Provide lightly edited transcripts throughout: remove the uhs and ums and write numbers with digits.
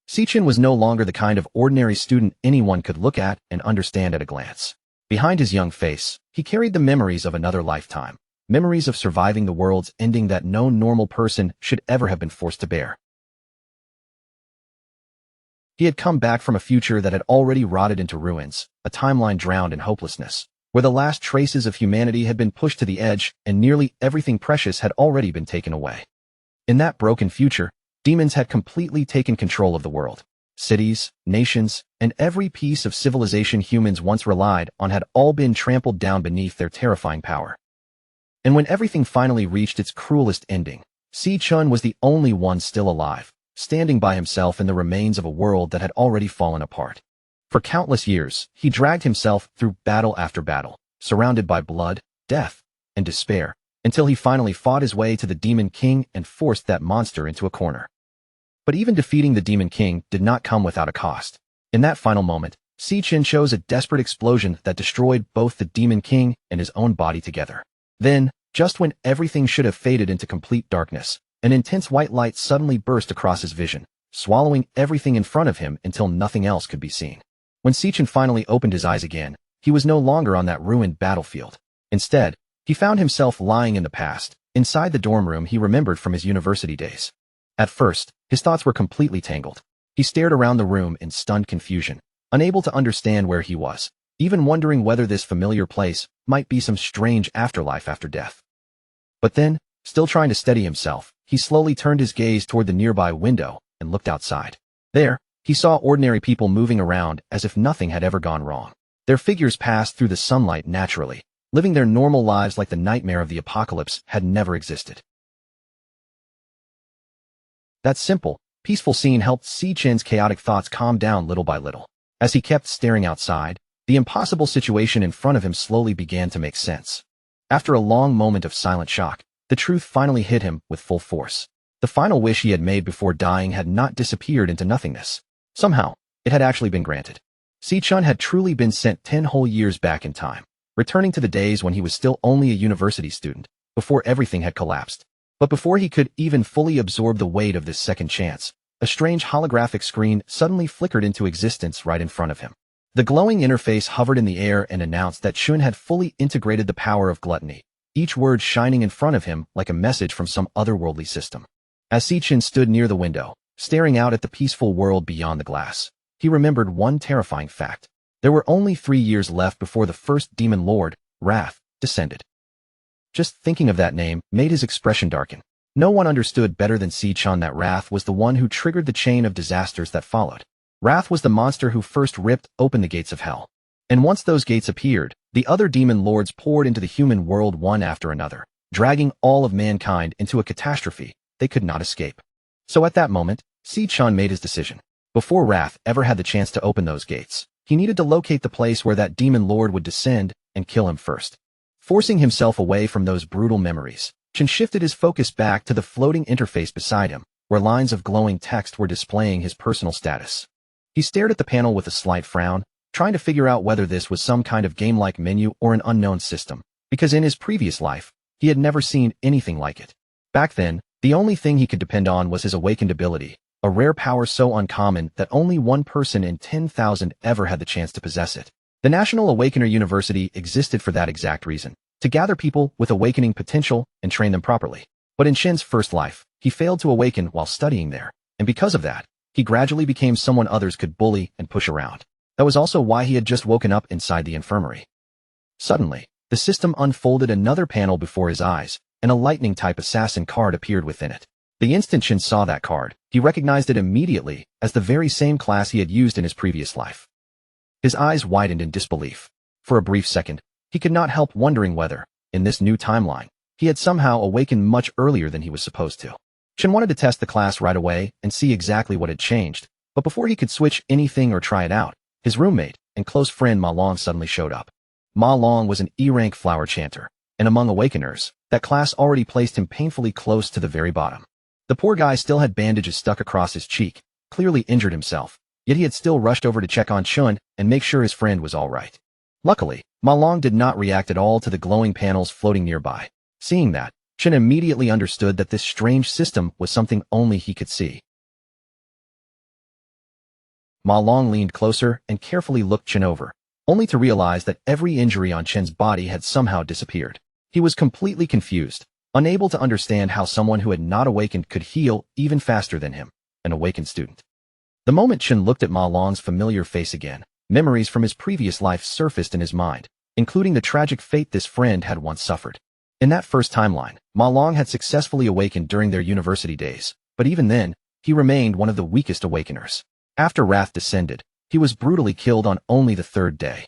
Sichin was no longer the kind of ordinary student anyone could look at and understand at a glance. Behind his young face, he carried the memories of another lifetime, memories of surviving the world's ending that no normal person should ever have been forced to bear. He had come back from a future that had already rotted into ruins, a timeline drowned in hopelessness, where the last traces of humanity had been pushed to the edge and nearly everything precious had already been taken away. In that broken future, demons had completely taken control of the world. Cities, nations, and every piece of civilization humans once relied on had all been trampled down beneath their terrifying power. And when everything finally reached its cruelest ending, Si-chun was the only one still alive, standing by himself in the remains of a world that had already fallen apart. For countless years, he dragged himself through battle after battle, surrounded by blood, death, and despair, until he finally fought his way to the Demon King and forced that monster into a corner. But even defeating the Demon King did not come without a cost. In that final moment, Si-chun chose a desperate explosion that destroyed both the Demon King and his own body together. Then, just when everything should have faded into complete darkness, an intense white light suddenly burst across his vision, swallowing everything in front of him until nothing else could be seen. When Si-chun finally opened his eyes again, he was no longer on that ruined battlefield. Instead, he found himself lying in the past, inside the dorm room he remembered from his university days. At first, his thoughts were completely tangled. He stared around the room in stunned confusion, unable to understand where he was, even wondering whether this familiar place might be some strange afterlife after death. But then, still trying to steady himself, he slowly turned his gaze toward the nearby window and looked outside. There, he saw ordinary people moving around as if nothing had ever gone wrong. Their figures passed through the sunlight naturally, living their normal lives like the nightmare of the apocalypse had never existed. That simple, peaceful scene helped Si-chun's chaotic thoughts calm down little by little. As he kept staring outside, the impossible situation in front of him slowly began to make sense. After a long moment of silent shock, the truth finally hit him with full force. The final wish he had made before dying had not disappeared into nothingness. Somehow, it had actually been granted. Si-chun had truly been sent 10 whole years back in time, returning to the days when he was still only a university student, before everything had collapsed. But before he could even fully absorb the weight of this second chance, a strange holographic screen suddenly flickered into existence right in front of him. The glowing interface hovered in the air and announced that Chun had fully integrated the power of gluttony, each word shining in front of him like a message from some otherworldly system. As Si-chun stood near the window, staring out at the peaceful world beyond the glass, he remembered one terrifying fact. There were only 3 years left before the first demon lord, Wrath, descended. Just thinking of that name made his expression darken. No one understood better than Si-chun that Wrath was the one who triggered the chain of disasters that followed. Wrath was the monster who first ripped open the gates of hell. And once those gates appeared, the other demon lords poured into the human world one after another, dragging all of mankind into a catastrophe they could not escape. So at that moment, Si-chun made his decision. Before Wrath ever had the chance to open those gates, he needed to locate the place where that demon lord would descend and kill him first. Forcing himself away from those brutal memories, Chun shifted his focus back to the floating interface beside him, where lines of glowing text were displaying his personal status. He stared at the panel with a slight frown, trying to figure out whether this was some kind of game-like menu or an unknown system, because in his previous life, he had never seen anything like it. Back then, the only thing he could depend on was his awakened ability, a rare power so uncommon that only one person in 10,000 ever had the chance to possess it. The National Awakener University existed for that exact reason, to gather people with awakening potential and train them properly. But in Shin's first life, he failed to awaken while studying there, and because of that, he gradually became someone others could bully and push around. That was also why he had just woken up inside the infirmary. Suddenly, the system unfolded another panel before his eyes, and a lightning-type assassin card appeared within it. The instant Shin saw that card, he recognized it immediately as the very same class he had used in his previous life. His eyes widened in disbelief. For a brief second, he could not help wondering whether, in this new timeline, he had somehow awakened much earlier than he was supposed to. Shin wanted to test the class right away and see exactly what had changed, but before he could switch anything or try it out, his roommate and close friend Ma Long suddenly showed up. Ma Long was an E-rank flower chanter, and among awakeners, that class already placed him painfully close to the very bottom. The poor guy still had bandages stuck across his cheek, clearly injured himself, yet he had still rushed over to check on Chun and make sure his friend was all right. Luckily, Ma Long did not react at all to the glowing panels floating nearby. Seeing that, Chun immediately understood that this strange system was something only he could see. Ma Long leaned closer and carefully looked Chen over, only to realize that every injury on Chen's body had somehow disappeared. He was completely confused, unable to understand how someone who had not awakened could heal even faster than him, an awakened student. The moment Chen looked at Ma Long's familiar face again, memories from his previous life surfaced in his mind, including the tragic fate this friend had once suffered. In that first timeline, Ma Long had successfully awakened during their university days, but even then, he remained one of the weakest awakeners. After wrath descended, he was brutally killed on only the third day.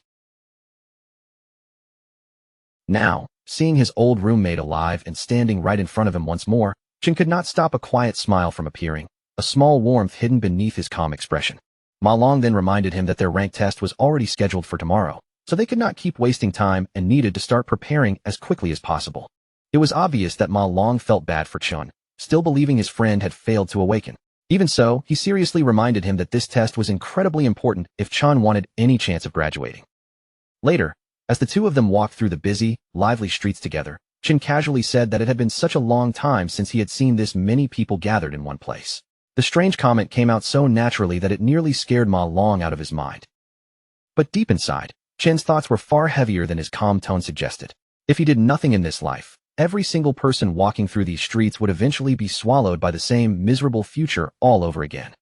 Now, seeing his old roommate alive and standing right in front of him once more, Chen could not stop a quiet smile from appearing, a small warmth hidden beneath his calm expression. Ma Long then reminded him that their rank test was already scheduled for tomorrow, so they could not keep wasting time and needed to start preparing as quickly as possible. It was obvious that Ma Long felt bad for Chen, still believing his friend had failed to awaken. Even so, he seriously reminded him that this test was incredibly important if Chen wanted any chance of graduating. Later, as the two of them walked through the busy, lively streets together, Chen casually said that it had been such a long time since he had seen this many people gathered in one place. The strange comment came out so naturally that it nearly scared Ma Long out of his mind. But deep inside, Chen's thoughts were far heavier than his calm tone suggested. If he did nothing in this life, every single person walking through these streets would eventually be swallowed by the same miserable future all over again.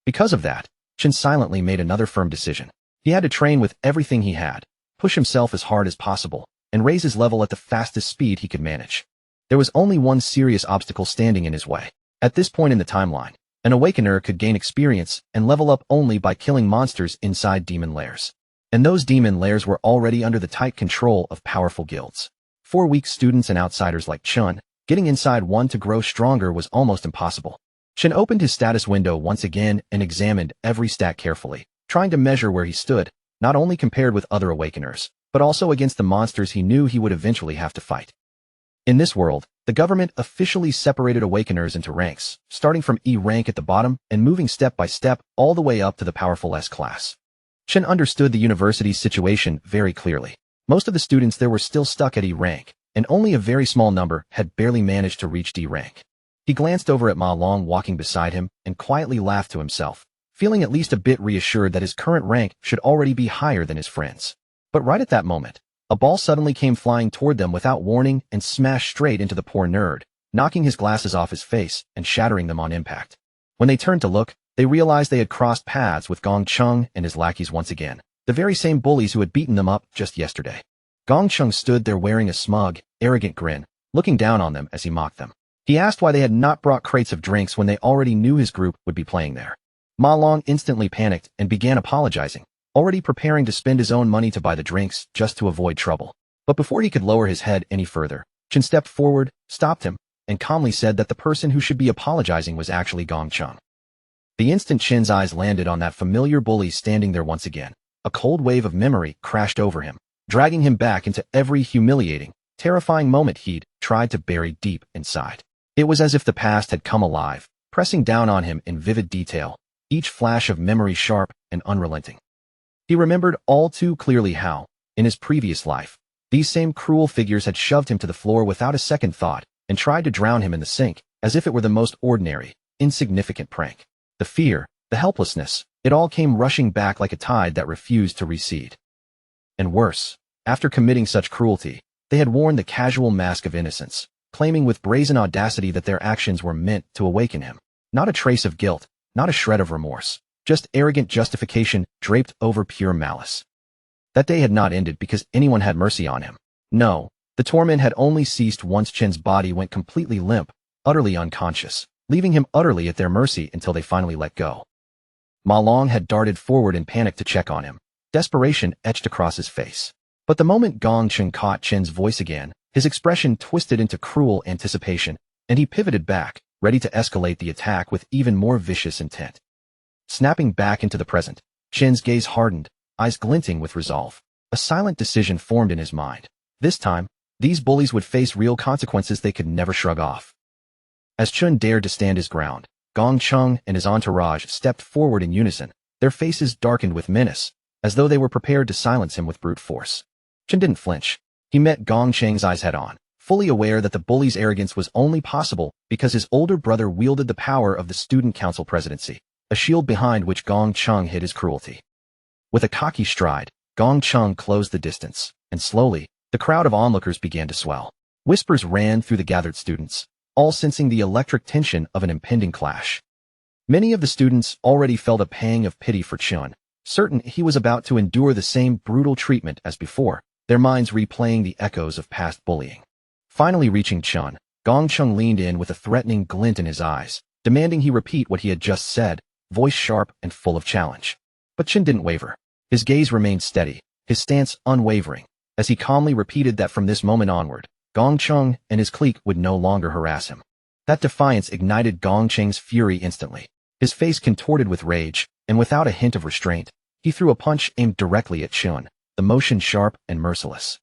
Because of that, Chen silently made another firm decision. He had to train with everything he had, push himself as hard as possible, and raise his level at the fastest speed he could manage. There was only one serious obstacle standing in his way. At this point in the timeline, an awakener could gain experience and level up only by killing monsters inside demon lairs. And those demon lairs were already under the tight control of powerful guilds. For weak students and outsiders like Chen, getting inside one to grow stronger was almost impossible. Chen opened his status window once again and examined every stat carefully, trying to measure where he stood, not only compared with other awakeners, but also against the monsters he knew he would eventually have to fight. In this world, the government officially separated awakeners into ranks, starting from E rank at the bottom and moving step by step all the way up to the powerful S class. Chen understood the university's situation very clearly. Most of the students there were still stuck at E rank, and only a very small number had barely managed to reach D rank. He glanced over at Ma Long walking beside him and quietly laughed to himself, feeling at least a bit reassured that his current rank should already be higher than his friends. But right at that moment, a ball suddenly came flying toward them without warning and smashed straight into the poor nerd, knocking his glasses off his face and shattering them on impact. When they turned to look, they realized they had crossed paths with Gong Chung and his lackeys once again, the very same bullies who had beaten them up just yesterday. Gong Chung stood there wearing a smug, arrogant grin, looking down on them as he mocked them. He asked why they had not brought crates of drinks when they already knew his group would be playing there. Ma Long instantly panicked and began apologizing, already preparing to spend his own money to buy the drinks just to avoid trouble. But before he could lower his head any further, Chen stepped forward, stopped him, and calmly said that the person who should be apologizing was actually Gong Chung. The instant Chen's eyes landed on that familiar bully standing there once again, a cold wave of memory crashed over him, dragging him back into every humiliating, terrifying moment he'd tried to bury deep inside. It was as if the past had come alive, pressing down on him in vivid detail, each flash of memory sharp and unrelenting. He remembered all too clearly how, in his previous life, these same cruel figures had shoved him to the floor without a second thought and tried to drown him in the sink, as if it were the most ordinary, insignificant prank. The fear, the helplessness, it all came rushing back like a tide that refused to recede. And worse, after committing such cruelty, they had worn the casual mask of innocence, claiming with brazen audacity that their actions were meant to awaken him. Not a trace of guilt, not a shred of remorse. Just arrogant justification draped over pure malice. That day had not ended because anyone had mercy on him. No, the torment had only ceased once Chen's body went completely limp, utterly unconscious, leaving him utterly at their mercy until they finally let go. Ma Long had darted forward in panic to check on him, desperation etched across his face. But the moment Gong Chung caught Chen's voice again, his expression twisted into cruel anticipation, and he pivoted back, ready to escalate the attack with even more vicious intent. Snapping back into the present, Chen's gaze hardened, eyes glinting with resolve. A silent decision formed in his mind. This time, these bullies would face real consequences they could never shrug off. As Chen dared to stand his ground, Gong Chung and his entourage stepped forward in unison, their faces darkened with menace, as though they were prepared to silence him with brute force. Chen didn't flinch. He met Gong Cheng's eyes head-on, fully aware that the bully's arrogance was only possible because his older brother wielded the power of the student council presidency. a shield behind which Gong Chung hid his cruelty. With a cocky stride, Gong Chung closed the distance, and slowly, the crowd of onlookers began to swell. Whispers ran through the gathered students, all sensing the electric tension of an impending clash. Many of the students already felt a pang of pity for Chun, certain he was about to endure the same brutal treatment as before, their minds replaying the echoes of past bullying. Finally reaching Chun, Gong Chung leaned in with a threatening glint in his eyes, demanding he repeat what he had just said, voice sharp and full of challenge. But Chun didn't waver. His gaze remained steady, his stance unwavering, as he calmly repeated that from this moment onward, Gong Chung and his clique would no longer harass him. That defiance ignited Gong Cheng's fury instantly. His face contorted with rage, and without a hint of restraint, he threw a punch aimed directly at Chun, the motion sharp and merciless.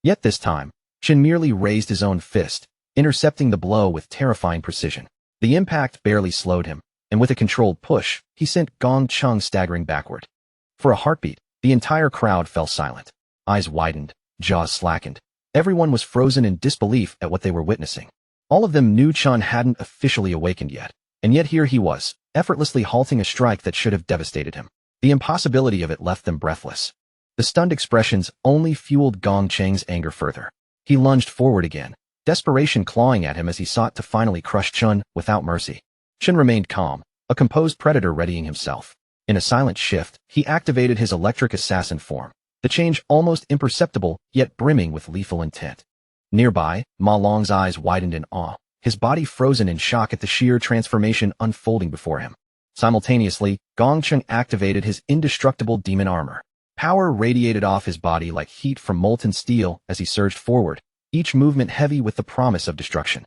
Yet this time, Chun merely raised his own fist, intercepting the blow with terrifying precision. The impact barely slowed him, and with a controlled push, he sent Gong Chung staggering backward. For a heartbeat, the entire crowd fell silent. Eyes widened, jaws slackened. Everyone was frozen in disbelief at what they were witnessing. All of them knew Chun hadn't officially awakened yet, and yet here he was, effortlessly halting a strike that should have devastated him. The impossibility of it left them breathless. The stunned expressions only fueled Gong Cheng's anger further. He lunged forward again, desperation clawing at him as he sought to finally crush Chun without mercy. Chun remained calm, a composed predator readying himself. In a silent shift, he activated his electric assassin form, the change almost imperceptible yet brimming with lethal intent. Nearby, Ma Long's eyes widened in awe, his body frozen in shock at the sheer transformation unfolding before him. Simultaneously, Gong Chung activated his indestructible demon armor. Power radiated off his body like heat from molten steel as he surged forward, each movement heavy with the promise of destruction.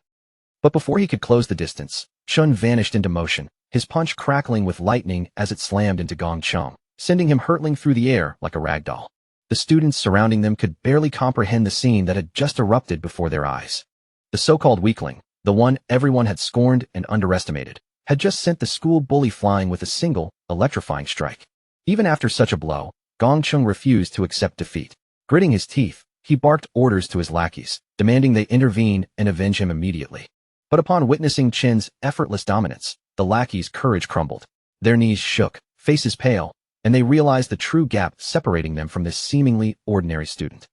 But before he could close the distance, Chun vanished into motion, his punch crackling with lightning as it slammed into Gong Chung, sending him hurtling through the air like a rag doll. The students surrounding them could barely comprehend the scene that had just erupted before their eyes. The so-called weakling, the one everyone had scorned and underestimated, had just sent the school bully flying with a single, electrifying strike. Even after such a blow, Gong Chung refused to accept defeat. Gritting his teeth, he barked orders to his lackeys, demanding they intervene and avenge him immediately. But upon witnessing Chen's effortless dominance, the lackeys' courage crumbled. Their knees shook, faces pale, and they realized the true gap separating them from this seemingly ordinary student.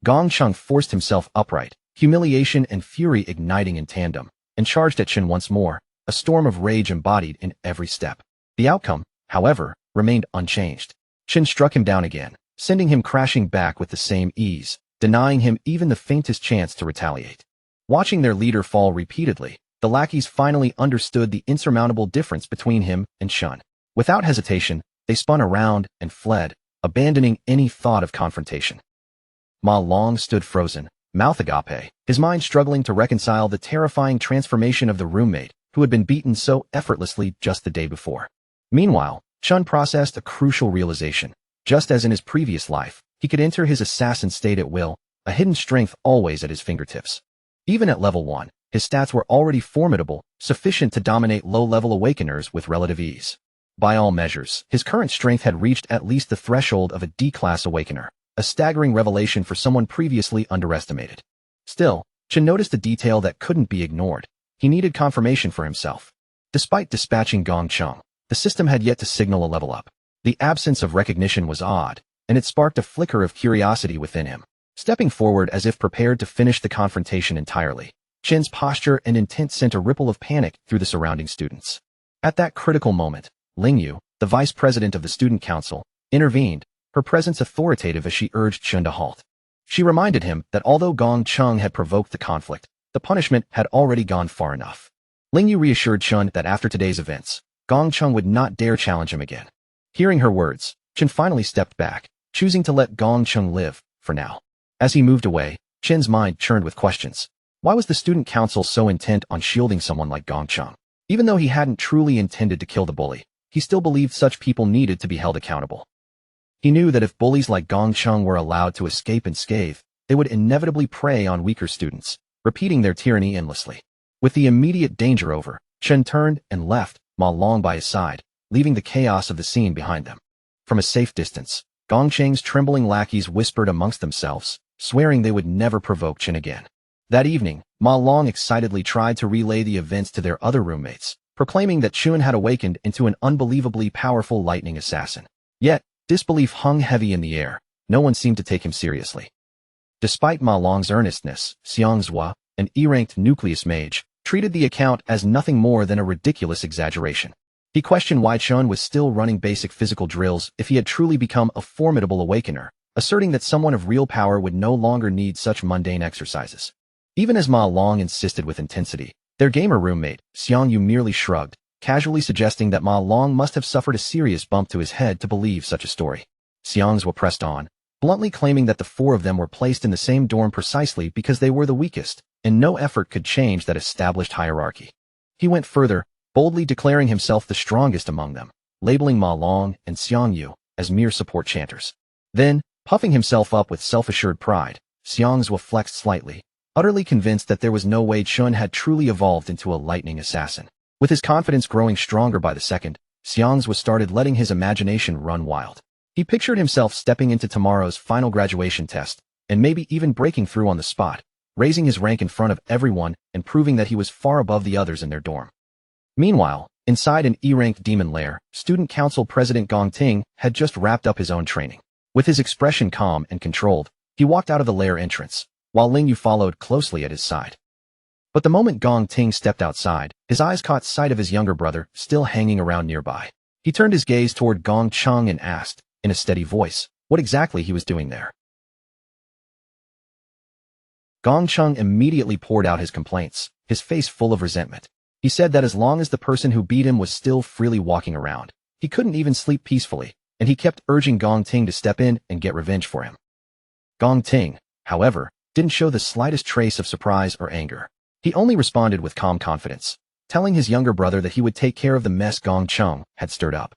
Gong Chung forced himself upright, humiliation and fury igniting in tandem, and charged at Chen once more, a storm of rage embodied in every step. The outcome, however, remained unchanged. Chen struck him down again, sending him crashing back with the same ease, denying him even the faintest chance to retaliate. Watching their leader fall repeatedly, the lackeys finally understood the insurmountable difference between him and Chen. Without hesitation, they spun around and fled, abandoning any thought of confrontation. Ma Long stood frozen, mouth agape, his mind struggling to reconcile the terrifying transformation of the roommate who had been beaten so effortlessly just the day before. Meanwhile, Chun processed a crucial realization. Just as in his previous life, he could enter his assassin state at will, a hidden strength always at his fingertips. Even at level 1, his stats were already formidable, sufficient to dominate low-level awakeners with relative ease. By all measures, his current strength had reached at least the threshold of a D-class awakener, a staggering revelation for someone previously underestimated. Still, Chen noticed a detail that couldn't be ignored. He needed confirmation for himself. Despite dispatching Gong Chung, the system had yet to signal a level up. The absence of recognition was odd, and it sparked a flicker of curiosity within him. Stepping forward as if prepared to finish the confrontation entirely, Chen's posture and intent sent a ripple of panic through the surrounding students. At that critical moment, Ling Yu, the vice president of the student council, intervened, her presence authoritative as she urged Chen to halt. She reminded him that although Gong Chung had provoked the conflict, the punishment had already gone far enough. Ling Yu reassured Chen that after today's events, Gong Chung would not dare challenge him again. Hearing her words, Chen finally stepped back, choosing to let Gong Chung live, for now. As he moved away, Chen's mind churned with questions. Why was the student council so intent on shielding someone like Gong Chung? Even though he hadn't truly intended to kill the bully, he still believed such people needed to be held accountable. He knew that if bullies like Gong Chung were allowed to escape unscathed, they would inevitably prey on weaker students, repeating their tyranny endlessly. With the immediate danger over, Chen turned and left, Ma Long by his side, leaving the chaos of the scene behind them. From a safe distance, Gong Cheng's trembling lackeys whispered amongst themselves, swearing they would never provoke Chen again. That evening, Ma Long excitedly tried to relay the events to their other roommates, proclaiming that Chun had awakened into an unbelievably powerful lightning assassin. Yet, disbelief hung heavy in the air. No one seemed to take him seriously. Despite Ma Long's earnestness, Xiangzhua, an E-ranked nucleus mage, treated the account as nothing more than a ridiculous exaggeration. He questioned why Chun was still running basic physical drills if he had truly become a formidable awakener, asserting that someone of real power would no longer need such mundane exercises. Even as Ma Long insisted with intensity, their gamer roommate, Xiang Yu, merely shrugged, casually suggesting that Ma Long must have suffered a serious bump to his head to believe such a story. Xiangzhua pressed on, bluntly claiming that the four of them were placed in the same dorm precisely because they were the weakest, and no effort could change that established hierarchy. He went further, boldly declaring himself the strongest among them, labeling Ma Long and Xiang Yu as mere support chanters. Then, puffing himself up with self-assured pride, Xiangzhua flexed slightly, utterly convinced that there was no way Chun had truly evolved into a lightning assassin. With his confidence growing stronger by the second, Xiangzhua started letting his imagination run wild. He pictured himself stepping into tomorrow's final graduation test, and maybe even breaking through on the spot, raising his rank in front of everyone and proving that he was far above the others in their dorm. Meanwhile, inside an E-ranked demon lair, Student Council President Gong Ting had just wrapped up his own training. With his expression calm and controlled, he walked out of the lair entrance, while Ling Yu followed closely at his side. But the moment Gong Ting stepped outside, his eyes caught sight of his younger brother still hanging around nearby. He turned his gaze toward Gong Chung and asked, in a steady voice, what exactly he was doing there. Gong Chung immediately poured out his complaints, his face full of resentment. He said that as long as the person who beat him was still freely walking around, he couldn't even sleep peacefully, and he kept urging Gong Ting to step in and get revenge for him. Gong Ting, however, didn't show the slightest trace of surprise or anger. He only responded with calm confidence, telling his younger brother that he would take care of the mess Gong Chung had stirred up.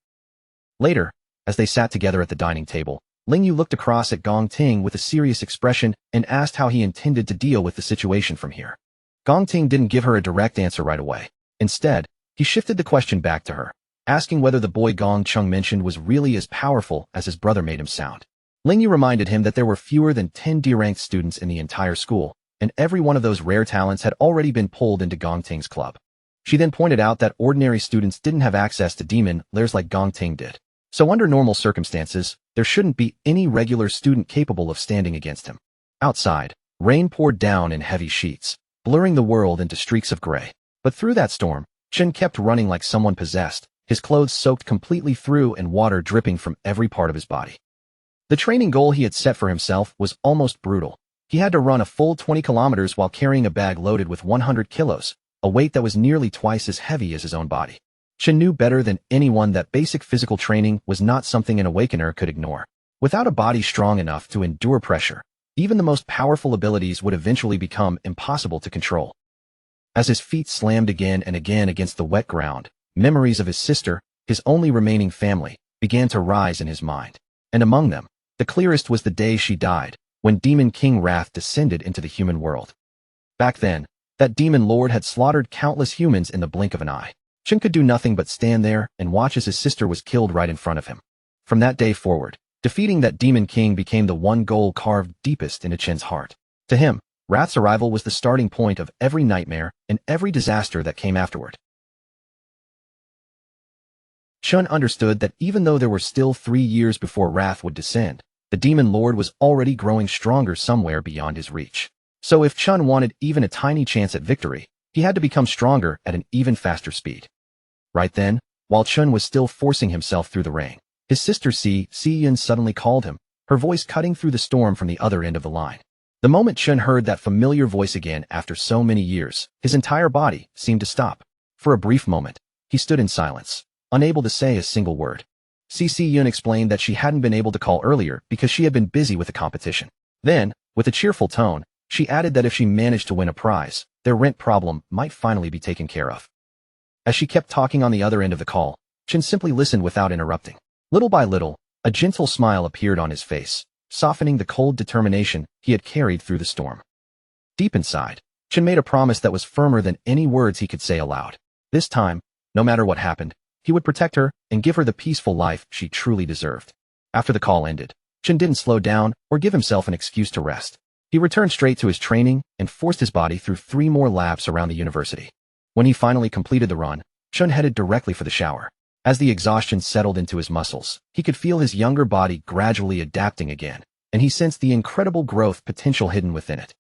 Later, as they sat together at the dining table, Ling Yu looked across at Gong Ting with a serious expression and asked how he intended to deal with the situation from here. Gong Ting didn't give her a direct answer right away. Instead, he shifted the question back to her, asking whether the boy Gong Chung mentioned was really as powerful as his brother made him sound. Ling Yu reminded him that there were fewer than 10 D-ranked students in the entire school, and every one of those rare talents had already been pulled into Gong Ting's club. She then pointed out that ordinary students didn't have access to demon lairs like Gong Ting did. So under normal circumstances, there shouldn't be any regular student capable of standing against him. Outside, rain poured down in heavy sheets, blurring the world into streaks of gray. But through that storm, Chen kept running like someone possessed, his clothes soaked completely through and water dripping from every part of his body. The training goal he had set for himself was almost brutal. He had to run a full 20 kilometers while carrying a bag loaded with 100 kilos, a weight that was nearly twice as heavy as his own body. Chen knew better than anyone that basic physical training was not something an awakener could ignore. Without a body strong enough to endure pressure, even the most powerful abilities would eventually become impossible to control. As his feet slammed again and again against the wet ground, memories of his sister, his only remaining family, began to rise in his mind. And among them, the clearest was the day she died, when Demon King Wrath descended into the human world. Back then, that demon lord had slaughtered countless humans in the blink of an eye. Chen could do nothing but stand there and watch as his sister was killed right in front of him. From that day forward, defeating that demon king became the one goal carved deepest into Chen's heart. To him, Wrath's arrival was the starting point of every nightmare and every disaster that came afterward. Chen understood that even though there were still 3 years before Wrath would descend, the demon lord was already growing stronger somewhere beyond his reach. So if Chen wanted even a tiny chance at victory, he had to become stronger at an even faster speed. Right then, while Chen was still forcing himself through the rain, his sister Si Yun suddenly called him, her voice cutting through the storm from the other end of the line. The moment Chen heard that familiar voice again after so many years, his entire body seemed to stop. For a brief moment, he stood in silence, unable to say a single word. Si Yun explained that she hadn't been able to call earlier because she had been busy with the competition. Then, with a cheerful tone, she added that if she managed to win a prize, their rent problem might finally be taken care of. As she kept talking on the other end of the call, Chen simply listened without interrupting. Little by little, a gentle smile appeared on his face, softening the cold determination he had carried through the storm. Deep inside, Chen made a promise that was firmer than any words he could say aloud. This time, no matter what happened, he would protect her and give her the peaceful life she truly deserved. After the call ended, Chen didn't slow down or give himself an excuse to rest. He returned straight to his training and forced his body through 3 more laps around the university. When he finally completed the run, Chun headed directly for the shower. As the exhaustion settled into his muscles, he could feel his younger body gradually adapting again, and he sensed the incredible growth potential hidden within it.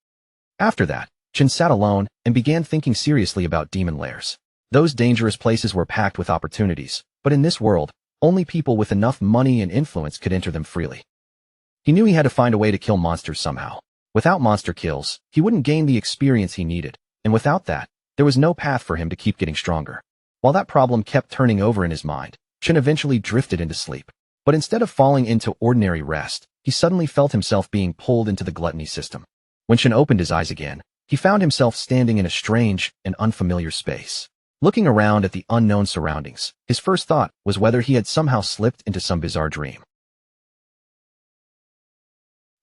After that, Chun sat alone and began thinking seriously about demon lairs. Those dangerous places were packed with opportunities, but in this world, only people with enough money and influence could enter them freely. He knew he had to find a way to kill monsters somehow. Without monster kills, he wouldn't gain the experience he needed, and without that, there was no path for him to keep getting stronger. While that problem kept turning over in his mind, Chun eventually drifted into sleep. But instead of falling into ordinary rest, he suddenly felt himself being pulled into the gluttony system. When Chun opened his eyes again, he found himself standing in a strange and unfamiliar space. Looking around at the unknown surroundings, his first thought was whether he had somehow slipped into some bizarre dream.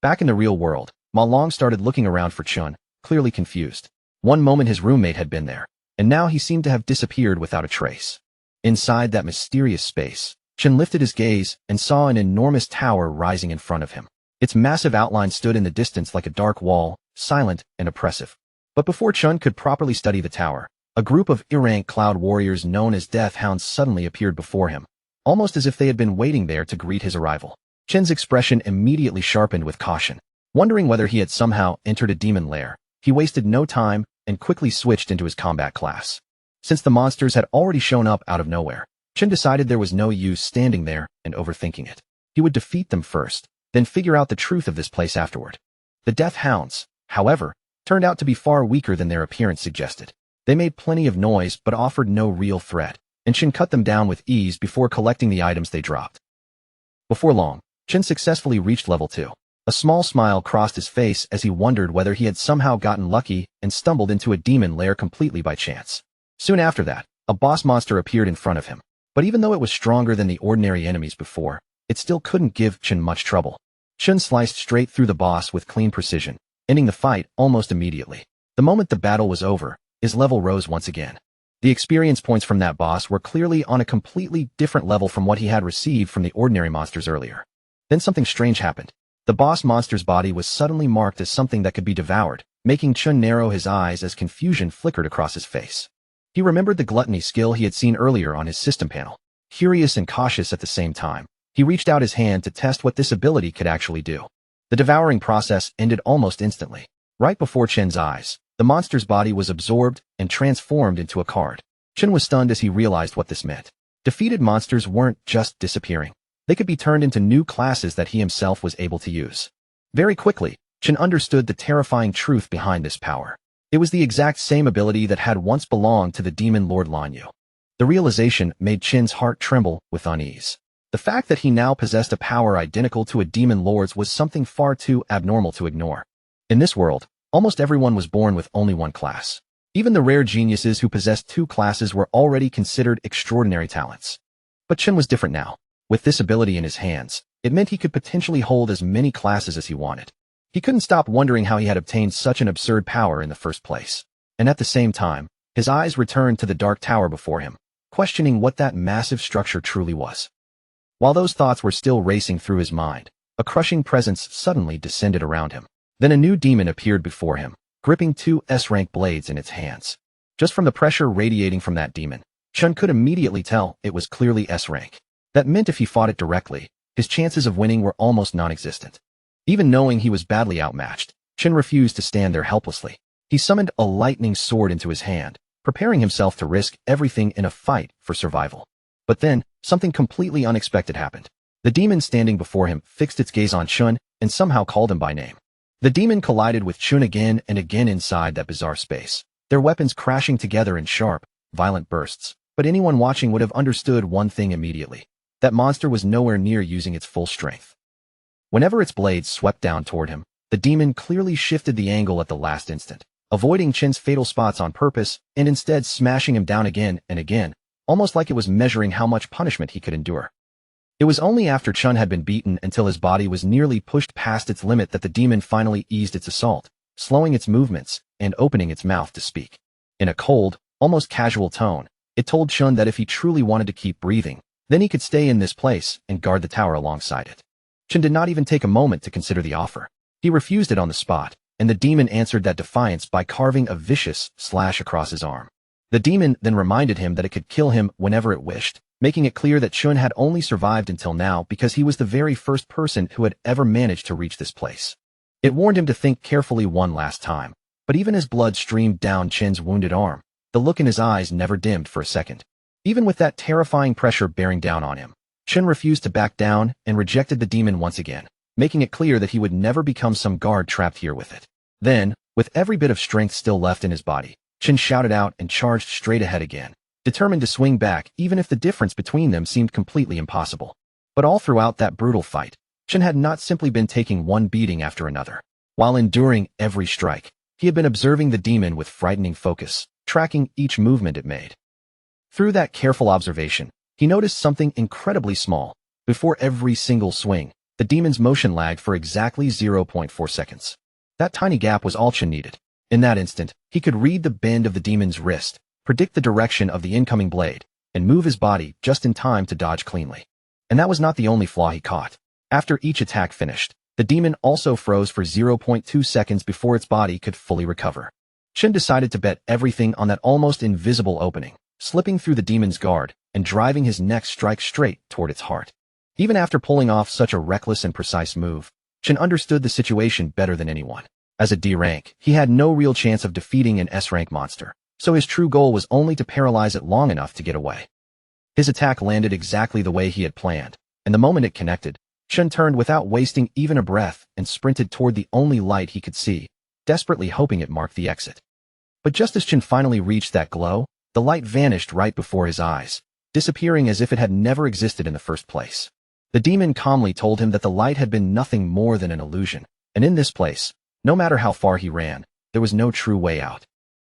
Back in the real world, Ma Long started looking around for Chun, clearly confused. One moment his roommate had been there, and now he seemed to have disappeared without a trace. Inside that mysterious space, Chun lifted his gaze and saw an enormous tower rising in front of him. Its massive outline stood in the distance like a dark wall, silent and oppressive. But before Chun could properly study the tower, a group of rank cloud warriors known as Death Hounds suddenly appeared before him, almost as if they had been waiting there to greet his arrival. Chun's expression immediately sharpened with caution. Wondering whether he had somehow entered a demon lair, he wasted no time and quickly switched into his combat class. Since the monsters had already shown up out of nowhere, Chun decided there was no use standing there and overthinking it. He would defeat them first, then figure out the truth of this place afterward. The Death Hounds, however, turned out to be far weaker than their appearance suggested. They made plenty of noise but offered no real threat, and Chun cut them down with ease before collecting the items they dropped. Before long, Chun successfully reached level 2. A small smile crossed his face as he wondered whether he had somehow gotten lucky and stumbled into a demon lair completely by chance. Soon after that, a boss monster appeared in front of him, but even though it was stronger than the ordinary enemies before, it still couldn't give Chun much trouble. Chun sliced straight through the boss with clean precision, ending the fight almost immediately. The moment the battle was over, his level rose once again. The experience points from that boss were clearly on a completely different level from what he had received from the ordinary monsters earlier. Then something strange happened. The boss monster's body was suddenly marked as something that could be devoured, making Chun narrow his eyes as confusion flickered across his face. He remembered the gluttony skill he had seen earlier on his system panel. Curious and cautious at the same time, he reached out his hand to test what this ability could actually do. The devouring process ended almost instantly. Right before Chun's eyes, the monster's body was absorbed and transformed into a card. Chun was stunned as he realized what this meant. Defeated monsters weren't just disappearing. They could be turned into new classes that he himself was able to use. Very quickly, Chun understood the terrifying truth behind this power. It was the exact same ability that had once belonged to the demon Lord Lanyu. The realization made Chun's heart tremble with unease. The fact that he now possessed a power identical to a demon lord's was something far too abnormal to ignore. In this world, almost everyone was born with only one class. Even the rare geniuses who possessed two classes were already considered extraordinary talents. But Chun was different now. With this ability in his hands, it meant he could potentially hold as many classes as he wanted. He couldn't stop wondering how he had obtained such an absurd power in the first place. And at the same time, his eyes returned to the dark tower before him, questioning what that massive structure truly was. While those thoughts were still racing through his mind, a crushing presence suddenly descended around him. Then a new demon appeared before him, gripping two S-rank blades in its hands. Just from the pressure radiating from that demon, Chun could immediately tell it was clearly S-rank. That meant if he fought it directly, his chances of winning were almost non-existent. Even knowing he was badly outmatched, Chun refused to stand there helplessly. He summoned a lightning sword into his hand, preparing himself to risk everything in a fight for survival. But then, something completely unexpected happened. The demon standing before him fixed its gaze on Chun and somehow called him by name. The demon collided with Chun again and again inside that bizarre space, their weapons crashing together in sharp, violent bursts. But anyone watching would have understood one thing immediately. That monster was nowhere near using its full strength. Whenever its blades swept down toward him, the demon clearly shifted the angle at the last instant, avoiding Chun's fatal spots on purpose and instead smashing him down again and again, almost like it was measuring how much punishment he could endure. It was only after Chun had been beaten until his body was nearly pushed past its limit that the demon finally eased its assault, slowing its movements and opening its mouth to speak. In a cold, almost casual tone, it told Chun that if he truly wanted to keep breathing, then he could stay in this place and guard the tower alongside it. Chun did not even take a moment to consider the offer. He refused it on the spot, and the demon answered that defiance by carving a vicious slash across his arm. The demon then reminded him that it could kill him whenever it wished, making it clear that Chun had only survived until now because he was the very first person who had ever managed to reach this place. It warned him to think carefully one last time, but even as blood streamed down Chin's wounded arm, the look in his eyes never dimmed for a second. Even with that terrifying pressure bearing down on him, Chin refused to back down and rejected the demon once again, making it clear that he would never become some guard trapped here with it. Then, with every bit of strength still left in his body, Chin shouted out and charged straight ahead again, determined to swing back even if the difference between them seemed completely impossible. But all throughout that brutal fight, Chin had not simply been taking one beating after another. While enduring every strike, he had been observing the demon with frightening focus, tracking each movement it made. Through that careful observation, he noticed something incredibly small. Before every single swing, the demon's motion lagged for exactly 0.4 seconds. That tiny gap was all Chin needed. In that instant, he could read the bend of the demon's wrist, predict the direction of the incoming blade, and move his body just in time to dodge cleanly. And that was not the only flaw he caught. After each attack finished, the demon also froze for 0.2 seconds before its body could fully recover. Chin decided to bet everything on that almost invisible opening, slipping through the demon's guard and driving his next strike straight toward its heart. Even after pulling off such a reckless and precise move, Chin understood the situation better than anyone. As a D rank, he had no real chance of defeating an S rank monster, so his true goal was only to paralyze it long enough to get away. His attack landed exactly the way he had planned, and the moment it connected, Chin turned without wasting even a breath and sprinted toward the only light he could see, desperately hoping it marked the exit. But just as Chin finally reached that glow, the light vanished right before his eyes, disappearing as if it had never existed in the first place. The demon calmly told him that the light had been nothing more than an illusion, and in this place, no matter how far he ran, there was no true way out.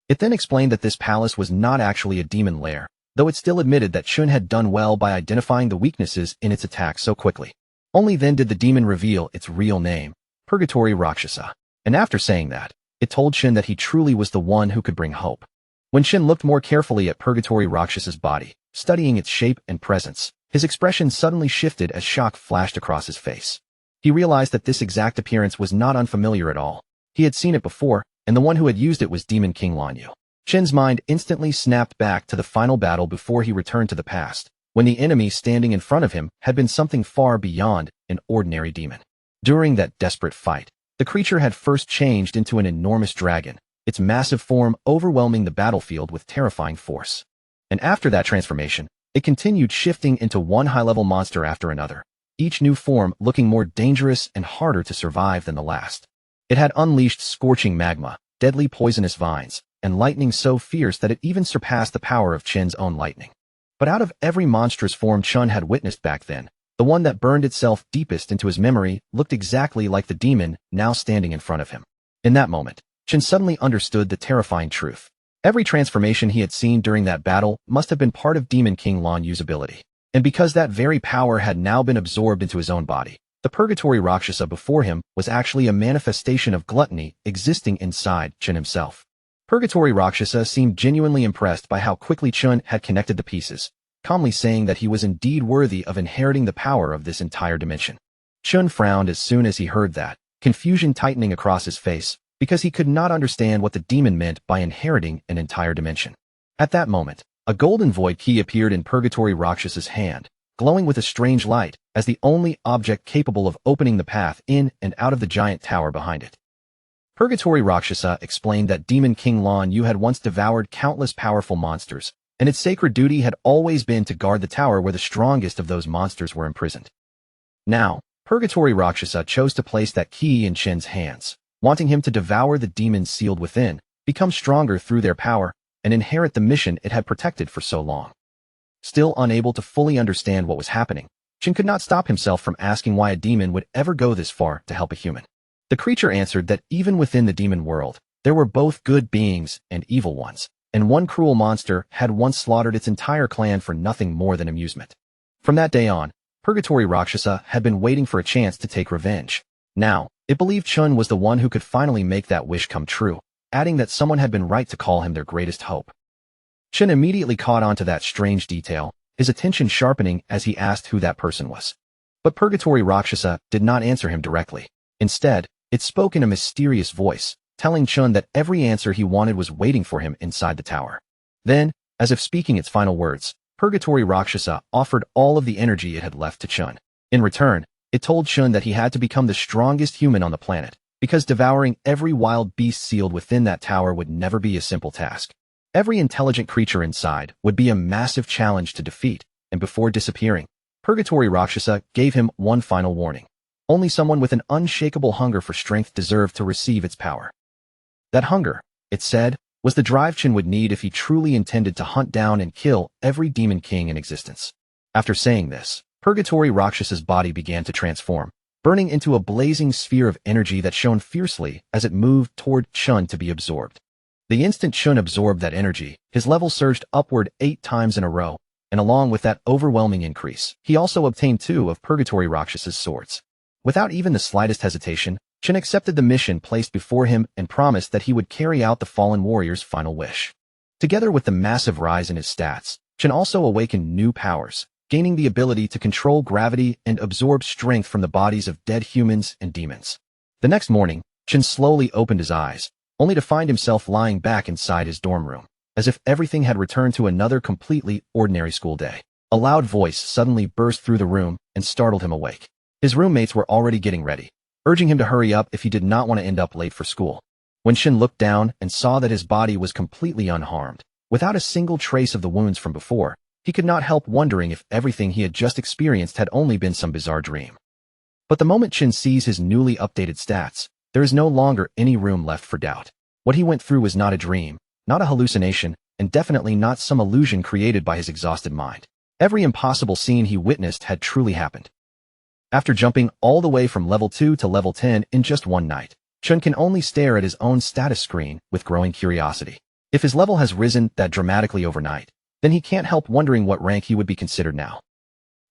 It then explained that this palace was not actually a demon lair, though it still admitted that Chun had done well by identifying the weaknesses in its attack so quickly. Only then did the demon reveal its real name, Purgatory Rakshasa, and after saying that, it told Shin that he truly was the one who could bring hope. When Shin looked more carefully at Purgatory Rakshasa's body, studying its shape and presence, his expression suddenly shifted as shock flashed across his face. He realized that this exact appearance was not unfamiliar at all. He had seen it before, and the one who had used it was Demon King Lanyu. Shin's mind instantly snapped back to the final battle before he returned to the past, when the enemy standing in front of him had been something far beyond an ordinary demon. During that desperate fight, the creature had first changed into an enormous dragon, its massive form overwhelming the battlefield with terrifying force. And after that transformation, it continued shifting into one high-level monster after another, each new form looking more dangerous and harder to survive than the last. It had unleashed scorching magma, deadly poisonous vines, and lightning so fierce that it even surpassed the power of Chin's own lightning. But out of every monstrous form Chun had witnessed back then, the one that burned itself deepest into his memory looked exactly like the demon now standing in front of him. In that moment, Chin suddenly understood the terrifying truth. Every transformation he had seen during that battle must have been part of Demon King Lanyu's ability. And because that very power had now been absorbed into his own body, the Purgatory Rakshasa before him was actually a manifestation of gluttony existing inside Chun himself. Purgatory Rakshasa seemed genuinely impressed by how quickly Chun had connected the pieces, calmly saying that he was indeed worthy of inheriting the power of this entire dimension. Chun frowned as soon as he heard that, confusion tightening across his face, because he could not understand what the demon meant by inheriting an entire dimension. At that moment, a golden void key appeared in Purgatory Rakshasa's hand, glowing with a strange light, as the only object capable of opening the path in and out of the giant tower behind it. Purgatory Rakshasa explained that Demon King Lanyu had once devoured countless powerful monsters, and its sacred duty had always been to guard the tower where the strongest of those monsters were imprisoned. Now, Purgatory Rakshasa chose to place that key in Chin's hands, wanting him to devour the demons sealed within, become stronger through their power, and inherit the mission it had protected for so long. Still unable to fully understand what was happening, Chin could not stop himself from asking why a demon would ever go this far to help a human. The creature answered that even within the demon world, there were both good beings and evil ones, and one cruel monster had once slaughtered its entire clan for nothing more than amusement. From that day on, Purgatory Rakshasa had been waiting for a chance to take revenge. Now, it believed Chun was the one who could finally make that wish come true, adding that someone had been right to call him their greatest hope. Chun immediately caught on to that strange detail, his attention sharpening as he asked who that person was. But Purgatory Rakshasa did not answer him directly. Instead, it spoke in a mysterious voice, telling Chun that every answer he wanted was waiting for him inside the tower. Then, as if speaking its final words, Purgatory Rakshasa offered all of the energy it had left to Chun. In return, it told Chun that he had to become the strongest human on the planet, because devouring every wild beast sealed within that tower would never be a simple task. Every intelligent creature inside would be a massive challenge to defeat, and before disappearing, Purgatory Rakshasa gave him one final warning. Only someone with an unshakable hunger for strength deserved to receive its power. That hunger, it said, was the drive Chun would need if he truly intended to hunt down and kill every demon king in existence. After saying this, Purgatory Rakshasa's body began to transform, burning into a blazing sphere of energy that shone fiercely as it moved toward Chun to be absorbed. The instant Chun absorbed that energy, his level surged upward 8 times in a row, and along with that overwhelming increase, he also obtained 2 of Purgatory Rakshasa's swords. Without even the slightest hesitation, Chun accepted the mission placed before him and promised that he would carry out the fallen warrior's final wish. Together with the massive rise in his stats, Chun also awakened new powers, gaining the ability to control gravity and absorb strength from the bodies of dead humans and demons. The next morning, Chun slowly opened his eyes, only to find himself lying back inside his dorm room, as if everything had returned to another completely ordinary school day. A loud voice suddenly burst through the room and startled him awake. His roommates were already getting ready, urging him to hurry up if he did not want to end up late for school. When Shin looked down and saw that his body was completely unharmed, without a single trace of the wounds from before, he could not help wondering if everything he had just experienced had only been some bizarre dream. But the moment Shin sees his newly updated stats, there is no longer any room left for doubt. What he went through was not a dream, not a hallucination, and definitely not some illusion created by his exhausted mind. Every impossible scene he witnessed had truly happened. After jumping all the way from level 2 to level 10 in just one night, Chun can only stare at his own status screen with growing curiosity. If his level has risen that dramatically overnight, then he can't help wondering what rank he would be considered now.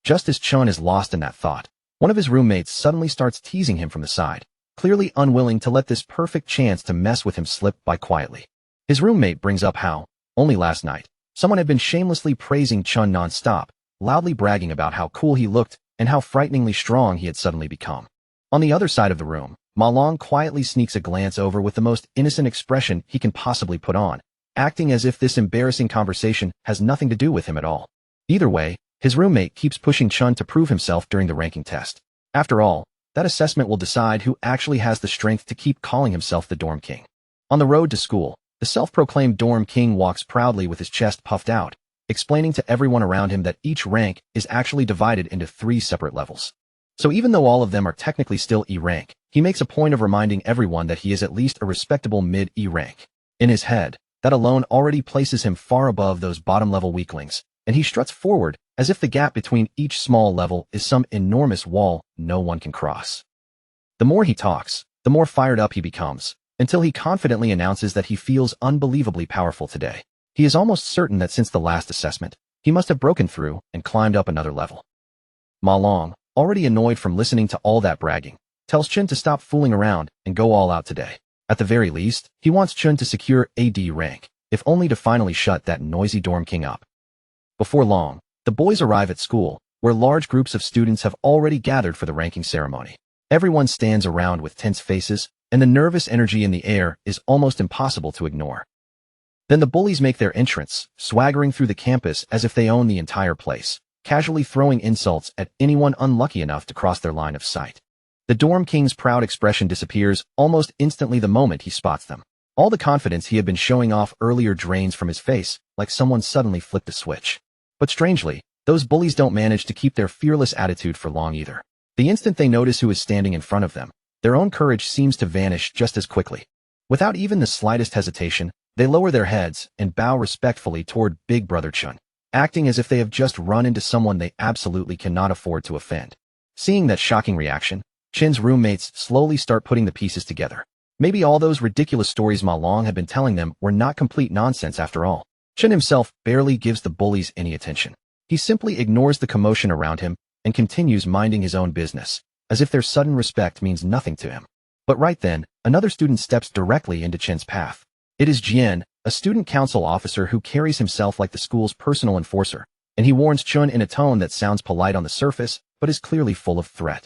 Just as Chun is lost in that thought, one of his roommates suddenly starts teasing him from the side, clearly unwilling to let this perfect chance to mess with him slip by quietly. His roommate brings up how, only last night, someone had been shamelessly praising Chun non-stop, loudly bragging about how cool he looked and how frighteningly strong he had suddenly become. On the other side of the room, Ma Long quietly sneaks a glance over with the most innocent expression he can possibly put on, acting as if this embarrassing conversation has nothing to do with him at all. Either way, his roommate keeps pushing Chun to prove himself during the ranking test. After all, that assessment will decide who actually has the strength to keep calling himself the dorm king. On the road to school, the self-proclaimed dorm king walks proudly with his chest puffed out, explaining to everyone around him that each rank is actually divided into 3 separate levels. So even though all of them are technically still E rank, he makes a point of reminding everyone that he is at least a respectable mid-E rank. In his head, that alone already places him far above those bottom-level weaklings, and he struts forward as if the gap between each small level is some enormous wall no one can cross. The more he talks, the more fired up he becomes, until he confidently announces that he feels unbelievably powerful today. He is almost certain that since the last assessment, he must have broken through and climbed up another level. Ma Long, already annoyed from listening to all that bragging, tells Chun to stop fooling around and go all out today. At the very least, he wants Chun to secure AD rank, if only to finally shut that noisy dorm king up. Before long, the boys arrive at school, where large groups of students have already gathered for the ranking ceremony. Everyone stands around with tense faces, and the nervous energy in the air is almost impossible to ignore. Then the bullies make their entrance, swaggering through the campus as if they own the entire place, casually throwing insults at anyone unlucky enough to cross their line of sight. The dorm king's proud expression disappears almost instantly the moment he spots them. All the confidence he had been showing off earlier drains from his face, like someone suddenly flipped a switch. But strangely, those bullies don't manage to keep their fearless attitude for long either. The instant they notice who is standing in front of them, their own courage seems to vanish just as quickly. Without even the slightest hesitation, they lower their heads and bow respectfully toward Big Brother Chun, acting as if they have just run into someone they absolutely cannot afford to offend. Seeing that shocking reaction, Chin's roommates slowly start putting the pieces together. Maybe all those ridiculous stories Ma Long had been telling them were not complete nonsense after all. Chin himself barely gives the bullies any attention. He simply ignores the commotion around him and continues minding his own business, as if their sudden respect means nothing to him. But right then, another student steps directly into Chin's path. It is Jian, a student council officer who carries himself like the school's personal enforcer, and he warns Chun in a tone that sounds polite on the surface, but is clearly full of threat.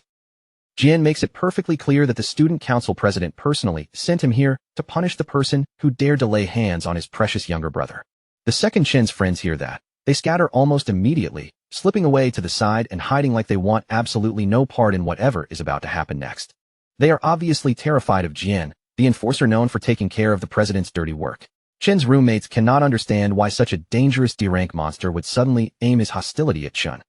Jian makes it perfectly clear that the student council president personally sent him here to punish the person who dared to lay hands on his precious younger brother. The second Chen's friends hear that. They scatter almost immediately, slipping away to the side and hiding like they want absolutely no part in whatever is about to happen next. They are obviously terrified of Jian, the enforcer known for taking care of the president's dirty work. Chen's roommates cannot understand why such a dangerous D-rank monster would suddenly aim his hostility at Chen.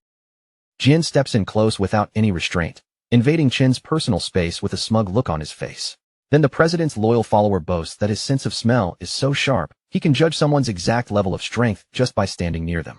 Jian steps in close without any restraint, invading Chen's personal space with a smug look on his face. Then the president's loyal follower boasts that his sense of smell is so sharp, he can judge someone's exact level of strength just by standing near them.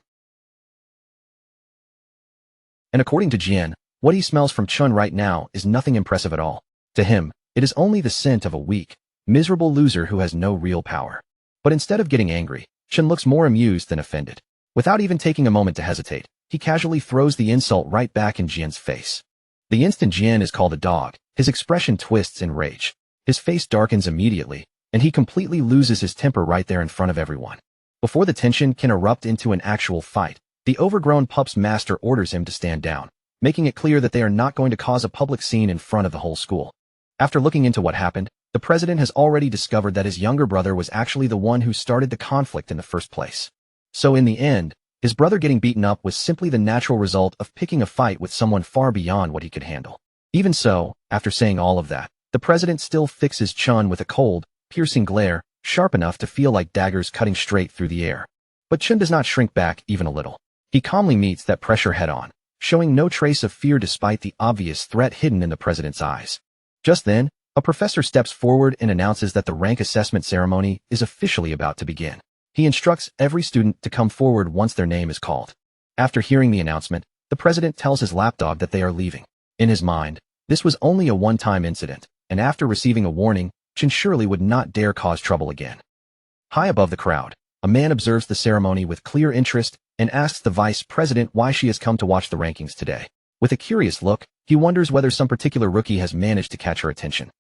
And according to Jian, what he smells from Chen right now is nothing impressive at all. To him, it is only the scent of a weak, miserable loser who has no real power. But instead of getting angry, Chen looks more amused than offended. Without even taking a moment to hesitate, he casually throws the insult right back in Jian's face. The instant Jian is called a dog, his expression twists in rage. His face darkens immediately, and he completely loses his temper right there in front of everyone. Before the tension can erupt into an actual fight, the overgrown pup's master orders him to stand down, making it clear that they are not going to cause a public scene in front of the whole school. After looking into what happened, the president has already discovered that his younger brother was actually the one who started the conflict in the first place. So in the end, his brother getting beaten up was simply the natural result of picking a fight with someone far beyond what he could handle. Even so, after saying all of that, the president still fixes Chen with a cold, piercing glare, sharp enough to feel like daggers cutting straight through the air. But Chen does not shrink back even a little. He calmly meets that pressure head-on, showing no trace of fear despite the obvious threat hidden in the president's eyes. Just then, a professor steps forward and announces that the rank assessment ceremony is officially about to begin. He instructs every student to come forward once their name is called. After hearing the announcement, the president tells his lapdog that they are leaving. In his mind, this was only a one-time incident, and after receiving a warning, Chen surely would not dare cause trouble again. High above the crowd, a man observes the ceremony with clear interest and asks the vice president why she has come to watch the rankings today. With a curious look, he wonders whether some particular rookie has managed to catch her attention.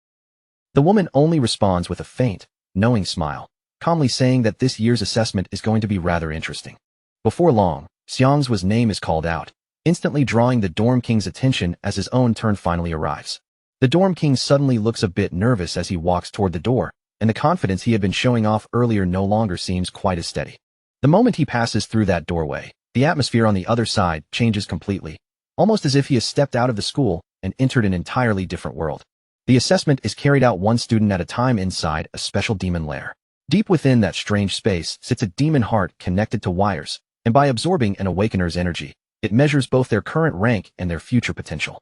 The woman only responds with a faint, knowing smile, calmly saying that this year's assessment is going to be rather interesting. Before long, Xiang's name is called out, instantly drawing the dorm king's attention as his own turn finally arrives. The dorm king suddenly looks a bit nervous as he walks toward the door, and the confidence he had been showing off earlier no longer seems quite as steady. The moment he passes through that doorway, the atmosphere on the other side changes completely, almost as if he has stepped out of the school and entered an entirely different world. The assessment is carried out one student at a time inside a special demon lair. Deep within that strange space sits a demon heart connected to wires, and by absorbing an awakener's energy, it measures both their current rank and their future potential.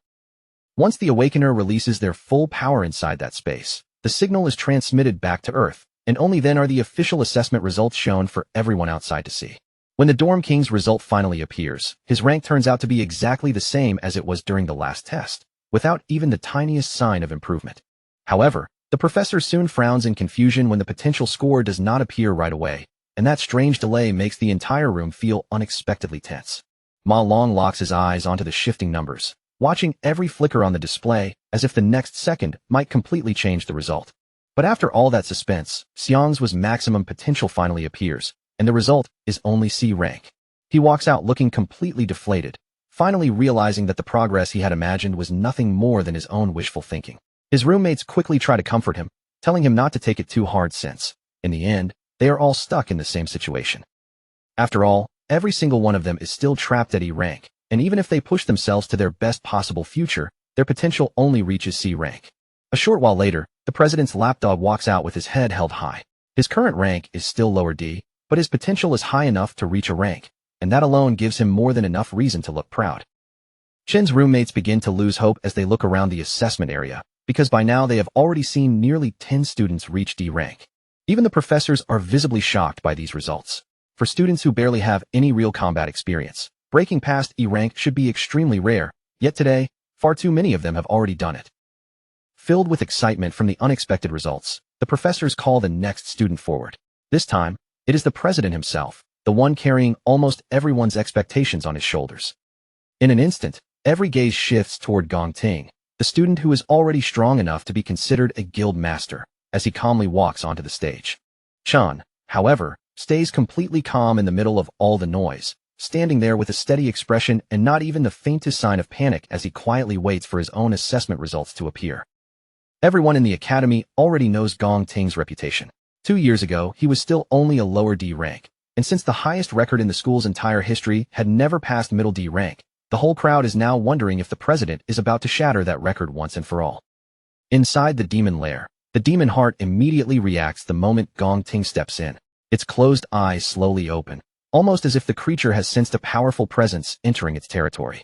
Once the awakener releases their full power inside that space, the signal is transmitted back to Earth, and only then are the official assessment results shown for everyone outside to see. When the Dorm King's result finally appears, his rank turns out to be exactly the same as it was during the last test, without even the tiniest sign of improvement. However, the professor soon frowns in confusion when the potential score does not appear right away, and that strange delay makes the entire room feel unexpectedly tense. Ma Long locks his eyes onto the shifting numbers, watching every flicker on the display as if the next second might completely change the result. But after all that suspense, Xiang's maximum potential finally appears, and the result is only C rank. He walks out looking completely deflated, finally realizing that the progress he had imagined was nothing more than his own wishful thinking. His roommates quickly try to comfort him, telling him not to take it too hard since, in the end, they are all stuck in the same situation. After all, every single one of them is still trapped at E rank, and even if they push themselves to their best possible future, their potential only reaches C rank. A short while later, the president's lapdog walks out with his head held high. His current rank is still lower D, but his potential is high enough to reach a rank, and that alone gives him more than enough reason to look proud. Chen's roommates begin to lose hope as they look around the assessment area, because by now they have already seen nearly 10 students reach D rank. Even the professors are visibly shocked by these results. For students who barely have any real combat experience, breaking past E rank should be extremely rare, yet today, far too many of them have already done it. Filled with excitement from the unexpected results, the professors call the next student forward. This time, it is the president himself, the one carrying almost everyone's expectations on his shoulders. In an instant, every gaze shifts toward Gong Ting, the student who is already strong enough to be considered a guild master, as he calmly walks onto the stage. Chan, however, stays completely calm in the middle of all the noise, standing there with a steady expression and not even the faintest sign of panic as he quietly waits for his own assessment results to appear. Everyone in the academy already knows Gong Ting's reputation. 2 years ago, he was still only a lower D rank, And since the highest record in the school's entire history had never passed middle D rank, the whole crowd is now wondering if the president is about to shatter that record once and for all. Inside the demon lair, the demon heart immediately reacts the moment Gong Ting steps in. Its closed eyes slowly open, almost as if the creature has sensed a powerful presence entering its territory.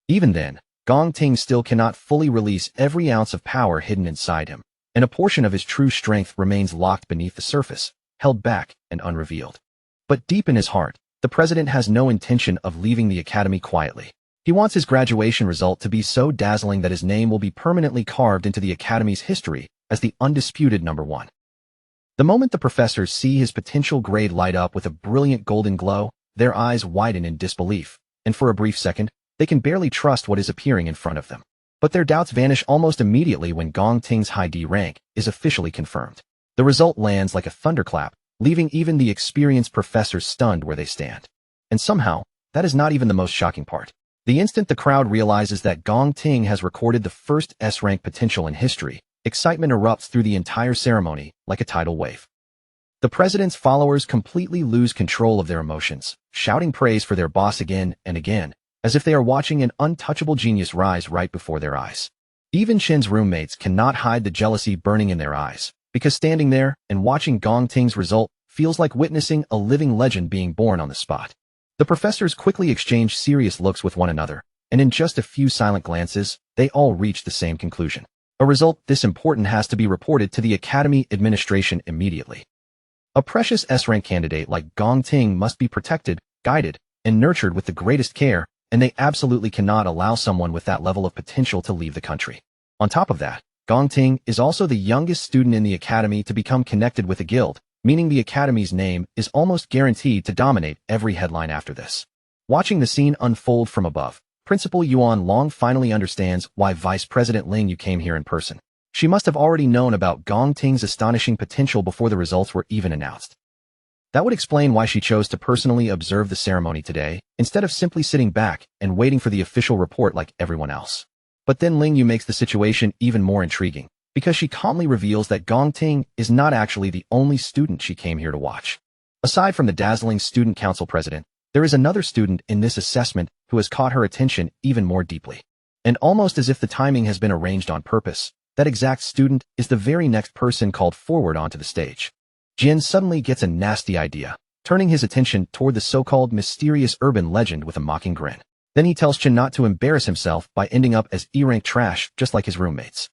Even then, Gong Ting still cannot fully release every ounce of power hidden inside him, and a portion of his true strength remains locked beneath the surface, held back and unrevealed. But deep in his heart, the president has no intention of leaving the academy quietly. He wants his graduation result to be so dazzling that his name will be permanently carved into the academy's history as the undisputed #1. The moment the professors see his potential grade light up with a brilliant golden glow, their eyes widen in disbelief, and for a brief second, they can barely trust what is appearing in front of them. But their doubts vanish almost immediately when Gong Ting's high D rank is officially confirmed. The result lands like a thunderclap, leaving even the experienced professors stunned where they stand. And somehow, that is not even the most shocking part. The instant the crowd realizes that Gong Ting has recorded the first S-rank potential in history, excitement erupts through the entire ceremony like a tidal wave. The president's followers completely lose control of their emotions, shouting praise for their boss again and again, as if they are watching an untouchable genius rise right before their eyes. Even Chen's roommates cannot hide the jealousy burning in their eyes, because standing there and watching Gong Ting's result feels like witnessing a living legend being born on the spot. The professors quickly exchange serious looks with one another, and in just a few silent glances, they all reach the same conclusion. A result this important has to be reported to the academy administration immediately. A precious S-rank candidate like Gong Ting must be protected, guided, and nurtured with the greatest care, and they absolutely cannot allow someone with that level of potential to leave the country. On top of that, Gong Ting is also the youngest student in the academy to become connected with a guild, meaning the academy's name is almost guaranteed to dominate every headline after this. Watching the scene unfold from above, Principal Yuan Long finally understands why Vice President Ling Yu came here in person. She must have already known about Gong Ting's astonishing potential before the results were even announced. That would explain why she chose to personally observe the ceremony today, instead of simply sitting back and waiting for the official report like everyone else. But then Ling Yu makes the situation even more intriguing, because she calmly reveals that Gong Ting is not actually the only student she came here to watch. Aside from the dazzling student council president, there is another student in this assessment who has caught her attention even more deeply. And almost as if the timing has been arranged on purpose, that exact student is the very next person called forward onto the stage. Jin suddenly gets a nasty idea, turning his attention toward the so-called mysterious urban legend with a mocking grin. Then he tells Chen not to embarrass himself by ending up as E-rank trash just like his roommates.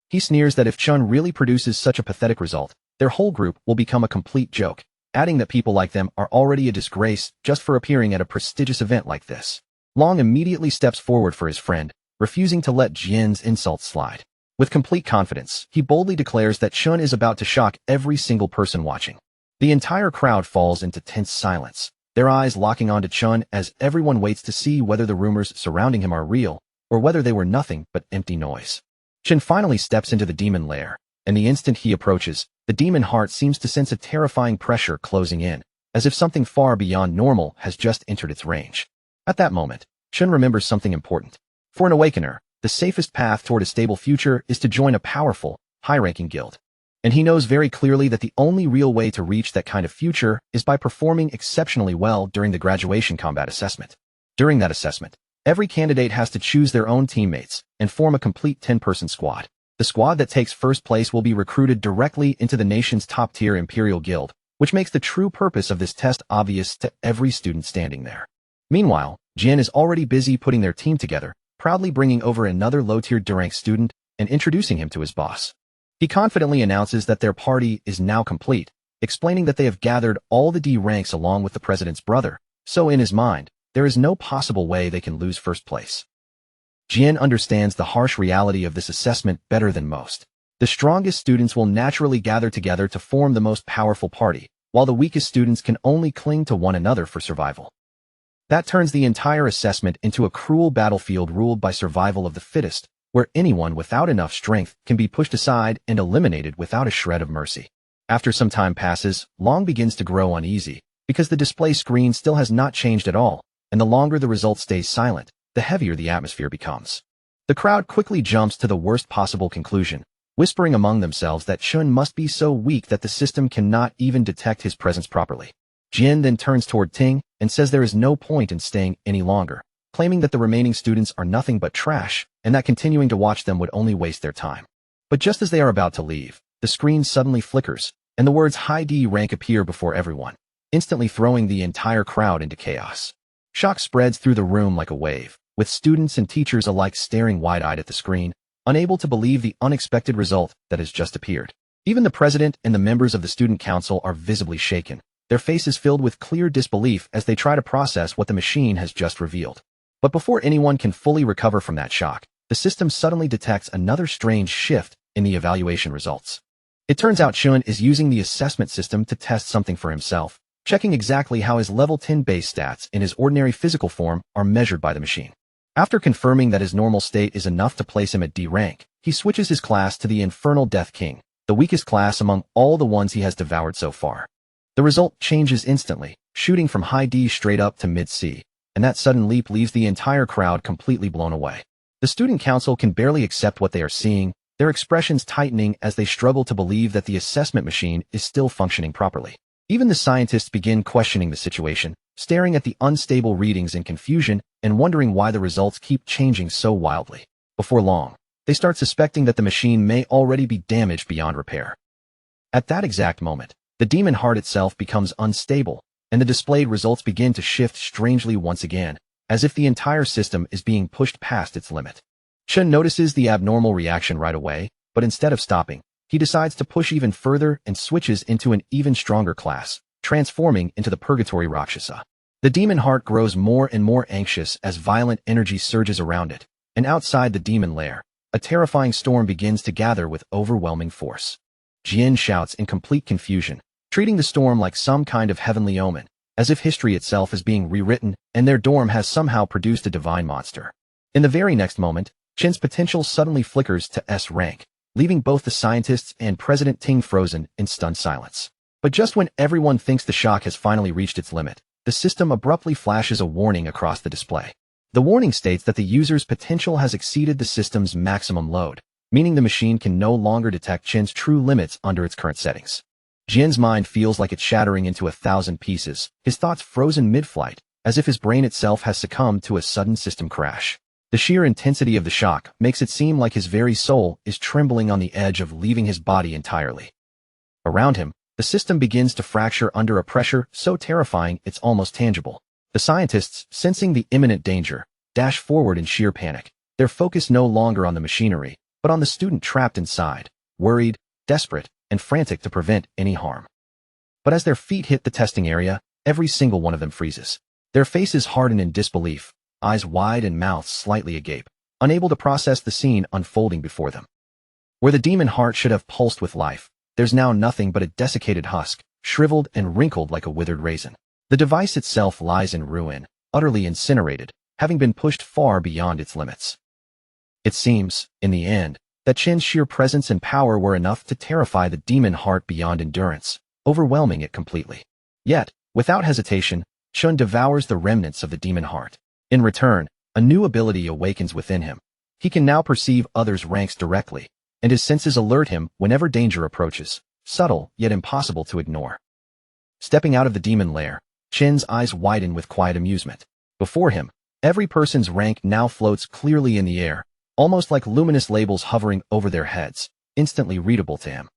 He sneers that if Chun really produces such a pathetic result, their whole group will become a complete joke, adding that people like them are already a disgrace just for appearing at a prestigious event like this. Long immediately steps forward for his friend, refusing to let Jin's insults slide. With complete confidence, he boldly declares that Chun is about to shock every single person watching. The entire crowd falls into tense silence, their eyes locking onto Chun as everyone waits to see whether the rumors surrounding him are real, or whether they were nothing but empty noise. Chen finally steps into the demon lair, and the instant he approaches, the demon heart seems to sense a terrifying pressure closing in, as if something far beyond normal has just entered its range. At that moment, Chen remembers something important. For an awakener, the safest path toward a stable future is to join a powerful, high-ranking guild. And he knows very clearly that the only real way to reach that kind of future is by performing exceptionally well during the graduation combat assessment. During that assessment, every candidate has to choose their own teammates and form a complete 10-person squad. The squad that takes first place will be recruited directly into the nation's top-tier Imperial Guild, which makes the true purpose of this test obvious to every student standing there. Meanwhile, Jin is already busy putting their team together, proudly bringing over another low-tier D-rank student and introducing him to his boss. He confidently announces that their party is now complete, explaining that they have gathered all the D ranks along with the president's brother, so in his mind, there is no possible way they can lose first place. Jin understands the harsh reality of this assessment better than most. The strongest students will naturally gather together to form the most powerful party, while the weakest students can only cling to one another for survival. That turns the entire assessment into a cruel battlefield ruled by survival of the fittest, where anyone without enough strength can be pushed aside and eliminated without a shred of mercy. After some time passes, Long begins to grow uneasy, because the display screen still has not changed at all, and the longer the result stays silent, the heavier the atmosphere becomes. The crowd quickly jumps to the worst possible conclusion, whispering among themselves that Chun must be so weak that the system cannot even detect his presence properly. Jian then turns toward Ting and says there is no point in staying any longer, claiming that the remaining students are nothing but trash and that continuing to watch them would only waste their time. But just as they are about to leave, the screen suddenly flickers, and the words High D rank appear before everyone, instantly throwing the entire crowd into chaos. Shock spreads through the room like a wave, with students and teachers alike staring wide-eyed at the screen, unable to believe the unexpected result that has just appeared. Even the president and the members of the student council are visibly shaken, their faces filled with clear disbelief as they try to process what the machine has just revealed. But before anyone can fully recover from that shock, the system suddenly detects another strange shift in the evaluation results. It turns out Chun is using the assessment system to test something for himself, checking exactly how his level 10 base stats in his ordinary physical form are measured by the machine. After confirming that his normal state is enough to place him at D rank, he switches his class to the Infernal Death King, the weakest class among all the ones he has devoured so far. The result changes instantly, shooting from high D straight up to mid C, and that sudden leap leaves the entire crowd completely blown away. The student council can barely accept what they are seeing, their expressions tightening as they struggle to believe that the assessment machine is still functioning properly. Even the scientists begin questioning the situation, staring at the unstable readings in confusion and wondering why the results keep changing so wildly. Before long, they start suspecting that the machine may already be damaged beyond repair. At that exact moment, the demon heart itself becomes unstable, and the displayed results begin to shift strangely once again, as if the entire system is being pushed past its limit. Chun notices the abnormal reaction right away, but instead of stopping, he decides to push even further and switches into an even stronger class, transforming into the Purgatory Rakshasa. The demon heart grows more and more anxious as violent energy surges around it, and outside the demon lair, a terrifying storm begins to gather with overwhelming force. Jian shouts in complete confusion, treating the storm like some kind of heavenly omen, as if history itself is being rewritten and their dorm has somehow produced a divine monster. In the very next moment, Chin's potential suddenly flickers to S rank, leaving both the scientists and President Ting frozen in stunned silence. But just when everyone thinks the shock has finally reached its limit, the system abruptly flashes a warning across the display. The warning states that the user's potential has exceeded the system's maximum load, meaning the machine can no longer detect Chin's true limits under its current settings. Jian's mind feels like it's shattering into 1,000 pieces, his thoughts frozen mid-flight, as if his brain itself has succumbed to a sudden system crash. The sheer intensity of the shock makes it seem like his very soul is trembling on the edge of leaving his body entirely. Around him, the system begins to fracture under a pressure so terrifying it's almost tangible. The scientists, sensing the imminent danger, dash forward in sheer panic, their focus no longer on the machinery, but on the student trapped inside, worried, desperate, and frantic to prevent any harm. But as their feet hit the testing area, every single one of them freezes. Their faces harden in disbelief, eyes wide and mouths slightly agape, unable to process the scene unfolding before them. Where the demon heart should have pulsed with life, there's now nothing but a desiccated husk, shriveled and wrinkled like a withered raisin. The device itself lies in ruin, utterly incinerated, having been pushed far beyond its limits. It seems, in the end, that Chin's sheer presence and power were enough to terrify the demon heart beyond endurance, overwhelming it completely. Yet, without hesitation, Chun devours the remnants of the demon heart. In return, a new ability awakens within him. He can now perceive others' ranks directly, and his senses alert him whenever danger approaches, subtle yet impossible to ignore. Stepping out of the demon lair, Chin's eyes widen with quiet amusement. Before him, every person's rank now floats clearly in the air, almost like luminous labels hovering over their heads, instantly readable to him.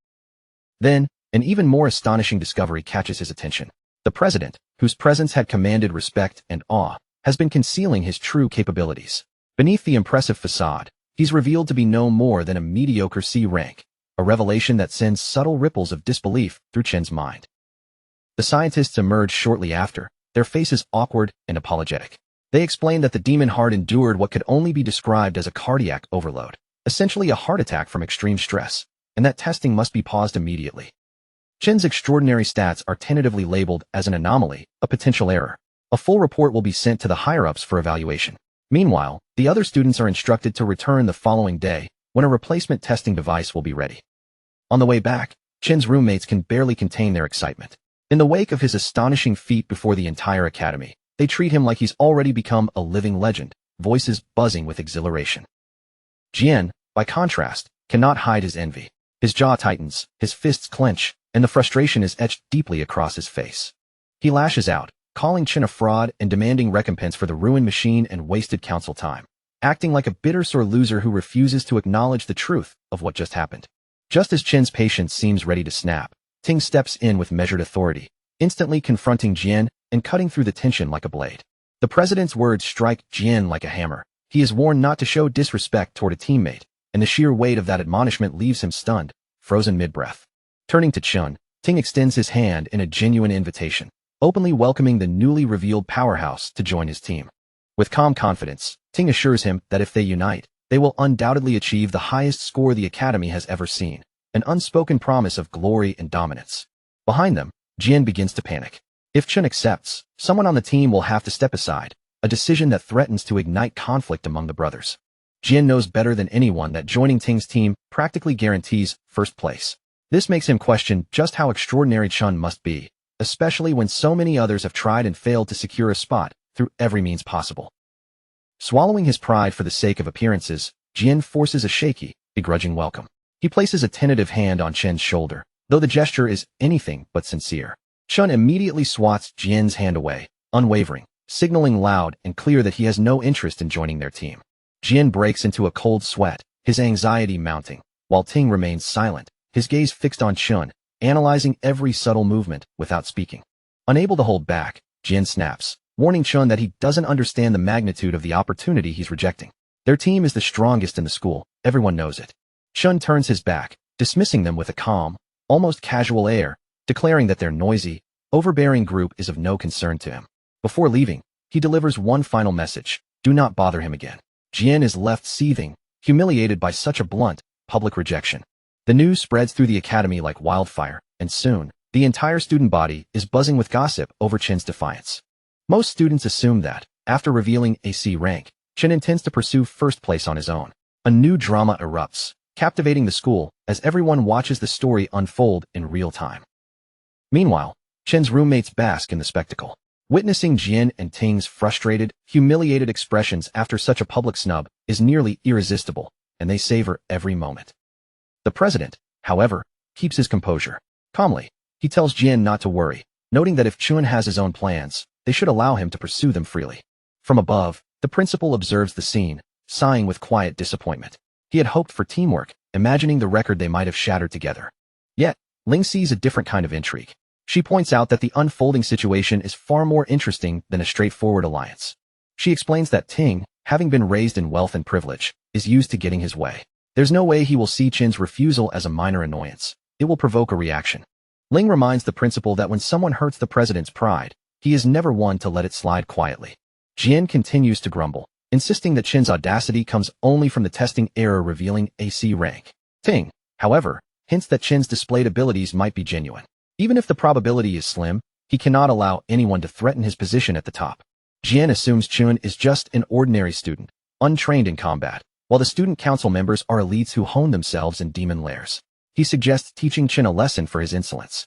Then, an even more astonishing discovery catches his attention. The president, whose presence had commanded respect and awe, has been concealing his true capabilities. Beneath the impressive facade, he's revealed to be no more than a mediocre C rank, a revelation that sends subtle ripples of disbelief through Chin's mind. The scientists emerge shortly after, their faces awkward and apologetic. They explain that the demon heart endured what could only be described as a cardiac overload, essentially a heart attack from extreme stress, and that testing must be paused immediately. Chin's extraordinary stats are tentatively labeled as an anomaly, a potential error. A full report will be sent to the higher-ups for evaluation. Meanwhile, the other students are instructed to return the following day, when a replacement testing device will be ready. On the way back, Chin's roommates can barely contain their excitement. In the wake of his astonishing feat before the entire academy, they treat him like he's already become a living legend, voices buzzing with exhilaration. Jian, by contrast, cannot hide his envy. His jaw tightens, his fists clench, and the frustration is etched deeply across his face. He lashes out, calling Chen a fraud and demanding recompense for the ruined machine and wasted council time, acting like a bitter sore loser who refuses to acknowledge the truth of what just happened. Just as Chen's patience seems ready to snap, Ting steps in with measured authority, instantly confronting Jian and cutting through the tension like a blade. The president's words strike Jian like a hammer. He is warned not to show disrespect toward a teammate, and the sheer weight of that admonishment leaves him stunned, frozen mid-breath. Turning to Chun, Ting extends his hand in a genuine invitation, openly welcoming the newly revealed powerhouse to join his team. With calm confidence, Ting assures him that if they unite, they will undoubtedly achieve the highest score the Academy has ever seen, an unspoken promise of glory and dominance. Behind them, Jian begins to panic. If Chun accepts, someone on the team will have to step aside, a decision that threatens to ignite conflict among the brothers. Jian knows better than anyone that joining Ting's team practically guarantees first place. This makes him question just how extraordinary Chun must be, especially when so many others have tried and failed to secure a spot through every means possible. Swallowing his pride for the sake of appearances, Jian forces a shaky, begrudging welcome. He places a tentative hand on Chen's shoulder, though the gesture is anything but sincere. Chun immediately swats Jian's hand away, unwavering, signaling loud and clear that he has no interest in joining their team. Jian breaks into a cold sweat, his anxiety mounting, while Ting remains silent, his gaze fixed on Chun, analyzing every subtle movement without speaking. Unable to hold back, Jian snaps, warning Chun that he doesn't understand the magnitude of the opportunity he's rejecting. Their team is the strongest in the school, everyone knows it. Chun turns his back, dismissing them with a calm, almost casual air, declaring that their noisy, overbearing group is of no concern to him. Before leaving, he delivers one final message: do not bother him again. Jian is left seething, humiliated by such a blunt, public rejection. The news spreads through the academy like wildfire, and soon, the entire student body is buzzing with gossip over Chen's defiance. Most students assume that, after revealing a C rank, Chen intends to pursue first place on his own. A new drama erupts, captivating the school as everyone watches the story unfold in real time. Meanwhile, Chen's roommates bask in the spectacle. Witnessing Jian and Ting's frustrated, humiliated expressions after such a public snub is nearly irresistible, and they savor every moment. The president, however, keeps his composure. Calmly, he tells Jian not to worry, noting that if Chun has his own plans, they should allow him to pursue them freely. From above, the principal observes the scene, sighing with quiet disappointment. He had hoped for teamwork, imagining the record they might have shattered together. Yet, Ling sees a different kind of intrigue. She points out that the unfolding situation is far more interesting than a straightforward alliance. She explains that Ting, having been raised in wealth and privilege, is used to getting his way. There's no way he will see Chen's refusal as a minor annoyance. It will provoke a reaction. Ling reminds the principal that when someone hurts the president's pride, he is never one to let it slide quietly. Jian continues to grumble, insisting that Chen's audacity comes only from the testing error revealing a C rank. Ting, however, hints that Chen's displayed abilities might be genuine. Even if the probability is slim, he cannot allow anyone to threaten his position at the top. Jian assumes Chun is just an ordinary student, untrained in combat, while the student council members are elites who hone themselves in demon lairs. He suggests teaching Chen a lesson for his insolence.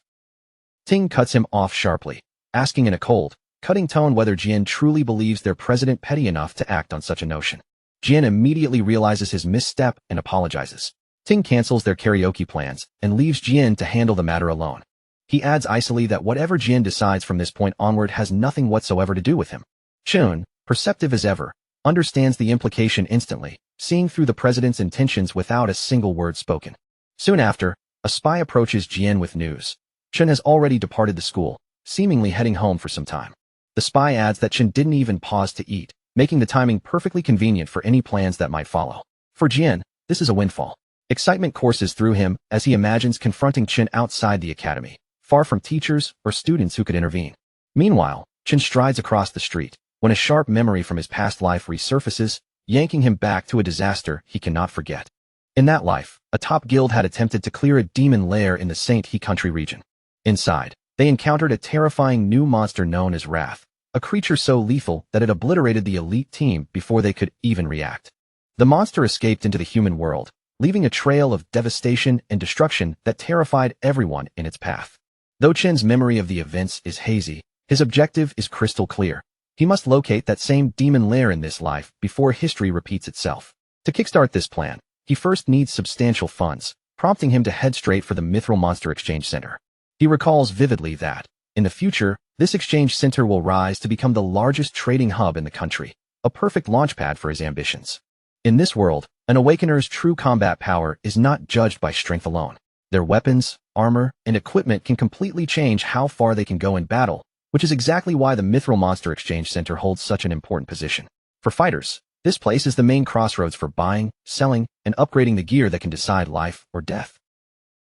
Ting cuts him off sharply, asking in a cold, cutting tone whether Jian truly believes their president petty enough to act on such a notion. Jian immediately realizes his misstep and apologizes. Ting cancels their karaoke plans and leaves Jian to handle the matter alone. He adds icily that whatever Jian decides from this point onward has nothing whatsoever to do with him. Chun, perceptive as ever, understands the implication instantly, seeing through the president's intentions without a single word spoken. Soon after, a spy approaches Jian with news. Chun has already departed the school, seemingly heading home for some time. The spy adds that Chun didn't even pause to eat, making the timing perfectly convenient for any plans that might follow. For Jian, this is a windfall. Excitement courses through him as he imagines confronting Chun outside the academy, far from teachers or students who could intervene. Meanwhile, Chun strides across the street, when a sharp memory from his past life resurfaces, yanking him back to a disaster he cannot forget. In that life, a top guild had attempted to clear a demon lair in the Saint He country region. Inside, they encountered a terrifying new monster known as Wrath, a creature so lethal that it obliterated the elite team before they could even react. The monster escaped into the human world, leaving a trail of devastation and destruction that terrified everyone in its path. Though Chen's memory of the events is hazy, his objective is crystal clear. He must locate that same demon lair in this life before history repeats itself. To kickstart this plan, he first needs substantial funds, prompting him to head straight for the Mithril Monster Exchange Center. He recalls vividly that, in the future, This exchange center will rise to become the largest trading hub in the country, a perfect launchpad for his ambitions. In this world, an awakener's true combat power is not judged by strength alone. Their weapons, armor, and equipment can completely change how far they can go in battle, which is exactly why the Mithril Monster Exchange Center holds such an important position. For fighters, this place is the main crossroads for buying, selling, and upgrading the gear that can decide life or death.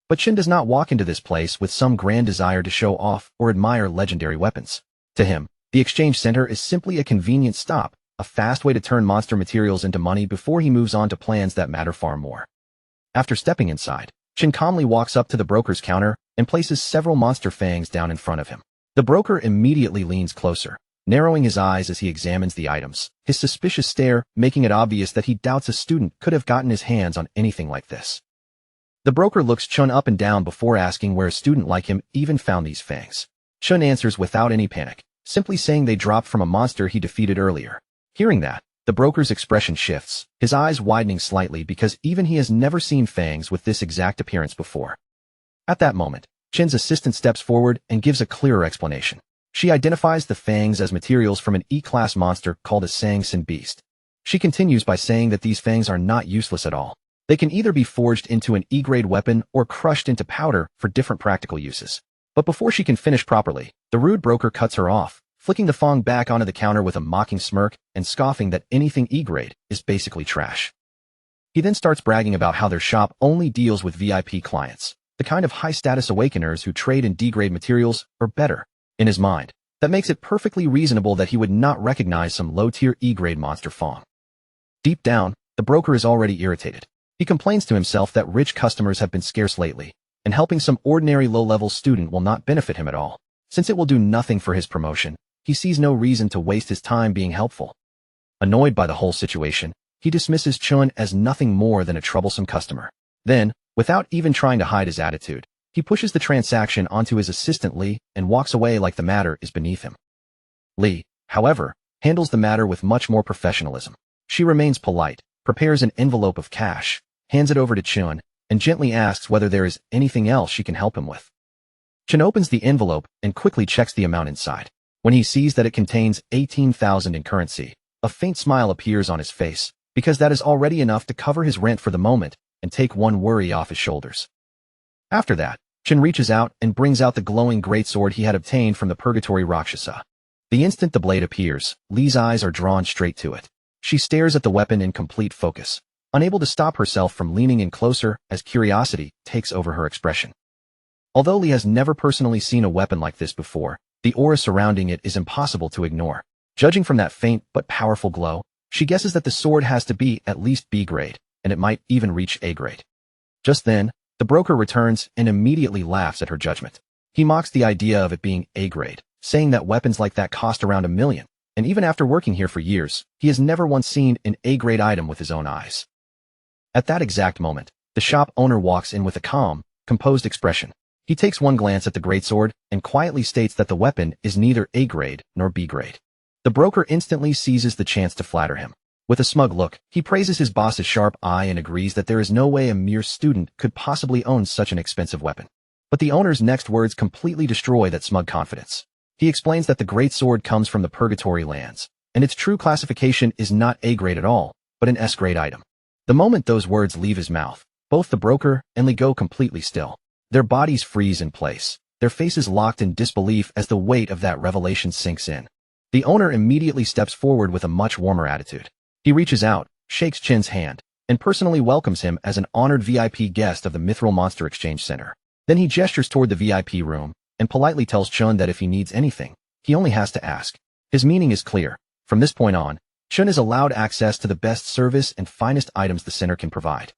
But Chen does not walk into this place with some grand desire to show off or admire legendary weapons. To him, the exchange center is simply a convenient stop, a fast way to turn monster materials into money before he moves on to plans that matter far more. After stepping inside, Chen calmly walks up to the broker's counter and places several monster fangs down in front of him. The broker immediately leans closer, narrowing his eyes as he examines the items, his suspicious stare making it obvious that he doubts a student could have gotten his hands on anything like this. The broker looks Chun up and down before asking where a student like him even found these fangs. Chun answers without any panic, simply saying they dropped from a monster he defeated earlier. Hearing that, the broker's expression shifts, his eyes widening slightly because even he has never seen fangs with this exact appearance before. At that moment, Chen's assistant steps forward and gives a clearer explanation. She identifies the fangs as materials from an E-class monster called a Sang Sin beast. She continues by saying that these fangs are not useless at all. They can either be forged into an E-grade weapon or crushed into powder for different practical uses. But before she can finish properly, the rude broker cuts her off, flicking the fang back onto the counter with a mocking smirk and scoffing that anything E-grade is basically trash. He then starts bragging about how their shop only deals with VIP clients, the kind of high-status awakeners who trade in D-grade materials or better. In his mind, that makes it perfectly reasonable that he would not recognize some low-tier E-grade monster fang. Deep down, the broker is already irritated. He complains to himself that rich customers have been scarce lately, and helping some ordinary low-level student will not benefit him at all. Since it will do nothing for his promotion, he sees no reason to waste his time being helpful. Annoyed by the whole situation, he dismisses Chun as nothing more than a troublesome customer. Then, without even trying to hide his attitude, he pushes the transaction onto his assistant Li and walks away like the matter is beneath him. Li, however, handles the matter with much more professionalism. She remains polite, prepares an envelope of cash, hands it over to Chun, and gently asks whether there is anything else she can help him with. Chun opens the envelope and quickly checks the amount inside. When he sees that it contains 18,000 in currency, a faint smile appears on his face, because that is already enough to cover his rent for the moment and take one worry off his shoulders. After that, Chun reaches out and brings out the glowing greatsword he had obtained from the Purgatory Rakshasa. The instant the blade appears, Li's eyes are drawn straight to it. She stares at the weapon in complete focus, unable to stop herself from leaning in closer as curiosity takes over her expression. Although Li has never personally seen a weapon like this before, the aura surrounding it is impossible to ignore. Judging from that faint but powerful glow, she guesses that the sword has to be at least B grade, and it might even reach A grade. Just then, the broker returns and immediately laughs at her judgment. He mocks the idea of it being A grade, saying that weapons like that cost around $1 million, and even after working here for years, he has never once seen an A grade item with his own eyes. At that exact moment, the shop owner walks in with a calm, composed expression. He takes one glance at the greatsword and quietly states that the weapon is neither A grade nor B grade. The broker instantly seizes the chance to flatter him. With a smug look, he praises his boss's sharp eye and agrees that there is no way a mere student could possibly own such an expensive weapon. But the owner's next words completely destroy that smug confidence. He explains that the greatsword comes from the Purgatory lands, and its true classification is not A grade at all, but an S grade item. The moment those words leave his mouth, both the broker and Li go completely still. Their bodies freeze in place, their faces locked in disbelief as the weight of that revelation sinks in. The owner immediately steps forward with a much warmer attitude. He reaches out, shakes Chen's hand, and personally welcomes him as an honored VIP guest of the Mithril Monster Exchange Center. Then he gestures toward the VIP room and politely tells Chun that if he needs anything, he only has to ask. His meaning is clear. From this point on, Chun is allowed access to the best service and finest items the center can provide.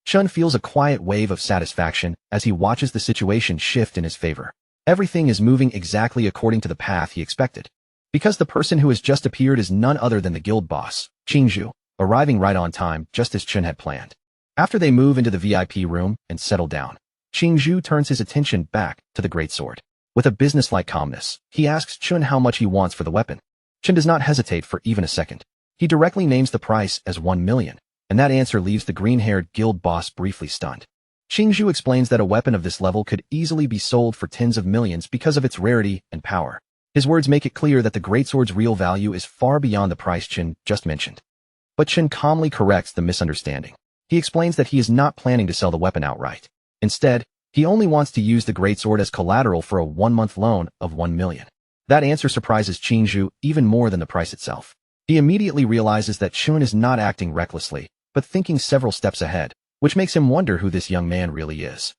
Chun feels a quiet wave of satisfaction as he watches the situation shift in his favor. Everything is moving exactly according to the path he expected. Because the person who has just appeared is none other than the guild boss, Qingzhu, arriving right on time just as Chun had planned. After they move into the VIP room and settle down, Qingzhu turns his attention back to the greatsword. With a businesslike calmness, he asks Chun how much he wants for the weapon. Chun does not hesitate for even a second. He directly names the price as $1 million, and that answer leaves the green-haired guild boss briefly stunned. Qingzhu explains that a weapon of this level could easily be sold for tens of millions because of its rarity and power. His words make it clear that the greatsword's real value is far beyond the price Chen just mentioned. But Chen calmly corrects the misunderstanding. He explains that he is not planning to sell the weapon outright. Instead, he only wants to use the greatsword as collateral for a 1-month loan of 1 million. That answer surprises Qingzhu even more than the price itself. He immediately realizes that Chen is not acting recklessly, but thinking several steps ahead, which makes him wonder who this young man really is.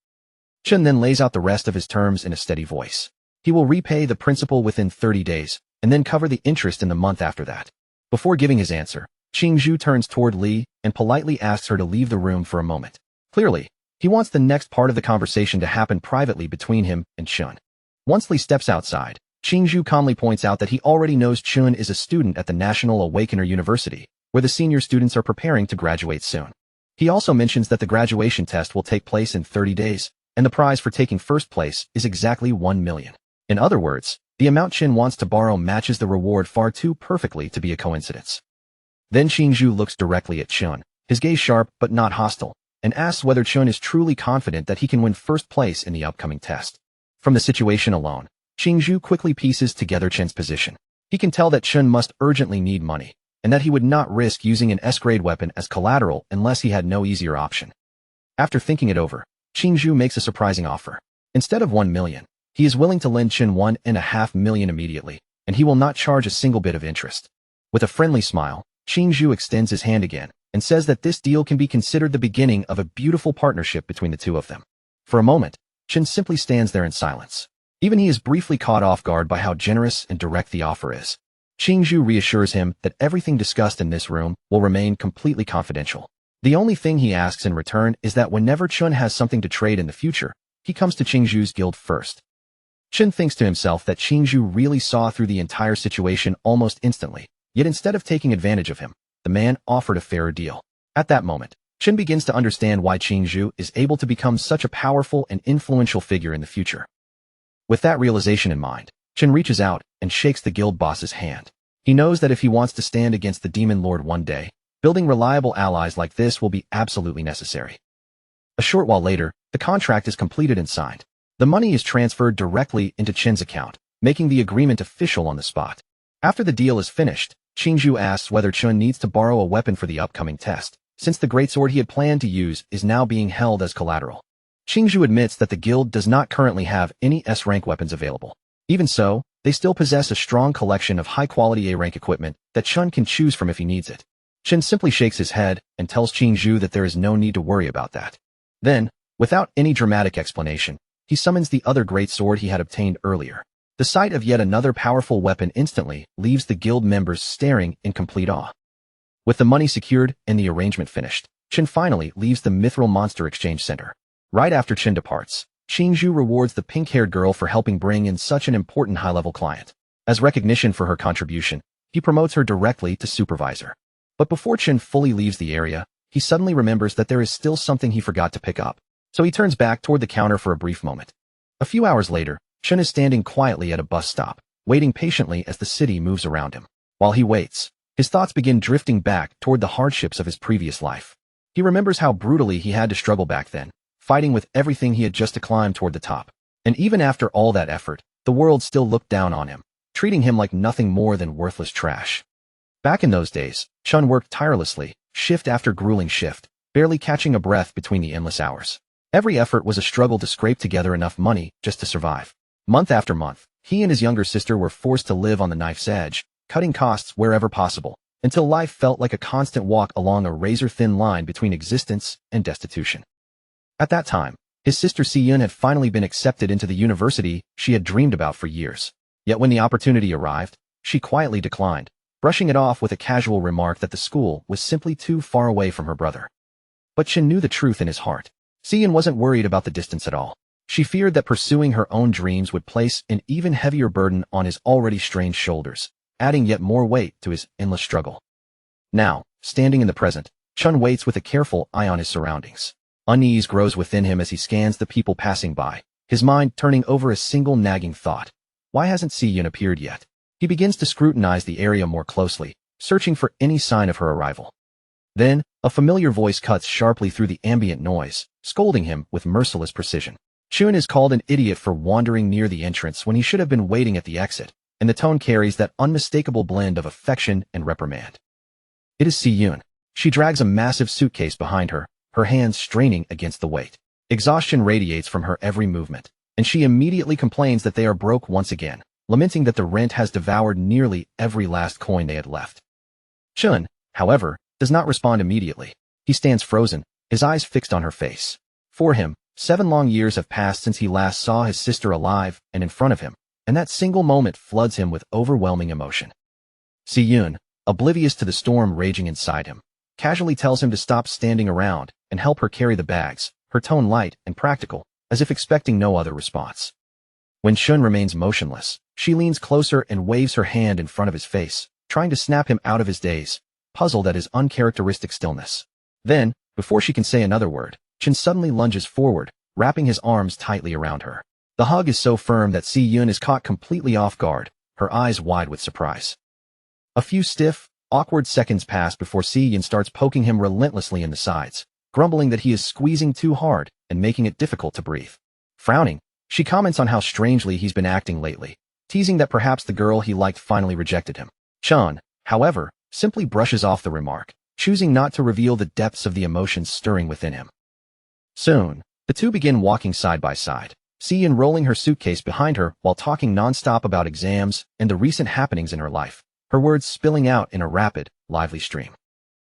Chen then lays out the rest of his terms in a steady voice. He will repay the principal within 30 days, and then cover the interest in the month after that. Before giving his answer, Qingzhu turns toward Li and politely asks her to leave the room for a moment. Clearly, he wants the next part of the conversation to happen privately between him and Chen. Once Li steps outside, Qingzhu calmly points out that he already knows Chen is a student at the National Awakener University, where the senior students are preparing to graduate soon. He also mentions that the graduation test will take place in 30 days, and the prize for taking first place is exactly 1 million. In other words, the amount Chen wants to borrow matches the reward far too perfectly to be a coincidence. Then Qingzhu looks directly at Chen, his gaze sharp but not hostile, and asks whether Chen is truly confident that he can win first place in the upcoming test. From the situation alone, Qingzhu quickly pieces together Chen's position. He can tell that Chen must urgently need money, and that he would not risk using an S-grade weapon as collateral unless he had no easier option. After thinking it over, Qingzhu makes a surprising offer. Instead of 1 million, he is willing to lend Chen 1.5 million immediately, and he will not charge a single bit of interest. With a friendly smile, Qingzhu extends his hand again, and says that this deal can be considered the beginning of a beautiful partnership between the two of them. For a moment, Chen simply stands there in silence. Even he is briefly caught off guard by how generous and direct the offer is. Qingzhu reassures him that everything discussed in this room will remain completely confidential. The only thing he asks in return is that whenever Chen has something to trade in the future, he comes to Qingzhu's guild first. Chen thinks to himself that Qingzhu really saw through the entire situation almost instantly, yet instead of taking advantage of him, the man offered a fairer deal. At that moment, Chen begins to understand why Qingzhu is able to become such a powerful and influential figure in the future. With that realization in mind, Chen reaches out and shakes the guild boss's hand. He knows that if he wants to stand against the Demon Lord one day, building reliable allies like this will be absolutely necessary. A short while later, the contract is completed and signed. The money is transferred directly into Chen's account, making the agreement official on the spot. After the deal is finished, Qingzhu asks whether Chen needs to borrow a weapon for the upcoming test, since the greatsword he had planned to use is now being held as collateral. Qingzhu admits that the guild does not currently have any S-rank weapons available. Even so, they still possess a strong collection of high-quality A-rank equipment that Chen can choose from if he needs it. Chen simply shakes his head and tells Qingzhu that there is no need to worry about that. Then, without any dramatic explanation, he summons the other great sword he had obtained earlier. The sight of yet another powerful weapon instantly leaves the guild members staring in complete awe. With the money secured and the arrangement finished, Chen finally leaves the Mithril Monster Exchange Center. Right after Chen departs, Qingzhu rewards the pink-haired girl for helping bring in such an important high-level client. As recognition for her contribution, he promotes her directly to supervisor. But before Chen fully leaves the area, he suddenly remembers that there is still something he forgot to pick up. So he turns back toward the counter for a brief moment. A few hours later, Chen is standing quietly at a bus stop, waiting patiently as the city moves around him. While he waits, his thoughts begin drifting back toward the hardships of his previous life. He remembers how brutally he had to struggle back then, fighting with everything he had just to climb toward the top. And even after all that effort, the world still looked down on him, treating him like nothing more than worthless trash. Back in those days, Chen worked tirelessly, shift after grueling shift, barely catching a breath between the endless hours. Every effort was a struggle to scrape together enough money just to survive. Month after month, he and his younger sister were forced to live on the knife's edge, cutting costs wherever possible, until life felt like a constant walk along a razor-thin line between existence and destitution. At that time, his sister Si-Yun had finally been accepted into the university she had dreamed about for years. Yet when the opportunity arrived, she quietly declined, brushing it off with a casual remark that the school was simply too far away from her brother. But Chen knew the truth in his heart. Si-Yun wasn't worried about the distance at all. She feared that pursuing her own dreams would place an even heavier burden on his already strained shoulders, adding yet more weight to his endless struggle. Now, standing in the present, Chen waits with a careful eye on his surroundings. Unease grows within him as he scans the people passing by, his mind turning over a single nagging thought. Why hasn't Si-Yun appeared yet? He begins to scrutinize the area more closely, searching for any sign of her arrival. Then, a familiar voice cuts sharply through the ambient noise, scolding him with merciless precision. Chun is called an idiot for wandering near the entrance when he should have been waiting at the exit, and the tone carries that unmistakable blend of affection and reprimand. It is Si-yoon. She drags a massive suitcase behind her, her hands straining against the weight. Exhaustion radiates from her every movement, and she immediately complains that they are broke once again, lamenting that the rent has devoured nearly every last coin they had left. Chun, however, does not respond immediately. He stands frozen, his eyes fixed on her face. For him, 7 long years have passed since he last saw his sister alive and in front of him, and that single moment floods him with overwhelming emotion. Si-yoon, oblivious to the storm raging inside him, casually tells him to stop standing around and help her carry the bags, her tone light and practical, as if expecting no other response. When Chun remains motionless, she leans closer and waves her hand in front of his face, trying to snap him out of his daze, puzzled at his uncharacteristic stillness. Then, before she can say another word, Chun suddenly lunges forward, wrapping his arms tightly around her. The hug is so firm that Si-yoon is caught completely off guard, her eyes wide with surprise. A few stiff, awkward seconds pass before Si-yoon starts poking him relentlessly in the sides, grumbling that he is squeezing too hard and making it difficult to breathe. Frowning, she comments on how strangely he's been acting lately, teasing that perhaps the girl he liked finally rejected him. Chun, however, simply brushes off the remark, choosing not to reveal the depths of the emotions stirring within him. Soon, the two begin walking side by side, Si-yoon rolling her suitcase behind her while talking nonstop about exams and the recent happenings in her life, her words spilling out in a rapid, lively stream.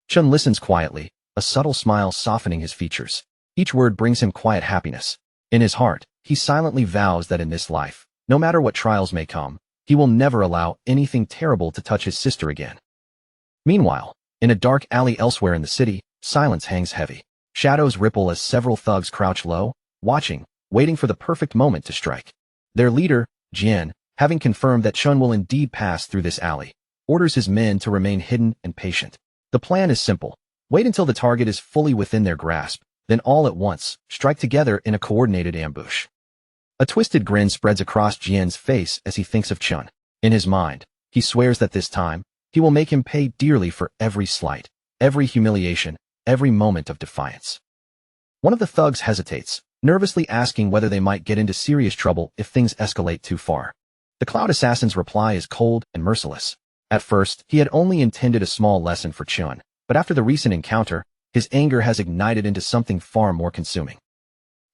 Chun listens quietly, a subtle smile softening his features. Each word brings him quiet happiness. In his heart, he silently vows that in this life, no matter what trials may come, he will never allow anything terrible to touch his sister again. Meanwhile, in a dark alley elsewhere in the city, silence hangs heavy. Shadows ripple as several thugs crouch low, watching, waiting for the perfect moment to strike. Their leader, Jian, having confirmed that Chun will indeed pass through this alley, orders his men to remain hidden and patient. The plan is simple. Wait until the target is fully within their grasp, then all at once, strike together in a coordinated ambush. A twisted grin spreads across Jian's face as he thinks of Chun. In his mind, he swears that this time, he will make him pay dearly for every slight, every humiliation, every moment of defiance. One of the thugs hesitates, nervously asking whether they might get into serious trouble if things escalate too far. The Cloud Assassin's reply is cold and merciless. At first, he had only intended a small lesson for Chun, but after the recent encounter, his anger has ignited into something far more consuming.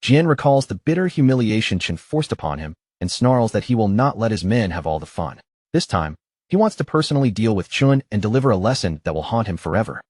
Jian recalls the bitter humiliation Chun forced upon him and snarls that he will not let his men have all the fun. This time, he wants to personally deal with Chun and deliver a lesson that will haunt him forever.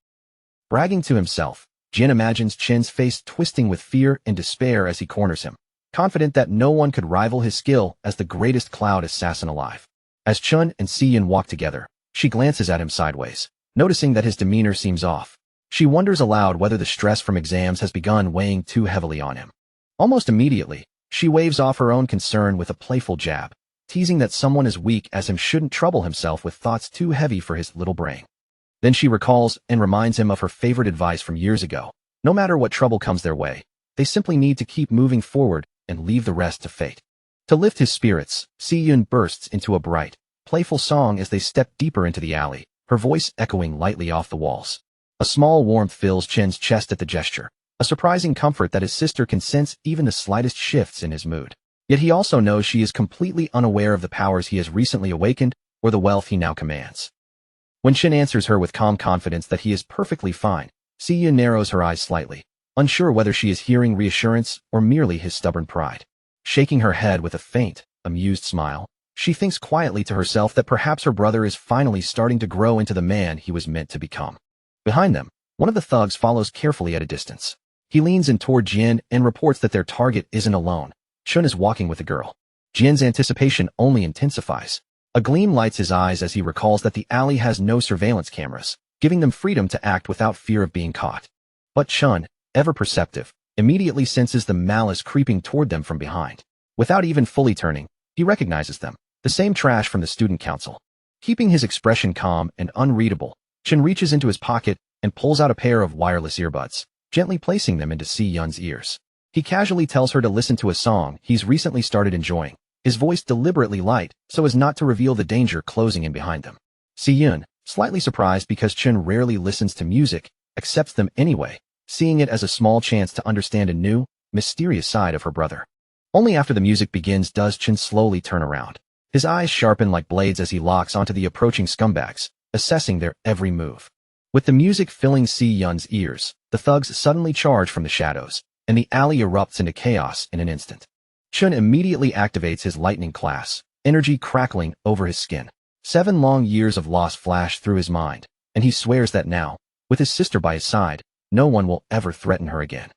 Bragging to himself, Jian imagines Chun's face twisting with fear and despair as he corners him, confident that no one could rival his skill as the greatest cloud assassin alive. As Chun and Si-yoon walk together, she glances at him sideways, noticing that his demeanor seems off. She wonders aloud whether the stress from exams has begun weighing too heavily on him. Almost immediately, she waves off her own concern with a playful jab, teasing that someone as weak as him shouldn't trouble himself with thoughts too heavy for his little brain. Then she recalls and reminds him of her favorite advice from years ago. No matter what trouble comes their way, they simply need to keep moving forward and leave the rest to fate. To lift his spirits, Si-yoon bursts into a bright, playful song as they step deeper into the alley, her voice echoing lightly off the walls. A small warmth fills Chen's chest at the gesture, a surprising comfort that his sister can sense even the slightest shifts in his mood. Yet he also knows she is completely unaware of the powers he has recently awakened or the wealth he now commands. When Chen answers her with calm confidence that he is perfectly fine, Si-yoon narrows her eyes slightly, unsure whether she is hearing reassurance or merely his stubborn pride. Shaking her head with a faint, amused smile, she thinks quietly to herself that perhaps her brother is finally starting to grow into the man he was meant to become. Behind them, one of the thugs follows carefully at a distance. He leans in toward Jian and reports that their target isn't alone. Chun is walking with a girl. Jian's anticipation only intensifies. A gleam lights his eyes as he recalls that the alley has no surveillance cameras, giving them freedom to act without fear of being caught. But Chun, ever perceptive, immediately senses the malice creeping toward them from behind. Without even fully turning, he recognizes them, the same trash from the student council. Keeping his expression calm and unreadable, Chun reaches into his pocket and pulls out a pair of wireless earbuds, gently placing them into Si-yoon's ears. He casually tells her to listen to a song he's recently started enjoying, his voice deliberately light so as not to reveal the danger closing in behind them. Si-yoon, slightly surprised because Chun rarely listens to music, accepts them anyway, seeing it as a small chance to understand a new, mysterious side of her brother. Only after the music begins does Chen slowly turn around. His eyes sharpen like blades as he locks onto the approaching scumbags, assessing their every move. With the music filling Si-Yun's ears, the thugs suddenly charge from the shadows, and the alley erupts into chaos in an instant. Chen immediately activates his lightning class, energy crackling over his skin. 7 long years of loss flash through his mind, and he swears that now, with his sister by his side, no one will ever threaten her again.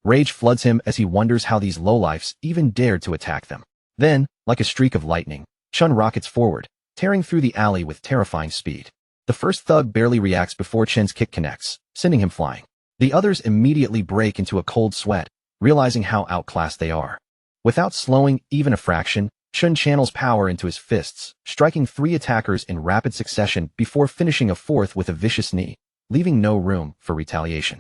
Rage floods him as he wonders how these lowlifes even dared to attack them. Then, like a streak of lightning, Chen rockets forward, tearing through the alley with terrifying speed. The first thug barely reacts before Chen's kick connects, sending him flying. The others immediately break into a cold sweat, realizing how outclassed they are. Without slowing even a fraction, Chen channels power into his fists, striking 3 attackers in rapid succession before finishing a 4th with a vicious knee, leaving no room for retaliation.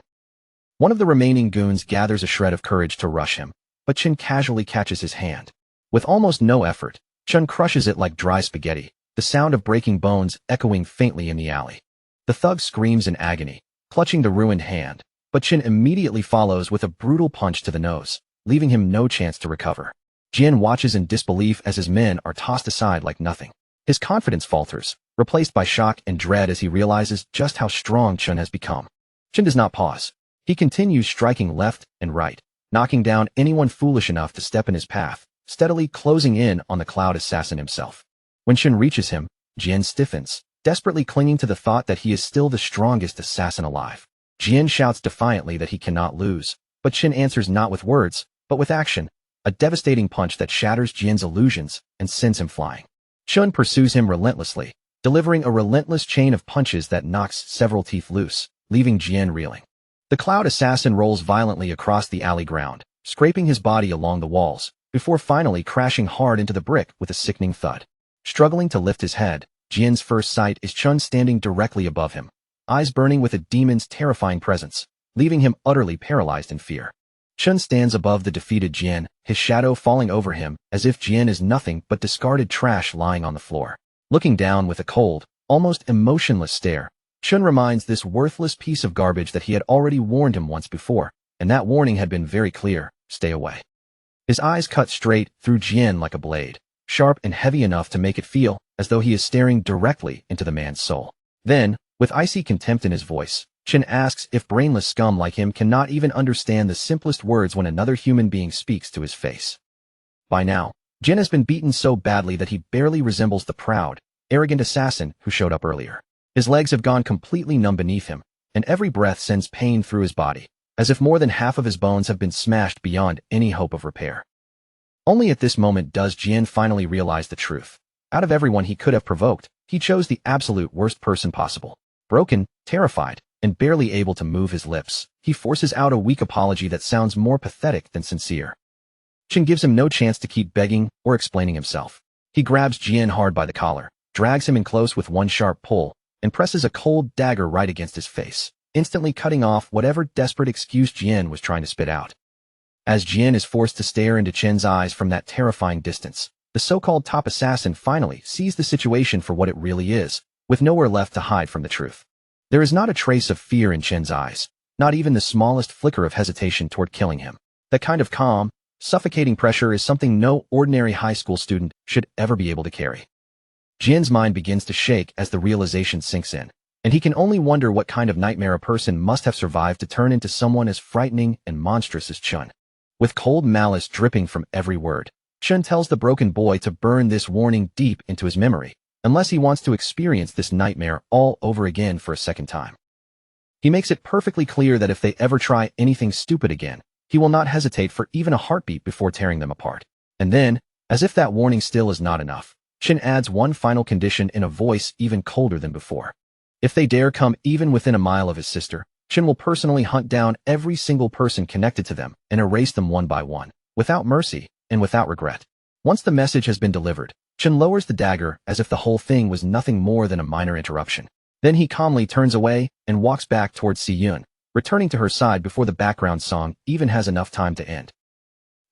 One of the remaining goons gathers a shred of courage to rush him, but Chen casually catches his hand. With almost no effort, Chen crushes it like dry spaghetti, the sound of breaking bones echoing faintly in the alley. The thug screams in agony, clutching the ruined hand, but Chen immediately follows with a brutal punch to the nose, leaving him no chance to recover. Jian watches in disbelief as his men are tossed aside like nothing. His confidence falters, replaced by shock and dread as he realizes just how strong Chen has become. Chen does not pause. He continues striking left and right, knocking down anyone foolish enough to step in his path, steadily closing in on the cloud assassin himself. When Chen reaches him, Jian stiffens, desperately clinging to the thought that he is still the strongest assassin alive. Jian shouts defiantly that he cannot lose, but Chen answers not with words, but with action, a devastating punch that shatters Jian's illusions and sends him flying. Chen pursues him relentlessly, delivering a relentless chain of punches that knocks several teeth loose, leaving Jian reeling. The cloud assassin rolls violently across the alley ground, scraping his body along the walls, before finally crashing hard into the brick with a sickening thud. Struggling to lift his head, Jian's first sight is Chen standing directly above him, eyes burning with a demon's terrifying presence, leaving him utterly paralyzed in fear. Chen stands above the defeated Jian, his shadow falling over him as if Jian is nothing but discarded trash lying on the floor. Looking down with a cold, almost emotionless stare, Chen reminds this worthless piece of garbage that he had already warned him once before, and that warning had been very clear: stay away. His eyes cut straight through Jian like a blade, sharp and heavy enough to make it feel as though he is staring directly into the man's soul. Then, with icy contempt in his voice, Chen asks if brainless scum like him cannot even understand the simplest words when another human being speaks to his face. By now, Jian has been beaten so badly that he barely resembles the proud, arrogant assassin who showed up earlier. His legs have gone completely numb beneath him, and every breath sends pain through his body, as if more than half of his bones have been smashed beyond any hope of repair. Only at this moment does Jian finally realize the truth. Out of everyone he could have provoked, he chose the absolute worst person possible. Broken, terrified, and barely able to move his lips, he forces out a weak apology that sounds more pathetic than sincere. Chen gives him no chance to keep begging or explaining himself. He grabs Jian hard by the collar, drags him in close with one sharp pull, and presses a cold dagger right against his face, instantly cutting off whatever desperate excuse Jian was trying to spit out. As Jian is forced to stare into Chen's eyes from that terrifying distance, the so-called top assassin finally sees the situation for what it really is, with nowhere left to hide from the truth. There is not a trace of fear in Chen's eyes, not even the smallest flicker of hesitation toward killing him. That kind of calm, suffocating pressure is something no ordinary high school student should ever be able to carry. Jian's mind begins to shake as the realization sinks in, and he can only wonder what kind of nightmare a person must have survived to turn into someone as frightening and monstrous as Chen. With cold malice dripping from every word, Chen tells the broken boy to burn this warning deep into his memory, unless he wants to experience this nightmare all over again for a second time. He makes it perfectly clear that if they ever try anything stupid again, he will not hesitate for even a heartbeat before tearing them apart. And then, as if that warning still is not enough, Chen adds one final condition in a voice even colder than before. If they dare come even within a mile of his sister, Chen will personally hunt down every single person connected to them and erase them one by one, without mercy and without regret. Once the message has been delivered, Chen lowers the dagger as if the whole thing was nothing more than a minor interruption. Then he calmly turns away and walks back towards Si-Yun, returning to her side before the background song even has enough time to end.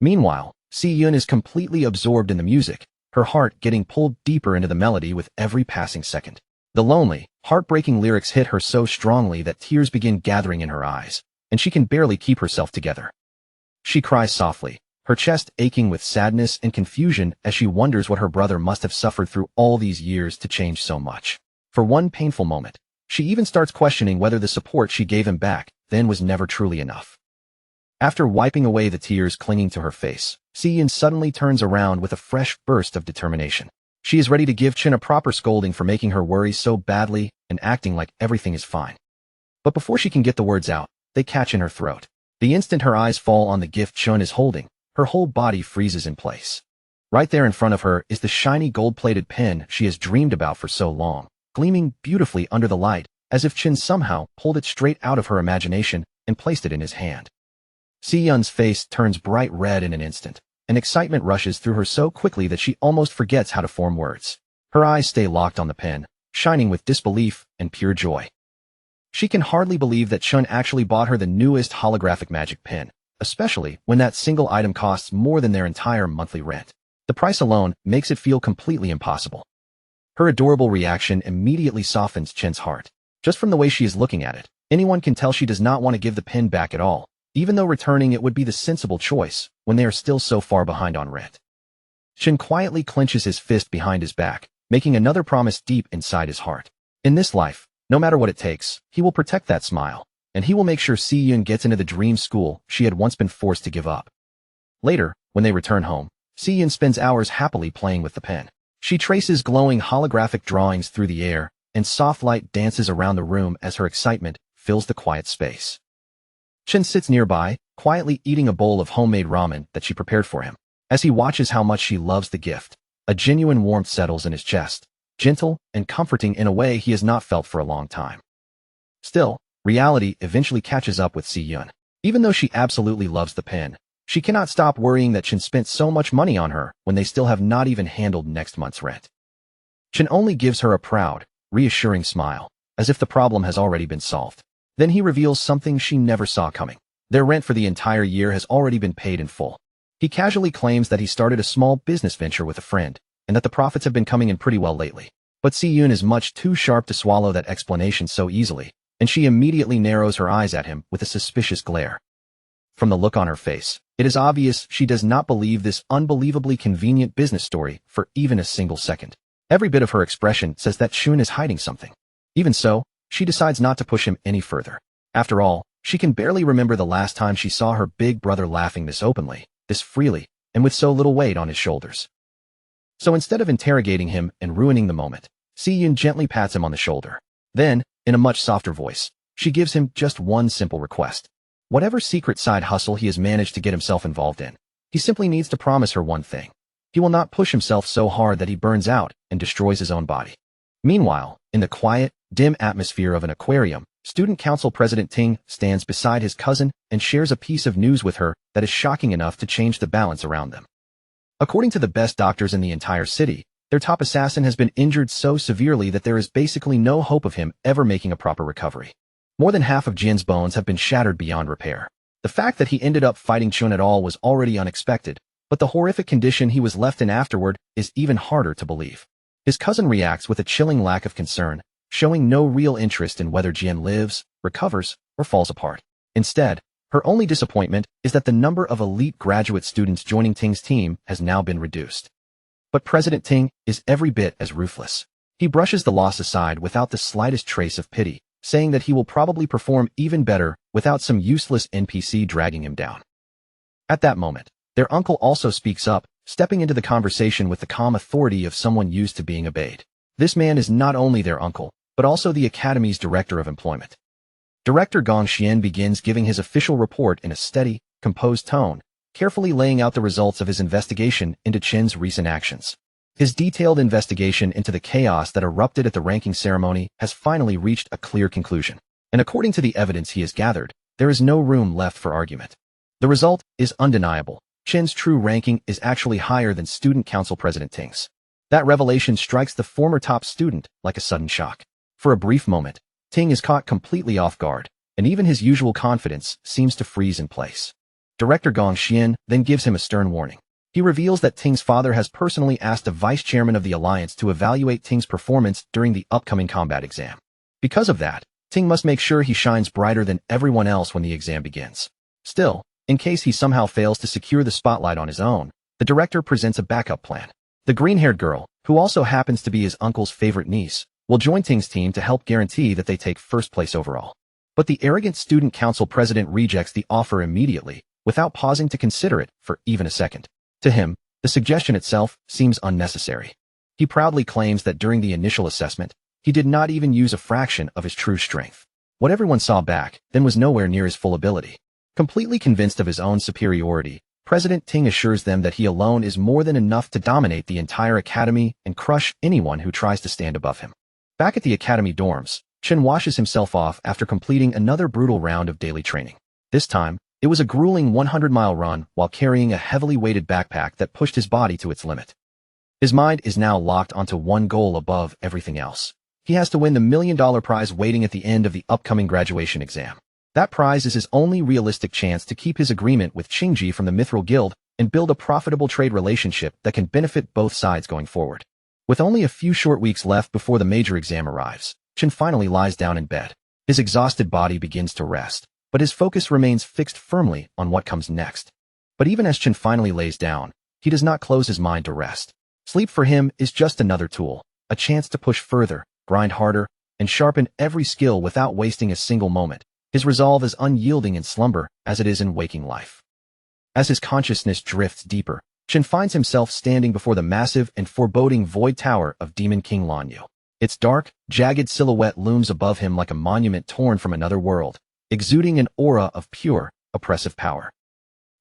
Meanwhile, Si-Yun is completely absorbed in the music, her heart getting pulled deeper into the melody with every passing second. The lonely, heartbreaking lyrics hit her so strongly that tears begin gathering in her eyes, and she can barely keep herself together. She cries softly, her chest aching with sadness and confusion as she wonders what her brother must have suffered through all these years to change so much. For one painful moment, she even starts questioning whether the support she gave him back then was never truly enough. After wiping away the tears clinging to her face, Si-Yun suddenly turns around with a fresh burst of determination. She is ready to give Chin a proper scolding for making her worry so badly and acting like everything is fine. But before she can get the words out, they catch in her throat. The instant her eyes fall on the gift Chun is holding, her whole body freezes in place. Right there in front of her is the shiny gold-plated pen she has dreamed about for so long, gleaming beautifully under the light, as if Chin somehow pulled it straight out of her imagination and placed it in his hand. Si-Yun's face turns bright red in an instant, and excitement rushes through her so quickly that she almost forgets how to form words. Her eyes stay locked on the pen, shining with disbelief and pure joy. She can hardly believe that Chun actually bought her the newest holographic magic pen, especially when that single item costs more than their entire monthly rent. The price alone makes it feel completely impossible. Her adorable reaction immediately softens Chin's heart. Just from the way she is looking at it, anyone can tell she does not want to give the pen back at all, even though returning it would be the sensible choice when they are still so far behind on rent. Chin quietly clenches his fist behind his back, making another promise deep inside his heart. In this life, no matter what it takes, he will protect that smile, and he will make sure Si-Yun gets into the dream school she had once been forced to give up. Later, when they return home, Si-Yun spends hours happily playing with the pen. She traces glowing holographic drawings through the air, and soft light dances around the room as her excitement fills the quiet space. Chin sits nearby, quietly eating a bowl of homemade ramen that she prepared for him. As he watches how much she loves the gift, a genuine warmth settles in his chest, gentle and comforting in a way he has not felt for a long time. Still, reality eventually catches up with Si-Yun. Even though she absolutely loves the pen, she cannot stop worrying that Chin spent so much money on her when they still have not even handled next month's rent. Chin only gives her a proud, reassuring smile, as if the problem has already been solved. Then he reveals something she never saw coming. Their rent for the entire year has already been paid in full. He casually claims that he started a small business venture with a friend, and that the profits have been coming in pretty well lately. But Si-Yun is much too sharp to swallow that explanation so easily, and she immediately narrows her eyes at him with a suspicious glare. From the look on her face, it is obvious she does not believe this unbelievably convenient business story for even a single second. Every bit of her expression says that Chun is hiding something. Even so, she decides not to push him any further. After all, she can barely remember the last time she saw her big brother laughing this openly, this freely, and with so little weight on his shoulders. So instead of interrogating him and ruining the moment, Si-Yun gently pats him on the shoulder. Then, in a much softer voice, she gives him just one simple request. Whatever secret side hustle he has managed to get himself involved in, he simply needs to promise her one thing. He will not push himself so hard that he burns out and destroys his own body. Meanwhile, in the quiet, dim atmosphere of an aquarium, Student Council President Ting stands beside his cousin and shares a piece of news with her that is shocking enough to change the balance around them. According to the best doctors in the entire city, their top assassin has been injured so severely that there is basically no hope of him ever making a proper recovery. More than half of Jin's bones have been shattered beyond repair. The fact that he ended up fighting Chun at all was already unexpected, but the horrific condition he was left in afterward is even harder to believe. His cousin reacts with a chilling lack of concern, showing no real interest in whether Jin lives, recovers, or falls apart. Instead, her only disappointment is that the number of elite graduate students joining Ting's team has now been reduced. But President Ting is every bit as ruthless. He brushes the loss aside without the slightest trace of pity, saying that he will probably perform even better without some useless NPC dragging him down. At that moment, their uncle also speaks up, stepping into the conversation with the calm authority of someone used to being obeyed. This man is not only their uncle, but also the Academy's Director of Employment. Director Gong Xian begins giving his official report in a steady, composed tone, carefully laying out the results of his investigation into Chin's recent actions. His detailed investigation into the chaos that erupted at the ranking ceremony has finally reached a clear conclusion, and according to the evidence he has gathered, there is no room left for argument. The result is undeniable. Chin's true ranking is actually higher than Student Council President Ting's. That revelation strikes the former top student like a sudden shock. For a brief moment, Ting is caught completely off guard, and even his usual confidence seems to freeze in place. Director Gong Xian then gives him a stern warning. He reveals that Ting's father has personally asked the vice chairman of the alliance to evaluate Ting's performance during the upcoming combat exam. Because of that, Ting must make sure he shines brighter than everyone else when the exam begins. Still, in case he somehow fails to secure the spotlight on his own, the director presents a backup plan. The green-haired girl, who also happens to be his uncle's favorite niece, will join Ting's team to help guarantee that they take first place overall. But the arrogant student council president rejects the offer immediately, without pausing to consider it for even a second. To him, the suggestion itself seems unnecessary. He proudly claims that during the initial assessment, he did not even use a fraction of his true strength. What everyone saw back then was nowhere near his full ability. Completely convinced of his own superiority, President Ting assures them that he alone is more than enough to dominate the entire academy and crush anyone who tries to stand above him. Back at the academy dorms, Chen washes himself off after completing another brutal round of daily training. This time, it was a grueling 100-mile run while carrying a heavily weighted backpack that pushed his body to its limit. His mind is now locked onto one goal above everything else. He has to win the $1 million prize waiting at the end of the upcoming graduation exam. That prize is his only realistic chance to keep his agreement with Qingji from the Mithril Guild and build a profitable trade relationship that can benefit both sides going forward. With only a few short weeks left before the major exam arrives, Chen finally lies down in bed. His exhausted body begins to rest, but his focus remains fixed firmly on what comes next. But even as Chen finally lays down, he does not close his mind to rest. Sleep for him is just another tool, a chance to push further, grind harder, and sharpen every skill without wasting a single moment. His resolve is unyielding in slumber as it is in waking life. As his consciousness drifts deeper, Chen finds himself standing before the massive and foreboding void tower of Demon King Lanyu. Its dark, jagged silhouette looms above him like a monument torn from another world, exuding an aura of pure, oppressive power.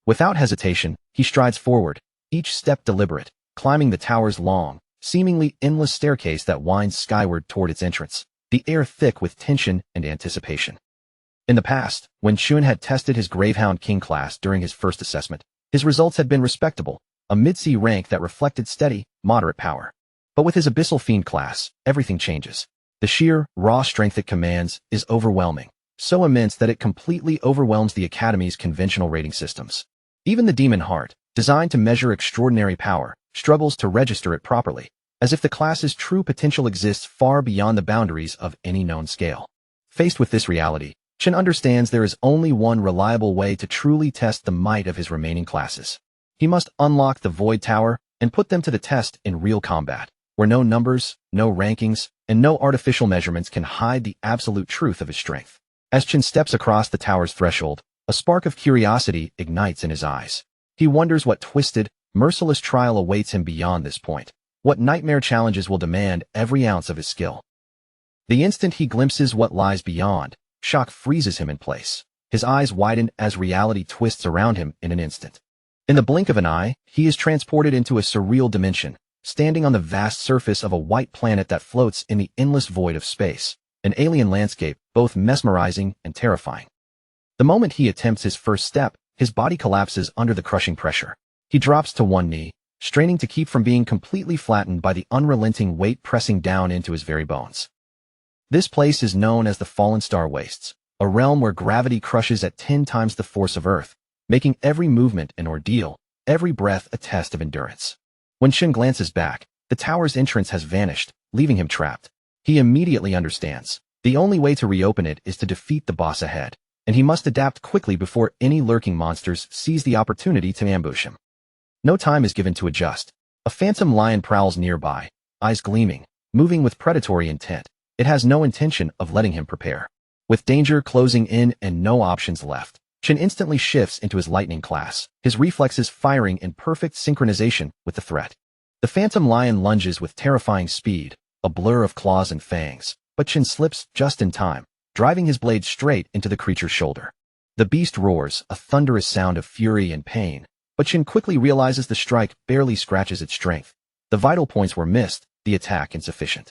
Without hesitation, he strides forward, each step deliberate, climbing the tower's long, seemingly endless staircase that winds skyward toward its entrance, the air thick with tension and anticipation. In the past, when Chun had tested his Gravehound King class during his first assessment, his results had been respectable, a mid-sea rank that reflected steady, moderate power. But with his Abyssal Fiend class, everything changes. The sheer, raw strength it commands is overwhelming, so immense that it completely overwhelms the Academy's conventional rating systems. Even the Demon Heart, designed to measure extraordinary power, struggles to register it properly, as if the class's true potential exists far beyond the boundaries of any known scale. Faced with this reality, Chen understands there is only one reliable way to truly test the might of his remaining classes. He must unlock the Void Tower and put them to the test in real combat, where no numbers, no rankings, and no artificial measurements can hide the absolute truth of his strength. As Chen steps across the tower's threshold, a spark of curiosity ignites in his eyes. He wonders what twisted, merciless trial awaits him beyond this point, what nightmare challenges will demand every ounce of his skill. The instant he glimpses what lies beyond, shock freezes him in place. His eyes widen as reality twists around him in an instant. In the blink of an eye, he is transported into a surreal dimension, standing on the vast surface of a white planet that floats in the endless void of space, an alien landscape both mesmerizing and terrifying. The moment he attempts his first step, his body collapses under the crushing pressure. He drops to one knee, straining to keep from being completely flattened by the unrelenting weight pressing down into his very bones. This place is known as the Fallen Star Wastes, a realm where gravity crushes at 10 times the force of Earth, making every movement an ordeal, every breath a test of endurance. When Shin glances back, the tower's entrance has vanished, leaving him trapped. He immediately understands. The only way to reopen it is to defeat the boss ahead, and he must adapt quickly before any lurking monsters seize the opportunity to ambush him. No time is given to adjust. A phantom lion prowls nearby, eyes gleaming, moving with predatory intent. It has no intention of letting him prepare. With danger closing in and no options left, Chen instantly shifts into his lightning class, his reflexes firing in perfect synchronization with the threat. The phantom lion lunges with terrifying speed, a blur of claws and fangs, but Chen slips just in time, driving his blade straight into the creature's shoulder. The beast roars, a thunderous sound of fury and pain, but Chen quickly realizes the strike barely scratches its strength. The vital points were missed, the attack insufficient.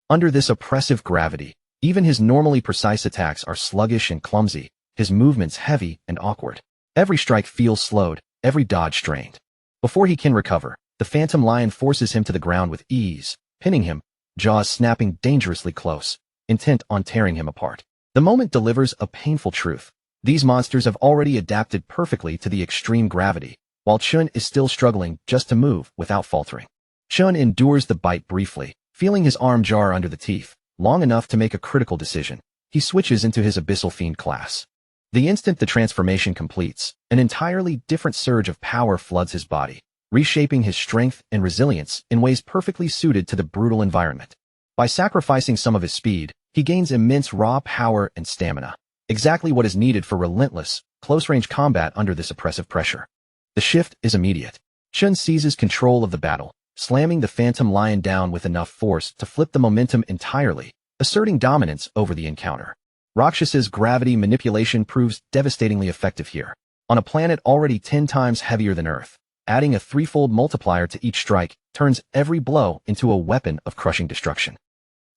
Under this oppressive gravity, even his normally precise attacks are sluggish and clumsy, his movements heavy and awkward. Every strike feels slowed, every dodge strained. Before he can recover, the phantom lion forces him to the ground with ease, pinning him, jaws snapping dangerously close, intent on tearing him apart. The moment delivers a painful truth. These monsters have already adapted perfectly to the extreme gravity, while Chun is still struggling just to move without faltering. Chun endures the bite briefly, feeling his arm jar under the teeth, long enough to make a critical decision. he switches into his Abyssal Fiend class. The instant the transformation completes, an entirely different surge of power floods his body, reshaping his strength and resilience in ways perfectly suited to the brutal environment. By sacrificing some of his speed, he gains immense raw power and stamina, exactly what is needed for relentless, close-range combat under this oppressive pressure. The shift is immediate. Chun seizes control of the battle, slamming the Phantom Lion down with enough force to flip the momentum entirely, asserting dominance over the encounter. Rakshasa's gravity manipulation proves devastatingly effective here. On a planet already 10 times heavier than Earth, adding a threefold multiplier to each strike turns every blow into a weapon of crushing destruction.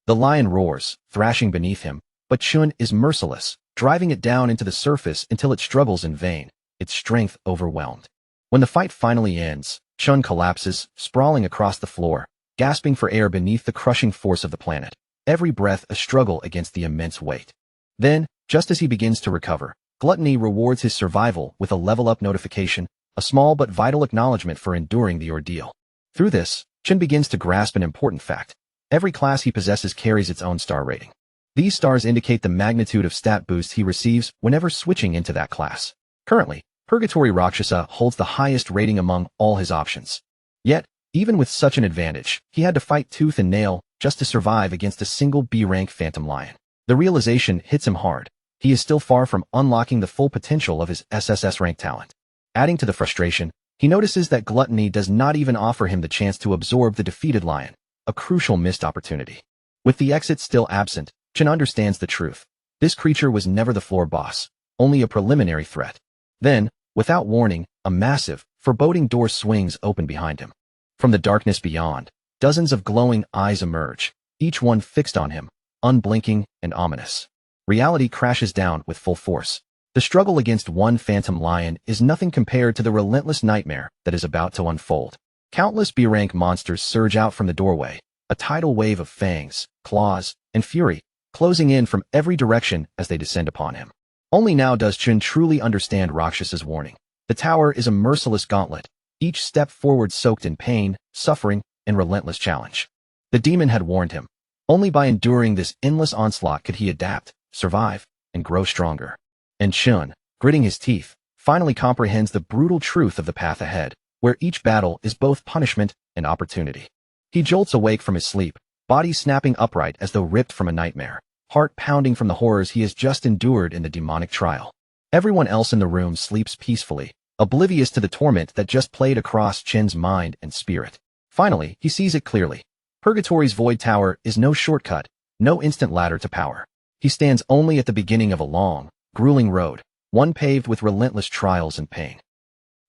The lion roars, thrashing beneath him, but Chun is merciless, driving it down into the surface until it struggles in vain, its strength overwhelmed. When the fight finally ends, Chun collapses, sprawling across the floor, gasping for air beneath the crushing force of the planet, every breath a struggle against the immense weight. Then, just as he begins to recover, Gluttony rewards his survival with a level-up notification, a small but vital acknowledgement for enduring the ordeal. Through this, Chun begins to grasp an important fact. Every class he possesses carries its own star rating. These stars indicate the magnitude of stat boost he receives whenever switching into that class. Currently, Purgatory Rakshasa holds the highest rating among all his options. Yet, even with such an advantage, he had to fight tooth and nail just to survive against a single B-rank Phantom Lion. The realization hits him hard. He is still far from unlocking the full potential of his SSS rank talent. Adding to the frustration, he notices that Gluttony does not even offer him the chance to absorb the defeated lion, a crucial missed opportunity. With the exit still absent, Chun understands the truth. This creature was never the floor boss, only a preliminary threat. Then, without warning, a massive, foreboding door swings open behind him. From the darkness beyond, dozens of glowing eyes emerge, each one fixed on him, unblinking and ominous. Reality crashes down with full force. The struggle against one Phantom Lion is nothing compared to the relentless nightmare that is about to unfold. Countless B-rank monsters surge out from the doorway, a tidal wave of fangs, claws, and fury, closing in from every direction as they descend upon him. Only now does Chun truly understand Rakshasa's warning. The tower is a merciless gauntlet, each step forward soaked in pain, suffering, and relentless challenge. The demon had warned him. Only by enduring this endless onslaught could he adapt, survive, and grow stronger. And Chun, gritting his teeth, finally comprehends the brutal truth of the path ahead, where each battle is both punishment and opportunity. He jolts awake from his sleep, body snapping upright as though ripped from a nightmare, heart pounding from the horrors he has just endured in the demonic trial. Everyone else in the room sleeps peacefully, oblivious to the torment that just played across Chun's mind and spirit. Finally, he sees it clearly. Purgatory's Void Tower is no shortcut, no instant ladder to power. He stands only at the beginning of a long, grueling road, one paved with relentless trials and pain.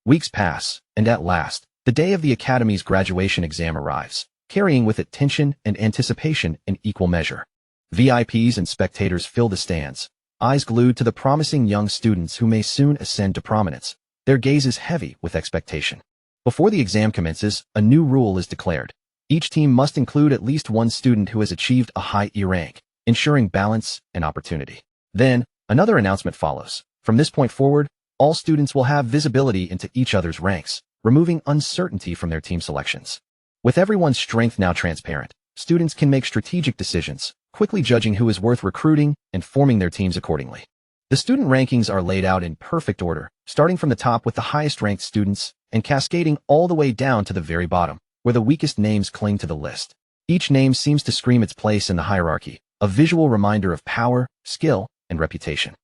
Weeks pass, and at last, the day of the Academy's graduation exam arrives, carrying with it tension and anticipation in equal measure. VIPs and spectators fill the stands, eyes glued to the promising young students who may soon ascend to prominence, their gazes heavy with expectation. Before the exam commences, a new rule is declared. Each team must include at least one student who has achieved a high E rank, ensuring balance and opportunity. Then, another announcement follows. From this point forward, all students will have visibility into each other's ranks, removing uncertainty from their team selections. With everyone's strength now transparent, students can make strategic decisions, quickly judging who is worth recruiting and forming their teams accordingly. The student rankings are laid out in perfect order, starting from the top with the highest-ranked students and cascading all the way down to the very bottom, where the weakest names cling to the list. Each name seems to scream its place in the hierarchy, a visual reminder of power, skill, and reputation.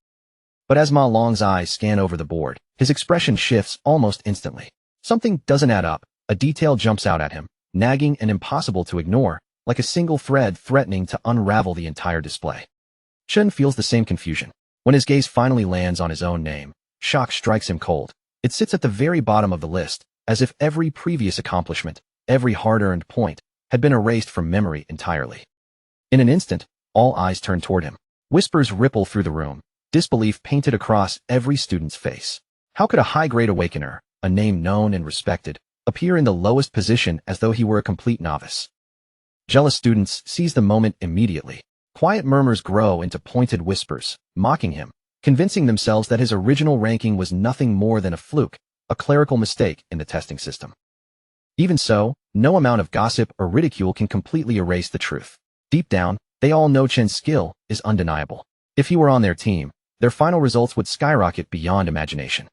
But as Ma Long's eyes scan over the board, his expression shifts almost instantly. Something doesn't add up. A detail jumps out at him, nagging and impossible to ignore, like a single thread threatening to unravel the entire display. Chun feels the same confusion. When his gaze finally lands on his own name, shock strikes him cold. It sits at the very bottom of the list, as if every previous accomplishment, every hard-earned point, had been erased from memory entirely. In an instant, all eyes turn toward him. Whispers ripple through the room, disbelief painted across every student's face. How could a high-grade awakener, a name known and respected, appear in the lowest position as though he were a complete novice? Jealous students seize the moment immediately. Quiet murmurs grow into pointed whispers, mocking him, convincing themselves that his original ranking was nothing more than a fluke, a clerical mistake in the testing system. Even so, no amount of gossip or ridicule can completely erase the truth. Deep down, they all know Chen's skill is undeniable. If he were on their team, their final results would skyrocket beyond imagination.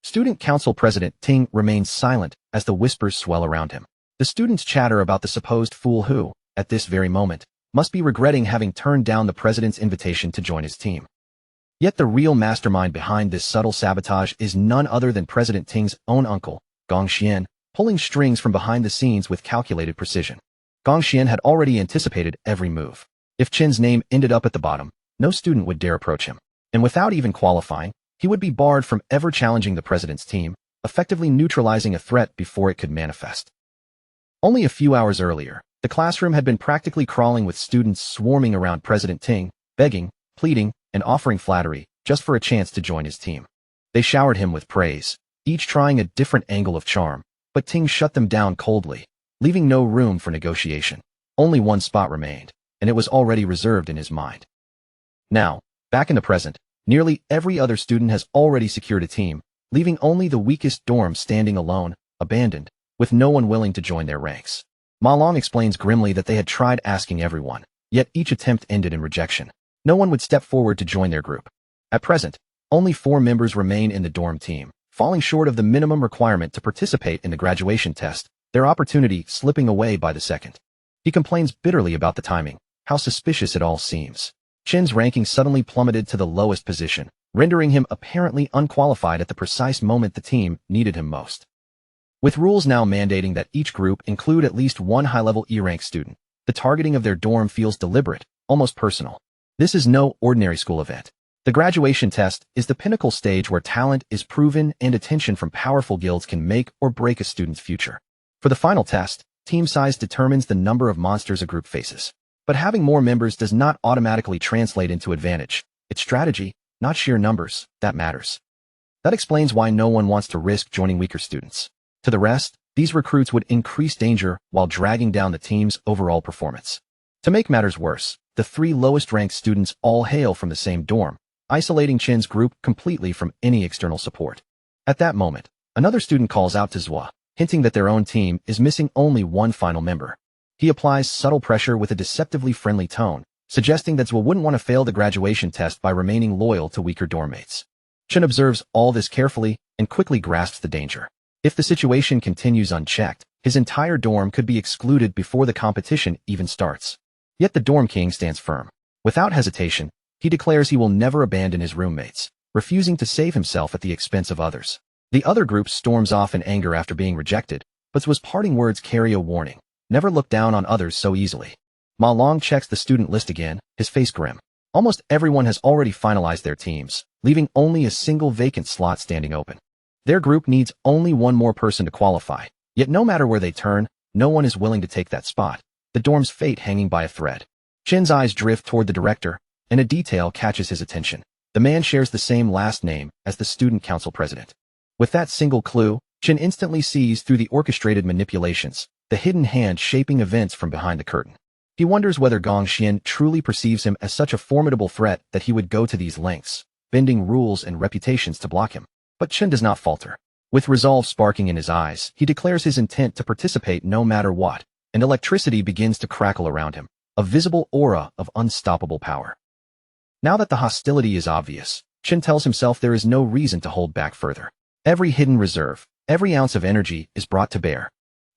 Student Council President Ting remains silent as the whispers swell around him. The students chatter about the supposed fool who, at this very moment, must be regretting having turned down the president's invitation to join his team. Yet the real mastermind behind this subtle sabotage is none other than President Ting's own uncle, Gong Xian, pulling strings from behind the scenes with calculated precision. Gong Xian had already anticipated every move. If Chen's name ended up at the bottom, no student would dare approach him. And without even qualifying, he would be barred from ever challenging the president's team, effectively neutralizing a threat before it could manifest. Only a few hours earlier, the classroom had been practically crawling with students swarming around President Ting, begging, pleading, and offering flattery just for a chance to join his team. They showered him with praise, each trying a different angle of charm, but Ting shut them down coldly, leaving no room for negotiation. Only one spot remained, and it was already reserved in his mind. Now, back in the present, nearly every other student has already secured a team, leaving only the weakest dorm standing alone, abandoned, with no one willing to join their ranks. Ma Long explains grimly that they had tried asking everyone, yet each attempt ended in rejection. No one would step forward to join their group. At present, only 4 members remain in the dorm team, falling short of the minimum requirement to participate in the graduation test, their opportunity slipping away by the second. He complains bitterly about the timing, how suspicious it all seems. Chen's ranking suddenly plummeted to the lowest position, rendering him apparently unqualified at the precise moment the team needed him most. With rules now mandating that each group include at least one high-level E-rank student, the targeting of their dorm feels deliberate, almost personal. This is no ordinary school event. The graduation test is the pinnacle stage where talent is proven and attention from powerful guilds can make or break a student's future. For the final test, team size determines the number of monsters a group faces. But having more members does not automatically translate into advantage. It's strategy, not sheer numbers, that matters. That explains why no one wants to risk joining weaker students. To the rest, these recruits would increase danger while dragging down the team's overall performance. To make matters worse, the 3 lowest-ranked students all hail from the same dorm, isolating Chen's group completely from any external support. At that moment, another student calls out to Zhua, hinting that their own team is missing only one final member. He applies subtle pressure with a deceptively friendly tone, suggesting that Zhua wouldn't want to fail the graduation test by remaining loyal to weaker dormmates. Chen observes all this carefully and quickly grasps the danger. If the situation continues unchecked, his entire dorm could be excluded before the competition even starts. Yet the dorm king stands firm. Without hesitation, he declares he will never abandon his roommates, refusing to save himself at the expense of others. The other group storms off in anger after being rejected, but Zhua's parting words carry a warning. Never look down on others so easily. Ma Long checks the student list again, his face grim. Almost everyone has already finalized their teams, leaving only a single vacant slot standing open. Their group needs only one more person to qualify, yet no matter where they turn, no one is willing to take that spot, the dorm's fate hanging by a thread. Chen's eyes drift toward the director, and a detail catches his attention. The man shares the same last name as the student council president. With that single clue, Chen instantly sees through the orchestrated manipulations, the hidden hand shaping events from behind the curtain. He wonders whether Gong Xian truly perceives him as such a formidable threat that he would go to these lengths, bending rules and reputations to block him. But Chen does not falter. With resolve sparking in his eyes, he declares his intent to participate no matter what, and electricity begins to crackle around him, a visible aura of unstoppable power. Now that the hostility is obvious, Chen tells himself there is no reason to hold back further. Every hidden reserve, every ounce of energy is brought to bear.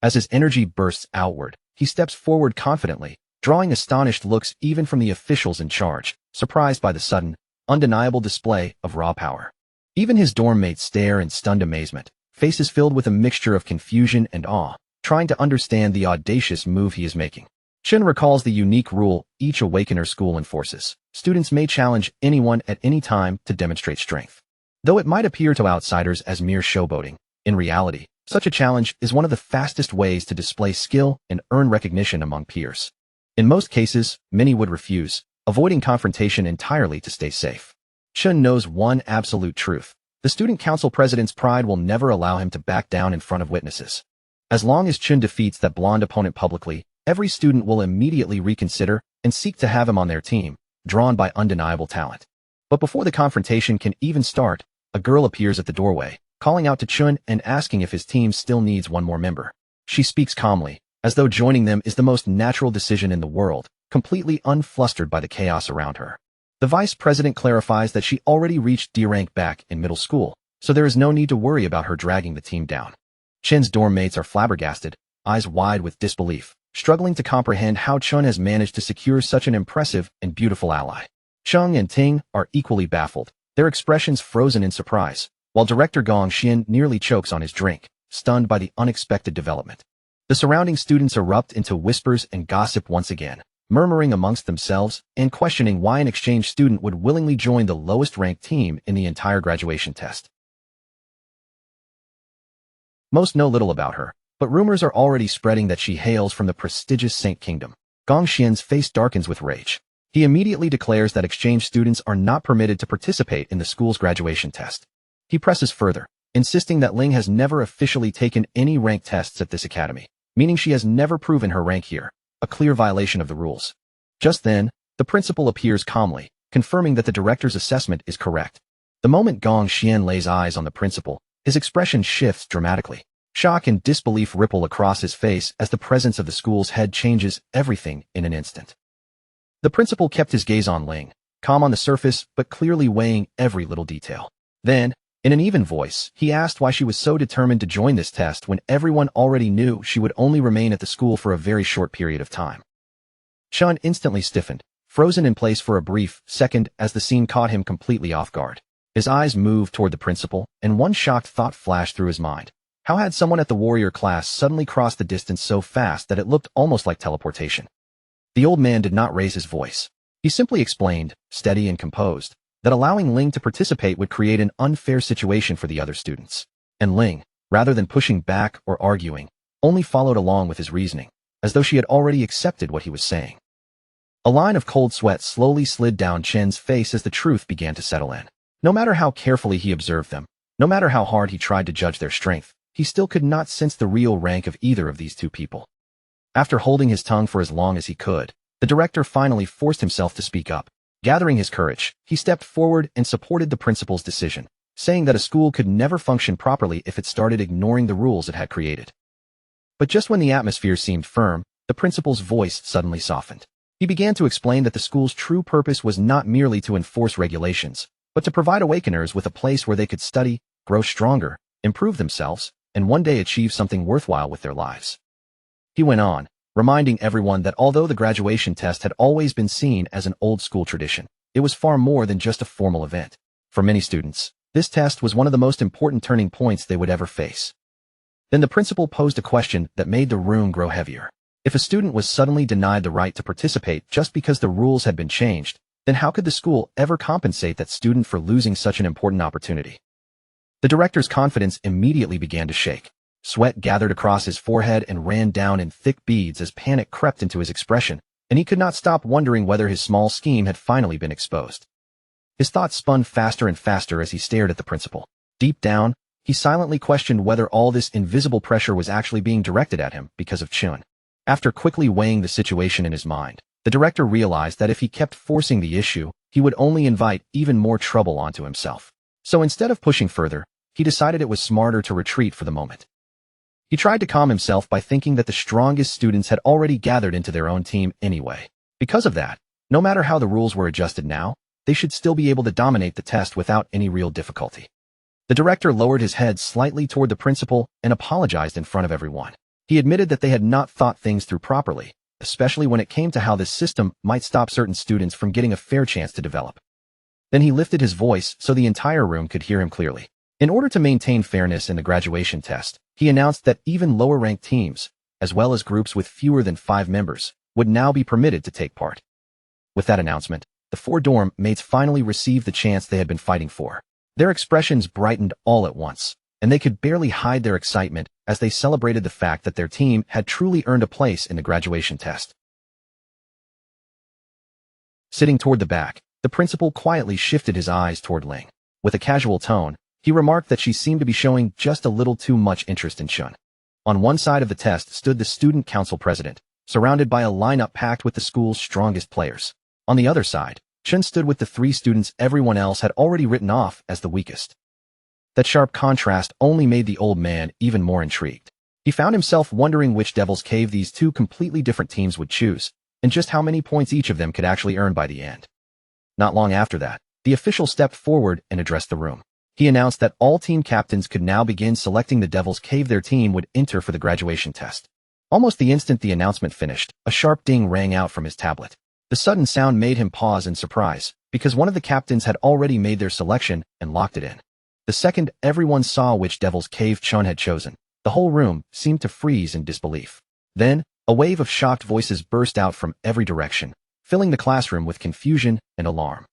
As his energy bursts outward, he steps forward confidently, drawing astonished looks even from the officials in charge, surprised by the sudden, undeniable display of raw power. Even his dorm mates stare in stunned amazement, faces filled with a mixture of confusion and awe, trying to understand the audacious move he is making. Chen recalls the unique rule each Awakener school enforces. Students may challenge anyone at any time to demonstrate strength. Though it might appear to outsiders as mere showboating, in reality, such a challenge is one of the fastest ways to display skill and earn recognition among peers. In most cases, many would refuse, avoiding confrontation entirely to stay safe. Chen knows one absolute truth. The student council president's pride will never allow him to back down in front of witnesses. As long as Chen defeats that blonde opponent publicly, every student will immediately reconsider and seek to have him on their team, drawn by undeniable talent. But before the confrontation can even start, a girl appears at the doorway, calling out to Chen and asking if his team still needs one more member. She speaks calmly, as though joining them is the most natural decision in the world, completely unflustered by the chaos around her. The vice president clarifies that she already reached D rank back in middle school, so there is no need to worry about her dragging the team down. Chen's dorm mates are flabbergasted, eyes wide with disbelief, struggling to comprehend how Chun has managed to secure such an impressive and beautiful ally. Chung and Ting are equally baffled, their expressions frozen in surprise, while director Gong Xian nearly chokes on his drink, stunned by the unexpected development. The surrounding students erupt into whispers and gossip once again, murmuring amongst themselves and questioning why an exchange student would willingly join the lowest-ranked team in the entire graduation test. Most know little about her, but rumors are already spreading that she hails from the prestigious Saint Kingdom. Gong Xian's face darkens with rage. He immediately declares that exchange students are not permitted to participate in the school's graduation test. He presses further, insisting that Ling has never officially taken any rank tests at this academy, meaning she has never proven her rank here, a clear violation of the rules. Just then, the principal appears calmly, confirming that the director's assessment is correct. The moment Gong Xian lays eyes on the principal, his expression shifts dramatically. Shock and disbelief ripple across his face as the presence of the school's head changes everything in an instant. The principal kept his gaze on Ling, calm on the surface but clearly weighing every little detail. Then, in an even voice, he asked why she was so determined to join this test when everyone already knew she would only remain at the school for a very short period of time. Chun instantly stiffened, frozen in place for a brief second as the scene caught him completely off guard. His eyes moved toward the principal, and one shocked thought flashed through his mind. How had someone at the warrior class suddenly crossed the distance so fast that it looked almost like teleportation? The old man did not raise his voice. He simply explained, steady and composed, that allowing Ling to participate would create an unfair situation for the other students. And Ling, rather than pushing back or arguing, only followed along with his reasoning, as though she had already accepted what he was saying. A line of cold sweat slowly slid down Chen's face as the truth began to settle in. No matter how carefully he observed them, no matter how hard he tried to judge their strength, he still could not sense the real rank of either of these two people. After holding his tongue for as long as he could, the director finally forced himself to speak up. Gathering his courage, he stepped forward and supported the principal's decision, saying that a school could never function properly if it started ignoring the rules it had created. But just when the atmosphere seemed firm, the principal's voice suddenly softened. He began to explain that the school's true purpose was not merely to enforce regulations, but to provide awakeners with a place where they could study, grow stronger, improve themselves, and one day achieve something worthwhile with their lives. He went on, reminding everyone that although the graduation test had always been seen as an old-school tradition, it was far more than just a formal event. For many students, this test was one of the most important turning points they would ever face. Then the principal posed a question that made the room grow heavier. If a student was suddenly denied the right to participate just because the rules had been changed, then how could the school ever compensate that student for losing such an important opportunity? The director's confidence immediately began to shake. Sweat gathered across his forehead and ran down in thick beads as panic crept into his expression, and he could not stop wondering whether his small scheme had finally been exposed. His thoughts spun faster and faster as he stared at the principal. Deep down, he silently questioned whether all this invisible pressure was actually being directed at him because of Chun. After quickly weighing the situation in his mind, the director realized that if he kept forcing the issue, he would only invite even more trouble onto himself. So instead of pushing further, he decided it was smarter to retreat for the moment. He tried to calm himself by thinking that the strongest students had already gathered into their own team anyway. Because of that, no matter how the rules were adjusted now, they should still be able to dominate the test without any real difficulty. The director lowered his head slightly toward the principal and apologized in front of everyone. He admitted that they had not thought things through properly, especially when it came to how this system might stop certain students from getting a fair chance to develop. Then he lifted his voice so the entire room could hear him clearly. In order to maintain fairness in the graduation test, he announced that even lower-ranked teams, as well as groups with fewer than 5 members, would now be permitted to take part. With that announcement, the 4 dorm mates finally received the chance they had been fighting for. Their expressions brightened all at once, and they could barely hide their excitement as they celebrated the fact that their team had truly earned a place in the graduation test. Sitting toward the back, the principal quietly shifted his eyes toward Ling. With a casual tone, he remarked that she seemed to be showing just a little too much interest in Chun. On one side of the test stood the student council president, surrounded by a lineup packed with the school's strongest players. On the other side, Chun stood with the 3 students everyone else had already written off as the weakest. That sharp contrast only made the old man even more intrigued. He found himself wondering which devil's cave these 2 completely different teams would choose, and just how many points each of them could actually earn by the end. Not long after that, the official stepped forward and addressed the room. He announced that all team captains could now begin selecting the Devil's Cave their team would enter for the graduation test. Almost the instant the announcement finished, a sharp ding rang out from his tablet. The sudden sound made him pause in surprise, because one of the captains had already made their selection and locked it in. The second everyone saw which Devil's Cave Chun had chosen, the whole room seemed to freeze in disbelief. Then, a wave of shocked voices burst out from every direction, filling the classroom with confusion and alarm.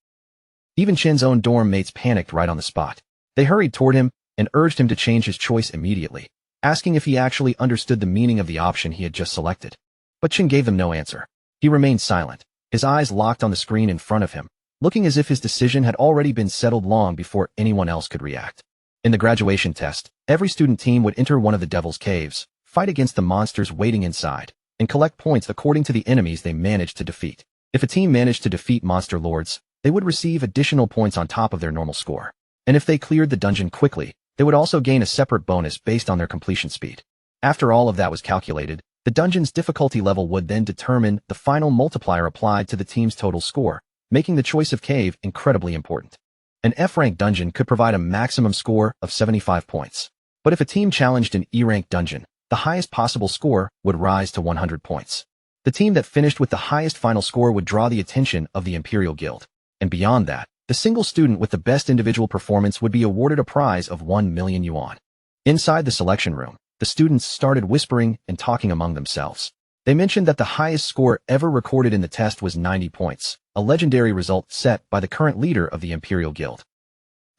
Even Chen's own dorm mates panicked right on the spot. They hurried toward him and urged him to change his choice immediately, asking if he actually understood the meaning of the option he had just selected. But Chen gave them no answer. He remained silent, his eyes locked on the screen in front of him, looking as if his decision had already been settled long before anyone else could react. In the graduation test, every student team would enter one of the Devil's Caves, fight against the monsters waiting inside, and collect points according to the enemies they managed to defeat. If a team managed to defeat monster lords, they would receive additional points on top of their normal score. And if they cleared the dungeon quickly, they would also gain a separate bonus based on their completion speed. After all of that was calculated, the dungeon's difficulty level would then determine the final multiplier applied to the team's total score, making the choice of cave incredibly important. An F-rank dungeon could provide a maximum score of 75 points. But if a team challenged an E-rank dungeon, the highest possible score would rise to 100 points. The team that finished with the highest final score would draw the attention of the Imperial Guild. And beyond that, the single student with the best individual performance would be awarded a prize of 1 million yuan. Inside the selection room, the students started whispering and talking among themselves. They mentioned that the highest score ever recorded in the test was 90 points, a legendary result set by the current leader of the Imperial Guild.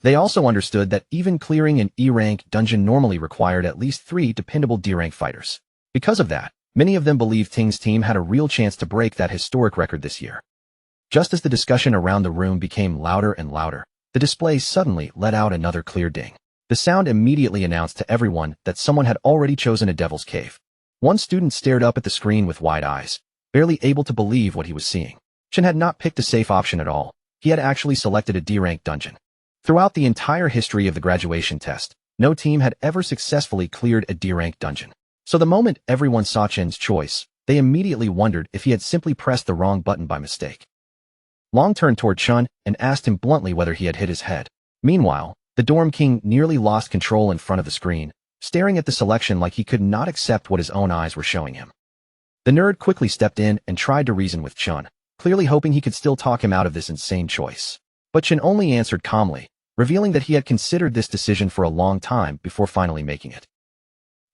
They also understood that even clearing an E-rank dungeon normally required at least 3 dependable D-rank fighters. Because of that, many of them believed Ting's team had a real chance to break that historic record this year. Just as the discussion around the room became louder and louder, the display suddenly let out another clear ding. The sound immediately announced to everyone that someone had already chosen a Devil's Cave. One student stared up at the screen with wide eyes, barely able to believe what he was seeing. Chen had not picked a safe option at all. He had actually selected a D-rank dungeon. Throughout the entire history of the graduation test, no team had ever successfully cleared a D-rank dungeon. So the moment everyone saw Chen's choice, they immediately wondered if he had simply pressed the wrong button by mistake. Long turned toward Chun and asked him bluntly whether he had hit his head. Meanwhile, the dorm king nearly lost control in front of the screen, staring at the selection like he could not accept what his own eyes were showing him. The nerd quickly stepped in and tried to reason with Chun, clearly hoping he could still talk him out of this insane choice. But Chen only answered calmly, revealing that he had considered this decision for a long time before finally making it.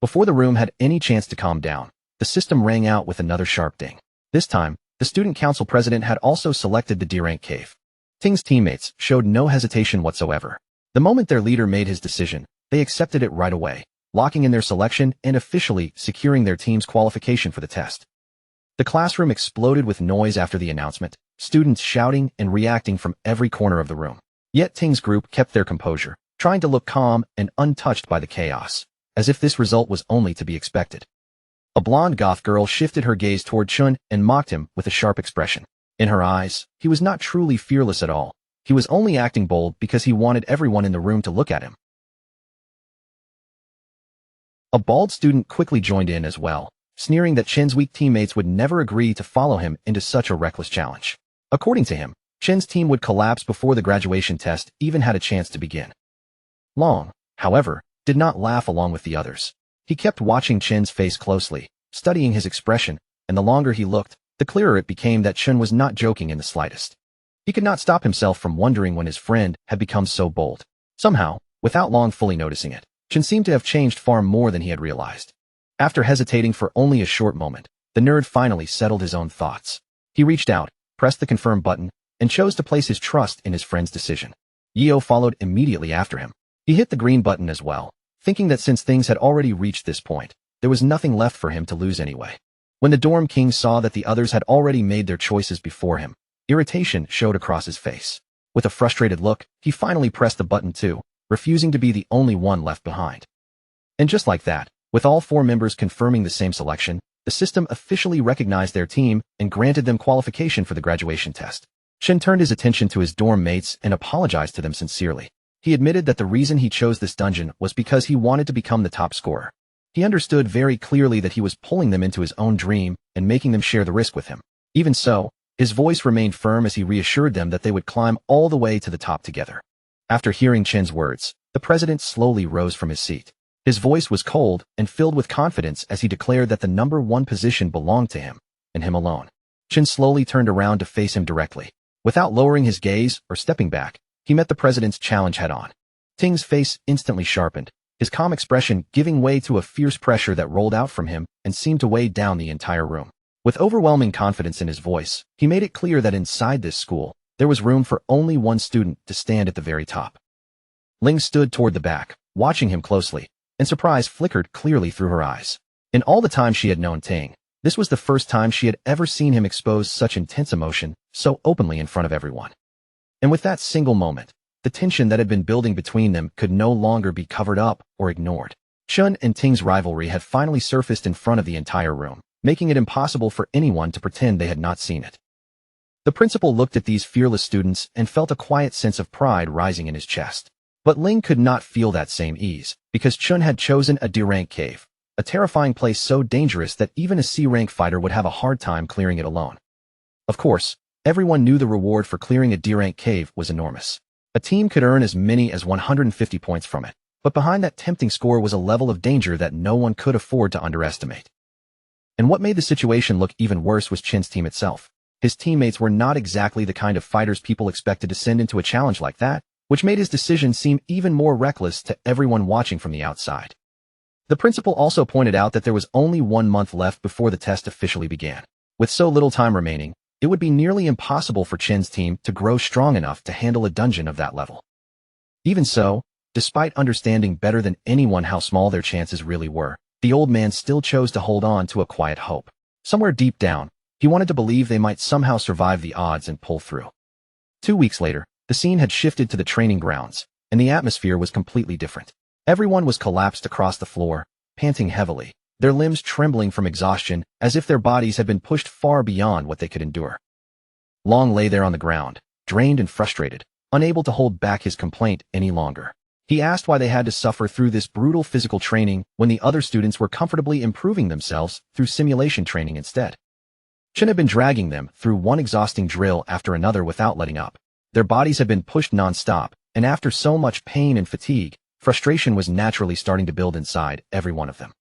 Before the room had any chance to calm down, the system rang out with another sharp ding. This time, the student council president had also selected the D-rank cave. Ting's teammates showed no hesitation whatsoever. The moment their leader made his decision, they accepted it right away, locking in their selection and officially securing their team's qualification for the test. The classroom exploded with noise after the announcement, students shouting and reacting from every corner of the room. Yet Ting's group kept their composure, trying to look calm and untouched by the chaos, as if this result was only to be expected. A blonde goth girl shifted her gaze toward Chun and mocked him with a sharp expression. In her eyes, he was not truly fearless at all. He was only acting bold because he wanted everyone in the room to look at him. A bald student quickly joined in as well, sneering that Chen's weak teammates would never agree to follow him into such a reckless challenge. According to him, Chen's team would collapse before the graduation test even had a chance to begin. Long, however, did not laugh along with the others. He kept watching Chen's face closely, studying his expression, and the longer he looked, the clearer it became that Chen was not joking in the slightest. He could not stop himself from wondering when his friend had become so bold. Somehow, without Long fully noticing it, Chen seemed to have changed far more than he had realized. After hesitating for only a short moment, the nerd finally settled his own thoughts. He reached out, pressed the confirm button, and chose to place his trust in his friend's decision. Yeo followed immediately after him. He hit the green button as well, thinking that since things had already reached this point, there was nothing left for him to lose anyway. When the dorm king saw that the others had already made their choices before him, irritation showed across his face. With a frustrated look, he finally pressed the button too, refusing to be the only one left behind. And just like that, with all 4 members confirming the same selection, the system officially recognized their team and granted them qualification for the graduation test. Chen turned his attention to his dorm mates and apologized to them sincerely. He admitted that the reason he chose this dungeon was because he wanted to become the top scorer. He understood very clearly that he was pulling them into his own dream and making them share the risk with him. Even so, His voice remained firm as he reassured them that they would climb all the way to the top together. After hearing Chen's words, the president slowly rose from his seat. His voice was cold and filled with confidence as he declared that the number one position belonged to him, and him alone. Chen slowly turned around to face him directly. Without lowering his gaze or stepping back, he met the president's challenge head-on. Ting's face instantly sharpened, his calm expression giving way to a fierce pressure that rolled out from him and seemed to weigh down the entire room. With overwhelming confidence in his voice, he made it clear that inside this school, there was room for only one student to stand at the very top. Ling stood toward the back, watching him closely, and surprise flickered clearly through her eyes. In all the time she had known Ting, this was the first time she had ever seen him expose such intense emotion so openly in front of everyone. And with that single moment, the tension that had been building between them could no longer be covered up or ignored. Chen and Ting's rivalry had finally surfaced in front of the entire room, making it impossible for anyone to pretend they had not seen it. The principal looked at these fearless students and felt a quiet sense of pride rising in his chest. But Ling could not feel that same ease, because Chun had chosen a D-rank cave, a terrifying place so dangerous that even a C-rank fighter would have a hard time clearing it alone. Of course, everyone knew the reward for clearing a D-rank cave was enormous. A team could earn as many as 150 points from it, but behind that tempting score was a level of danger that no one could afford to underestimate. And what made the situation look even worse was Chin's team itself. His teammates were not exactly the kind of fighters people expected to send into a challenge like that, which made his decision seem even more reckless to everyone watching from the outside. The principal also pointed out that there was only 1 month left before the test officially began. With so little time remaining, it would be nearly impossible for Chen's team to grow strong enough to handle a dungeon of that level. Even so, despite understanding better than anyone how small their chances really were, the old man still chose to hold on to a quiet hope. Somewhere deep down, he wanted to believe they might somehow survive the odds and pull through. 2 weeks later, the scene had shifted to the training grounds, and the atmosphere was completely different. Everyone was collapsed across the floor, panting heavily, their limbs trembling from exhaustion as if their bodies had been pushed far beyond what they could endure. Long lay there on the ground, drained and frustrated, unable to hold back his complaint any longer. He asked why they had to suffer through this brutal physical training when the other students were comfortably improving themselves through simulation training instead. Chen had been dragging them through one exhausting drill after another without letting up. Their bodies had been pushed non-stop, and after so much pain and fatigue, frustration was naturally starting to build inside every one of them.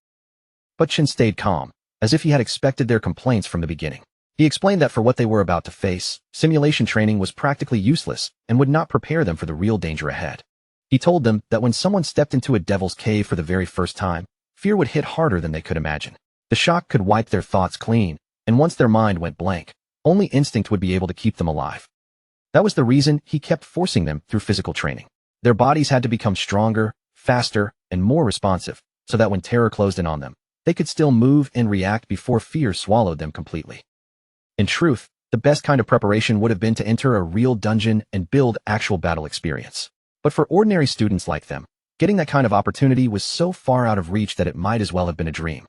But Chen stayed calm, as if he had expected their complaints from the beginning. He explained that for what they were about to face, simulation training was practically useless and would not prepare them for the real danger ahead. He told them that when someone stepped into a devil's cave for the very first time, fear would hit harder than they could imagine. The shock could wipe their thoughts clean, and once their mind went blank, only instinct would be able to keep them alive. That was the reason he kept forcing them through physical training. Their bodies had to become stronger, faster, and more responsive, so that when terror closed in on them, they could still move and react before fear swallowed them completely. In truth, the best kind of preparation would have been to enter a real dungeon and build actual battle experience. But for ordinary students like them, getting that kind of opportunity was so far out of reach that it might as well have been a dream.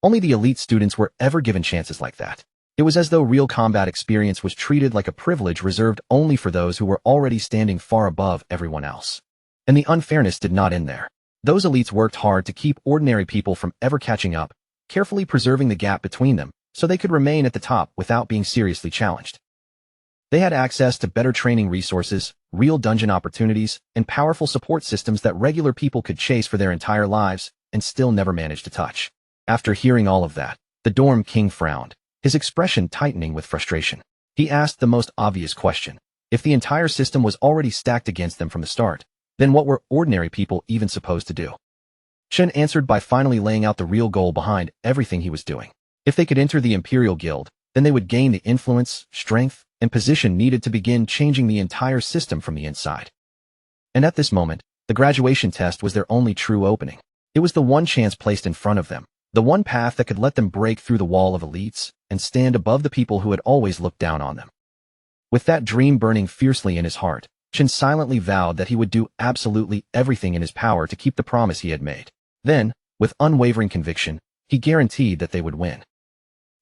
Only the elite students were ever given chances like that. It was as though real combat experience was treated like a privilege reserved only for those who were already standing far above everyone else. And the unfairness did not end there. Those elites worked hard to keep ordinary people from ever catching up, carefully preserving the gap between them so they could remain at the top without being seriously challenged. They had access to better training resources, real dungeon opportunities, and powerful support systems that regular people could chase for their entire lives and still never manage to touch. After hearing all of that, the dorm king frowned, his expression tightening with frustration. He asked the most obvious question. If the entire system was already stacked against them from the start, then what were ordinary people even supposed to do? Chen answered by finally laying out the real goal behind everything he was doing. If they could enter the Imperial Guild, then they would gain the influence, strength, and position needed to begin changing the entire system from the inside. And at this moment, the graduation test was their only true opening. It was the one chance placed in front of them, the one path that could let them break through the wall of elites and stand above the people who had always looked down on them. With that dream burning fiercely in his heart, Chen silently vowed that he would do absolutely everything in his power to keep the promise he had made. Then, with unwavering conviction, he guaranteed that they would win.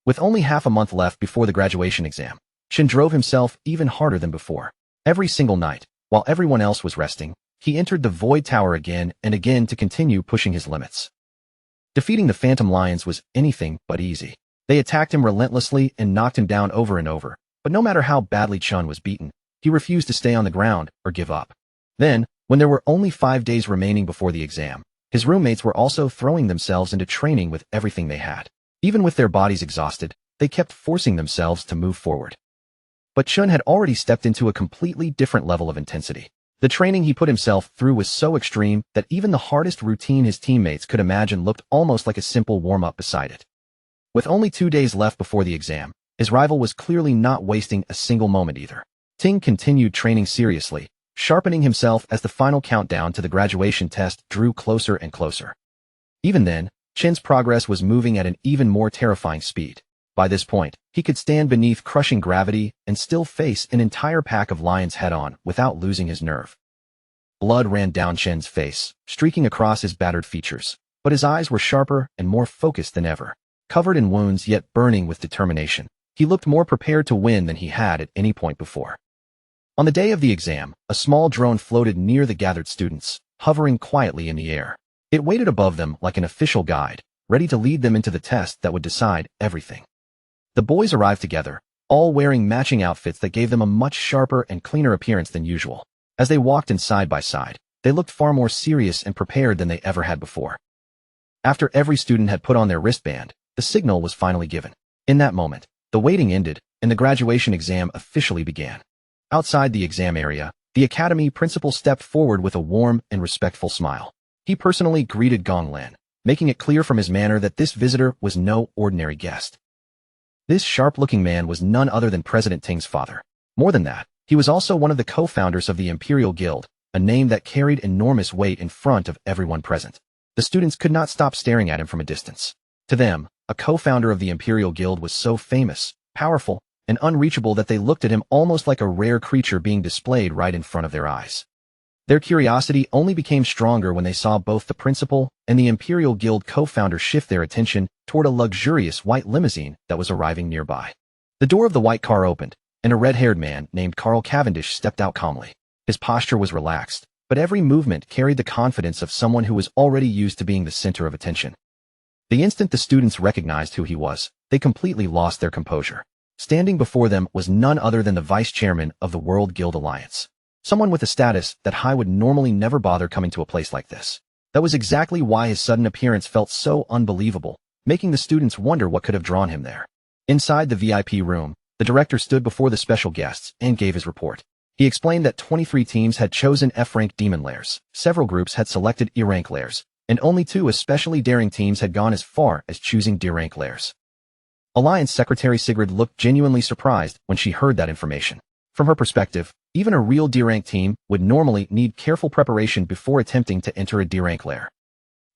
With only half a month left before the graduation exam, Chen drove himself even harder than before. Every single night, while everyone else was resting, he entered the Void Tower again and again to continue pushing his limits. Defeating the Phantom Lions was anything but easy. They attacked him relentlessly and knocked him down over and over, But no matter how badly Chun was beaten, he refused to stay on the ground or give up. Then, when there were only 5 days remaining before the exam, his roommates were also throwing themselves into training with everything they had. Even with their bodies exhausted, they kept forcing themselves to move forward. But Chun had already stepped into a completely different level of intensity. The training he put himself through was so extreme that even the hardest routine his teammates could imagine looked almost like a simple warm-up beside it. With only 2 days left before the exam, his rival was clearly not wasting a single moment either. Ting continued training seriously, sharpening himself as the final countdown to the graduation test drew closer and closer. Even then, Chen's progress was moving at an even more terrifying speed. By this point, he could stand beneath crushing gravity and still face an entire pack of lions head-on without losing his nerve. Blood ran down Chen's face, streaking across his battered features, but his eyes were sharper and more focused than ever. Covered in wounds yet burning with determination, he looked more prepared to win than he had at any point before. On the day of the exam, a small drone floated near the gathered students, hovering quietly in the air. It waited above them like an official guide, ready to lead them into the test that would decide everything. The boys arrived together, all wearing matching outfits that gave them a much sharper and cleaner appearance than usual. As they walked in side by side, they looked far more serious and prepared than they ever had before. After every student had put on their wristband, the signal was finally given. In that moment, the waiting ended, and the graduation exam officially began. Outside the exam area, the academy principal stepped forward with a warm and respectful smile. He personally greeted Gong Lin, making it clear from his manner that this visitor was no ordinary guest. This sharp-looking man was none other than President Ting's father. More than that, he was also one of the co-founders of the Imperial Guild, a name that carried enormous weight in front of everyone present. The students could not stop staring at him from a distance. To them, a co-founder of the Imperial Guild was so famous, powerful, and unreachable that they looked at him almost like a rare creature being displayed right in front of their eyes. Their curiosity only became stronger when they saw both the principal and the Imperial Guild co-founder shift their attention toward a luxurious white limousine that was arriving nearby. The door of the white car opened, and a red-haired man named Carl Cavendish stepped out calmly. His posture was relaxed, but every movement carried the confidence of someone who was already used to being the center of attention. The instant the students recognized who he was, they completely lost their composure. Standing before them was none other than the vice chairman of the World Guild Alliance. Someone with a status that Hai would normally never bother coming to a place like this. That was exactly why his sudden appearance felt so unbelievable, making the students wonder what could have drawn him there. Inside the VIP room, the director stood before the special guests and gave his report. He explained that 23 teams had chosen F-rank demon lairs, several groups had selected E-rank lairs, and only 2 especially daring teams had gone as far as choosing D-rank lairs. Alliance Secretary Sigrid looked genuinely surprised when she heard that information. From her perspective, even a real D-rank team would normally need careful preparation before attempting to enter a D-rank lair.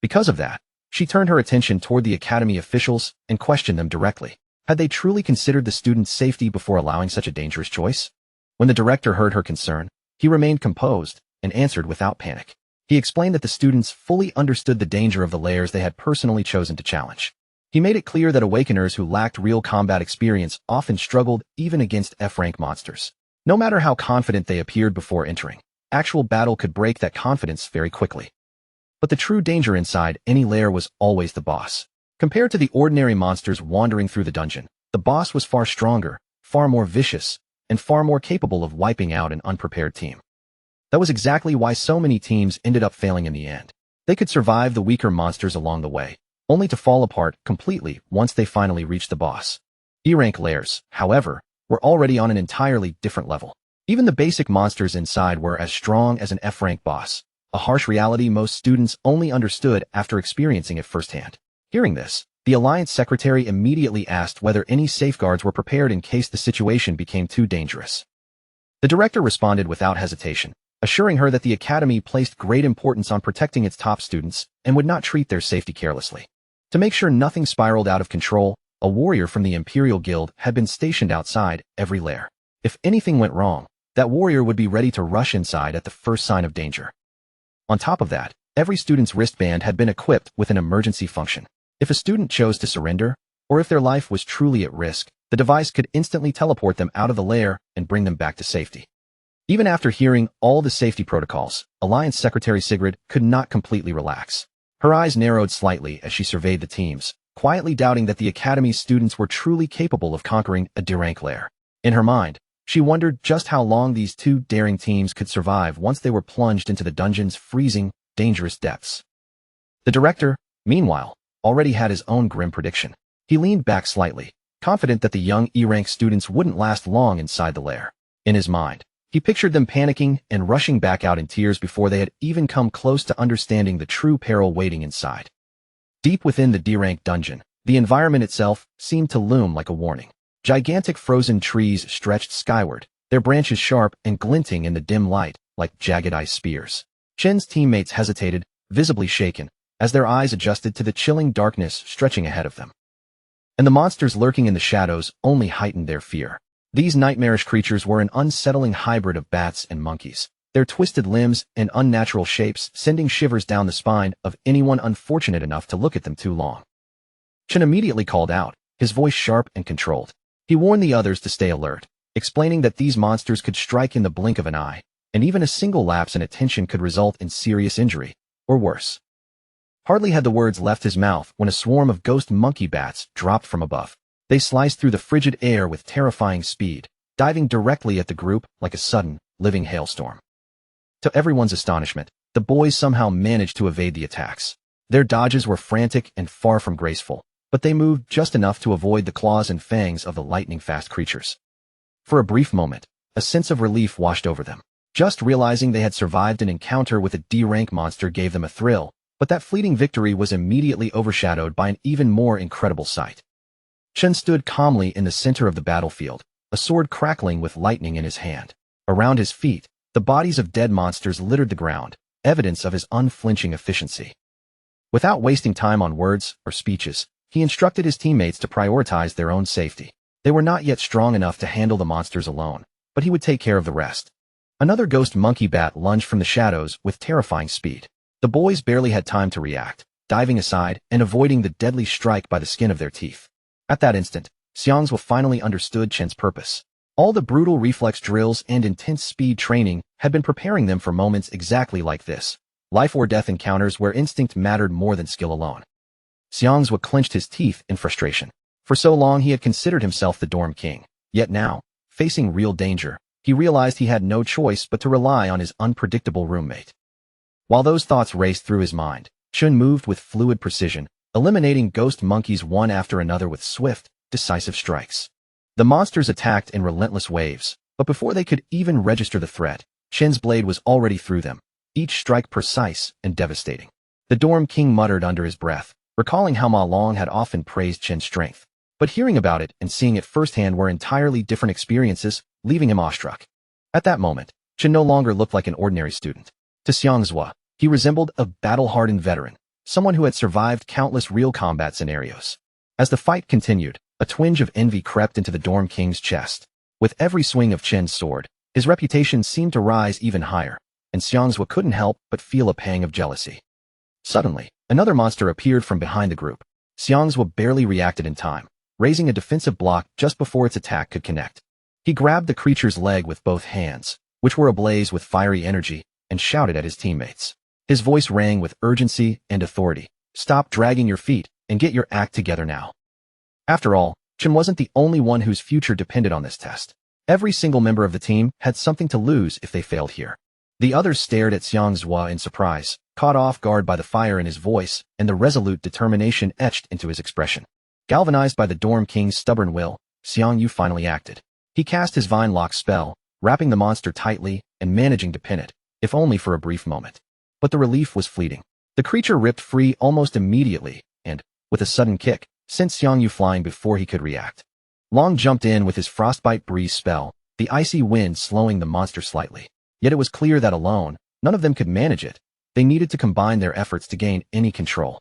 Because of that, she turned her attention toward the academy officials and questioned them directly. Had they truly considered the students' safety before allowing such a dangerous choice? When the director heard her concern, he remained composed and answered without panic. He explained that the students fully understood the danger of the lairs they had personally chosen to challenge. He made it clear that awakeners who lacked real combat experience often struggled even against F-rank monsters. No matter how confident they appeared before entering, actual battle could break that confidence very quickly. But the true danger inside any lair was always the boss. Compared to the ordinary monsters wandering through the dungeon, the boss was far stronger, far more vicious, and far more capable of wiping out an unprepared team. That was exactly why so many teams ended up failing in the end. They could survive the weaker monsters along the way, only to fall apart completely once they finally reached the boss. E-rank lairs, however, were already on an entirely different level. Even the basic monsters inside were as strong as an F-rank boss, a harsh reality most students only understood after experiencing it firsthand. Hearing this, the Alliance Secretary immediately asked whether any safeguards were prepared in case the situation became too dangerous. The director responded without hesitation, assuring her that the academy placed great importance on protecting its top students and would not treat their safety carelessly. To make sure nothing spiraled out of control, a warrior from the Imperial Guild had been stationed outside every lair. If anything went wrong, that warrior would be ready to rush inside at the first sign of danger. On top of that, every student's wristband had been equipped with an emergency function. If a student chose to surrender, or if their life was truly at risk, the device could instantly teleport them out of the lair and bring them back to safety. Even after hearing all the safety protocols, Alliance Secretary Sigrid could not completely relax. Her eyes narrowed slightly as she surveyed the teams, quietly doubting that the Academy's students were truly capable of conquering a D-rank lair. In her mind, she wondered just how long these two daring teams could survive once they were plunged into the dungeon's freezing, dangerous depths. The director, meanwhile, already had his own grim prediction. He leaned back slightly, confident that the young E-rank students wouldn't last long inside the lair. In his mind, he pictured them panicking and rushing back out in tears before they had even come close to understanding the true peril waiting inside. Deep within the D-rank dungeon, the environment itself seemed to loom like a warning. Gigantic frozen trees stretched skyward, their branches sharp and glinting in the dim light like jagged ice spears. Chen's teammates hesitated, visibly shaken, as their eyes adjusted to the chilling darkness stretching ahead of them. And the monsters lurking in the shadows only heightened their fear. These nightmarish creatures were an unsettling hybrid of bats and monkeys, their twisted limbs and unnatural shapes sending shivers down the spine of anyone unfortunate enough to look at them too long. Chen immediately called out, his voice sharp and controlled. He warned the others to stay alert, explaining that these monsters could strike in the blink of an eye, and even a single lapse in attention could result in serious injury, or worse. Hardly had the words left his mouth when a swarm of ghost monkey bats dropped from above. They sliced through the frigid air with terrifying speed, diving directly at the group like a sudden, living hailstorm. To everyone's astonishment, the boys somehow managed to evade the attacks. Their dodges were frantic and far from graceful, but they moved just enough to avoid the claws and fangs of the lightning-fast creatures. For a brief moment, a sense of relief washed over them. Just realizing they had survived an encounter with a D-rank monster gave them a thrill, but that fleeting victory was immediately overshadowed by an even more incredible sight. Chen stood calmly in the center of the battlefield, a sword crackling with lightning in his hand. Around his feet, the bodies of dead monsters littered the ground, evidence of his unflinching efficiency. Without wasting time on words or speeches, he instructed his teammates to prioritize their own safety. They were not yet strong enough to handle the monsters alone, but he would take care of the rest. Another ghost monkey bat lunged from the shadows with terrifying speed. The boys barely had time to react, diving aside and avoiding the deadly strike by the skin of their teeth. At that instant, Xiangzhou finally understood Chen's purpose. All the brutal reflex drills and intense speed training had been preparing them for moments exactly like this, life or death encounters where instinct mattered more than skill alone. Xiangzhou clenched his teeth in frustration. For so long he had considered himself the dorm king, yet now, facing real danger, he realized he had no choice but to rely on his unpredictable roommate. While those thoughts raced through his mind, Chen moved with fluid precision, eliminating ghost monkeys one after another with swift, decisive strikes. The monsters attacked in relentless waves, but before they could even register the threat, Chen's blade was already through them, each strike precise and devastating. The dorm king muttered under his breath, recalling how Ma Long had often praised Chen's strength. But hearing about it and seeing it firsthand were entirely different experiences, leaving him awestruck. At that moment, Chen no longer looked like an ordinary student. To Xiangzhou, he resembled a battle-hardened veteran, someone who had survived countless real combat scenarios. As the fight continued, a twinge of envy crept into the dorm king's chest. With every swing of Chen's sword, his reputation seemed to rise even higher, and Xiangzhou couldn't help but feel a pang of jealousy. Suddenly, another monster appeared from behind the group. Xiangzhou barely reacted in time, raising a defensive block just before its attack could connect. He grabbed the creature's leg with both hands, which were ablaze with fiery energy, and shouted at his teammates. His voice rang with urgency and authority. "Stop dragging your feet and get your act together now." After all, Chen wasn't the only one whose future depended on this test. Every single member of the team had something to lose if they failed here. The others stared at Xiangzhou in surprise, caught off guard by the fire in his voice and the resolute determination etched into his expression. Galvanized by the dorm king's stubborn will, Xiangyu finally acted. He cast his vine lock spell, wrapping the monster tightly and managing to pin it, if only for a brief moment. But the relief was fleeting. The creature ripped free almost immediately and, with a sudden kick, sent Xiangyu flying before he could react. Long jumped in with his frostbite breeze spell, the icy wind slowing the monster slightly. Yet it was clear that alone, none of them could manage it. They needed to combine their efforts to gain any control.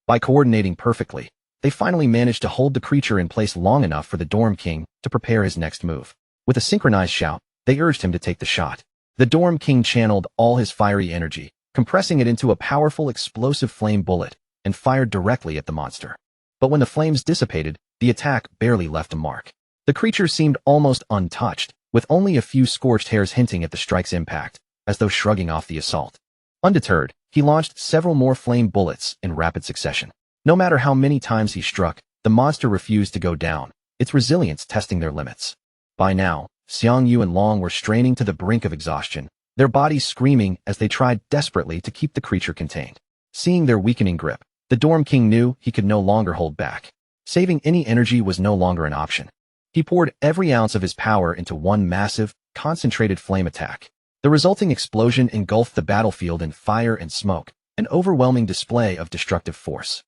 By coordinating perfectly, they finally managed to hold the creature in place long enough for the dorm king to prepare his next move. With a synchronized shout, they urged him to take the shot. The dorm king channeled all his fiery energy, compressing it into a powerful explosive flame bullet, and fired directly at the monster. But when the flames dissipated, the attack barely left a mark. The creature seemed almost untouched, with only a few scorched hairs hinting at the strike's impact, as though shrugging off the assault. Undeterred, he launched several more flame bullets in rapid succession. No matter how many times he struck, the monster refused to go down, its resilience testing their limits. By now, Xiang Yu and Long were straining to the brink of exhaustion, their bodies screaming as they tried desperately to keep the creature contained. Seeing their weakening grip, the Dorm King knew he could no longer hold back. Saving any energy was no longer an option. He poured every ounce of his power into one massive, concentrated flame attack. The resulting explosion engulfed the battlefield in fire and smoke, an overwhelming display of destructive force.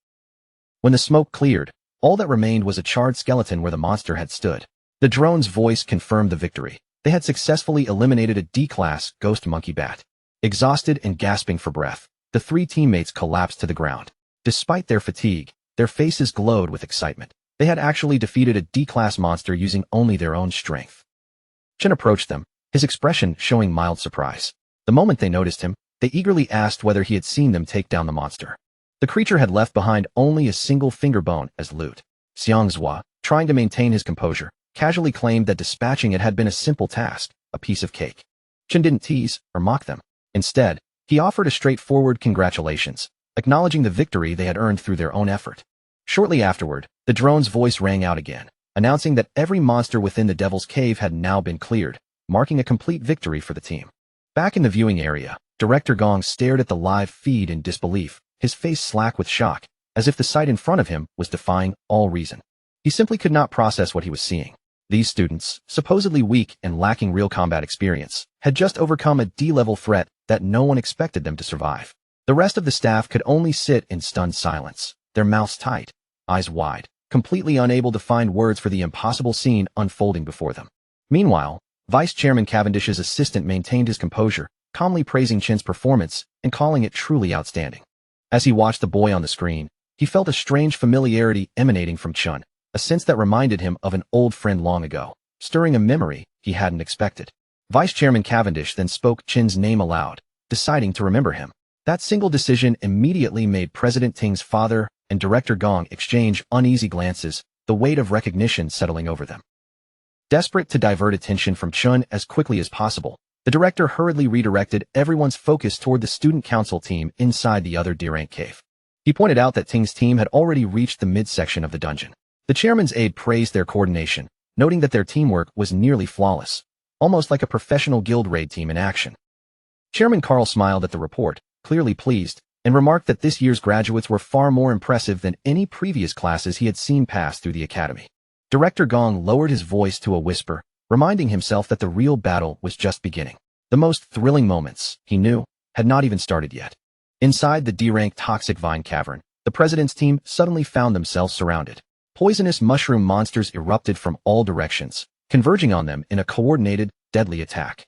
When the smoke cleared, all that remained was a charred skeleton where the monster had stood. The drone's voice confirmed the victory. They had successfully eliminated a D-class ghost monkey bat. Exhausted and gasping for breath, the three teammates collapsed to the ground. Despite their fatigue, their faces glowed with excitement. They had actually defeated a D-class monster using only their own strength. Chen approached them, his expression showing mild surprise. The moment they noticed him, they eagerly asked whether he had seen them take down the monster. The creature had left behind only a single finger bone as loot. Xiang Zhua, trying to maintain his composure, casually claimed that dispatching it had been a simple task, a piece of cake. Chen didn't tease or mock them. Instead, he offered a straightforward congratulations, acknowledging the victory they had earned through their own effort. Shortly afterward, the drone's voice rang out again, announcing that every monster within the Devil's Cave had now been cleared, marking a complete victory for the team. Back in the viewing area, Director Gong stared at the live feed in disbelief, his face slack with shock, as if the sight in front of him was defying all reason. He simply could not process what he was seeing. These students, supposedly weak and lacking real combat experience, had just overcome a D-level threat that no one expected them to survive. The rest of the staff could only sit in stunned silence, their mouths tight, eyes wide, completely unable to find words for the impossible scene unfolding before them. Meanwhile, Vice Chairman Cavendish's assistant maintained his composure, calmly praising Chen's performance and calling it truly outstanding. As he watched the boy on the screen, he felt a strange familiarity emanating from Chen, a sense that reminded him of an old friend long ago, stirring a memory he hadn't expected. Vice Chairman Cavendish then spoke Chen's name aloud, deciding to remember him. That single decision immediately made President Ting's father and Director Gong exchange uneasy glances, the weight of recognition settling over them. Desperate to divert attention from Chen as quickly as possible, the director hurriedly redirected everyone's focus toward the student council team inside the other D-rank cave. He pointed out that Ting's team had already reached the midsection of the dungeon. The chairman's aide praised their coordination, noting that their teamwork was nearly flawless, almost like a professional guild raid team in action. Chairman Carl smiled at the report, clearly pleased, and remarked that this year's graduates were far more impressive than any previous classes he had seen pass through the academy. Director Gong lowered his voice to a whisper, reminding himself that the real battle was just beginning. The most thrilling moments, he knew, had not even started yet. Inside the D-rank Toxic Vine Cavern, the president's team suddenly found themselves surrounded. Poisonous mushroom monsters erupted from all directions, converging on them in a coordinated, deadly attack.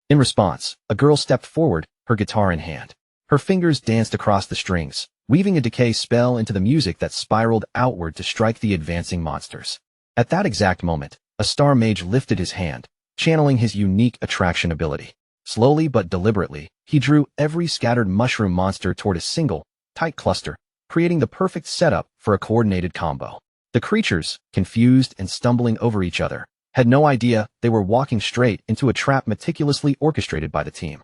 In response, a girl stepped forward, her guitar in hand. Her fingers danced across the strings, weaving a decay spell into the music that spiraled outward to strike the advancing monsters. At that exact moment, a star mage lifted his hand, channeling his unique attraction ability. Slowly but deliberately, he drew every scattered mushroom monster toward a single, tight cluster, creating the perfect setup for a coordinated combo. The creatures, confused and stumbling over each other, had no idea they were walking straight into a trap meticulously orchestrated by the team.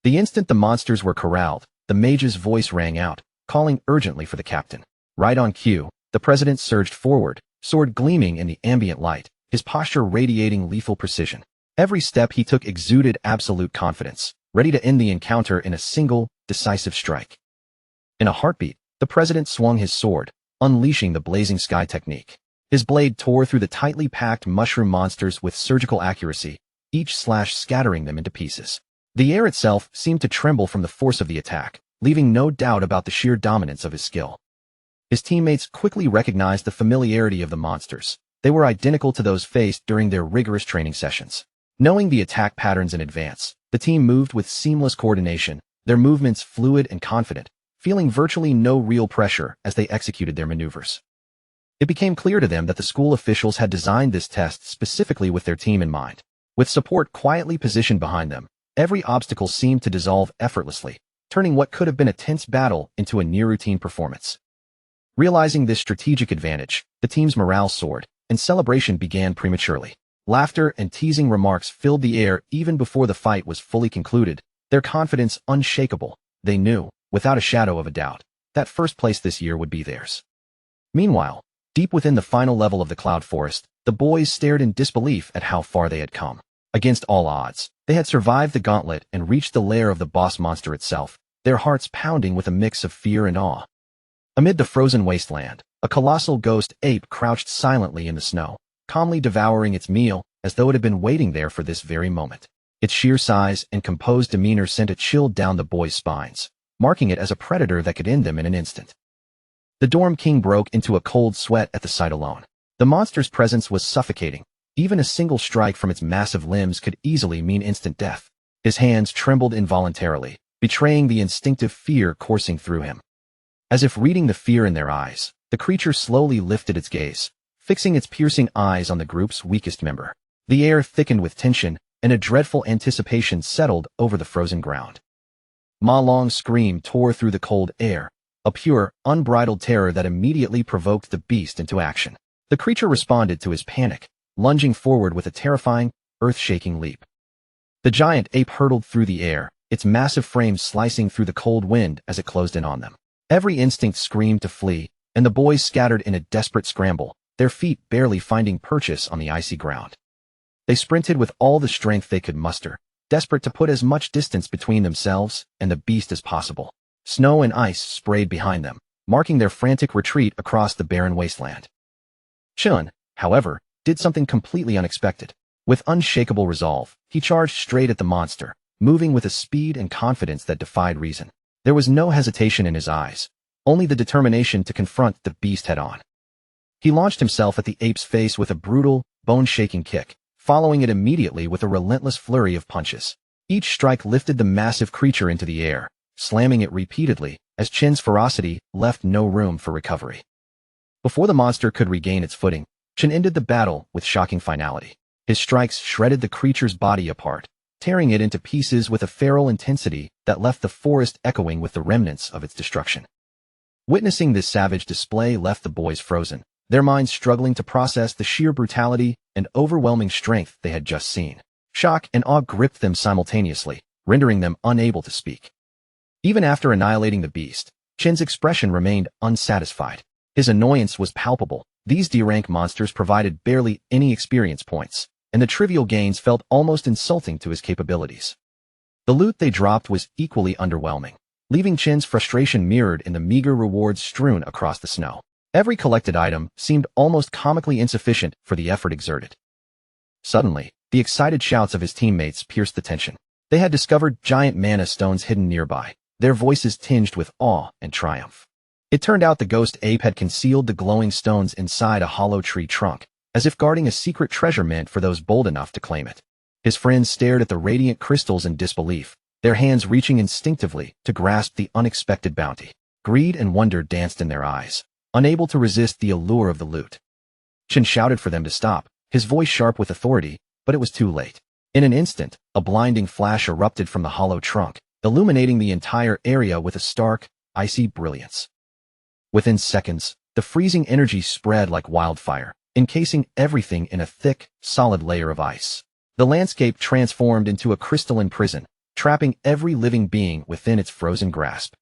The instant the monsters were corralled, the mage's voice rang out, calling urgently for the captain. Right on cue, the president surged forward, sword gleaming in the ambient light, his posture radiating lethal precision. Every step he took exuded absolute confidence, ready to end the encounter in a single, decisive strike. In a heartbeat, the president swung his sword, unleashing the blazing sky technique. His blade tore through the tightly packed mushroom monsters with surgical accuracy, each slash scattering them into pieces. The air itself seemed to tremble from the force of the attack, leaving no doubt about the sheer dominance of his skill. His teammates quickly recognized the familiarity of the monsters. They were identical to those faced during their rigorous training sessions. Knowing the attack patterns in advance, the team moved with seamless coordination, their movements fluid and confident, feeling virtually no real pressure as they executed their maneuvers. It became clear to them that the school officials had designed this test specifically with their team in mind. With support quietly positioned behind them, every obstacle seemed to dissolve effortlessly, turning what could have been a tense battle into a near-routine performance. Realizing this strategic advantage, the team's morale soared, and celebration began prematurely. Laughter and teasing remarks filled the air even before the fight was fully concluded, their confidence unshakable. They knew, without a shadow of a doubt, that first place this year would be theirs. Meanwhile, deep within the final level of the Cloud Forest, The boys stared in disbelief at how far they had come. Against all odds, they had survived the gauntlet and reached the lair of the boss monster itself, their hearts pounding with a mix of fear and awe. Amid the frozen wasteland, a colossal ghost ape crouched silently in the snow, calmly devouring its meal as though it had been waiting there for this very moment. Its sheer size and composed demeanor sent a chill down the boys' spines, marking it as a predator that could end them in an instant. The dorm king broke into a cold sweat at the sight alone. The monster's presence was suffocating. Even a single strike from its massive limbs could easily mean instant death. His hands trembled involuntarily, betraying the instinctive fear coursing through him. As if reading the fear in their eyes, the creature slowly lifted its gaze, fixing its piercing eyes on the group's weakest member. The air thickened with tension, and a dreadful anticipation settled over the frozen ground. Ma Long's scream tore through the cold air, a pure, unbridled terror that immediately provoked the beast into action. The creature responded to his panic, lunging forward with a terrifying, earth-shaking leap. The giant ape hurtled through the air, its massive frame slicing through the cold wind as it closed in on them. Every instinct screamed to flee, and the boys scattered in a desperate scramble, their feet barely finding purchase on the icy ground. They sprinted with all the strength they could muster, desperate to put as much distance between themselves and the beast as possible. Snow and ice sprayed behind them, marking their frantic retreat across the barren wasteland. Chun, however, did something completely unexpected. With unshakable resolve, he charged straight at the monster, moving with a speed and confidence that defied reason. There was no hesitation in his eyes, only the determination to confront the beast head-on. He launched himself at the ape's face with a brutal, bone-shaking kick, following it immediately with a relentless flurry of punches. Each strike lifted the massive creature into the air, slamming it repeatedly, as Chin's ferocity left no room for recovery. Before the monster could regain its footing, Chin ended the battle with shocking finality. His strikes shredded the creature's body apart, tearing it into pieces with a feral intensity that left the forest echoing with the remnants of its destruction. Witnessing this savage display left the boys frozen, their minds struggling to process the sheer brutality and overwhelming strength they had just seen. Shock and awe gripped them simultaneously, rendering them unable to speak. Even after annihilating the beast, Chin's expression remained unsatisfied. His annoyance was palpable. These D-rank monsters provided barely any experience points, and the trivial gains felt almost insulting to his capabilities. The loot they dropped was equally underwhelming, leaving Chin's frustration mirrored in the meager rewards strewn across the snow. Every collected item seemed almost comically insufficient for the effort exerted. Suddenly, the excited shouts of his teammates pierced the tension. They had discovered giant mana stones hidden nearby, their voices tinged with awe and triumph. It turned out the ghost ape had concealed the glowing stones inside a hollow tree trunk, as if guarding a secret treasure meant for those bold enough to claim it. His friends stared at the radiant crystals in disbelief, their hands reaching instinctively to grasp the unexpected bounty. Greed and wonder danced in their eyes, unable to resist the allure of the loot. Chin shouted for them to stop, his voice sharp with authority, but it was too late. In an instant, a blinding flash erupted from the hollow trunk, illuminating the entire area with a stark, icy brilliance. Within seconds, the freezing energy spread like wildfire, encasing everything in a thick, solid layer of ice. The landscape transformed into a crystalline prison, trapping every living being within its frozen grasp.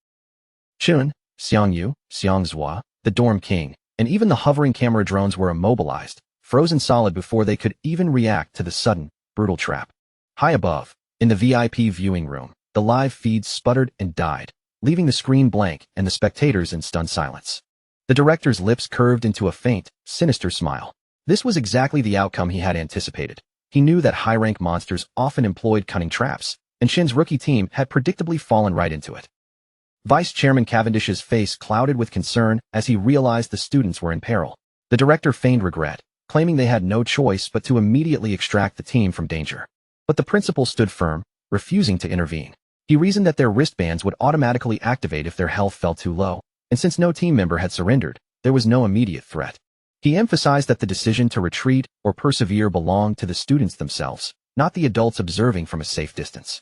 Chun, Xiangyu, Xiangzhua, the dorm king, and even the hovering camera drones were immobilized, frozen solid before they could even react to the sudden, brutal trap. High above, in the VIP viewing room, the live feed sputtered and died, leaving the screen blank and the spectators in stunned silence. The director's lips curved into a faint, sinister smile. This was exactly the outcome he had anticipated. He knew that high-rank monsters often employed cunning traps, and Shin's rookie team had predictably fallen right into it. Vice Chairman Cavendish's face clouded with concern as he realized the students were in peril. The director feigned regret, claiming they had no choice but to immediately extract the team from danger. But the principal stood firm, refusing to intervene. He reasoned that their wristbands would automatically activate if their health fell too low, and since no team member had surrendered, there was no immediate threat. He emphasized that the decision to retreat or persevere belonged to the students themselves, not the adults observing from a safe distance.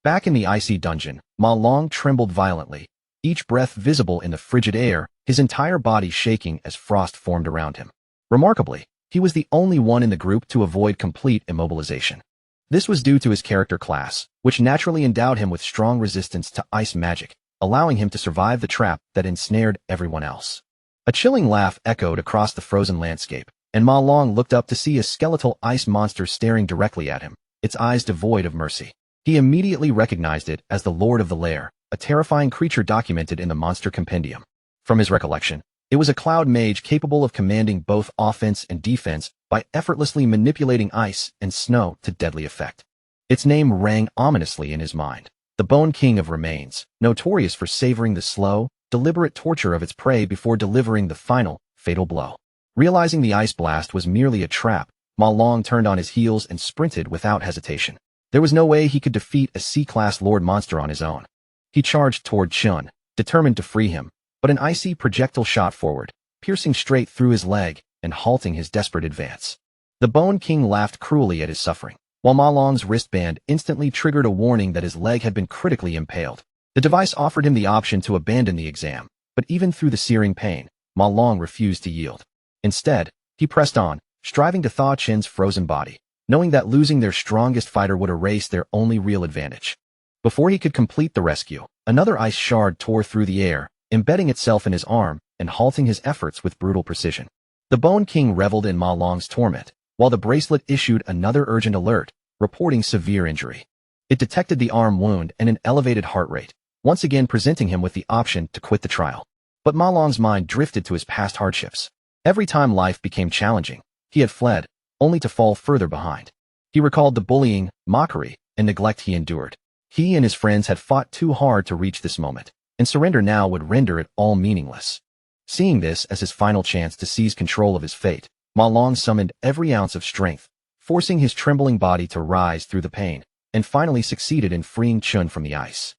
Back in the icy dungeon, Ma Long trembled violently, each breath visible in the frigid air, his entire body shaking as frost formed around him. Remarkably, he was the only one in the group to avoid complete immobilization. This was due to his character class, which naturally endowed him with strong resistance to ice magic, allowing him to survive the trap that ensnared everyone else. A chilling laugh echoed across the frozen landscape, and Ma Long looked up to see a skeletal ice monster staring directly at him, its eyes devoid of mercy. He immediately recognized it as the Lord of the Lair, a terrifying creature documented in the Monster Compendium. From his recollection, it was a cloud mage capable of commanding both offense and defense by effortlessly manipulating ice and snow to deadly effect. Its name rang ominously in his mind. The Bone King of Remains, notorious for savoring the slow, deliberate torture of its prey before delivering the final, fatal blow. Realizing the ice blast was merely a trap, Ma Long turned on his heels and sprinted without hesitation. There was no way he could defeat a C-class Lord Monster on his own. He charged toward Chun, determined to free him, but an icy projectile shot forward, piercing straight through his leg and halting his desperate advance. The Bone King laughed cruelly at his suffering, while Ma Long's wristband instantly triggered a warning that his leg had been critically impaled. The device offered him the option to abandon the exam, but even through the searing pain, Ma Long refused to yield. Instead, he pressed on, striving to thaw Chin's frozen body, knowing that losing their strongest fighter would erase their only real advantage. Before he could complete the rescue, another ice shard tore through the air, embedding itself in his arm and halting his efforts with brutal precision. The Bone King reveled in Ma Long's torment, while the bracelet issued another urgent alert, reporting severe injury. It detected the arm wound and an elevated heart rate, once again presenting him with the option to quit the trial. But Ma Long's mind drifted to his past hardships. Every time life became challenging, he had fled, only to fall further behind. He recalled the bullying, mockery, and neglect he endured. He and his friends had fought too hard to reach this moment, and surrender now would render it all meaningless. Seeing this as his final chance to seize control of his fate, Ma Long summoned every ounce of strength, forcing his trembling body to rise through the pain, and finally succeeded in freeing Chun from the ice.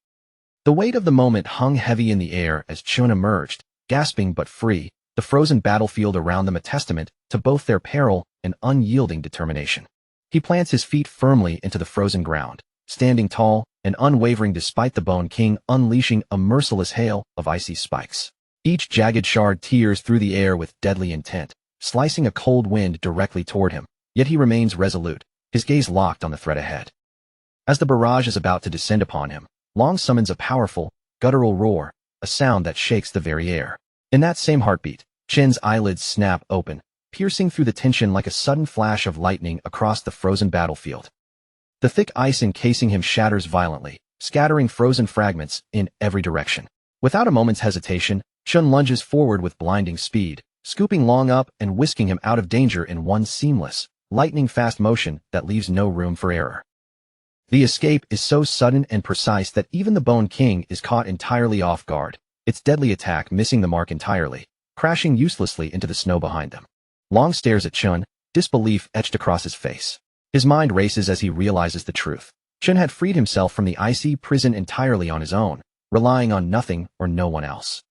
The weight of the moment hung heavy in the air as Chun emerged, gasping but free, the frozen battlefield around them a testament to both their peril and unyielding determination. He plants his feet firmly into the frozen ground, standing tall and unwavering despite the Bone King unleashing a merciless hail of icy spikes. Each jagged shard tears through the air with deadly intent, slicing a cold wind directly toward him, yet he remains resolute, his gaze locked on the threat ahead. As the barrage is about to descend upon him, Long summons a powerful, guttural roar, a sound that shakes the very air. In that same heartbeat, Chin's eyelids snap open, piercing through the tension like a sudden flash of lightning across the frozen battlefield. The thick ice encasing him shatters violently, scattering frozen fragments in every direction. Without a moment's hesitation, Chun lunges forward with blinding speed, scooping Long up and whisking him out of danger in one seamless, lightning-fast motion that leaves no room for error. The escape is so sudden and precise that even the Bone King is caught entirely off guard, its deadly attack missing the mark entirely, crashing uselessly into the snow behind them. Long stares at Chun, disbelief etched across his face. His mind races as he realizes the truth. Chun had freed himself from the icy prison entirely on his own, relying on nothing or no one else.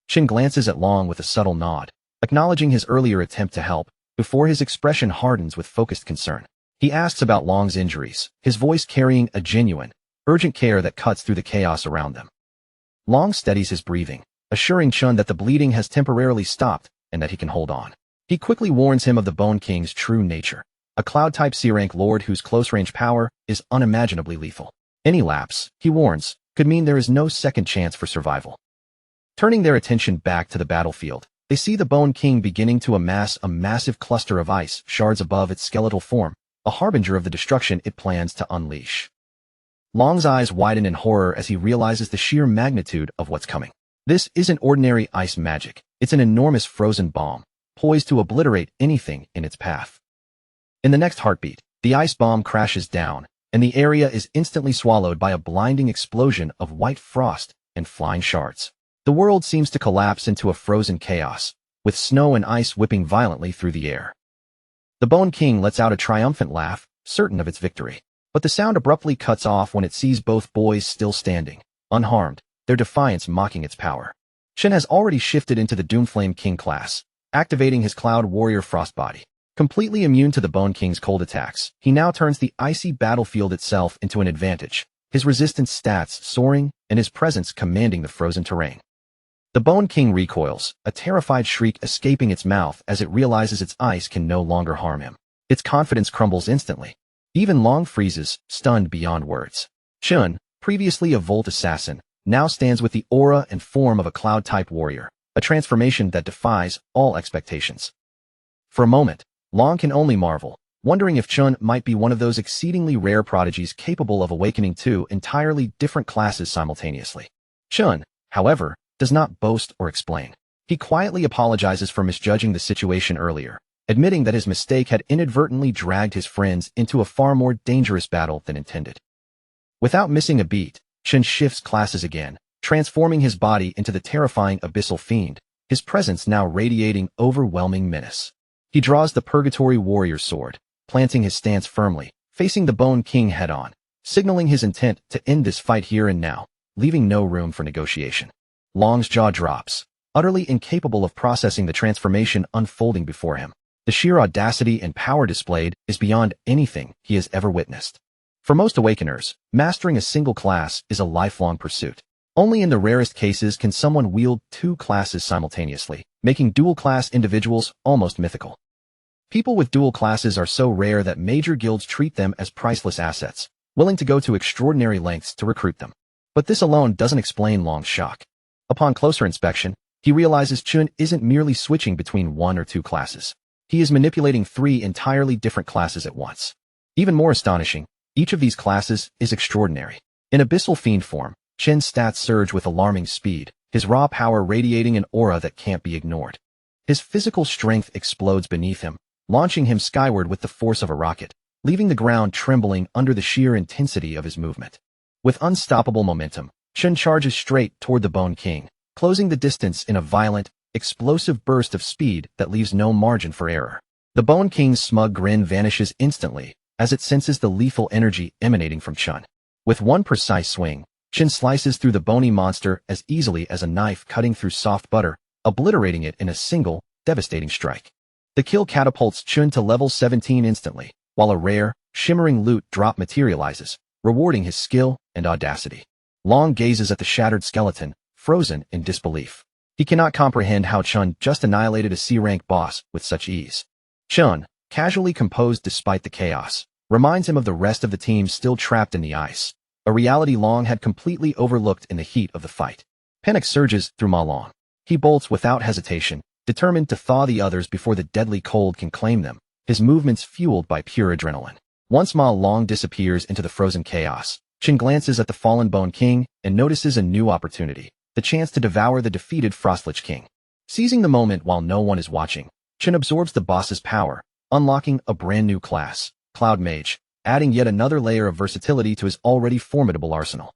Chin glances at Long with a subtle nod, acknowledging his earlier attempt to help, before his expression hardens with focused concern. He asks about Long's injuries, his voice carrying a genuine, urgent care that cuts through the chaos around them. Long steadies his breathing, assuring Chun that the bleeding has temporarily stopped and that he can hold on. He quickly warns him of the Bone King's true nature, a cloud-type C-rank lord whose close-range power is unimaginably lethal. Any lapse, he warns, could mean there is no second chance for survival. Turning their attention back to the battlefield, they see the Bone King beginning to amass a massive cluster of ice shards above its skeletal form, a harbinger of the destruction it plans to unleash. Long's eyes widen in horror as he realizes the sheer magnitude of what's coming. This isn't ordinary ice magic, it's an enormous frozen bomb, poised to obliterate anything in its path. In the next heartbeat, the ice bomb crashes down, and the area is instantly swallowed by a blinding explosion of white frost and flying shards. The world seems to collapse into a frozen chaos, with snow and ice whipping violently through the air. The Bone King lets out a triumphant laugh, certain of its victory. But the sound abruptly cuts off when it sees both boys still standing, unharmed, their defiance mocking its power. Shen has already shifted into the Doomflame King class, activating his Cloud Warrior Frostbody. Completely immune to the Bone King's cold attacks, he now turns the icy battlefield itself into an advantage, his resistance stats soaring and his presence commanding the frozen terrain. The Bone King recoils, a terrified shriek escaping its mouth as it realizes its ice can no longer harm him. Its confidence crumbles instantly. Even Long freezes, stunned beyond words. Chun, previously a Volt assassin, now stands with the aura and form of a cloud-type warrior, a transformation that defies all expectations. For a moment, Long can only marvel, wondering if Chun might be one of those exceedingly rare prodigies capable of awakening two entirely different classes simultaneously. Chun, however, does not boast or explain. He quietly apologizes for misjudging the situation earlier, admitting that his mistake had inadvertently dragged his friends into a far more dangerous battle than intended. Without missing a beat, Chun shifts classes again, transforming his body into the terrifying abyssal fiend, his presence now radiating overwhelming menace. He draws the Purgatory Warrior's sword, planting his stance firmly, facing the Bone King head-on, signaling his intent to end this fight here and now, leaving no room for negotiation. Long's jaw drops, utterly incapable of processing the transformation unfolding before him. The sheer audacity and power displayed is beyond anything he has ever witnessed. For most awakeners, mastering a single class is a lifelong pursuit. Only in the rarest cases can someone wield two classes simultaneously, making dual-class individuals almost mythical. People with dual classes are so rare that major guilds treat them as priceless assets, willing to go to extraordinary lengths to recruit them. But this alone doesn't explain Long's shock. Upon closer inspection, he realizes Chun isn't merely switching between one or two classes. He is manipulating three entirely different classes at once. Even more astonishing, each of these classes is extraordinary. In abyssal fiend form, Chen's stats surge with alarming speed, his raw power radiating an aura that can't be ignored. His physical strength explodes beneath him, launching him skyward with the force of a rocket, leaving the ground trembling under the sheer intensity of his movement. With unstoppable momentum, Chun charges straight toward the Bone King, closing the distance in a violent, explosive burst of speed that leaves no margin for error. The Bone King's smug grin vanishes instantly, as it senses the lethal energy emanating from Chun. With one precise swing, Chun slices through the bony monster as easily as a knife cutting through soft butter, obliterating it in a single, devastating strike. The kill catapults Chun to level 17 instantly, while a rare, shimmering loot drop materializes, rewarding his skill and audacity. Long gazes at the shattered skeleton, frozen in disbelief. He cannot comprehend how Chun just annihilated a C-rank boss with such ease. Chun, casually composed despite the chaos, reminds him of the rest of the team still trapped in the ice, a reality Long had completely overlooked in the heat of the fight. Panic surges through Ma Long. He bolts without hesitation, determined to thaw the others before the deadly cold can claim them, his movements fueled by pure adrenaline. Once Ma Long disappears into the frozen chaos, Chun glances at the fallen Bone King and notices a new opportunity, the chance to devour the defeated Frostlich King. Seizing the moment while no one is watching, Chun absorbs the boss's power, unlocking a brand new class, Cloud Mage, adding yet another layer of versatility to his already formidable arsenal.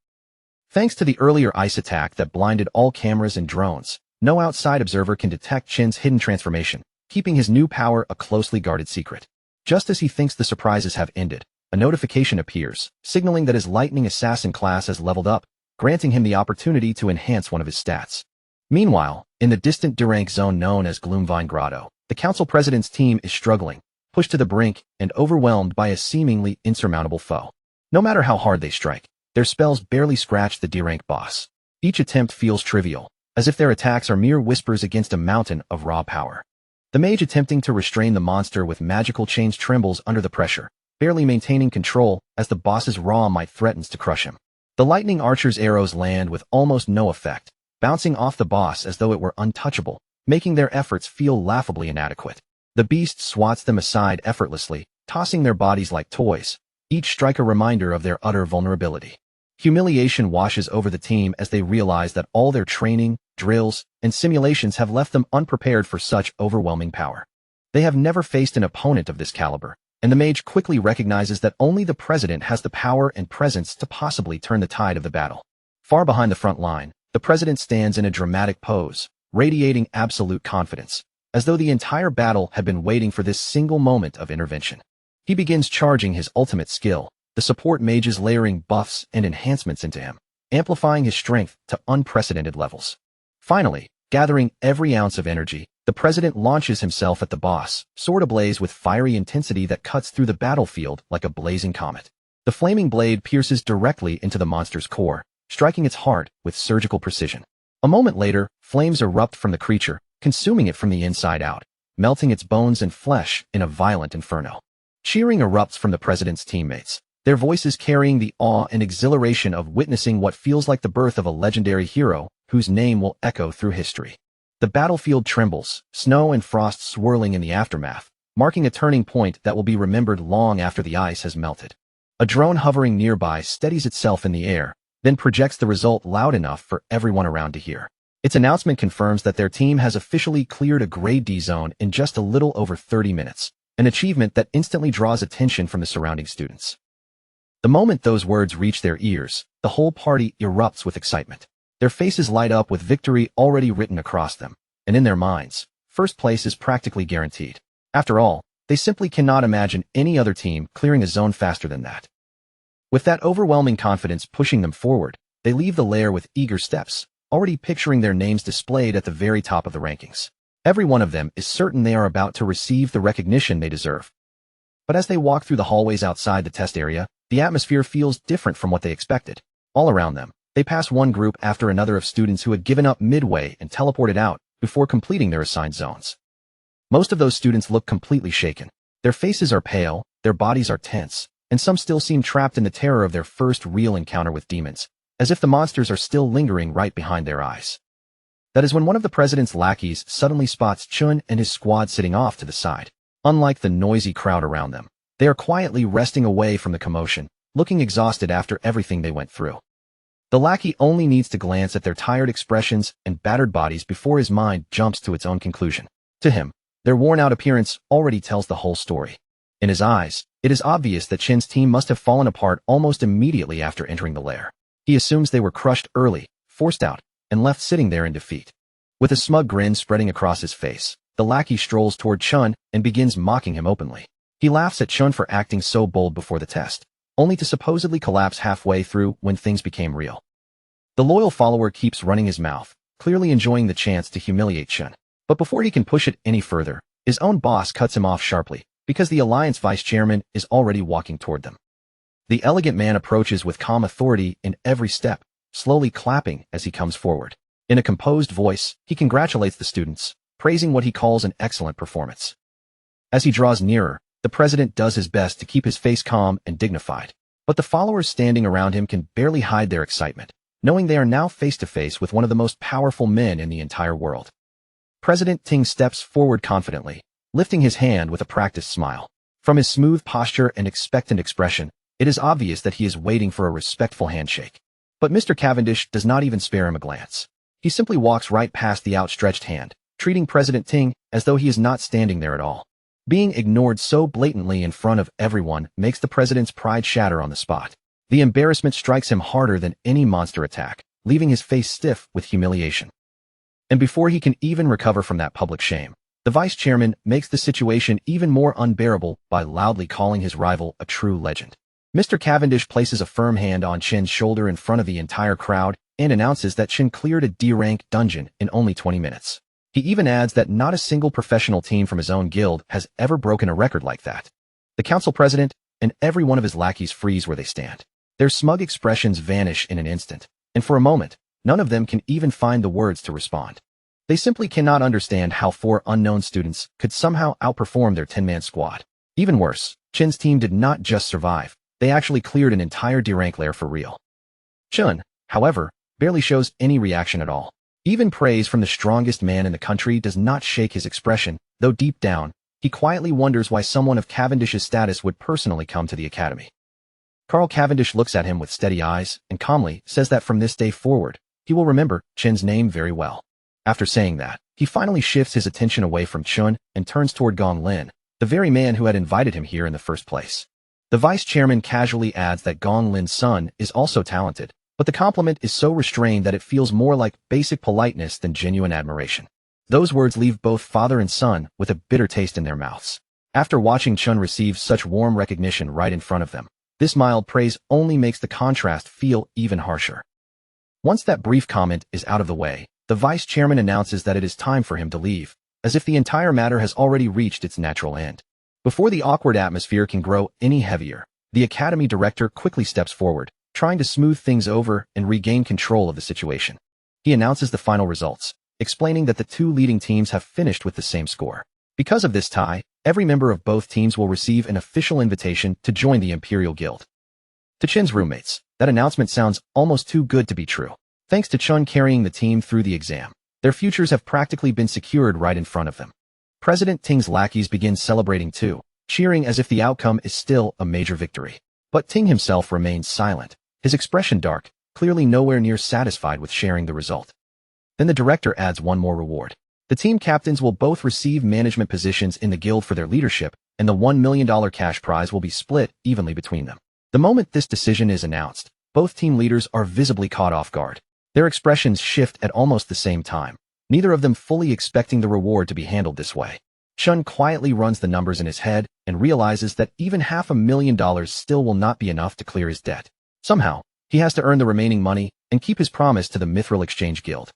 Thanks to the earlier ice attack that blinded all cameras and drones, no outside observer can detect Chun's hidden transformation, keeping his new power a closely guarded secret. Just as he thinks the surprises have ended, a notification appears, signaling that his Lightning Assassin class has leveled up, granting him the opportunity to enhance one of his stats. Meanwhile, in the distant D-rank zone known as Gloomvine Grotto, the council president's team is struggling, pushed to the brink and overwhelmed by a seemingly insurmountable foe. No matter how hard they strike, their spells barely scratch the D-rank boss. Each attempt feels trivial, as if their attacks are mere whispers against a mountain of raw power. The mage attempting to restrain the monster with magical chains trembles under the pressure, barely maintaining control as the boss's raw might threatens to crush him. The lightning archer's arrows land with almost no effect, bouncing off the boss as though it were untouchable, making their efforts feel laughably inadequate. The beast swats them aside effortlessly, tossing their bodies like toys, each strike a reminder of their utter vulnerability. Humiliation washes over the team as they realize that all their training, drills, and simulations have left them unprepared for such overwhelming power. They have never faced an opponent of this caliber, and the mage quickly recognizes that only the president has the power and presence to possibly turn the tide of the battle. Far behind the front line, the president stands in a dramatic pose, radiating absolute confidence, as though the entire battle had been waiting for this single moment of intervention. He begins charging his ultimate skill, the support mages layering buffs and enhancements into him, amplifying his strength to unprecedented levels. Finally, gathering every ounce of energy, the president launches himself at the boss, sword ablaze with fiery intensity that cuts through the battlefield like a blazing comet. The flaming blade pierces directly into the monster's core, striking its heart with surgical precision. A moment later, flames erupt from the creature, consuming it from the inside out, melting its bones and flesh in a violent inferno. Cheering erupts from the president's teammates, their voices carrying the awe and exhilaration of witnessing what feels like the birth of a legendary hero whose name will echo through history. The battlefield trembles, snow and frost swirling in the aftermath, marking a turning point that will be remembered long after the ice has melted. A drone hovering nearby steadies itself in the air, then projects the result loud enough for everyone around to hear. Its announcement confirms that their team has officially cleared a Grade D zone in just a little over 30 minutes, an achievement that instantly draws attention from the surrounding students. The moment those words reach their ears, the whole party erupts with excitement. Their faces light up with victory already written across them, and in their minds, first place is practically guaranteed. After all, they simply cannot imagine any other team clearing a zone faster than that. With that overwhelming confidence pushing them forward, they leave the lair with eager steps, already picturing their names displayed at the very top of the rankings. Every one of them is certain they are about to receive the recognition they deserve. But as they walk through the hallways outside the test area, the atmosphere feels different from what they expected. All around them, they pass one group after another of students who had given up midway and teleported out before completing their assigned zones. Most of those students look completely shaken. Their faces are pale, their bodies are tense, and some still seem trapped in the terror of their first real encounter with demons, as if the monsters are still lingering right behind their eyes. That is when one of the president's lackeys suddenly spots Chun and his squad sitting off to the side. Unlike the noisy crowd around them, they are quietly resting away from the commotion, looking exhausted after everything they went through. The lackey only needs to glance at their tired expressions and battered bodies before his mind jumps to its own conclusion. To him, their worn-out appearance already tells the whole story. In his eyes, it is obvious that Chin's team must have fallen apart almost immediately after entering the lair. He assumes they were crushed early, forced out, and left sitting there in defeat. With a smug grin spreading across his face, the lackey strolls toward Chun and begins mocking him openly. He laughs at Chun for acting so bold before the test, only to supposedly collapse halfway through when things became real. The loyal follower keeps running his mouth, clearly enjoying the chance to humiliate Chun. But before he can push it any further, his own boss cuts him off sharply, because the Alliance vice chairman is already walking toward them. The elegant man approaches with calm authority in every step, slowly clapping as he comes forward. In a composed voice, he congratulates the students, praising what he calls an excellent performance. As he draws nearer, the president does his best to keep his face calm and dignified, but the followers standing around him can barely hide their excitement, knowing they are now face-to-face with one of the most powerful men in the entire world. President Ting steps forward confidently, lifting his hand with a practiced smile. From his smooth posture and expectant expression, it is obvious that he is waiting for a respectful handshake. But Mr. Cavendish does not even spare him a glance. He simply walks right past the outstretched hand, treating President Ting as though he is not standing there at all. Being ignored so blatantly in front of everyone makes the president's pride shatter on the spot. The embarrassment strikes him harder than any monster attack, leaving his face stiff with humiliation. And before he can even recover from that public shame, the vice chairman makes the situation even more unbearable by loudly calling his rival a true legend. Mr. Cavendish places a firm hand on Chin's shoulder in front of the entire crowd and announces that Chin cleared a D-rank dungeon in only 20 minutes. He even adds that not a single professional team from his own guild has ever broken a record like that. The council president and every one of his lackeys freeze where they stand. Their smug expressions vanish in an instant, and for a moment, none of them can even find the words to respond. They simply cannot understand how 4 unknown students could somehow outperform their 10-man squad. Even worse, Chin's team did not just survive, they actually cleared an entire D-rank lair for real. Chun, however, barely shows any reaction at all. Even praise from the strongest man in the country does not shake his expression, though deep down, he quietly wonders why someone of Cavendish's status would personally come to the academy. Carl Cavendish looks at him with steady eyes and calmly says that from this day forward, he will remember Chin's name very well. After saying that, he finally shifts his attention away from Chun and turns toward Gong Lin, the very man who had invited him here in the first place. The vice chairman casually adds that Gong Lin's son is also talented, but the compliment is so restrained that it feels more like basic politeness than genuine admiration. Those words leave both father and son with a bitter taste in their mouths. After watching Chun receive such warm recognition right in front of them, this mild praise only makes the contrast feel even harsher. Once that brief comment is out of the way, the vice chairman announces that it is time for him to leave, as if the entire matter has already reached its natural end. Before the awkward atmosphere can grow any heavier, the academy director quickly steps forward, trying to smooth things over and regain control of the situation. He announces the final results, explaining that the 2 leading teams have finished with the same score. Because of this tie, every member of both teams will receive an official invitation to join the Imperial Guild. To Chin's roommates, that announcement sounds almost too good to be true. Thanks to Chun carrying the team through the exam, Their futures have practically been secured right in front of them. President Ting's lackeys begin celebrating too, cheering as if the outcome is still a major victory. But Ting himself remains silent, his expression dark, clearly nowhere near satisfied with sharing the result. Then the director adds one more reward. The team captains will both receive management positions in the guild for their leadership, and the $1 million cash prize will be split evenly between them. The moment this decision is announced, both team leaders are visibly caught off guard. Their expressions shift at almost the same time, neither of them fully expecting the reward to be handled this way. Chun quietly runs the numbers in his head and realizes that even $500,000 still will not be enough to clear his debt. Somehow, he has to earn the remaining money and keep his promise to the Mithril Exchange Guild.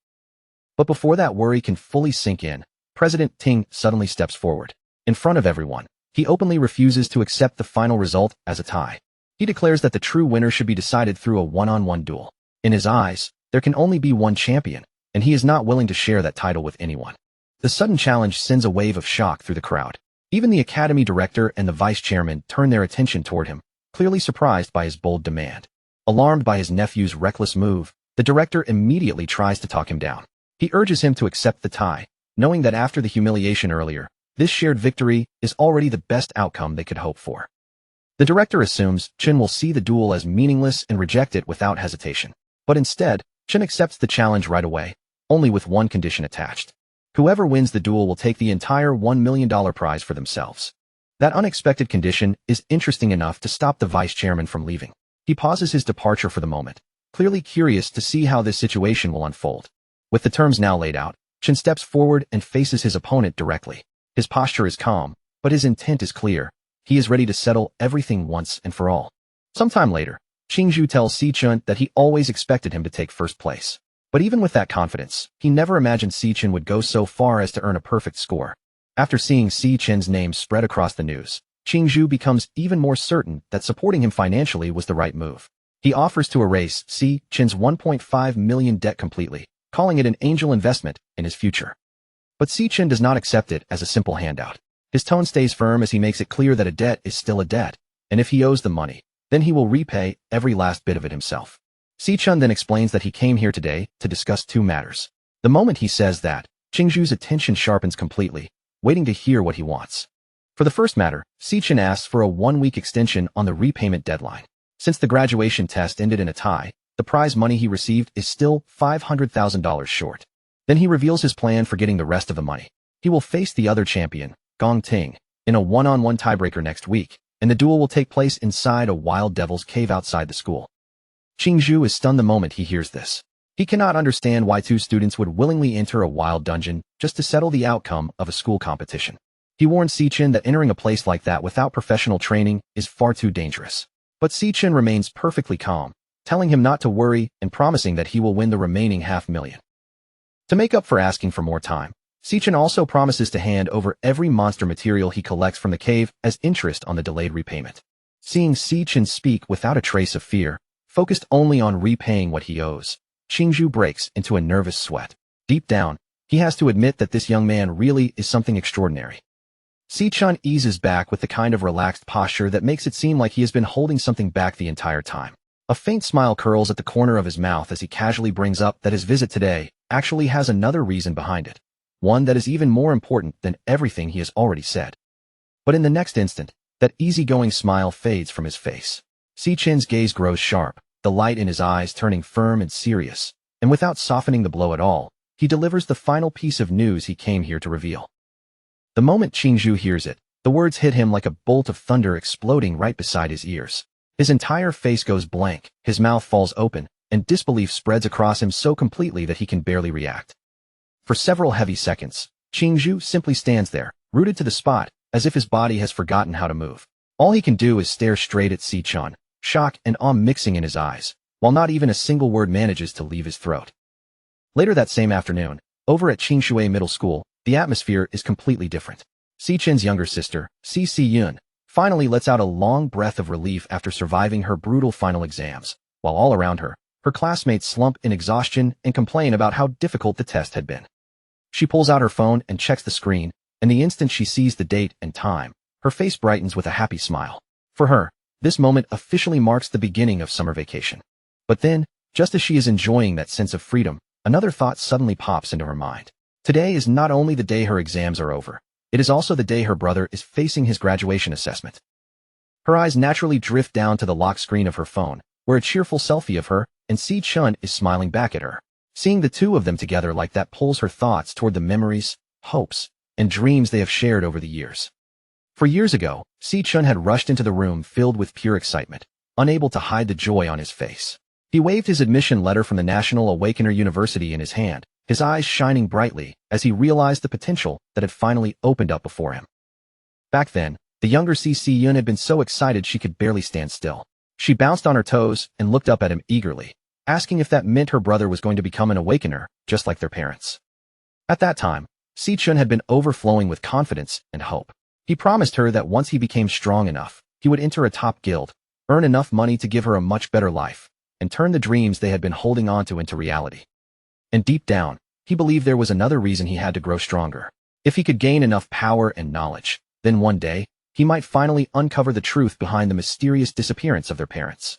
But before that worry can fully sink in, President Ting suddenly steps forward. In front of everyone, he openly refuses to accept the final result as a tie. He declares that the true winner should be decided through a one-on-one duel. In his eyes, there can only be one champion, and he is not willing to share that title with anyone. The sudden challenge sends a wave of shock through the crowd. Even the academy director and the vice chairman turn their attention toward him, clearly surprised by his bold demand. Alarmed by his nephew's reckless move, the director immediately tries to talk him down. He urges him to accept the tie, knowing that after the humiliation earlier, this shared victory is already the best outcome they could hope for. The director assumes Chen will see the duel as meaningless and reject it without hesitation. But instead, Chen accepts the challenge right away, only with one condition attached. Whoever wins the duel will take the entire $1 million prize for themselves. That unexpected condition is interesting enough to stop the vice chairman from leaving. He pauses his departure for the moment, clearly curious to see how this situation will unfold. With the terms now laid out, Chen steps forward and faces his opponent directly. His posture is calm, but his intent is clear. He is ready to settle everything once and for all. Sometime later, Qingzhu tells Si Chen that he always expected him to take first place. But even with that confidence, he never imagined Si Chen would go so far as to earn a perfect score. After seeing Si Chen's name spread across the news, Qingzhu becomes even more certain that supporting him financially was the right move. He offers to erase Si Chen's $1.5 million debt completely, calling it an angel investment in his future. But Si Chen does not accept it as a simple handout. His tone stays firm as he makes it clear that a debt is still a debt, and if he owes the money, then he will repay every last bit of it himself. Si Chen then explains that he came here today to discuss two matters. The moment he says that, Qingzhu's attention sharpens completely, waiting to hear what he wants. For the first matter, Si Chen asks for a 1-week extension on the repayment deadline. Since the graduation test ended in a tie, the prize money he received is still $500,000 short. Then he reveals his plan for getting the rest of the money. He will face the other champion, Gong Ting, in a one-on-one tiebreaker next week, and the duel will take place inside a wild devil's cave outside the school. Qingzhu is stunned the moment he hears this. He cannot understand why two students would willingly enter a wild dungeon just to settle the outcome of a school competition. He warns Si Chen that entering a place like that without professional training is far too dangerous. But Si Chen remains perfectly calm, telling him not to worry and promising that he will win the remaining $500,000. To make up for asking for more time, Si Chen also promises to hand over every monster material he collects from the cave as interest on the delayed repayment. Seeing Si Chen speak without a trace of fear, focused only on repaying what he owes, Qingzhu breaks into a nervous sweat. Deep down, he has to admit that this young man really is something extraordinary. Si Chen eases back with the kind of relaxed posture that makes it seem like he has been holding something back the entire time. A faint smile curls at the corner of his mouth as he casually brings up that his visit today actually has another reason behind it. One that is even more important than everything he has already said. But in the next instant, that easygoing smile fades from his face. Si Chen's gaze grows sharp, the light in his eyes turning firm and serious, and without softening the blow at all, he delivers the final piece of news he came here to reveal. The moment Qingzhu hears it, the words hit him like a bolt of thunder exploding right beside his ears. His entire face goes blank, his mouth falls open, and disbelief spreads across him so completely that he can barely react. For several heavy seconds, Qingzhu simply stands there, rooted to the spot, as if his body has forgotten how to move. All he can do is stare straight at Si Chen, shock and awe mixing in his eyes, while not even a single word manages to leave his throat. Later that same afternoon, over at Qingshui Middle School, the atmosphere is completely different. Si Chen's younger sister, Si Yun, finally lets out a long breath of relief after surviving her brutal final exams, while all around her, her classmates slump in exhaustion and complain about how difficult the test had been. She pulls out her phone and checks the screen, and the instant she sees the date and time, her face brightens with a happy smile. For her, this moment officially marks the beginning of summer vacation. But then, just as she is enjoying that sense of freedom, another thought suddenly pops into her mind. Today is not only the day her exams are over, it is also the day her brother is facing his graduation assessment. Her eyes naturally drift down to the lock screen of her phone, where a cheerful selfie of her and Si-chun is smiling back at her. Seeing the two of them together like that pulls her thoughts toward the memories, hopes, and dreams they have shared over the years. For years ago, Si-chun had rushed into the room filled with pure excitement, unable to hide the joy on his face. He waved his admission letter from the National Awakener University in his hand, his eyes shining brightly as he realized the potential that had finally opened up before him. Back then, the younger Si-yun had been so excited she could barely stand still. She bounced on her toes and looked up at him eagerly, asking if that meant her brother was going to become an awakener, just like their parents. At that time, Si-chun had been overflowing with confidence and hope. He promised her that once he became strong enough, he would enter a top guild, earn enough money to give her a much better life, and turn the dreams they had been holding onto into reality. And deep down, he believed there was another reason he had to grow stronger. If he could gain enough power and knowledge, then one day, he might finally uncover the truth behind the mysterious disappearance of their parents.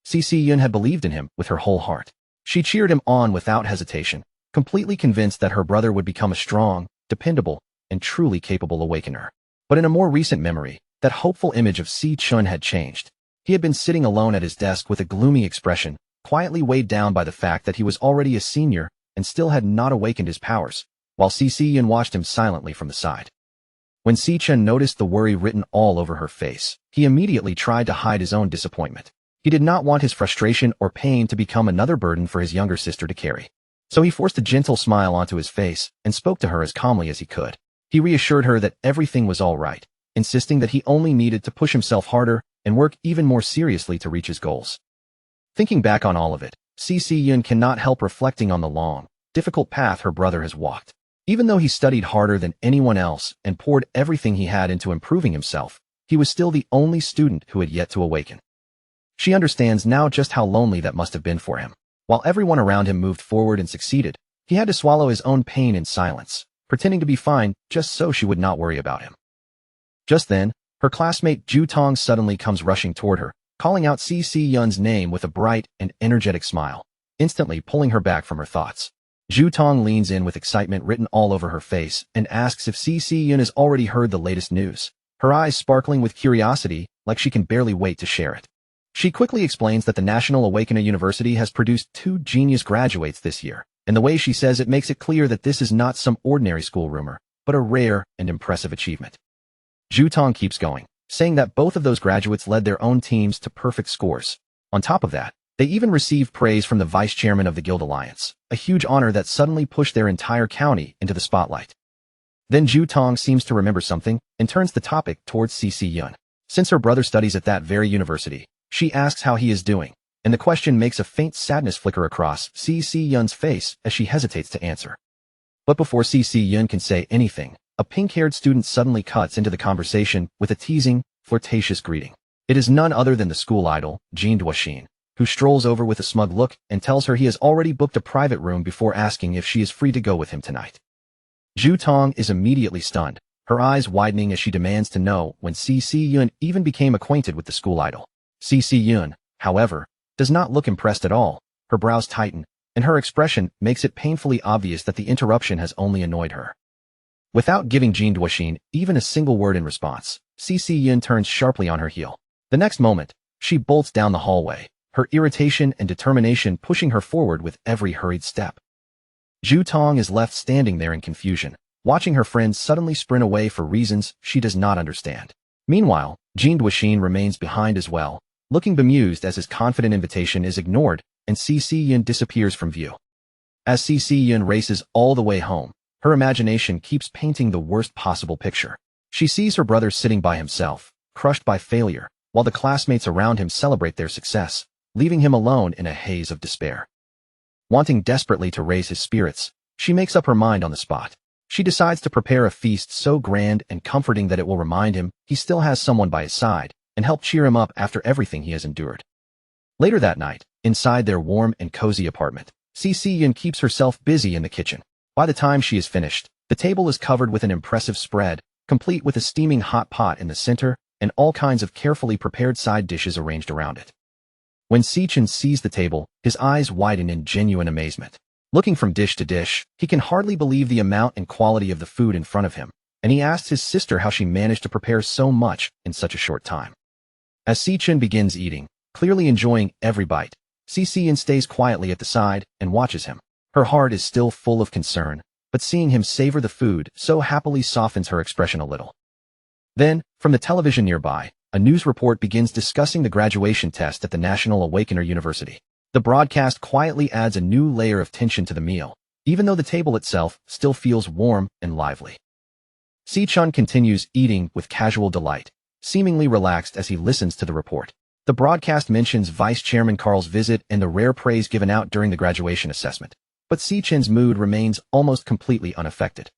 Si-yun had believed in him with her whole heart. She cheered him on without hesitation, completely convinced that her brother would become a strong, dependable, and truly capable awakener. But in a more recent memory, that hopeful image of Si-chun had changed. He had been sitting alone at his desk with a gloomy expression, quietly weighed down by the fact that he was already a senior and still had not awakened his powers, while Si-yun watched him silently from the side. When Si-chun noticed the worry written all over her face, he immediately tried to hide his own disappointment. He did not want his frustration or pain to become another burden for his younger sister to carry. So he forced a gentle smile onto his face and spoke to her as calmly as he could. He reassured her that everything was all right, insisting that he only needed to push himself harder and work even more seriously to reach his goals. Thinking back on all of it, Si-yun cannot help reflecting on the long, difficult path her brother has walked. Even though he studied harder than anyone else and poured everything he had into improving himself, he was still the only student who had yet to awaken. She understands now just how lonely that must have been for him. While everyone around him moved forward and succeeded, he had to swallow his own pain in silence, pretending to be fine just so she would not worry about him. Just then, her classmate Ju Tong suddenly comes rushing toward her, calling out Si-yun's name with a bright and energetic smile, instantly pulling her back from her thoughts. Ju Tong leans in with excitement written all over her face and asks if Si-yun has already heard the latest news, her eyes sparkling with curiosity like she can barely wait to share it. She quickly explains that the National Awakener University has produced 2 genius graduates this year, and the way she says it makes it clear that this is not some ordinary school rumor, but a rare and impressive achievement. Ju Tong keeps going, saying that both of those graduates led their own teams to perfect scores. On top of that, they even received praise from the vice chairman of the Guild Alliance, a huge honor that suddenly pushed their entire county into the spotlight. Then Ju Tong seems to remember something and turns the topic towards Si-yun. Since her brother studies at that very university, she asks how he is doing, and the question makes a faint sadness flicker across Si-yun's face as she hesitates to answer. But before Si-yun can say anything, a pink-haired student suddenly cuts into the conversation with a teasing, flirtatious greeting. It is none other than the school idol, Jean Duoxin, who strolls over with a smug look and tells her he has already booked a private room before asking if she is free to go with him tonight. Ju Tong is immediately stunned, her eyes widening as she demands to know when Si-yun even became acquainted with the school idol. Si-yun, however, does not look impressed at all. Her brows tighten, and her expression makes it painfully obvious that the interruption has only annoyed her. Without giving Jean Duoxin even a single word in response, Si-yun turns sharply on her heel. The next moment, she bolts down the hallway, her irritation and determination pushing her forward with every hurried step. Ju Tong is left standing there in confusion, watching her friend suddenly sprint away for reasons she does not understand. Meanwhile, Jean Duoxin remains behind as well, looking bemused as his confident invitation is ignored and Si-yun disappears from view. As Si-yun races all the way home, her imagination keeps painting the worst possible picture. She sees her brother sitting by himself, crushed by failure, while the classmates around him celebrate their success, leaving him alone in a haze of despair. Wanting desperately to raise his spirits, she makes up her mind on the spot. She decides to prepare a feast so grand and comforting that it will remind him he still has someone by his side and help cheer him up after everything he has endured. Later that night, inside their warm and cozy apartment, Si-yun keeps herself busy in the kitchen. By the time she is finished, the table is covered with an impressive spread, complete with a steaming hot pot in the center and all kinds of carefully prepared side dishes arranged around it. When Si-chun sees the table, his eyes widen in genuine amazement. Looking from dish to dish, he can hardly believe the amount and quality of the food in front of him, and he asks his sister how she managed to prepare so much in such a short time. As Si-chin begins eating, clearly enjoying every bite, Si-chin stays quietly at the side and watches him. Her heart is still full of concern, but seeing him savor the food so happily softens her expression a little. Then, from the television nearby, a news report begins discussing the graduation test at the National Awakener University. The broadcast quietly adds a new layer of tension to the meal, even though the table itself still feels warm and lively. Si-chin continues eating with casual delight, seemingly relaxed as he listens to the report. The broadcast mentions Vice Chairman Carl's visit and the rare praise given out during the graduation assessment, but Si-chin's mood remains almost completely unaffected.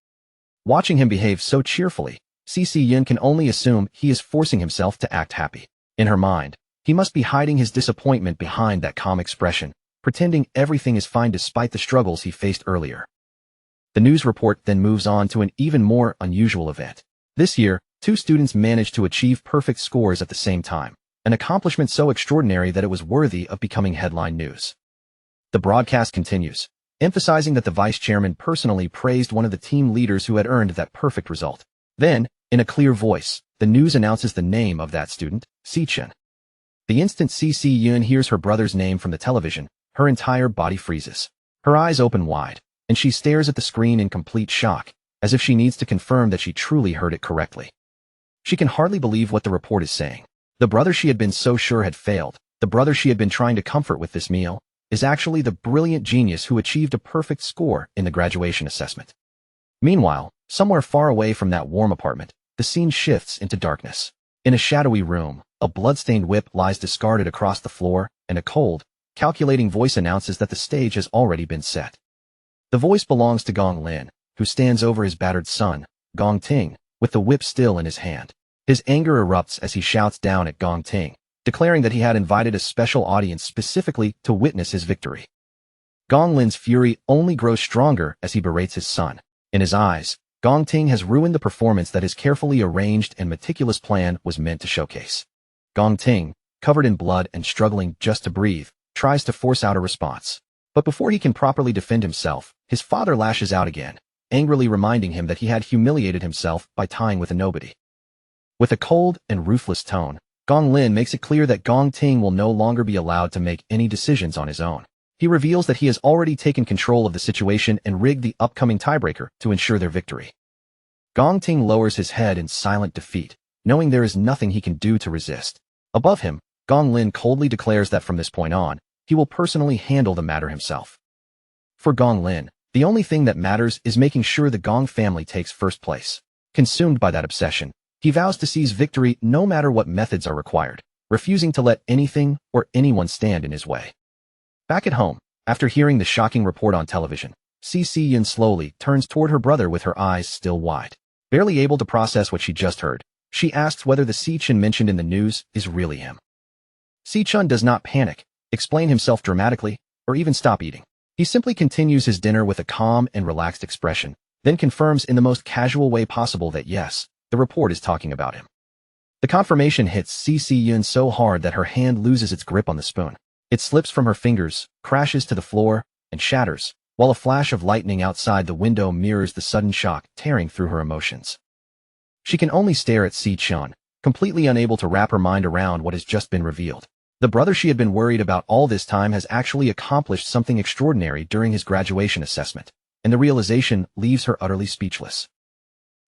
Watching him behave so cheerfully, Si-chin can only assume he is forcing himself to act happy. In her mind, he must be hiding his disappointment behind that calm expression, pretending everything is fine despite the struggles he faced earlier. The news report then moves on to an even more unusual event. This year, 2 students managed to achieve perfect scores at the same time, an accomplishment so extraordinary that it was worthy of becoming headline news. The broadcast continues, emphasizing that the vice chairman personally praised one of the team leaders who had earned that perfect result. Then, in a clear voice, the news announces the name of that student, Si-chin. The instant Si-chin hears her brother's name from the television, her entire body freezes. Her eyes open wide, and she stares at the screen in complete shock, as if she needs to confirm that she truly heard it correctly. She can hardly believe what the report is saying. The brother she had been so sure had failed, the brother she had been trying to comfort with this meal, is actually the brilliant genius who achieved a perfect score in the graduation assessment. Meanwhile, somewhere far away from that warm apartment, the scene shifts into darkness. In a shadowy room, a blood-stained whip lies discarded across the floor, and a cold, calculating voice announces that the stage has already been set. The voice belongs to Gong Lin, who stands over his battered son, Gong Ting, with the whip still in his hand. His anger erupts as he shouts down at Gong Ting, declaring that he had invited a special audience specifically to witness his victory. Gong Lin's fury only grows stronger as he berates his son. In his eyes, Gong Ting has ruined the performance that his carefully arranged and meticulous plan was meant to showcase. Gong Ting, covered in blood and struggling just to breathe, tries to force out a response. But before he can properly defend himself, his father lashes out again, angrily reminding him that he had humiliated himself by tying with a nobody. With a cold and ruthless tone, Gong Lin makes it clear that Gong Ting will no longer be allowed to make any decisions on his own. He reveals that he has already taken control of the situation and rigged the upcoming tiebreaker to ensure their victory. Gong Ting lowers his head in silent defeat, knowing there is nothing he can do to resist. Above him, Gong Lin coldly declares that from this point on, he will personally handle the matter himself. For Gong Lin, the only thing that matters is making sure the Gong family takes first place. Consumed by that obsession, he vows to seize victory no matter what methods are required, refusing to let anything or anyone stand in his way. Back at home, after hearing the shocking report on television, Si-chin slowly turns toward her brother with her eyes still wide. Barely able to process what she just heard, she asks whether the Si-chin mentioned in the news is really him. Si-chin does not panic, explain himself dramatically, or even stop eating. He simply continues his dinner with a calm and relaxed expression, then confirms in the most casual way possible that yes, the report is talking about him. The confirmation hits Si-chin so hard that her hand loses its grip on the spoon. It slips from her fingers, crashes to the floor, and shatters, while a flash of lightning outside the window mirrors the sudden shock tearing through her emotions. She can only stare at Si-chin, completely unable to wrap her mind around what has just been revealed. The brother she had been worried about all this time has actually accomplished something extraordinary during his graduation assessment, and the realization leaves her utterly speechless.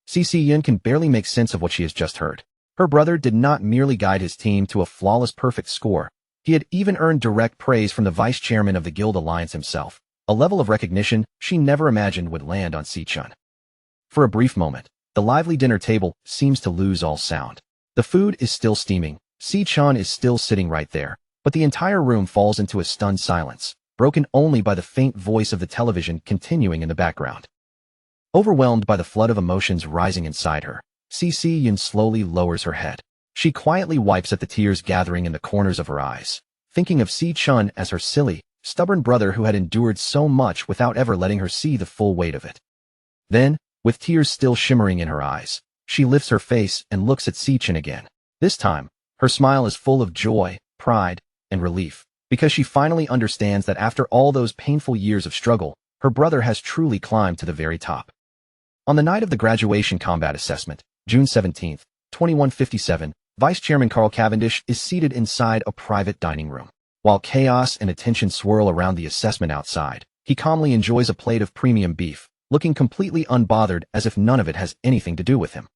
Si-chin can barely make sense of what she has just heard. Her brother did not merely guide his team to a flawless perfect score, he had even earned direct praise from the vice chairman of the Guild Alliance himself, a level of recognition she never imagined would land on Si-chin. For a brief moment, the lively dinner table seems to lose all sound. The food is still steaming, Si-chin is still sitting right there, but the entire room falls into a stunned silence, broken only by the faint voice of the television continuing in the background. Overwhelmed by the flood of emotions rising inside her, Si-chin slowly lowers her head. She quietly wipes at the tears gathering in the corners of her eyes, thinking of Si-chin as her silly, stubborn brother who had endured so much without ever letting her see the full weight of it. Then, with tears still shimmering in her eyes, she lifts her face and looks at Si-chin again. This time, her smile is full of joy, pride, and relief, because she finally understands that after all those painful years of struggle, Her brother has truly climbed to the very top. On the night of the graduation combat assessment, June 17, 2157, Vice Chairman Carl Cavendish is seated inside a private dining room. While chaos and attention swirl around the assessment outside, he calmly enjoys a plate of premium beef, looking completely unbothered as if none of it has anything to do with him.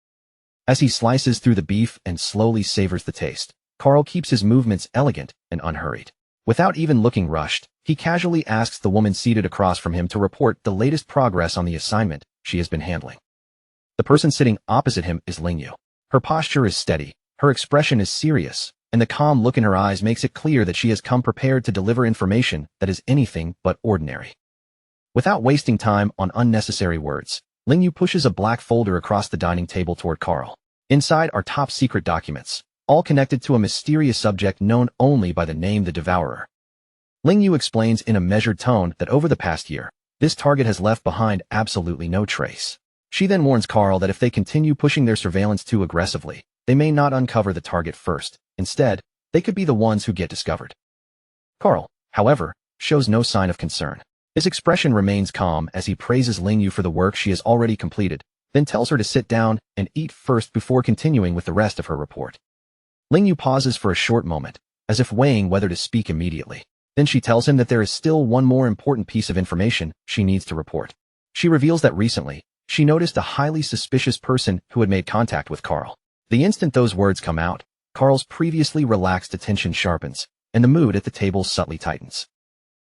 As he slices through the beef and slowly savors the taste, Carl keeps his movements elegant and unhurried. Without even looking rushed, he casually asks the woman seated across from him to report the latest progress on the assignment she has been handling. The person sitting opposite him is Lingyu. Her posture is steady, her expression is serious, and the calm look in her eyes makes it clear that she has come prepared to deliver information that is anything but ordinary. Without wasting time on unnecessary words, Lingyu pushes a black folder across the dining table toward Carl. Inside are top-secret documents, all connected to a mysterious subject known only by the name the Devourer. Lingyu explains in a measured tone that over the past year, this target has left behind absolutely no trace. She then warns Carl that if they continue pushing their surveillance too aggressively, they may not uncover the target first. Instead, they could be the ones who get discovered. Carl, however, shows no sign of concern. His expression remains calm as he praises Lingyu for the work she has already completed, then tells her to sit down and eat first before continuing with the rest of her report. Lingyu pauses for a short moment, as if weighing whether to speak immediately. Then she tells him that there is still one more important piece of information she needs to report. She reveals that recently, she noticed a highly suspicious person who had made contact with Carl. The instant those words come out, Carl's previously relaxed attention sharpens, and the mood at the table subtly tightens.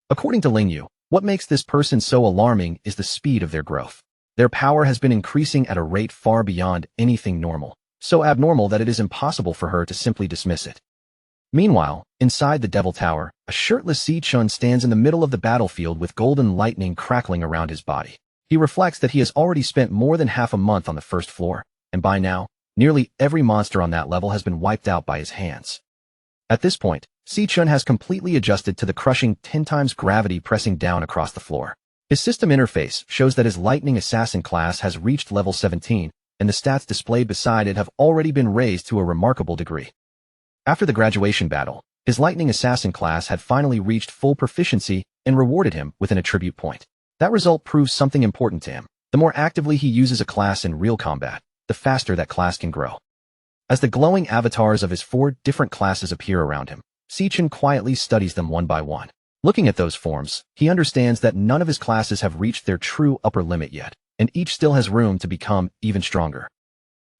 According to Lingyu, what makes this person so alarming is the speed of their growth. Their power has been increasing at a rate far beyond anything normal, so abnormal that it is impossible for her to simply dismiss it. Meanwhile, inside the Devil Tower, a shirtless Si-chun stands in the middle of the battlefield with golden lightning crackling around his body. He reflects that he has already spent more than half a month on the first floor, and by now, nearly every monster on that level has been wiped out by his hands. At this point, Si-chun has completely adjusted to the crushing 10 times gravity pressing down across the floor. His system interface shows that his Lightning Assassin class has reached level 17, and the stats displayed beside it have already been raised to a remarkable degree. After the graduation battle, his Lightning Assassin class had finally reached full proficiency and rewarded him with an attribute point. That result proves something important to him. The more actively he uses a class in real combat, the faster that class can grow. As the glowing avatars of his 4 different classes appear around him, Si-chun quietly studies them one by one. Looking at those forms, he understands that none of his classes have reached their true upper limit yet, and each still has room to become even stronger.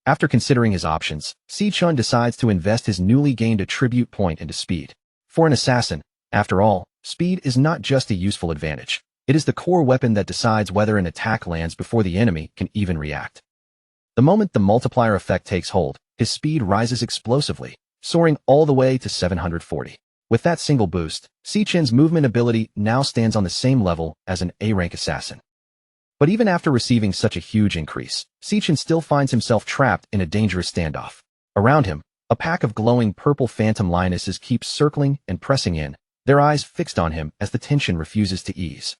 After considering his options, Si-chun decides to invest his newly gained attribute point into speed. For an assassin, after all, speed is not just a useful advantage. It is the core weapon that decides whether an attack lands before the enemy can even react. The moment the multiplier effect takes hold, his speed rises explosively, soaring all the way to 740. With that single boost, Si-chun's movement ability now stands on the same level as an A-rank assassin. But even after receiving such a huge increase, Si-chun still finds himself trapped in a dangerous standoff. Around him, a pack of glowing purple phantom lionesses keeps circling and pressing in, their eyes fixed on him as the tension refuses to ease.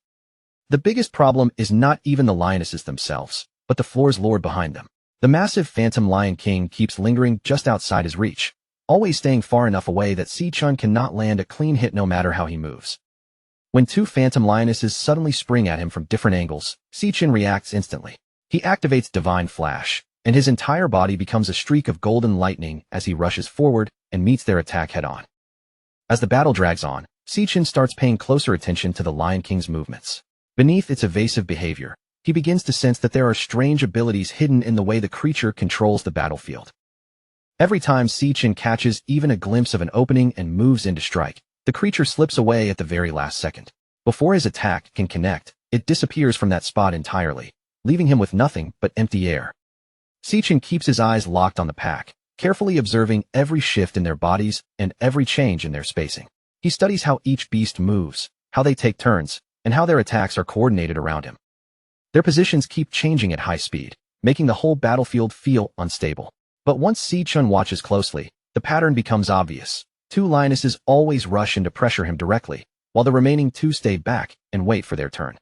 The biggest problem is not even the lionesses themselves, but the floor's lord behind them. The massive phantom lion king keeps lingering just outside his reach, always staying far enough away that Si-chun cannot land a clean hit no matter how he moves. When 2 phantom lionesses suddenly spring at him from different angles, Si-chun reacts instantly. He activates Divine Flash, and his entire body becomes a streak of golden lightning as he rushes forward and meets their attack head-on. As the battle drags on, Si-chun starts paying closer attention to the Lion King's movements. Beneath its evasive behavior, he begins to sense that there are strange abilities hidden in the way the creature controls the battlefield. Every time Si-chun catches even a glimpse of an opening and moves in to strike, the creature slips away at the very last second. Before his attack can connect, it disappears from that spot entirely, leaving him with nothing but empty air. Si-chun keeps his eyes locked on the pack, carefully observing every shift in their bodies and every change in their spacing. He studies how each beast moves, how they take turns, and how their attacks are coordinated around him. Their positions keep changing at high speed, making the whole battlefield feel unstable. But once Si-chun watches closely, the pattern becomes obvious. 2 lionesses always rush in to pressure him directly, while the remaining 2 stay back and wait for their turn.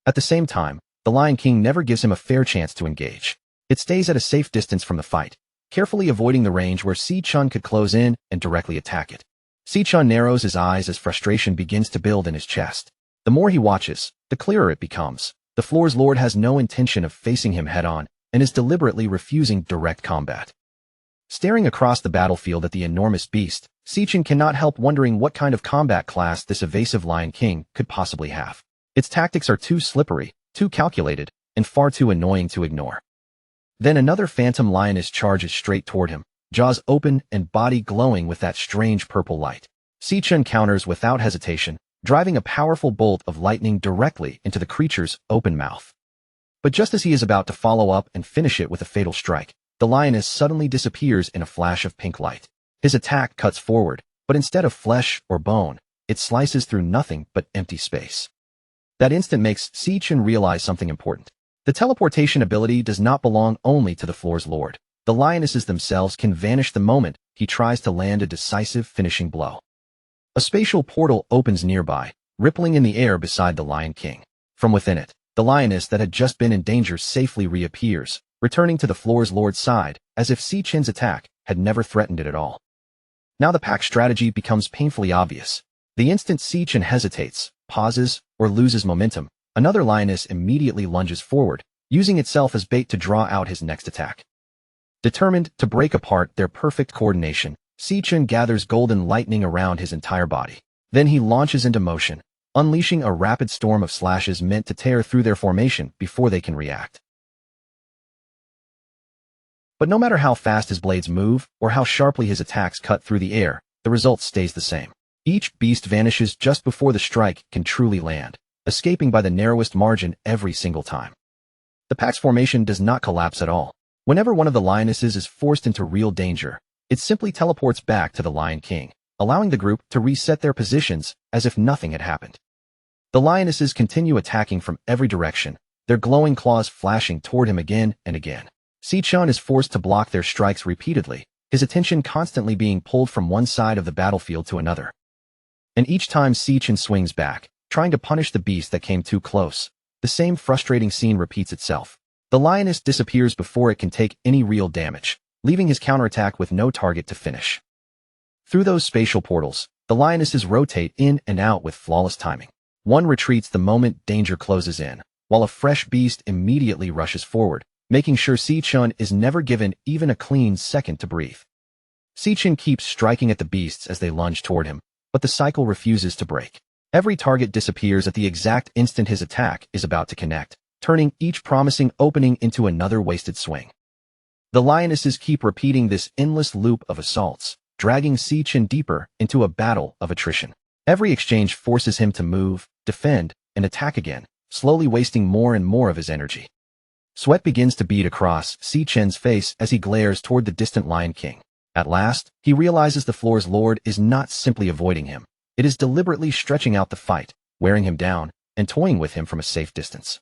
At the same time, the Lion King never gives him a fair chance to engage. It stays at a safe distance from the fight, carefully avoiding the range where Si-chun could close in and directly attack it. Si-chun narrows his eyes as frustration begins to build in his chest. The more he watches, the clearer it becomes. The floor's lord has no intention of facing him head-on and is deliberately refusing direct combat. Staring across the battlefield at the enormous beast, Sichin cannot help wondering what kind of combat class this evasive Lion King could possibly have. Its tactics are too slippery, too calculated, and far too annoying to ignore. Then another phantom lioness charges straight toward him, jaws open and body glowing with that strange purple light. Sichin counters without hesitation, driving a powerful bolt of lightning directly into the creature's open mouth. But just as he is about to follow up and finish it with a fatal strike, the lioness suddenly disappears in a flash of pink light. His attack cuts forward, but instead of flesh or bone, it slices through nothing but empty space. That instant makes Sichin realize something important. The teleportation ability does not belong only to the floor's lord. The lionesses themselves can vanish the moment he tries to land a decisive finishing blow. A spatial portal opens nearby, rippling in the air beside the Lion King. From within it, the lioness that had just been in danger safely reappears, returning to the floor's lord's side, as if Sichin's attack had never threatened it at all. Now the pack strategy becomes painfully obvious. The instant Sichin hesitates, pauses, or loses momentum, another lioness immediately lunges forward, using itself as bait to draw out his next attack. Determined to break apart their perfect coordination, Sichin gathers golden lightning around his entire body. Then he launches into motion, unleashing a rapid storm of slashes meant to tear through their formation before they can react. But no matter how fast his blades move, or how sharply his attacks cut through the air, the result stays the same. Each beast vanishes just before the strike can truly land, escaping by the narrowest margin every single time. The pack's formation does not collapse at all. Whenever one of the lionesses is forced into real danger, it simply teleports back to the Lion King, allowing the group to reset their positions as if nothing had happened. The lionesses continue attacking from every direction, their glowing claws flashing toward him again and again. Sichin is forced to block their strikes repeatedly, his attention constantly being pulled from one side of the battlefield to another. And each time Sichin swings back, trying to punish the beast that came too close, the same frustrating scene repeats itself. The lioness disappears before it can take any real damage, leaving his counterattack with no target to finish. Through those spatial portals, the lionesses rotate in and out with flawless timing. One retreats the moment danger closes in, while a fresh beast immediately rushes forward, making sure Sichin is never given even a clean second to breathe. Sichin keeps striking at the beasts as they lunge toward him, but the cycle refuses to break. Every target disappears at the exact instant his attack is about to connect, turning each promising opening into another wasted swing. The lionesses keep repeating this endless loop of assaults, dragging Sichin deeper into a battle of attrition. Every exchange forces him to move, defend, and attack again, slowly wasting more and more of his energy. Sweat begins to bead across Sichin's face as he glares toward the distant Lion King. At last, he realizes the floor's lord is not simply avoiding him. It is deliberately stretching out the fight, wearing him down, and toying with him from a safe distance.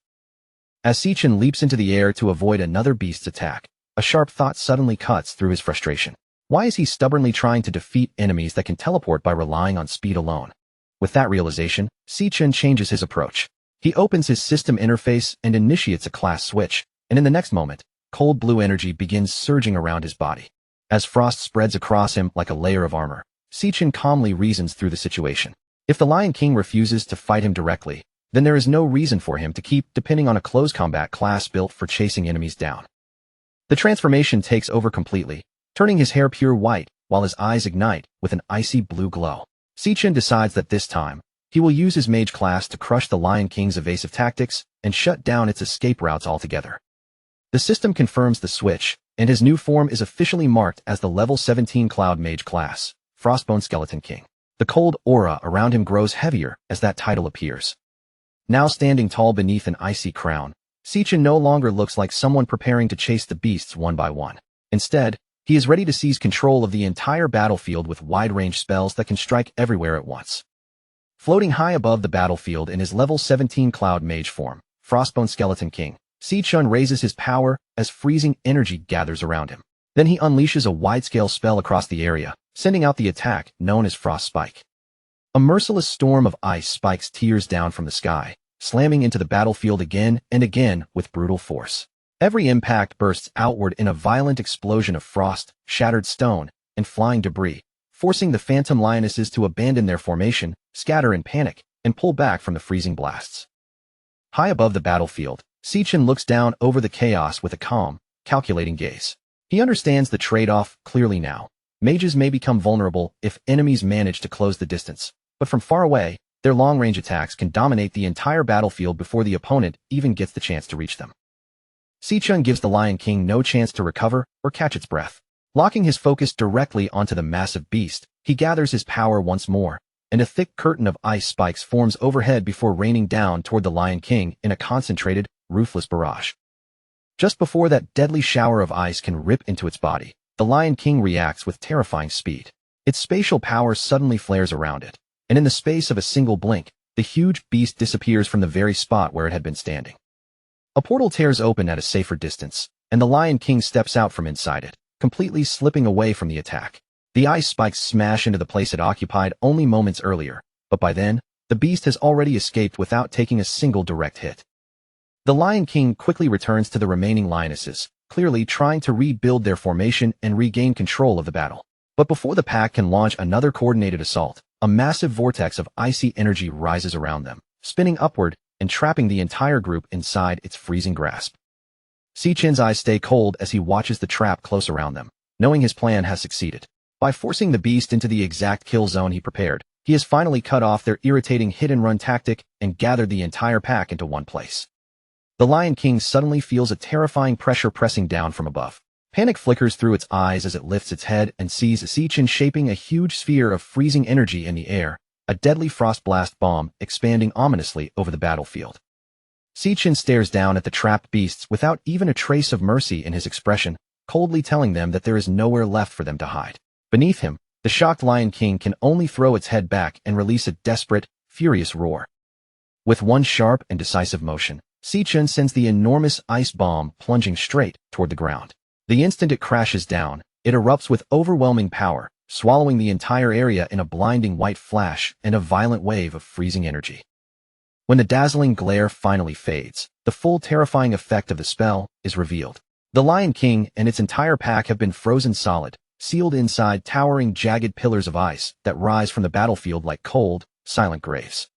As Sichin leaps into the air to avoid another beast's attack, a sharp thought suddenly cuts through his frustration. Why is he stubbornly trying to defeat enemies that can teleport by relying on speed alone? With that realization, Sichin changes his approach. He opens his system interface and initiates a class switch, and in the next moment, cold blue energy begins surging around his body. As frost spreads across him like a layer of armor, Sichin calmly reasons through the situation. If the Lion King refuses to fight him directly, then there is no reason for him to keep depending on a close combat class built for chasing enemies down. The transformation takes over completely, turning his hair pure white while his eyes ignite with an icy blue glow. Sichin decides that this time, he will use his mage class to crush the Lion King's evasive tactics and shut down its escape routes altogether. The system confirms the switch, and his new form is officially marked as the level 17 Cloud Mage class, Frostbone Skeleton King. The cold aura around him grows heavier as that title appears. Now standing tall beneath an icy crown, Sichin no longer looks like someone preparing to chase the beasts one by one. Instead, he is ready to seize control of the entire battlefield with wide-range spells that can strike everywhere at once. Floating high above the battlefield in his level 17 Cloud Mage form, Frostbone Skeleton King, Sichin raises his power as freezing energy gathers around him. Then he unleashes a wide-scale spell across the area, sending out the attack known as Frost Spike. A merciless storm of ice spikes tears down from the sky, slamming into the battlefield again and again with brutal force. Every impact bursts outward in a violent explosion of frost, shattered stone, and flying debris, forcing the phantom lionesses to abandon their formation, scatter in panic, and pull back from the freezing blasts. High above the battlefield, Sichin looks down over the chaos with a calm, calculating gaze. He understands the trade-off clearly now. Mages may become vulnerable if enemies manage to close the distance, but from far away, their long-range attacks can dominate the entire battlefield before the opponent even gets the chance to reach them. Sichin gives the Lion King no chance to recover or catch its breath. Locking his focus directly onto the massive beast, he gathers his power once more, and a thick curtain of ice spikes forms overhead before raining down toward the Lion King in a concentrated, ruthless barrage. Just before that deadly shower of ice can rip into its body, the Lion King reacts with terrifying speed. Its spatial power suddenly flares around it, and in the space of a single blink, the huge beast disappears from the very spot where it had been standing. A portal tears open at a safer distance, and the Lion King steps out from inside it, completely slipping away from the attack. The ice spikes smash into the place it occupied only moments earlier, but by then, the beast has already escaped without taking a single direct hit. The Lion King quickly returns to the remaining lionesses, clearly trying to rebuild their formation and regain control of the battle. But before the pack can launch another coordinated assault, a massive vortex of icy energy rises around them, spinning upward and trapping the entire group inside its freezing grasp. Sichin's eyes stay cold as he watches the trap close around them, knowing his plan has succeeded. By forcing the beast into the exact kill zone he prepared, he has finally cut off their irritating hit-and-run tactic and gathered the entire pack into one place. The Lion King suddenly feels a terrifying pressure pressing down from above. Panic flickers through its eyes as it lifts its head and sees Sichin shaping a huge sphere of freezing energy in the air, a deadly frost blast bomb expanding ominously over the battlefield. Sichin stares down at the trapped beasts without even a trace of mercy in his expression, coldly telling them that there is nowhere left for them to hide. Beneath him, the shocked Lion King can only throw its head back and release a desperate, furious roar. With one sharp and decisive motion, Sichin sends the enormous ice bomb plunging straight toward the ground. The instant it crashes down, it erupts with overwhelming power, swallowing the entire area in a blinding white flash and a violent wave of freezing energy. When the dazzling glare finally fades, the full terrifying effect of the spell is revealed. The Lion King and its entire pack have been frozen solid, sealed inside towering jagged pillars of ice that rise from the battlefield like cold, silent graves.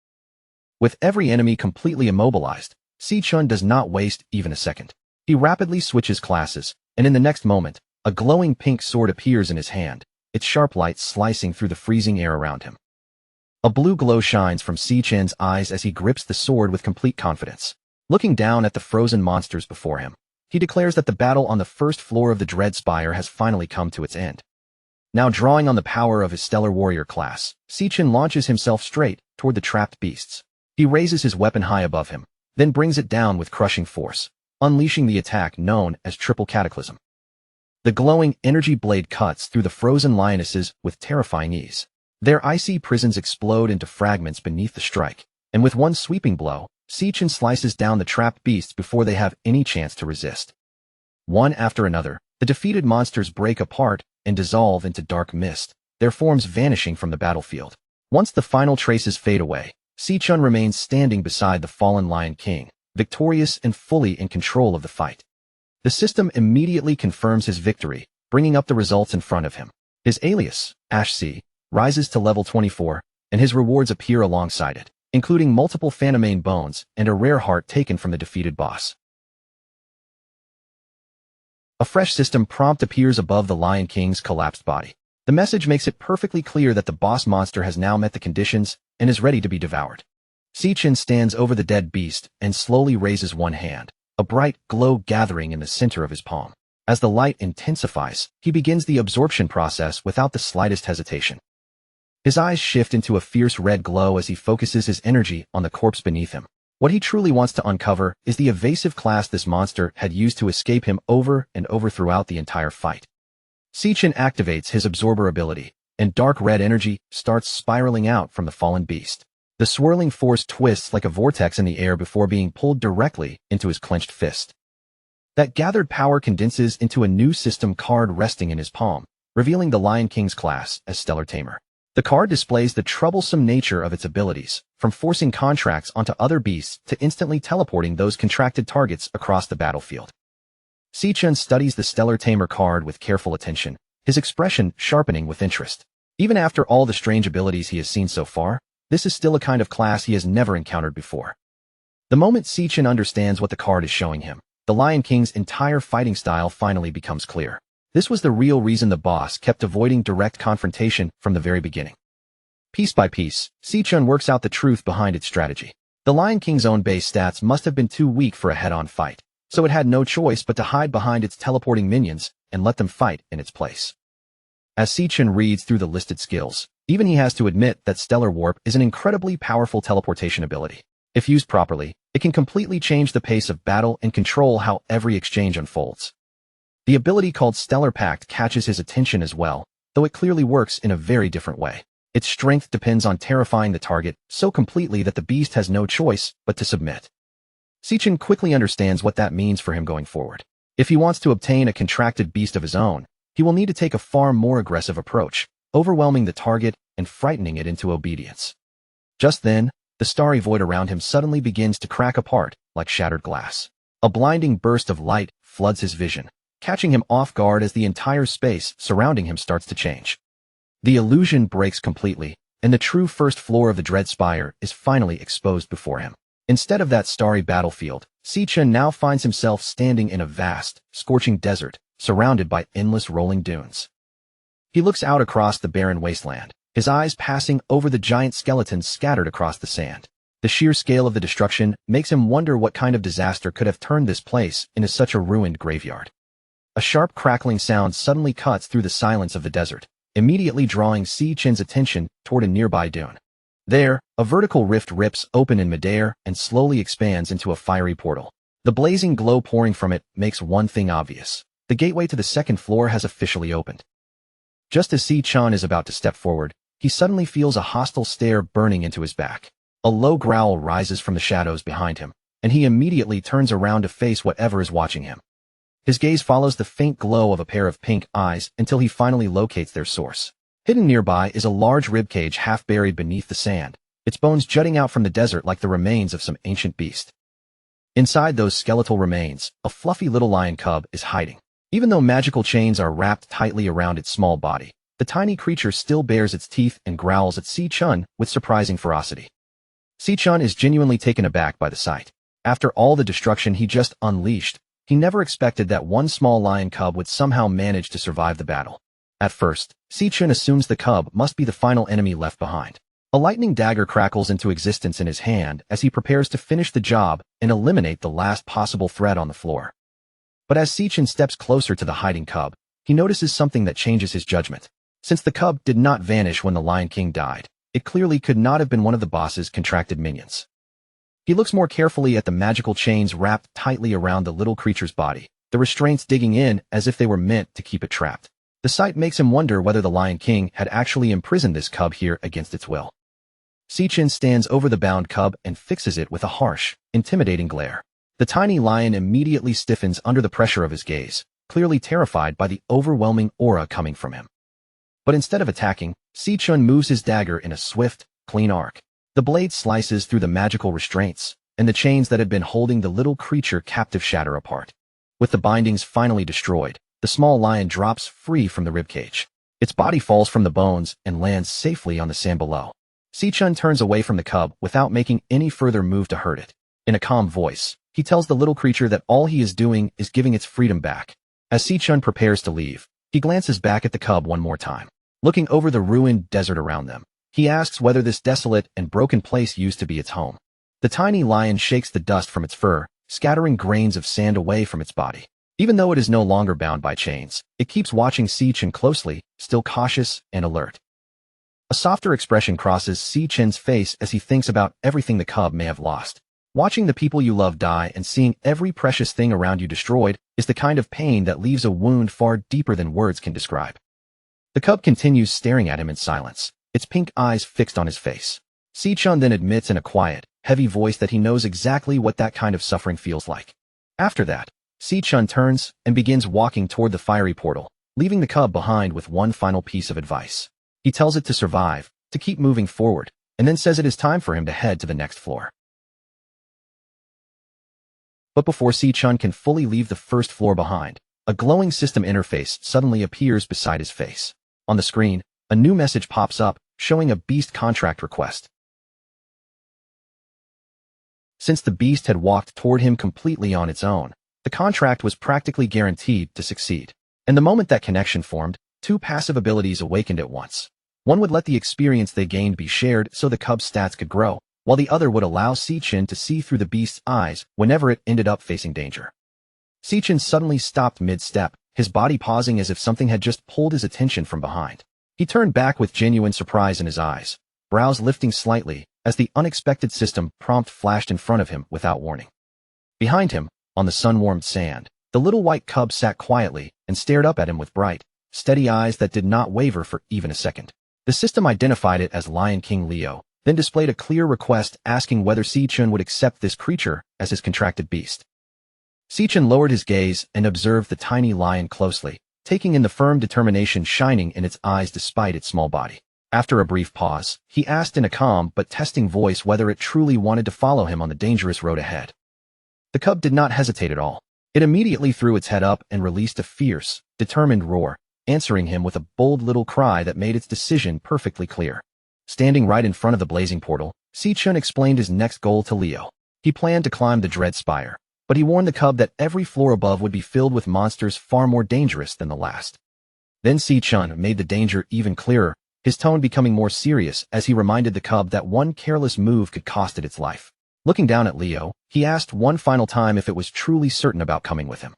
With every enemy completely immobilized, Sichin does not waste even a second. He rapidly switches classes, and in the next moment, a glowing pink sword appears in his hand, its sharp light slicing through the freezing air around him. A blue glow shines from Sichin's eyes as he grips the sword with complete confidence. Looking down at the frozen monsters before him, he declares that the battle on the first floor of the Dread Spire has finally come to its end. Now drawing on the power of his Stellar Warrior class, Sichin launches himself straight toward the trapped beasts. He raises his weapon high above him, then brings it down with crushing force, unleashing the attack known as Triple Cataclysm. The glowing energy blade cuts through the frozen lionesses with terrifying ease. Their icy prisons explode into fragments beneath the strike, and with one sweeping blow, Sichin slices down the trapped beasts before they have any chance to resist. One after another, the defeated monsters break apart and dissolve into dark mist, their forms vanishing from the battlefield. Once the final traces fade away, Sichin remains standing beside the fallen Lion King, victorious and fully in control of the fight. The system immediately confirms his victory, bringing up the results in front of him. His alias, Ash C, rises to level 24, and his rewards appear alongside it, including multiple Phantomane bones and a rare heart taken from the defeated boss. A fresh system prompt appears above the Lion King's collapsed body. The message makes it perfectly clear that the boss monster has now met the conditions and is ready to be devoured. Sichin stands over the dead beast and slowly raises one hand, a bright glow gathering in the center of his palm. As the light intensifies, he begins the absorption process without the slightest hesitation. His eyes shift into a fierce red glow as he focuses his energy on the corpse beneath him. What he truly wants to uncover is the evasive class this monster had used to escape him over and over throughout the entire fight. Sichin activates his absorber ability, and dark red energy starts spiraling out from the fallen beast. The swirling force twists like a vortex in the air before being pulled directly into his clenched fist. That gathered power condenses into a new system card resting in his palm, revealing the Lion King's class as Stellar Tamer. The card displays the troublesome nature of its abilities, from forcing contracts onto other beasts to instantly teleporting those contracted targets across the battlefield. Sichin studies the Stellar Tamer card with careful attention, his expression sharpening with interest. Even after all the strange abilities he has seen so far, This is still a kind of class he has never encountered before. The moment Si-Chen understands what the card is showing him, the Lion King's entire fighting style finally becomes clear. This was the real reason the boss kept avoiding direct confrontation from the very beginning. Piece by piece, Si-Chen works out the truth behind its strategy. The Lion King's own base stats must have been too weak for a head-on fight, so it had no choice but to hide behind its teleporting minions and let them fight in its place. As Si-Chen reads through the listed skills, even he has to admit that Stellar Warp is an incredibly powerful teleportation ability. If used properly, it can completely change the pace of battle and control how every exchange unfolds. The ability called Stellar Pact catches his attention as well, though it clearly works in a very different way. Its strength depends on terrifying the target so completely that the beast has no choice but to submit. Si-Chen quickly understands what that means for him going forward. If he wants to obtain a contracted beast of his own, he will need to take a far more aggressive approach, overwhelming the target and frightening it into obedience. Just then, the starry void around him suddenly begins to crack apart like shattered glass. A blinding burst of light floods his vision, catching him off guard as the entire space surrounding him starts to change. The illusion breaks completely, and the true first floor of the Dread Spire is finally exposed before him. Instead of that starry battlefield, Si-Chen now finds himself standing in a vast, scorching desert, surrounded by endless rolling dunes. He looks out across the barren wasteland, his eyes passing over the giant skeletons scattered across the sand. The sheer scale of the destruction makes him wonder what kind of disaster could have turned this place into such a ruined graveyard. A sharp crackling sound suddenly cuts through the silence of the desert, immediately drawing Si-Chen's attention toward a nearby dune. There, a vertical rift rips open in midair and slowly expands into a fiery portal. The blazing glow pouring from it makes one thing obvious. The gateway to the second floor has officially opened. Just as Si-Chen is about to step forward, he suddenly feels a hostile stare burning into his back. A low growl rises from the shadows behind him, and he immediately turns around to face whatever is watching him. His gaze follows the faint glow of a pair of pink eyes until he finally locates their source. Hidden nearby is a large ribcage half buried beneath the sand, its bones jutting out from the desert like the remains of some ancient beast. Inside those skeletal remains, a fluffy little lion cub is hiding. Even though magical chains are wrapped tightly around its small body, the tiny creature still bares its teeth and growls at Si-Chen with surprising ferocity. Si-Chen is genuinely taken aback by the sight. After all the destruction he just unleashed, he never expected that one small lion cub would somehow manage to survive the battle. At first, Si-Chen assumes the cub must be the final enemy left behind. A lightning dagger crackles into existence in his hand as he prepares to finish the job and eliminate the last possible threat on the floor. But as Si-Chen steps closer to the hiding cub, he notices something that changes his judgment. Since the cub did not vanish when the Lion King died, it clearly could not have been one of the boss's contracted minions. He looks more carefully at the magical chains wrapped tightly around the little creature's body, the restraints digging in as if they were meant to keep it trapped. The sight makes him wonder whether the Lion King had actually imprisoned this cub here against its will. Si-Chen stands over the bound cub and fixes it with a harsh, intimidating glare. The tiny lion immediately stiffens under the pressure of his gaze, clearly terrified by the overwhelming aura coming from him. But instead of attacking, Si-Chen moves his dagger in a swift, clean arc. The blade slices through the magical restraints, and the chains that had been holding the little creature captive shatter apart. With the bindings finally destroyed, the small lion drops free from the ribcage. Its body falls from the bones and lands safely on the sand below. Si-Chen turns away from the cub without making any further move to hurt it. In a calm voice, he tells the little creature that all he is doing is giving its freedom back. As Si-Chen prepares to leave, he glances back at the cub one more time. Looking over the ruined desert around them, he asks whether this desolate and broken place used to be its home. The tiny lion shakes the dust from its fur, scattering grains of sand away from its body. Even though it is no longer bound by chains, it keeps watching Si-Chen closely, still cautious and alert. A softer expression crosses Si-Chen's face as he thinks about everything the cub may have lost. Watching the people you love die and seeing every precious thing around you destroyed is the kind of pain that leaves a wound far deeper than words can describe. The cub continues staring at him in silence, its pink eyes fixed on his face. Si-Chen then admits in a quiet, heavy voice that he knows exactly what that kind of suffering feels like. After that, Si-Chen turns and begins walking toward the fiery portal, leaving the cub behind with one final piece of advice. He tells it to survive, to keep moving forward, and then says it is time for him to head to the next floor. But before Si-Chen can fully leave the first floor behind, a glowing system interface suddenly appears beside his face. On the screen, a new message pops up, showing a beast contract request. Since the beast had walked toward him completely on its own, the contract was practically guaranteed to succeed. And the moment that connection formed, two passive abilities awakened at once. One would let the experience they gained be shared so the cub's stats could grow, while the other would allow Si-Chin to see through the beast's eyes whenever it ended up facing danger. Si-Chin suddenly stopped mid-step, his body pausing as if something had just pulled his attention from behind. He turned back with genuine surprise in his eyes, brows lifting slightly, as the unexpected system prompt flashed in front of him without warning. Behind him, on the sun-warmed sand, the little white cub sat quietly and stared up at him with bright, steady eyes that did not waver for even a second. The system identified it as Lion King Leo, then displayed a clear request asking whether Si-Chun would accept this creature as his contracted beast. Si-Chun lowered his gaze and observed the tiny lion closely, taking in the firm determination shining in its eyes despite its small body. After a brief pause, he asked in a calm but testing voice whether it truly wanted to follow him on the dangerous road ahead. The cub did not hesitate at all. It immediately threw its head up and released a fierce, determined roar, answering him with a bold little cry that made its decision perfectly clear. Standing right in front of the blazing portal, Si-Chun explained his next goal to Leo. He planned to climb the Dread Spire, but he warned the cub that every floor above would be filled with monsters far more dangerous than the last. Then Si-Chun made the danger even clearer, his tone becoming more serious as he reminded the cub that one careless move could cost it its life. Looking down at Leo, he asked one final time if it was truly certain about coming with him.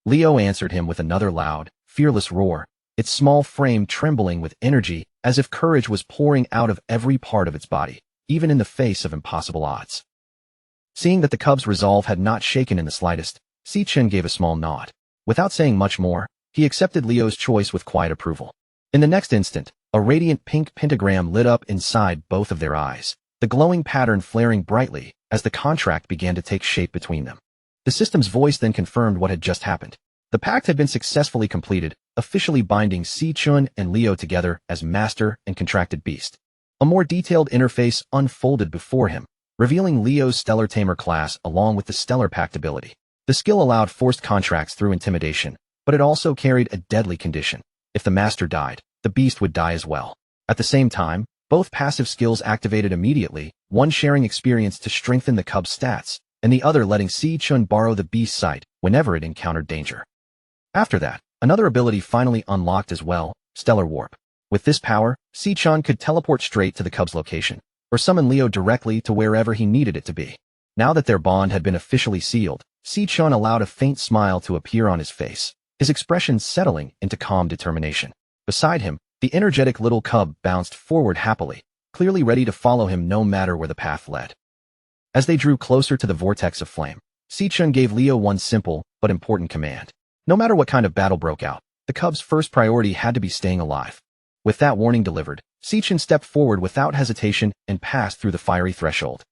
Leo answered him with another loud, fearless roar, its small frame trembling with energy as if courage was pouring out of every part of its body, even in the face of impossible odds. Seeing that the cub's resolve had not shaken in the slightest, Si-Chun gave a small nod. Without saying much more, he accepted Leo's choice with quiet approval. In the next instant, a radiant pink pentagram lit up inside both of their eyes, the glowing pattern flaring brightly as the contract began to take shape between them. The system's voice then confirmed what had just happened. The pact had been successfully completed, officially binding Si-Chun and Leo together as master and contracted beast. A more detailed interface unfolded before him, revealing Leo's Stellar Tamer class along with the Stellar Pact ability. The skill allowed forced contracts through intimidation, but it also carried a deadly condition. If the master died, the beast would die as well. At the same time, both passive skills activated immediately, one sharing experience to strengthen the cub's stats, and the other letting Si-Chun borrow the beast's sight whenever it encountered danger. After that, another ability finally unlocked as well, Stellar Warp. With this power, Si-Chun could teleport straight to the cub's location, or summon Leo directly to wherever he needed it to be. Now that their bond had been officially sealed, Si-Chun allowed a faint smile to appear on his face, his expression settling into calm determination. Beside him, the energetic little cub bounced forward happily, clearly ready to follow him no matter where the path led. As they drew closer to the vortex of flame, Si-Chun gave Leo one simple but important command. No matter what kind of battle broke out, the cub's first priority had to be staying alive. With that warning delivered, Si-Chun stepped forward without hesitation and passed through the fiery threshold.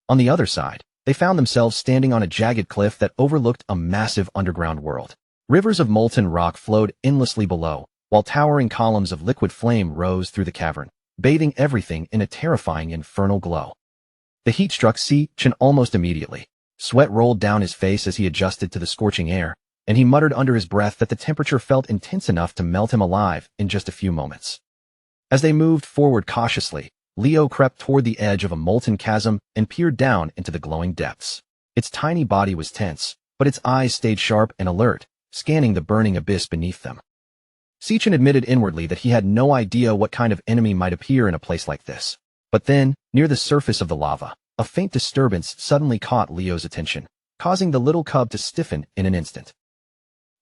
On the other side, they found themselves standing on a jagged cliff that overlooked a massive underground world. Rivers of molten rock flowed endlessly below, while towering columns of liquid flame rose through the cavern, bathing everything in a terrifying infernal glow. The heat struck Si-Chun almost immediately. Sweat rolled down his face as he adjusted to the scorching air, and he muttered under his breath that the temperature felt intense enough to melt him alive in just a few moments. As they moved forward cautiously, Leo crept toward the edge of a molten chasm and peered down into the glowing depths. Its tiny body was tense, but its eyes stayed sharp and alert, scanning the burning abyss beneath them. Si-Chun admitted inwardly that he had no idea what kind of enemy might appear in a place like this. But then, near the surface of the lava, a faint disturbance suddenly caught Leo's attention, causing the little cub to stiffen in an instant.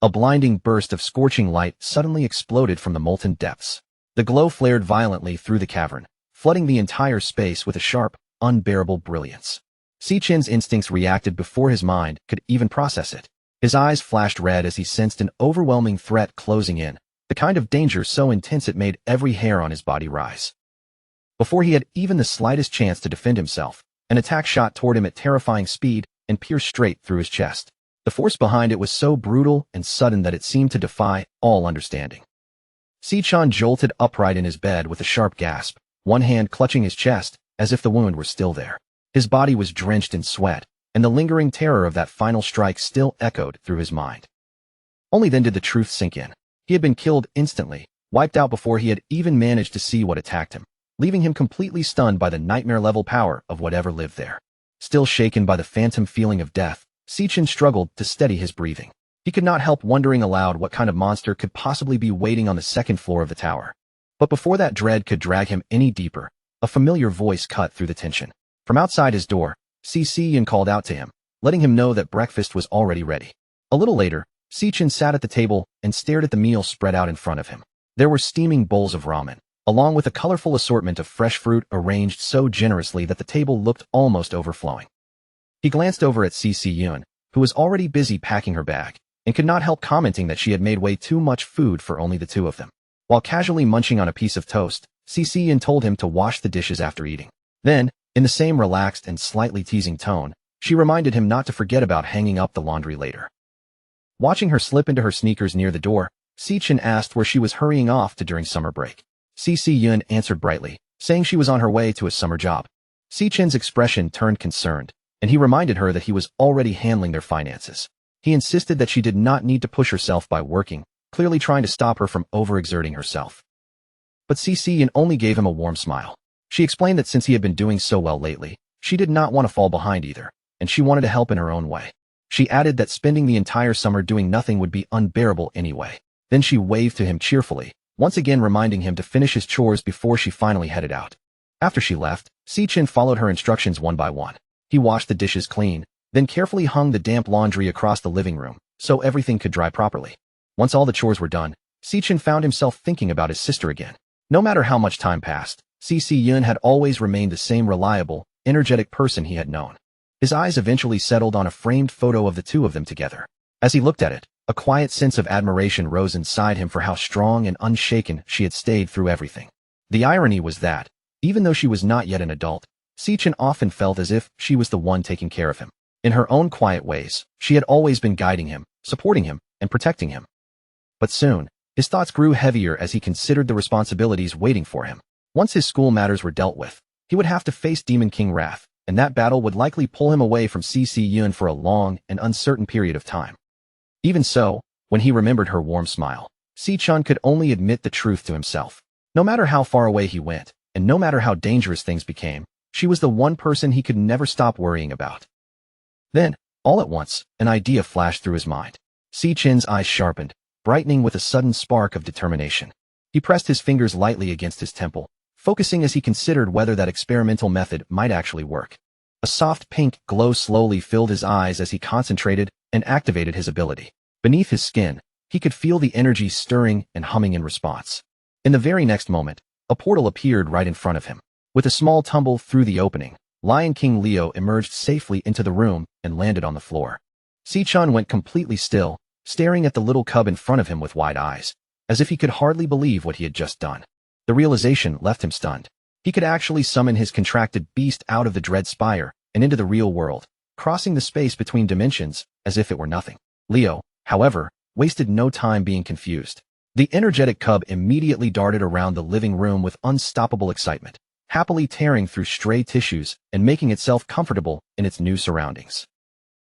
A blinding burst of scorching light suddenly exploded from the molten depths. The glow flared violently through the cavern, flooding the entire space with a sharp, unbearable brilliance. Si-Chun's instincts reacted before his mind could even process it. His eyes flashed red as he sensed an overwhelming threat closing in, the kind of danger so intense it made every hair on his body rise. Before he had even the slightest chance to defend himself, an attack shot toward him at terrifying speed and pierced straight through his chest. The force behind it was so brutal and sudden that it seemed to defy all understanding. Si-Chun jolted upright in his bed with a sharp gasp, one hand clutching his chest, as if the wound were still there. His body was drenched in sweat, and the lingering terror of that final strike still echoed through his mind. Only then did the truth sink in. He had been killed instantly, wiped out before he had even managed to see what attacked him, leaving him completely stunned by the nightmare-level power of whatever lived there. Still shaken by the phantom feeling of death, Sichin struggled to steady his breathing. He could not help wondering aloud what kind of monster could possibly be waiting on the second floor of the tower. But before that dread could drag him any deeper, a familiar voice cut through the tension. From outside his door, Sichin called out to him, letting him know that breakfast was already ready. A little later, Sichin sat at the table and stared at the meal spread out in front of him. There were steaming bowls of ramen, along with a colorful assortment of fresh fruit arranged so generously that the table looked almost overflowing. He glanced over at Sichin, who was already busy packing her bag, and could not help commenting that she had made way too much food for only the two of them. While casually munching on a piece of toast, Sichin told him to wash the dishes after eating. Then, in the same relaxed and slightly teasing tone, she reminded him not to forget about hanging up the laundry later. Watching her slip into her sneakers near the door, Sichin asked where she was hurrying off to during summer break. Sichin answered brightly, saying she was on her way to a summer job. Sichin's expression turned concerned, and he reminded her that he was already handling their finances. He insisted that she did not need to push herself by working, clearly trying to stop her from overexerting herself. But Sichin only gave him a warm smile. She explained that since he had been doing so well lately, she did not want to fall behind either, and she wanted to help in her own way. She added that spending the entire summer doing nothing would be unbearable anyway. Then she waved to him cheerfully, once again reminding him to finish his chores before she finally headed out. After she left, Sichin followed her instructions one by one. He washed the dishes clean, then carefully hung the damp laundry across the living room, so everything could dry properly. Once all the chores were done, Sichin found himself thinking about his sister again. No matter how much time passed, Sichin had always remained the same reliable, energetic person he had known. His eyes eventually settled on a framed photo of the two of them together. As he looked at it, a quiet sense of admiration rose inside him for how strong and unshaken she had stayed through everything. The irony was that, even though she was not yet an adult, Sichin often felt as if she was the one taking care of him. In her own quiet ways, she had always been guiding him, supporting him, and protecting him. But soon, his thoughts grew heavier as he considered the responsibilities waiting for him. Once his school matters were dealt with, he would have to face Demon King Wrath, and that battle would likely pull him away from Sichin for a long and uncertain period of time. Even so, when he remembered her warm smile, Sichin could only admit the truth to himself. No matter how far away he went, and no matter how dangerous things became, she was the one person he could never stop worrying about. Then, all at once, an idea flashed through his mind. Sichin's eyes sharpened, brightening with a sudden spark of determination. He pressed his fingers lightly against his temple, focusing as he considered whether that experimental method might actually work. A soft pink glow slowly filled his eyes as he concentrated and activated his ability. Beneath his skin, he could feel the energy stirring and humming in response. In the very next moment, a portal appeared right in front of him. With a small tumble through the opening, Lion King Leo emerged safely into the room and landed on the floor. Sichin went completely still, staring at the little cub in front of him with wide eyes, as if he could hardly believe what he had just done. The realization left him stunned. He could actually summon his contracted beast out of the Dread Spire and into the real world, crossing the space between dimensions as if it were nothing. Leo, however, wasted no time being confused. The energetic cub immediately darted around the living room with unstoppable excitement, happily tearing through stray tissues and making itself comfortable in its new surroundings.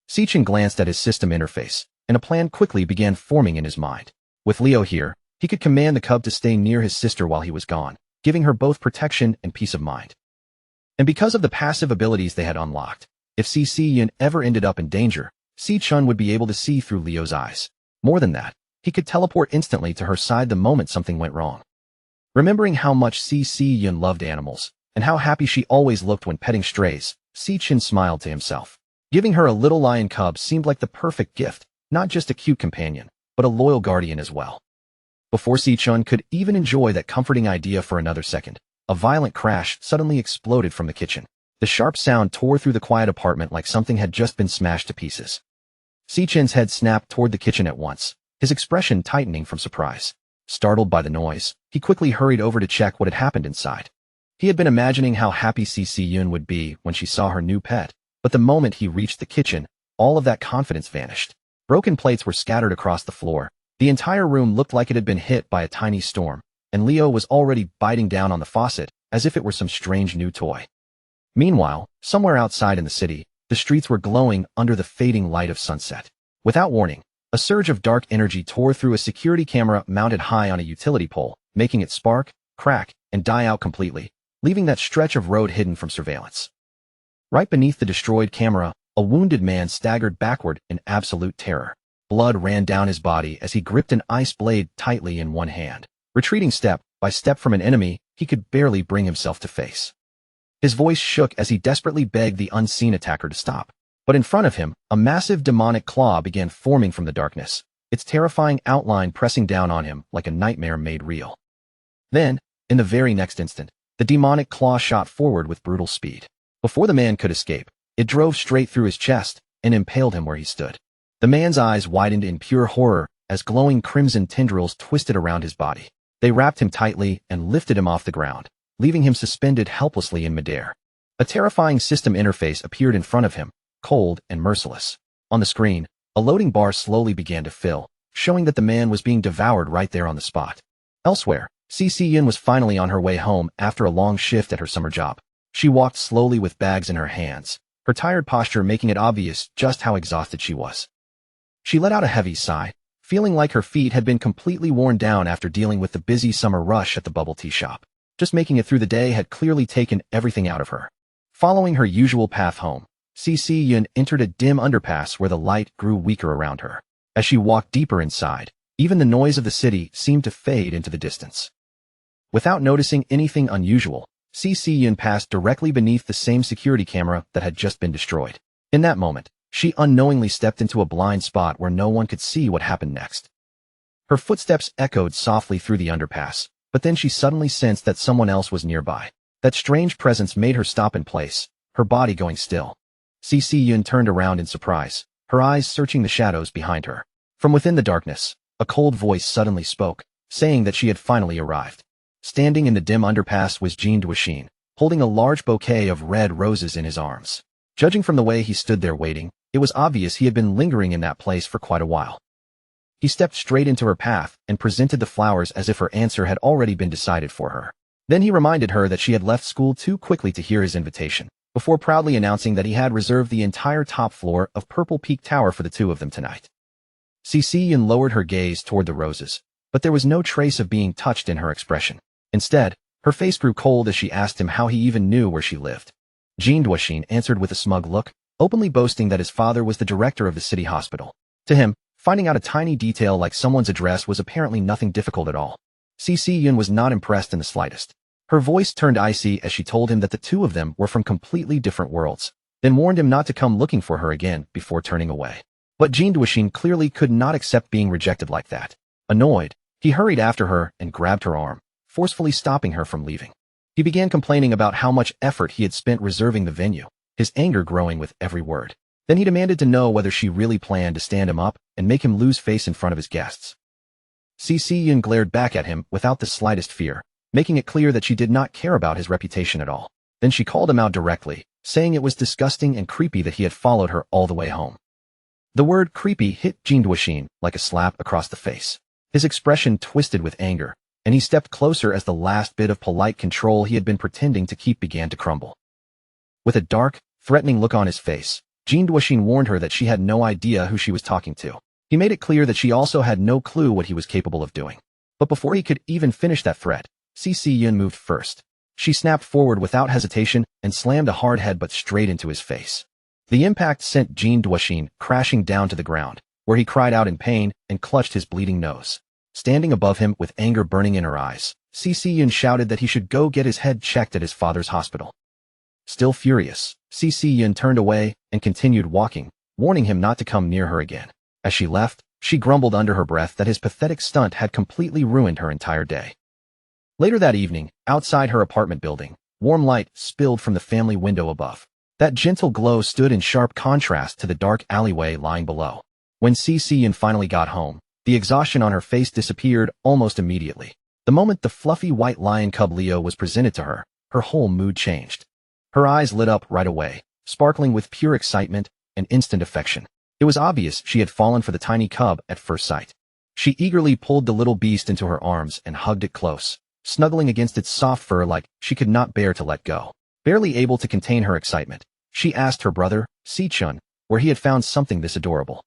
Sichin glanced at his system interface, and a plan quickly began forming in his mind. With Leo here, he could command the cub to stay near his sister while he was gone, giving her both protection and peace of mind. And because of the passive abilities they had unlocked, if Sichin ever ended up in danger, Sichin would be able to see through Leo's eyes. More than that, he could teleport instantly to her side the moment something went wrong. Remembering how much Sichin loved animals, and how happy she always looked when petting strays, Sichin smiled to himself. Giving her a little lion cub seemed like the perfect gift, not just a cute companion, but a loyal guardian as well. Before Sichin could even enjoy that comforting idea for another second, a violent crash suddenly exploded from the kitchen. The sharp sound tore through the quiet apartment like something had just been smashed to pieces. Sichin's head snapped toward the kitchen at once, his expression tightening from surprise. Startled by the noise, he quickly hurried over to check what had happened inside. He had been imagining how happy Sichin would be when she saw her new pet, but the moment he reached the kitchen, all of that confidence vanished. Broken plates were scattered across the floor. The entire room looked like it had been hit by a tiny storm, and Leo was already biting down on the faucet as if it were some strange new toy. Meanwhile, somewhere outside in the city, the streets were glowing under the fading light of sunset. Without warning, a surge of dark energy tore through a security camera mounted high on a utility pole, making it spark, crack, and die out completely, leaving that stretch of road hidden from surveillance. Right beneath the destroyed camera, a wounded man staggered backward in absolute terror. Blood ran down his body as he gripped an ice blade tightly in one hand. Retreating step by step from an enemy he could barely bring himself to face. His voice shook as he desperately begged the unseen attacker to stop. But in front of him, a massive demonic claw began forming from the darkness, its terrifying outline pressing down on him like a nightmare made real. Then, in the very next instant, the demonic claw shot forward with brutal speed. Before the man could escape, it drove straight through his chest and impaled him where he stood. The man's eyes widened in pure horror as glowing crimson tendrils twisted around his body. They wrapped him tightly and lifted him off the ground, leaving him suspended helplessly in midair. A terrifying system interface appeared in front of him, cold and merciless. On the screen, a loading bar slowly began to fill, showing that the man was being devoured right there on the spot. Elsewhere, CC was finally on her way home after a long shift at her summer job. She walked slowly with bags in her hands, her tired posture making it obvious just how exhausted she was. She let out a heavy sigh, feeling like her feet had been completely worn down after dealing with the busy summer rush at the bubble tea shop. Just making it through the day had clearly taken everything out of her. Following her usual path home, CC entered a dim underpass where the light grew weaker around her. As she walked deeper inside, even the noise of the city seemed to fade into the distance. Without noticing anything unusual, CC passed directly beneath the same security camera that had just been destroyed. In that moment, she unknowingly stepped into a blind spot where no one could see what happened next. Her footsteps echoed softly through the underpass, but then she suddenly sensed that someone else was nearby. That strange presence made her stop in place, her body going still. CC turned around in surprise, her eyes searching the shadows behind her. From within the darkness, a cold voice suddenly spoke, saying that she had finally arrived. Standing in the dim underpass was Jean Duoshin, holding a large bouquet of red roses in his arms. Judging from the way he stood there waiting, it was obvious he had been lingering in that place for quite a while. He stepped straight into her path and presented the flowers as if her answer had already been decided for her. Then he reminded her that she had left school too quickly to hear his invitation, before proudly announcing that he had reserved the entire top floor of Purple Peak Tower for the two of them tonight. CC lowered her gaze toward the roses, but there was no trace of being touched in her expression. Instead, her face grew cold as she asked him how he even knew where she lived. Jean Duoshin answered with a smug look, openly boasting that his father was the director of the city hospital. To him, finding out a tiny detail like someone's address was apparently nothing difficult at all. CC was not impressed in the slightest. Her voice turned icy as she told him that the two of them were from completely different worlds, then warned him not to come looking for her again before turning away. But Jean Duoshin clearly could not accept being rejected like that. Annoyed, he hurried after her and grabbed her arm, forcefully stopping her from leaving. He began complaining about how much effort he had spent reserving the venue, his anger growing with every word. Then he demanded to know whether she really planned to stand him up and make him lose face in front of his guests. CC glared back at him without the slightest fear, making it clear that she did not care about his reputation at all. Then she called him out directly, saying it was disgusting and creepy that he had followed her all the way home. The word creepy hit Jean Duoshin like a slap across the face. His expression twisted with anger, and he stepped closer as the last bit of polite control he had been pretending to keep began to crumble. With a dark, threatening look on his face, Jean Duoshin warned her that she had no idea who she was talking to. He made it clear that she also had no clue what he was capable of doing. But before he could even finish that threat, CC moved first. She snapped forward without hesitation and slammed a hard headbutt straight into his face. The impact sent Jean Duoshin crashing down to the ground, where he cried out in pain and clutched his bleeding nose. Standing above him with anger burning in her eyes, CC shouted that he should go get his head checked at his father's hospital. Still furious, CC turned away and continued walking, warning him not to come near her again. As she left, she grumbled under her breath that his pathetic stunt had completely ruined her entire day. Later that evening, outside her apartment building, warm light spilled from the family window above. That gentle glow stood in sharp contrast to the dark alleyway lying below. When CC finally got home, the exhaustion on her face disappeared almost immediately. The moment the fluffy white lion cub Leo was presented to her, her whole mood changed. Her eyes lit up right away, sparkling with pure excitement and instant affection. It was obvious she had fallen for the tiny cub at first sight. She eagerly pulled the little beast into her arms and hugged it close, snuggling against its soft fur like she could not bear to let go. Barely able to contain her excitement, she asked her brother, Si-chun, where he had found something this adorable.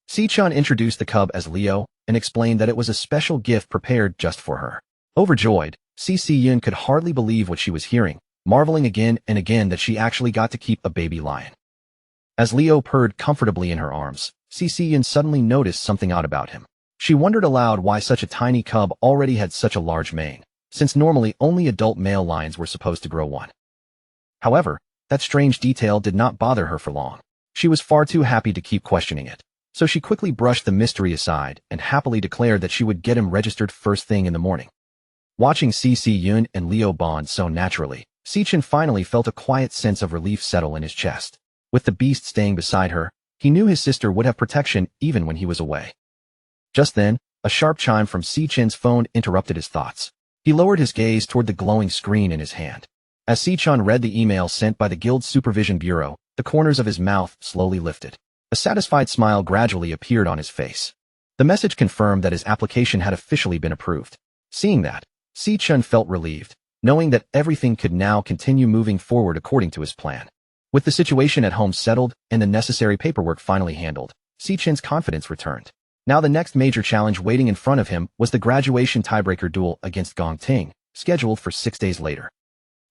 Si-chun introduced the cub as Leo and explained that it was a special gift prepared just for her. Overjoyed, CC could hardly believe what she was hearing, marveling again and again that she actually got to keep a baby lion. As Leo purred comfortably in her arms, Cece suddenly noticed something odd about him. She wondered aloud why such a tiny cub already had such a large mane, since normally only adult male lions were supposed to grow one. However, that strange detail did not bother her for long. She was far too happy to keep questioning it, so she quickly brushed the mystery aside and happily declared that she would get him registered first thing in the morning. Watching Yun and Leo bond so naturally, Sichin finally felt a quiet sense of relief settle in his chest. With the beast staying beside her, he knew his sister would have protection even when he was away. Just then, a sharp chime from Sichin's phone interrupted his thoughts. He lowered his gaze toward the glowing screen in his hand. As Sichin read the email sent by the Guild's Supervision Bureau, the corners of his mouth slowly lifted. A satisfied smile gradually appeared on his face. The message confirmed that his application had officially been approved. Seeing that, Sichin felt relieved, knowing that everything could now continue moving forward according to his plan. With the situation at home settled and the necessary paperwork finally handled, Sichin's confidence returned. Now the next major challenge waiting in front of him was the graduation tiebreaker duel against Gong Ting, scheduled for 6 days later.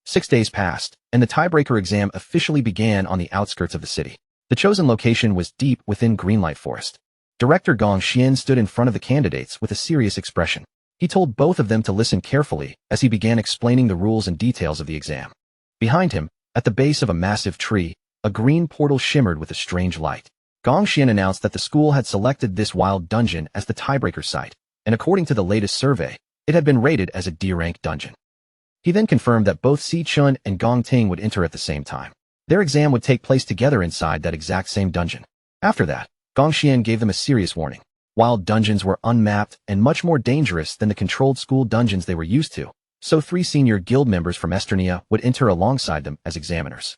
6 days passed, and the tiebreaker exam officially began on the outskirts of the city. The chosen location was deep within Greenlight Forest. Director Gong Xian stood in front of the candidates with a serious expression. He told both of them to listen carefully as he began explaining the rules and details of the exam. Behind him, at the base of a massive tree, a green portal shimmered with a strange light. Gong Xian announced that the school had selected this wild dungeon as the tiebreaker site, and according to the latest survey, it had been rated as a D-rank dungeon. He then confirmed that both Sichin and Gong Ting would enter at the same time. Their exam would take place together inside that exact same dungeon. After that, Gong Xian gave them a serious warning. Wild dungeons were unmapped and much more dangerous than the controlled school dungeons they were used to, so 3 senior guild members from Esternia would enter alongside them as examiners.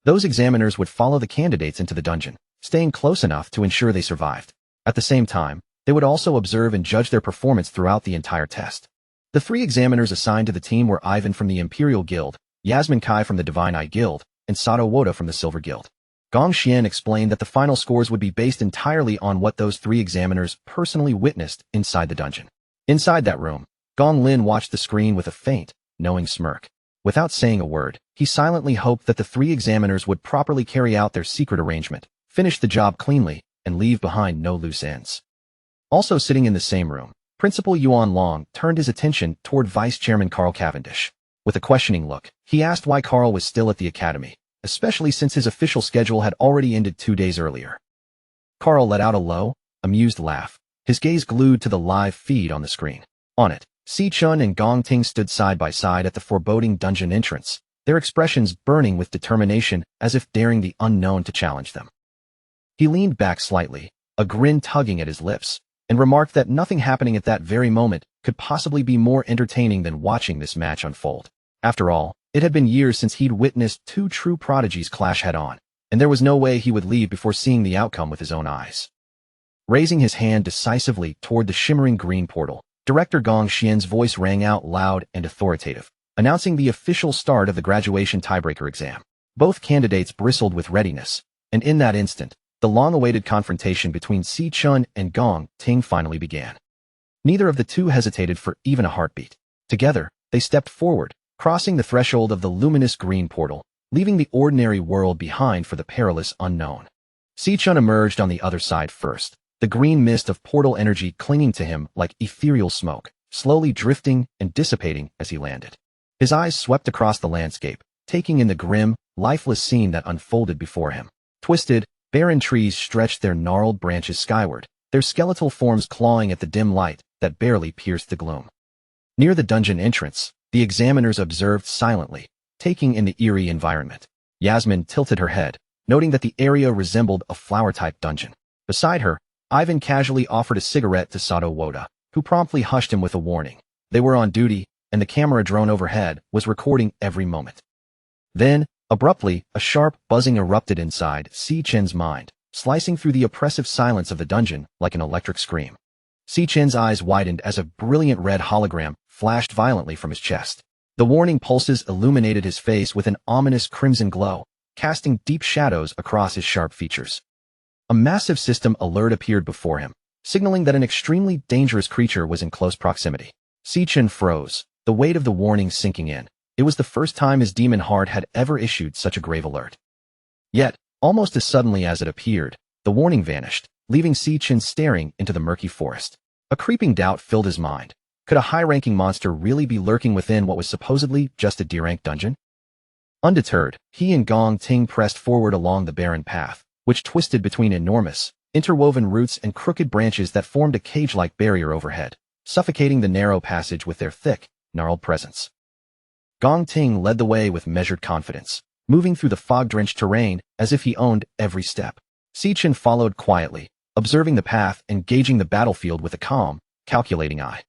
Those examiners would follow the candidates into the dungeon, staying close enough to ensure they survived. At the same time, they would also observe and judge their performance throughout the entire test. The 3 examiners assigned to the team were Ivan from the Imperial Guild, Yasmin Kai from the Divine Eye Guild, and Sato Woda from the Silver Guild. Gong Xian explained that the final scores would be based entirely on what those 3 examiners personally witnessed inside the dungeon. Inside that room, Gong Lin watched the screen with a faint, knowing smirk. Without saying a word, he silently hoped that the 3 examiners would properly carry out their secret arrangement, finish the job cleanly, and leave behind no loose ends. Also sitting in the same room, Principal Yuan Long turned his attention toward Vice Chairman Carl Cavendish. With a questioning look, he asked why Carl was still at the academy, especially since his official schedule had already ended 2 days earlier. Carl let out a low, amused laugh, his gaze glued to the live feed on the screen. On it, Sichin and Gong Ting stood side by side at the foreboding dungeon entrance, their expressions burning with determination as if daring the unknown to challenge them. He leaned back slightly, a grin tugging at his lips, and remarked that nothing happening at that very moment could possibly be more entertaining than watching this match unfold. After all, it had been years since he'd witnessed 2 true prodigies clash head-on, and there was no way he would leave before seeing the outcome with his own eyes. Raising his hand decisively toward the shimmering green portal, Director Gong Xian's voice rang out loud and authoritative, announcing the official start of the graduation tiebreaker exam. Both candidates bristled with readiness, and in that instant, the long-awaited confrontation between Sichin and Gong Ting finally began. Neither of the 2 hesitated for even a heartbeat. Together, they stepped forward, crossing the threshold of the luminous green portal, leaving the ordinary world behind for the perilous unknown. Sichin emerged on the other side first, the green mist of portal energy clinging to him like ethereal smoke, slowly drifting and dissipating as he landed. His eyes swept across the landscape, taking in the grim, lifeless scene that unfolded before him. Twisted, barren trees stretched their gnarled branches skyward, their skeletal forms clawing at the dim light that barely pierced the gloom. Near the dungeon entrance, the examiners observed silently, taking in the eerie environment. Yasmin tilted her head, noting that the area resembled a flower-type dungeon. Beside her, Ivan casually offered a cigarette to Sato Woda, who promptly hushed him with a warning. They were on duty, and the camera drone overhead was recording every moment. Then, abruptly, a sharp buzzing erupted inside Sichin's mind, slicing through the oppressive silence of the dungeon like an electric scream. Sichin's eyes widened as a brilliant red hologram flashed violently from his chest. The warning pulses illuminated his face with an ominous crimson glow, casting deep shadows across his sharp features. A massive system alert appeared before him, signaling that an extremely dangerous creature was in close proximity. Sichin froze, the weight of the warning sinking in, It was the first time his demon heart had ever issued such a grave alert. Yet, almost as suddenly as it appeared, the warning vanished, leaving Si-Chin staring into the murky forest. A creeping doubt filled his mind. Could a high-ranking monster really be lurking within what was supposedly just a D-rank dungeon? Undeterred, he and Gong Ting pressed forward along the barren path, which twisted between enormous, interwoven roots and crooked branches that formed a cage-like barrier overhead, suffocating the narrow passage with their thick, gnarled presence. Gong Ting led the way with measured confidence, moving through the fog-drenched terrain as if he owned every step. Si-Chin followed quietly, observing the path and gauging the battlefield with a calm, calculating eye.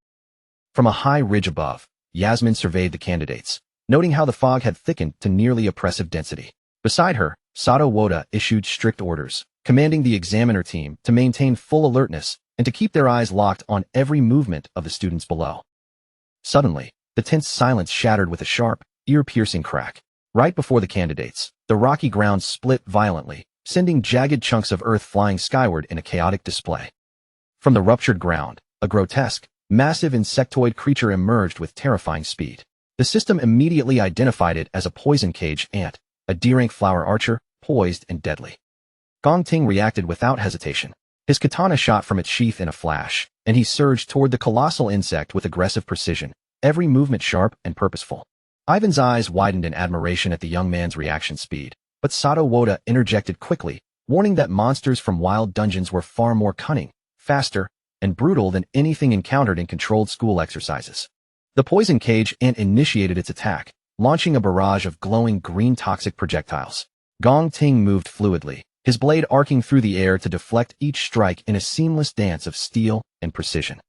From a high ridge above, Yasmin surveyed the candidates, noting how the fog had thickened to nearly oppressive density. Beside her, Sato Woda issued strict orders, commanding the examiner team to maintain full alertness and to keep their eyes locked on every movement of the students below. Suddenly, the tense silence shattered with a sharp, ear-piercing crack. Right before the candidates, the rocky ground split violently, sending jagged chunks of earth flying skyward in a chaotic display. From the ruptured ground, a grotesque, massive insectoid creature emerged with terrifying speed. The system immediately identified it as a poison cage ant, a D-rank flower archer, poised and deadly. Gong Ting reacted without hesitation. His katana shot from its sheath in a flash, and he surged toward the colossal insect with aggressive precision, every movement sharp and purposeful. Ivan's eyes widened in admiration at the young man's reaction speed, but Sato Woda interjected quickly, warning that monsters from wild dungeons were far more cunning, faster, and brutal than anything encountered in controlled school exercises. The poison cage ant initiated its attack, launching a barrage of glowing green toxic projectiles. Gong Ting moved fluidly, his blade arcing through the air to deflect each strike in a seamless dance of steel and precision.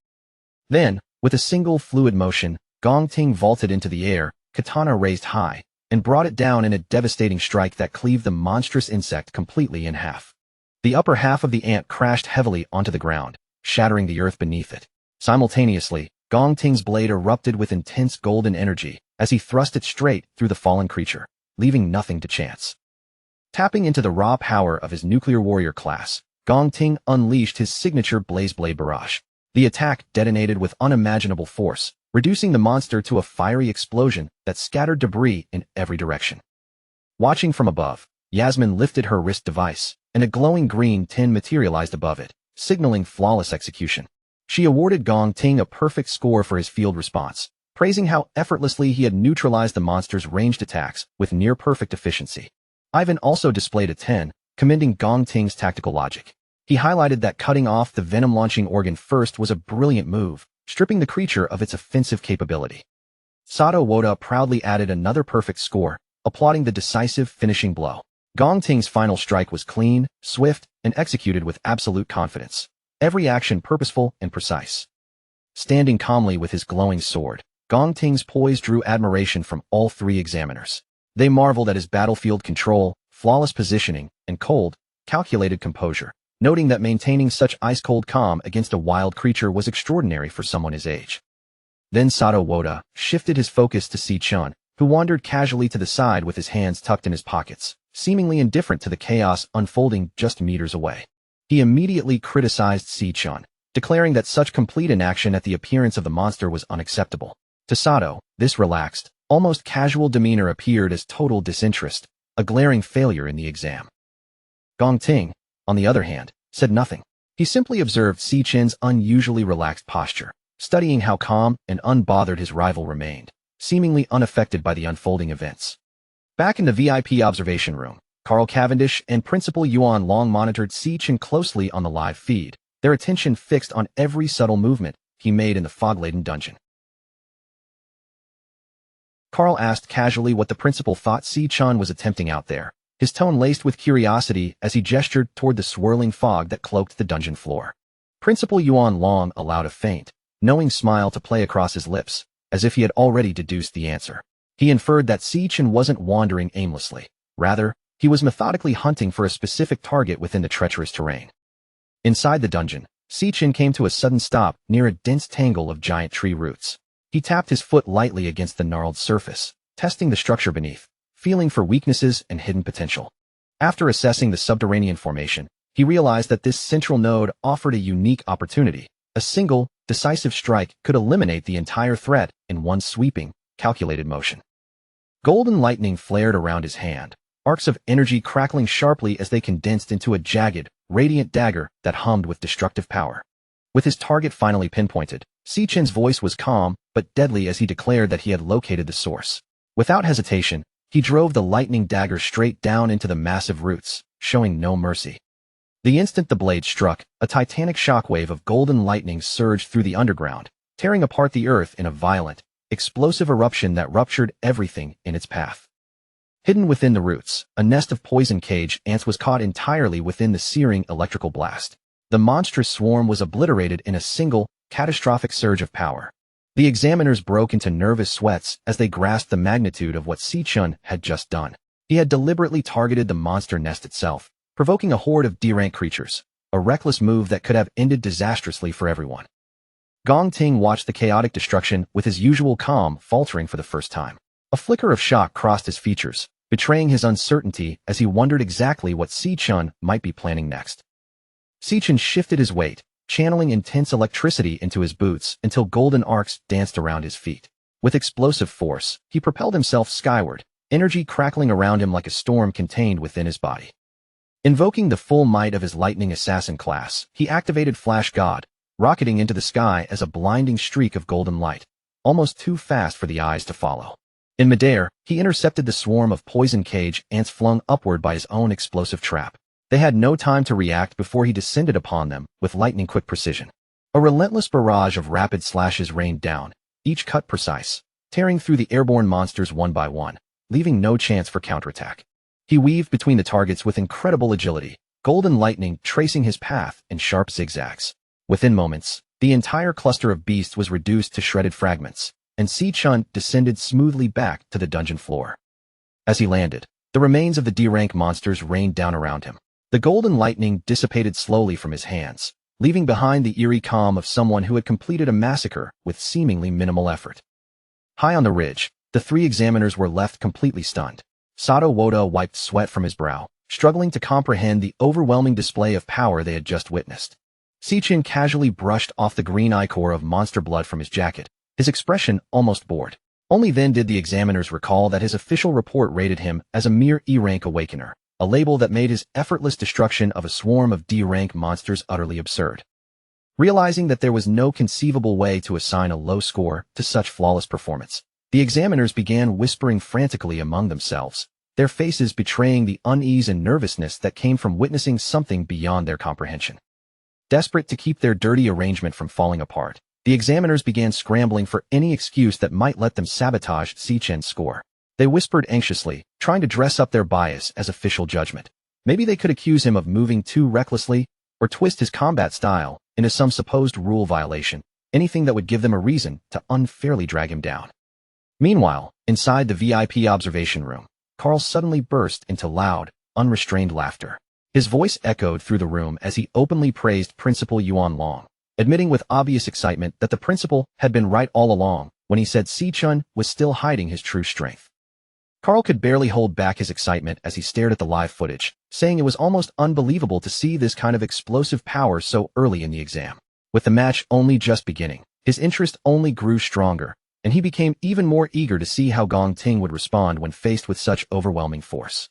Then, with a single fluid motion, Gong Ting vaulted into the air, katana raised high, and brought it down in a devastating strike that cleaved the monstrous insect completely in half. The upper half of the ant crashed heavily onto the ground, shattering the earth beneath it. Simultaneously, Gong Ting's blade erupted with intense golden energy as he thrust it straight through the fallen creature, leaving nothing to chance. Tapping into the raw power of his nuclear warrior class, Gong Ting unleashed his signature Blaze Blade Barrage. The attack detonated with unimaginable force, reducing the monster to a fiery explosion that scattered debris in every direction. Watching from above, Yasmin lifted her wrist device, and a glowing green tin materialized above it, signaling flawless execution. She awarded Gong Ting a perfect score for his field response, praising how effortlessly he had neutralized the monster's ranged attacks with near-perfect efficiency. Ivan also displayed a 10, commending Gong Ting's tactical logic. He highlighted that cutting off the venom-launching organ first was a brilliant move, stripping the creature of its offensive capability. Sato Woda proudly added another perfect score, applauding the decisive finishing blow. Gong Ting's final strike was clean, swift, and executed with absolute confidence. Every action purposeful and precise. Standing calmly with his glowing sword, Gong Ting's poise drew admiration from all three examiners. They marveled at his battlefield control, flawless positioning, and cold, calculated composure, noting that maintaining such ice-cold calm against a wild creature was extraordinary for someone his age. Then Sato Woda shifted his focus to Si-Chin, who wandered casually to the side with his hands tucked in his pockets, seemingly indifferent to the chaos unfolding just meters away. He immediately criticized Si-Chin, declaring that such complete inaction at the appearance of the monster was unacceptable. To Sato, this relaxed, almost casual demeanor appeared as total disinterest, a glaring failure in the exam. Gong Ting, on the other hand, said nothing. He simply observed Si-Chin's unusually relaxed posture, studying how calm and unbothered his rival remained, seemingly unaffected by the unfolding events. Back in the VIP observation room, Carl Cavendish and Principal Yuan Long monitored Si-Chin closely on the live feed, their attention fixed on every subtle movement he made in the fog-laden dungeon. Carl asked casually what the principal thought Si-Chin was attempting out there, his tone laced with curiosity as he gestured toward the swirling fog that cloaked the dungeon floor. Principal Yuan Long allowed a faint, knowing smile to play across his lips, as if he had already deduced the answer. He inferred that Si-Chin wasn't wandering aimlessly. Rather, he was methodically hunting for a specific target within the treacherous terrain. Inside the dungeon, Si-Chin came to a sudden stop near a dense tangle of giant tree roots. He tapped his foot lightly against the gnarled surface, testing the structure beneath, feeling for weaknesses and hidden potential. After assessing the subterranean formation, he realized that this central node offered a unique opportunity. A single, decisive strike could eliminate the entire threat in one sweeping, calculated motion. Golden lightning flared around his hand, arcs of energy crackling sharply as they condensed into a jagged, radiant dagger that hummed with destructive power. With his target finally pinpointed, Si-Chen's voice was calm but deadly as he declared that he had located the source. Without hesitation, he drove the lightning dagger straight down into the massive roots, showing no mercy. The instant the blade struck, a titanic shockwave of golden lightning surged through the underground, tearing apart the earth in a violent, explosive eruption that ruptured everything in its path. Hidden within the roots, a nest of poison cage ants was caught entirely within the searing electrical blast. The monstrous swarm was obliterated in a single, catastrophic surge of power. The examiners broke into nervous sweats as they grasped the magnitude of what Si-Chen had just done. He had deliberately targeted the monster nest itself, provoking a horde of D-rank creatures, a reckless move that could have ended disastrously for everyone. Gong Ting watched the chaotic destruction with his usual calm faltering for the first time. A flicker of shock crossed his features, betraying his uncertainty as he wondered exactly what Si-Chen might be planning next. Si-Chen shifted his weight, channeling intense electricity into his boots until golden arcs danced around his feet. With explosive force, he propelled himself skyward, energy crackling around him like a storm contained within his body. Invoking the full might of his lightning assassin class, he activated Flash God, rocketing into the sky as a blinding streak of golden light, almost too fast for the eyes to follow. In midair, he intercepted the swarm of poison cage ants flung upward by his own explosive trap. They had no time to react before he descended upon them with lightning-quick precision. A relentless barrage of rapid slashes rained down, each cut precise, tearing through the airborne monsters one by one, leaving no chance for counterattack. He weaved between the targets with incredible agility, golden lightning tracing his path in sharp zigzags. Within moments, the entire cluster of beasts was reduced to shredded fragments, and Si-Chen descended smoothly back to the dungeon floor. As he landed, the remains of the D-rank monsters rained down around him. The golden lightning dissipated slowly from his hands, leaving behind the eerie calm of someone who had completed a massacre with seemingly minimal effort. High on the ridge, the three examiners were left completely stunned. Sato Woda wiped sweat from his brow, struggling to comprehend the overwhelming display of power they had just witnessed. Si-Chen casually brushed off the green ichor of monster blood from his jacket, his expression almost bored. Only then did the examiners recall that his official report rated him as a mere E-rank awakener, a label that made his effortless destruction of a swarm of D-rank monsters utterly absurd. Realizing that there was no conceivable way to assign a low score to such flawless performance, the examiners began whispering frantically among themselves, their faces betraying the unease and nervousness that came from witnessing something beyond their comprehension. Desperate to keep their dirty arrangement from falling apart, the examiners began scrambling for any excuse that might let them sabotage Si-Chen's score. They whispered anxiously, trying to dress up their bias as official judgment. Maybe they could accuse him of moving too recklessly, or twist his combat style into some supposed rule violation, anything that would give them a reason to unfairly drag him down. Meanwhile, inside the VIP observation room, Carl suddenly burst into loud, unrestrained laughter. His voice echoed through the room as he openly praised Principal Yuan Long, admitting with obvious excitement that the principal had been right all along when he said Si-Chen was still hiding his true strength. Carl could barely hold back his excitement as he stared at the live footage, saying it was almost unbelievable to see this kind of explosive power so early in the exam. With the match only just beginning, his interest only grew stronger, and he became even more eager to see how Gong Ting would respond when faced with such overwhelming force.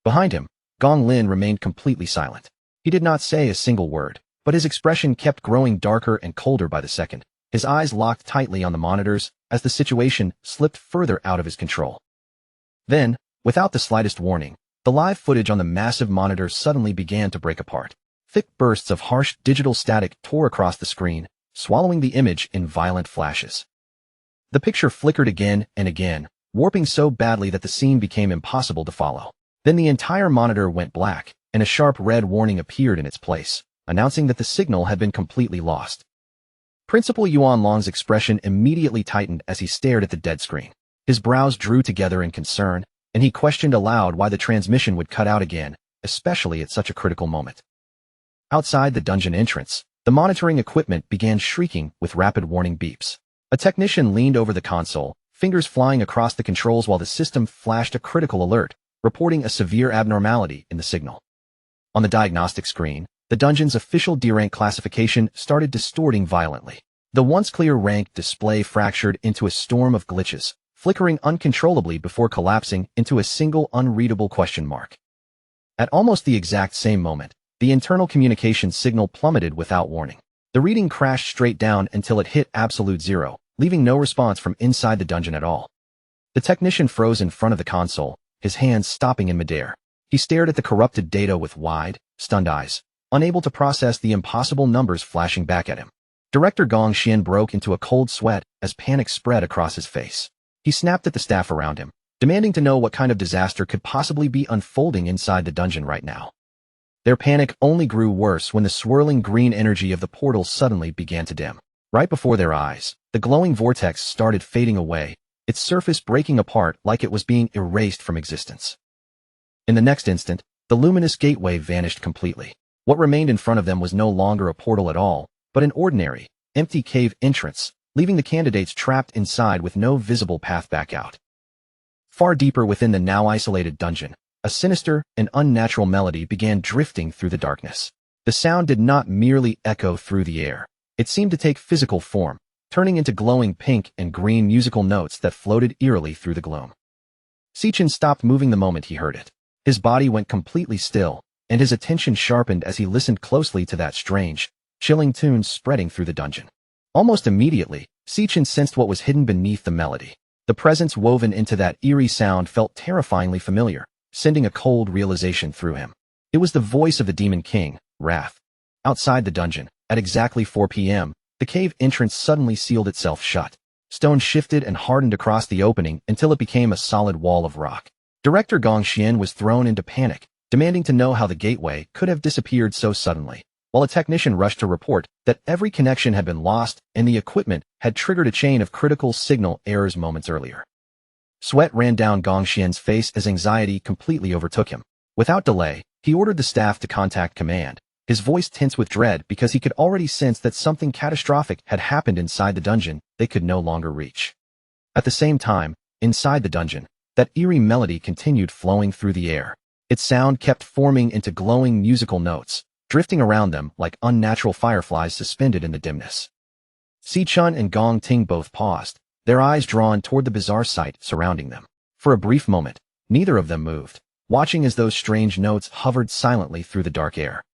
Behind him, Gong Lin remained completely silent. He did not say a single word, but his expression kept growing darker and colder by the second, his eyes locked tightly on the monitors as the situation slipped further out of his control. Then, without the slightest warning, the live footage on the massive monitor suddenly began to break apart. Thick bursts of harsh digital static tore across the screen, swallowing the image in violent flashes. The picture flickered again and again, warping so badly that the scene became impossible to follow. Then the entire monitor went black, and a sharp red warning appeared in its place, announcing that the signal had been completely lost. Principal Yuan Long's expression immediately tightened as he stared at the dead screen. His brows drew together in concern, and he questioned aloud why the transmission would cut out again, especially at such a critical moment. Outside the dungeon entrance, the monitoring equipment began shrieking with rapid warning beeps. A technician leaned over the console, fingers flying across the controls while the system flashed a critical alert, reporting a severe abnormality in the signal. On the diagnostic screen, the dungeon's official D-rank classification started distorting violently. The once clear rank display fractured into a storm of glitches, flickering uncontrollably before collapsing into a single unreadable question mark. At almost the exact same moment, the internal communication signal plummeted without warning. The reading crashed straight down until it hit absolute zero, leaving no response from inside the dungeon at all. The technician froze in front of the console, his hands stopping in midair. He stared at the corrupted data with wide, stunned eyes, unable to process the impossible numbers flashing back at him. Director Gong Xian broke into a cold sweat as panic spread across his face. He snapped at the staff around him, demanding to know what kind of disaster could possibly be unfolding inside the dungeon right now. Their panic only grew worse when the swirling green energy of the portal suddenly began to dim. Right before their eyes, the glowing vortex started fading away, its surface breaking apart like it was being erased from existence. In the next instant, the luminous gateway vanished completely. What remained in front of them was no longer a portal at all, but an ordinary, empty cave entrance, leaving the candidates trapped inside with no visible path back out. Far deeper within the now isolated dungeon, a sinister and unnatural melody began drifting through the darkness. The sound did not merely echo through the air. It seemed to take physical form, turning into glowing pink and green musical notes that floated eerily through the gloom. Sichin stopped moving the moment he heard it. His body went completely still, and his attention sharpened as he listened closely to that strange, chilling tune spreading through the dungeon. Almost immediately, Sichin sensed what was hidden beneath the melody. The presence woven into that eerie sound felt terrifyingly familiar, sending a cold realization through him. It was the voice of the Demon King, Wrath. Outside the dungeon, at exactly 4 p.m., the cave entrance suddenly sealed itself shut. Stone shifted and hardened across the opening until it became a solid wall of rock. Director Gong Xian was thrown into panic, demanding to know how the gateway could have disappeared so suddenly, while a technician rushed to report that every connection had been lost and the equipment had triggered a chain of critical signal errors moments earlier. Sweat ran down Gong Xian's face as anxiety completely overtook him. Without delay, he ordered the staff to contact command, his voice tense with dread because he could already sense that something catastrophic had happened inside the dungeon they could no longer reach. At the same time, inside the dungeon, that eerie melody continued flowing through the air. Its sound kept forming into glowing musical notes, drifting around them like unnatural fireflies suspended in the dimness. Sichun and Gong Ting both paused, their eyes drawn toward the bizarre sight surrounding them. For a brief moment, neither of them moved, watching as those strange notes hovered silently through the dark air.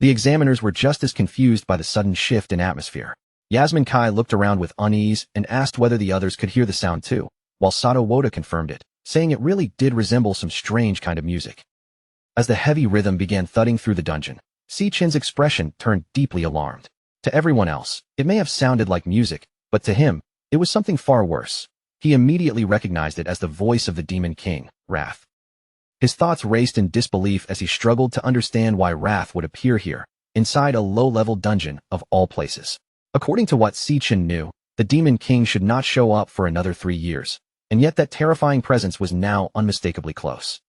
The examiners were just as confused by the sudden shift in atmosphere. Yasmin Kai looked around with unease and asked whether the others could hear the sound too, while Sato Woda confirmed it, saying it really did resemble some strange kind of music. As the heavy rhythm began thudding through the dungeon, Sichin's expression turned deeply alarmed. To everyone else, it may have sounded like music, but to him, it was something far worse. He immediately recognized it as the voice of the Demon King, Wrath. His thoughts raced in disbelief as he struggled to understand why Wrath would appear here, inside a low-level dungeon of all places. According to what Sichin knew, the Demon King should not show up for another 3 years, and yet that terrifying presence was now unmistakably close.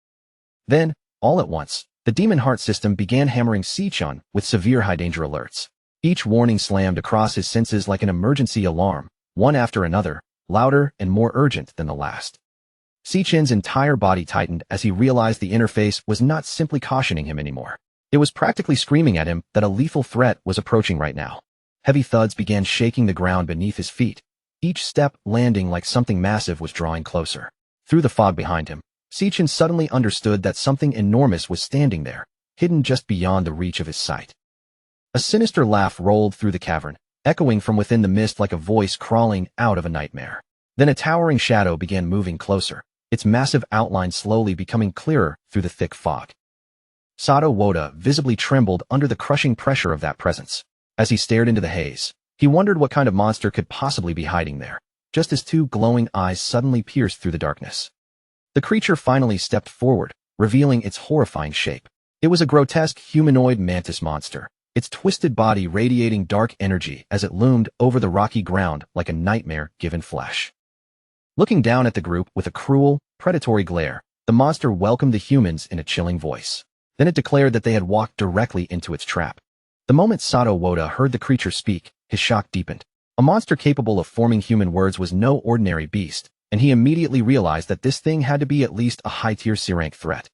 Then, all at once, the Demon Heart system began hammering Sichun with severe high-danger alerts. Each warning slammed across his senses like an emergency alarm, one after another, louder and more urgent than the last. Sichin's entire body tightened as he realized the interface was not simply cautioning him anymore. It was practically screaming at him that a lethal threat was approaching right now. Heavy thuds began shaking the ground beneath his feet, each step landing like something massive was drawing closer. Through the fog behind him, Sichin suddenly understood that something enormous was standing there, hidden just beyond the reach of his sight. A sinister laugh rolled through the cavern, echoing from within the mist like a voice crawling out of a nightmare. Then a towering shadow began moving closer, its massive outline slowly becoming clearer through the thick fog. Sato Woda visibly trembled under the crushing pressure of that presence. As he stared into the haze, he wondered what kind of monster could possibly be hiding there, just as two glowing eyes suddenly pierced through the darkness. The creature finally stepped forward, revealing its horrifying shape. It was a grotesque humanoid mantis monster, its twisted body radiating dark energy as it loomed over the rocky ground like a nightmare given flesh. Looking down at the group with a cruel, predatory glare, the monster welcomed the humans in a chilling voice. Then it declared that they had walked directly into its trap. The moment Sato Woda heard the creature speak, his shock deepened. A monster capable of forming human words was no ordinary beast, and he immediately realized that this thing had to be at least a high-tier C-rank threat.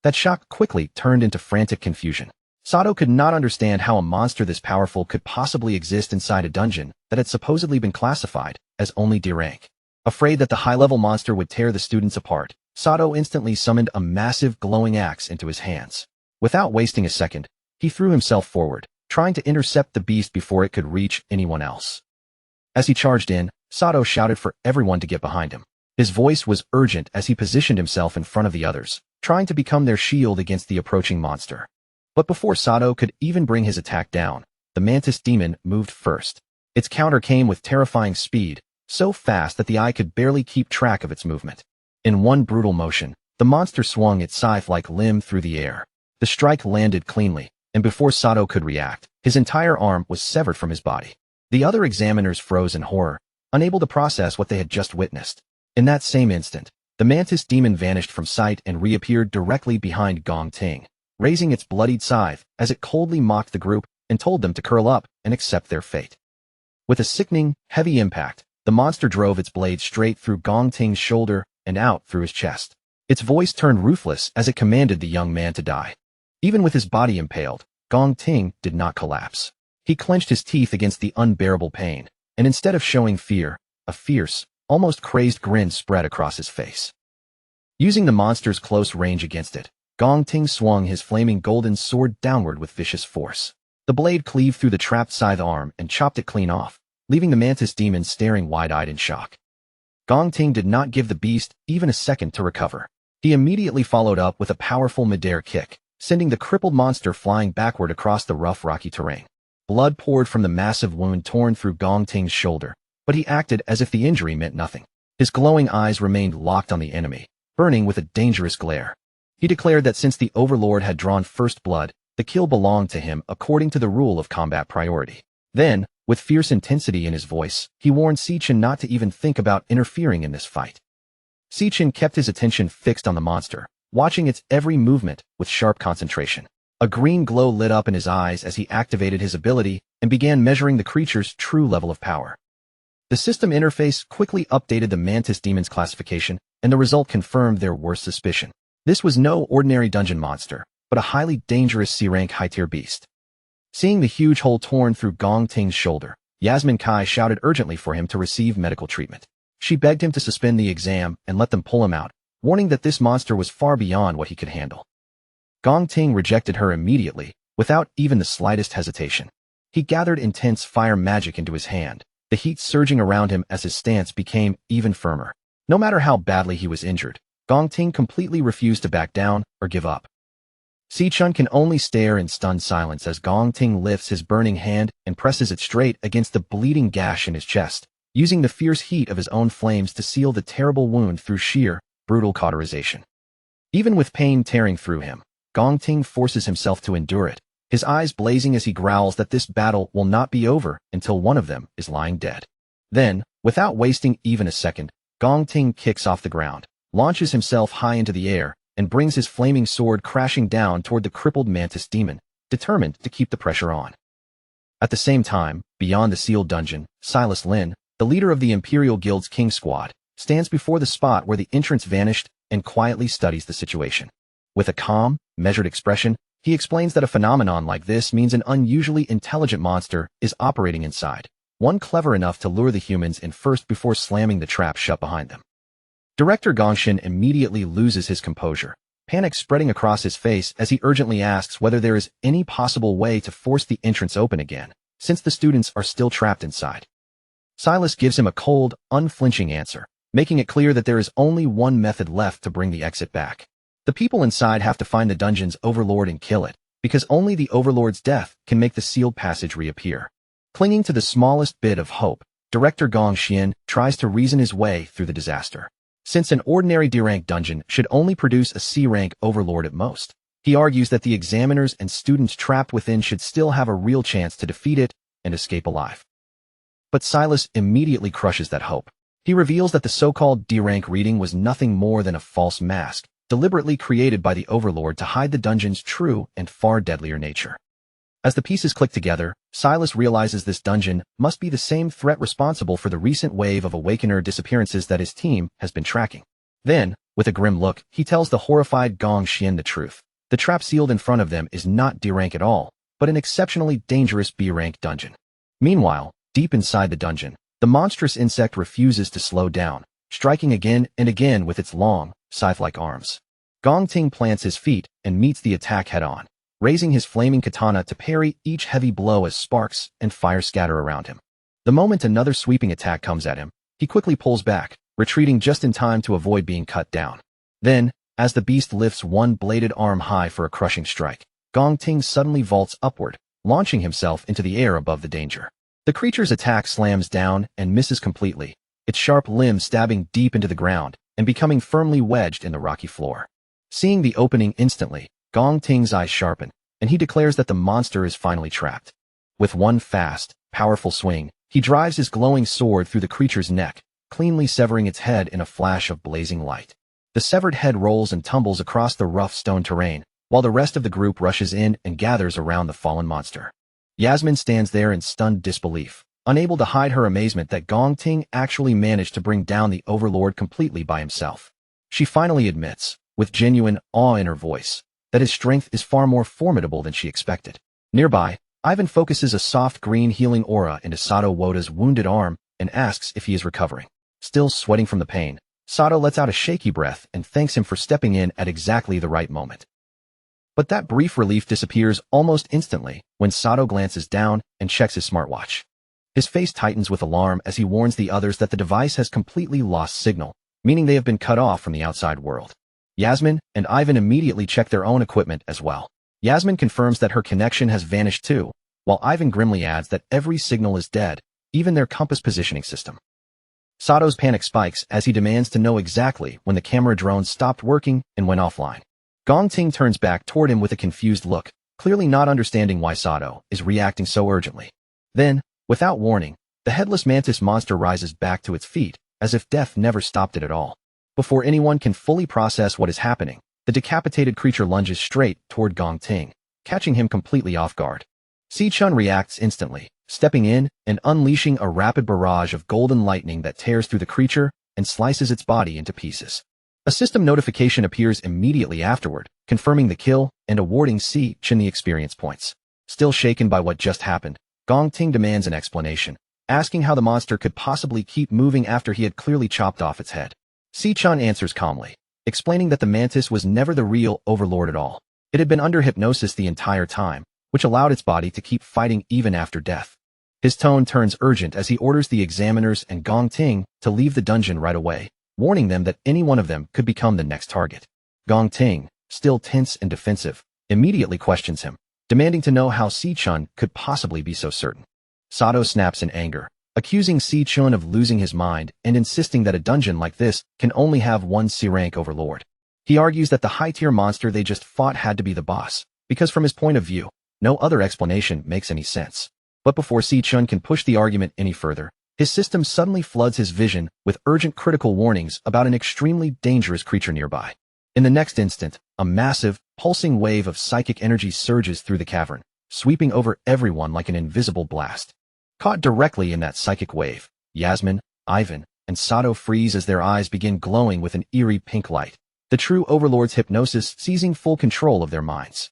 That shock quickly turned into frantic confusion. Sato could not understand how a monster this powerful could possibly exist inside a dungeon that had supposedly been classified as only D rank. Afraid that the high-level monster would tear the students apart, Sato instantly summoned a massive glowing axe into his hands. Without wasting a second, he threw himself forward, trying to intercept the beast before it could reach anyone else. As he charged in, Sato shouted for everyone to get behind him. His voice was urgent as he positioned himself in front of the others, trying to become their shield against the approaching monster. But before Sato could even bring his attack down, the mantis demon moved first. Its counter came with terrifying speed, so fast that the eye could barely keep track of its movement. In one brutal motion, the monster swung its scythe-like limb through the air. The strike landed cleanly, and before Sato could react, his entire arm was severed from his body. The other examiners froze in horror, unable to process what they had just witnessed. In that same instant, the mantis demon vanished from sight and reappeared directly behind Gong Ting, raising its bloodied scythe as it coldly mocked the group and told them to curl up and accept their fate. With a sickening, heavy impact, the monster drove its blade straight through Gong Ting's shoulder and out through his chest. Its voice turned ruthless as it commanded the young man to die. Even with his body impaled, Gong Ting did not collapse. He clenched his teeth against the unbearable pain, and instead of showing fear, a fierce, almost crazed grin spread across his face. Using the monster's close range against it, Gong Ting swung his flaming golden sword downward with vicious force. The blade cleaved through the trapped scythe arm and chopped it clean off, leaving the mantis demon staring wide-eyed in shock. Gong Ting did not give the beast even a second to recover. He immediately followed up with a powerful midair kick, sending the crippled monster flying backward across the rough rocky terrain. Blood poured from the massive wound torn through Gong Ting's shoulder, but he acted as if the injury meant nothing. His glowing eyes remained locked on the enemy, burning with a dangerous glare. He declared that since the Overlord had drawn first blood, the kill belonged to him according to the rule of combat priority. Then, with fierce intensity in his voice, he warned Sichin not to even think about interfering in this fight. Sichin kept his attention fixed on the monster, watching its every movement with sharp concentration. A green glow lit up in his eyes as he activated his ability and began measuring the creature's true level of power. The system interface quickly updated the mantis demon's classification, and the result confirmed their worst suspicion. This was no ordinary dungeon monster, but a highly dangerous C-rank high-tier beast. Seeing the huge hole torn through Gong Ting's shoulder, Yasmin Kai shouted urgently for him to receive medical treatment. She begged him to suspend the exam and let them pull him out, warning that this monster was far beyond what he could handle. Gong Ting rejected her immediately, without even the slightest hesitation. He gathered intense fire magic into his hand, the heat surging around him as his stance became even firmer. No matter how badly he was injured, Gong Ting completely refused to back down or give up. Si-chun can only stare in stunned silence as Gong Ting lifts his burning hand and presses it straight against the bleeding gash in his chest, using the fierce heat of his own flames to seal the terrible wound through sheer, brutal cauterization. Even with pain tearing through him, Gong Ting forces himself to endure it, his eyes blazing as he growls that this battle will not be over until one of them is lying dead. Then, without wasting even a second, Gong Ting kicks off the ground, launches himself high into the air, and brings his flaming sword crashing down toward the crippled mantis demon, determined to keep the pressure on. At the same time, beyond the sealed dungeon, Silas Lin, the leader of the Imperial Guild's King Squad, stands before the spot where the entrance vanished and quietly studies the situation. With a calm, measured expression, he explains that a phenomenon like this means an unusually intelligent monster is operating inside, one clever enough to lure the humans in first before slamming the trap shut behind them. Director Gongshin immediately loses his composure, panic spreading across his face as he urgently asks whether there is any possible way to force the entrance open again, since the students are still trapped inside. Silas gives him a cold, unflinching answer, making it clear that there is only one method left to bring the exit back. The people inside have to find the dungeon's overlord and kill it, because only the overlord's death can make the sealed passage reappear. Clinging to the smallest bit of hope, Director Gong Xian tries to reason his way through the disaster. Since an ordinary D-rank dungeon should only produce a C-rank overlord at most, he argues that the examiners and students trapped within should still have a real chance to defeat it and escape alive. But Silas immediately crushes that hope. He reveals that the so-called D-rank reading was nothing more than a false mask, deliberately created by the overlord to hide the dungeon's true and far deadlier nature. As the pieces click together, Silas realizes this dungeon must be the same threat responsible for the recent wave of Awakener disappearances that his team has been tracking. Then, with a grim look, he tells the horrified Gong Xian the truth. The trap sealed in front of them is not D-rank at all, but an exceptionally dangerous B-rank dungeon. Meanwhile, deep inside the dungeon, the monstrous insect refuses to slow down, striking again and again with its long, scythe-like arms. Gong Ting plants his feet and meets the attack head-on, raising his flaming katana to parry each heavy blow as sparks and fire scatter around him. The moment another sweeping attack comes at him, he quickly pulls back, retreating just in time to avoid being cut down. Then, as the beast lifts one bladed arm high for a crushing strike, Gong Ting suddenly vaults upward, launching himself into the air above the danger. The creature's attack slams down and misses completely, its sharp limb stabbing deep into the ground and becoming firmly wedged in the rocky floor. Seeing the opening instantly, Gong Ting's eyes sharpen, and he declares that the monster is finally trapped. With one fast, powerful swing, he drives his glowing sword through the creature's neck, cleanly severing its head in a flash of blazing light. The severed head rolls and tumbles across the rough stone terrain, while the rest of the group rushes in and gathers around the fallen monster. Yasmin stands there in stunned disbelief, unable to hide her amazement that Gong Ting actually managed to bring down the overlord completely by himself. She finally admits, with genuine awe in her voice, that his strength is far more formidable than she expected. Nearby, Ivan focuses a soft green healing aura into Sato Woda's wounded arm and asks if he is recovering. Still sweating from the pain, Sato lets out a shaky breath and thanks him for stepping in at exactly the right moment. But that brief relief disappears almost instantly when Sato glances down and checks his smartwatch. His face tightens with alarm as he warns the others that the device has completely lost signal, meaning they have been cut off from the outside world. Yasmin and Ivan immediately check their own equipment as well. Yasmin confirms that her connection has vanished too, while Ivan grimly adds that every signal is dead, even their compass positioning system. Sato's panic spikes as he demands to know exactly when the camera drone stopped working and went offline. Gong Ting turns back toward him with a confused look, clearly not understanding why Sato is reacting so urgently. Then, without warning, the headless mantis monster rises back to its feet, as if death never stopped it at all. Before anyone can fully process what is happening, the decapitated creature lunges straight toward Gong Ting, catching him completely off guard. Si-chun reacts instantly, stepping in and unleashing a rapid barrage of golden lightning that tears through the creature and slices its body into pieces. A system notification appears immediately afterward, confirming the kill and awarding Si-chun the experience points. Still shaken by what just happened, Gong Ting demands an explanation, asking how the monster could possibly keep moving after he had clearly chopped off its head. Si-chun answers calmly, explaining that the mantis was never the real overlord at all. It had been under hypnosis the entire time, which allowed its body to keep fighting even after death. His tone turns urgent as he orders the examiners and Gong Ting to leave the dungeon right away, warning them that any one of them could become the next target. Gong Ting, still tense and defensive, immediately questions him, demanding to know how Si-chun could possibly be so certain. Sato snaps in anger, accusing Si-chun of losing his mind and insisting that a dungeon like this can only have one C-rank overlord. He argues that the high-tier monster they just fought had to be the boss, because from his point of view, no other explanation makes any sense. But before Si-chun can push the argument any further, his system suddenly floods his vision with urgent critical warnings about an extremely dangerous creature nearby. In the next instant, a massive, pulsing wave of psychic energy surges through the cavern, sweeping over everyone like an invisible blast. Caught directly in that psychic wave, Yasmin, Ivan, and Sato freeze as their eyes begin glowing with an eerie pink light, the true overlord's hypnosis seizing full control of their minds.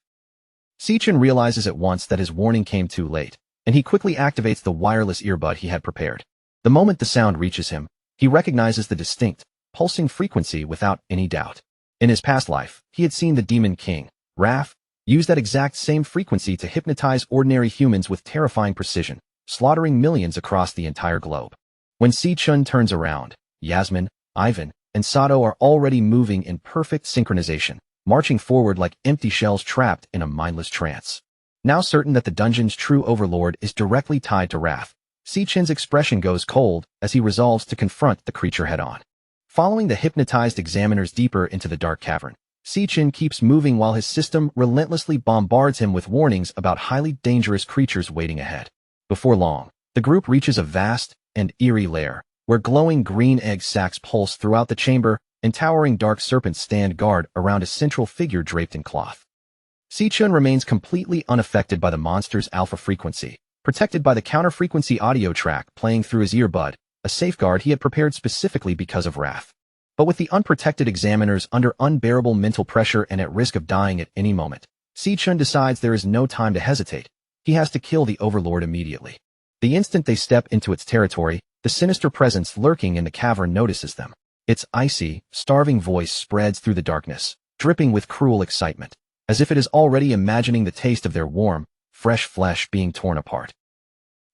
Si-chun realizes at once that his warning came too late, and he quickly activates the wireless earbud he had prepared. The moment the sound reaches him, he recognizes the distinct, pulsing frequency without any doubt. In his past life, he had seen the Demon King, Raph, use that exact same frequency to hypnotize ordinary humans with terrifying precision, slaughtering millions across the entire globe. When Si-chun turns around, Yasmin, Ivan, and Sato are already moving in perfect synchronization, marching forward like empty shells trapped in a mindless trance. Now certain that the dungeon's true overlord is directly tied to Raph, Si-chun's expression goes cold as he resolves to confront the creature head-on. Following the hypnotized examiners deeper into the dark cavern, Si-chun keeps moving while his system relentlessly bombards him with warnings about highly dangerous creatures waiting ahead. Before long, the group reaches a vast and eerie lair, where glowing green egg sacs pulse throughout the chamber and towering dark serpents stand guard around a central figure draped in cloth. Si-chun remains completely unaffected by the monster's alpha frequency, protected by the counter-frequency audio track playing through his earbud, a safeguard he had prepared specifically because of Raph. But with the unprotected examiners under unbearable mental pressure and at risk of dying at any moment, Si-chun decides there is no time to hesitate. He has to kill the overlord immediately. The instant they step into its territory, the sinister presence lurking in the cavern notices them. Its icy, starving voice spreads through the darkness, dripping with cruel excitement, as if it is already imagining the taste of their warm, fresh flesh being torn apart.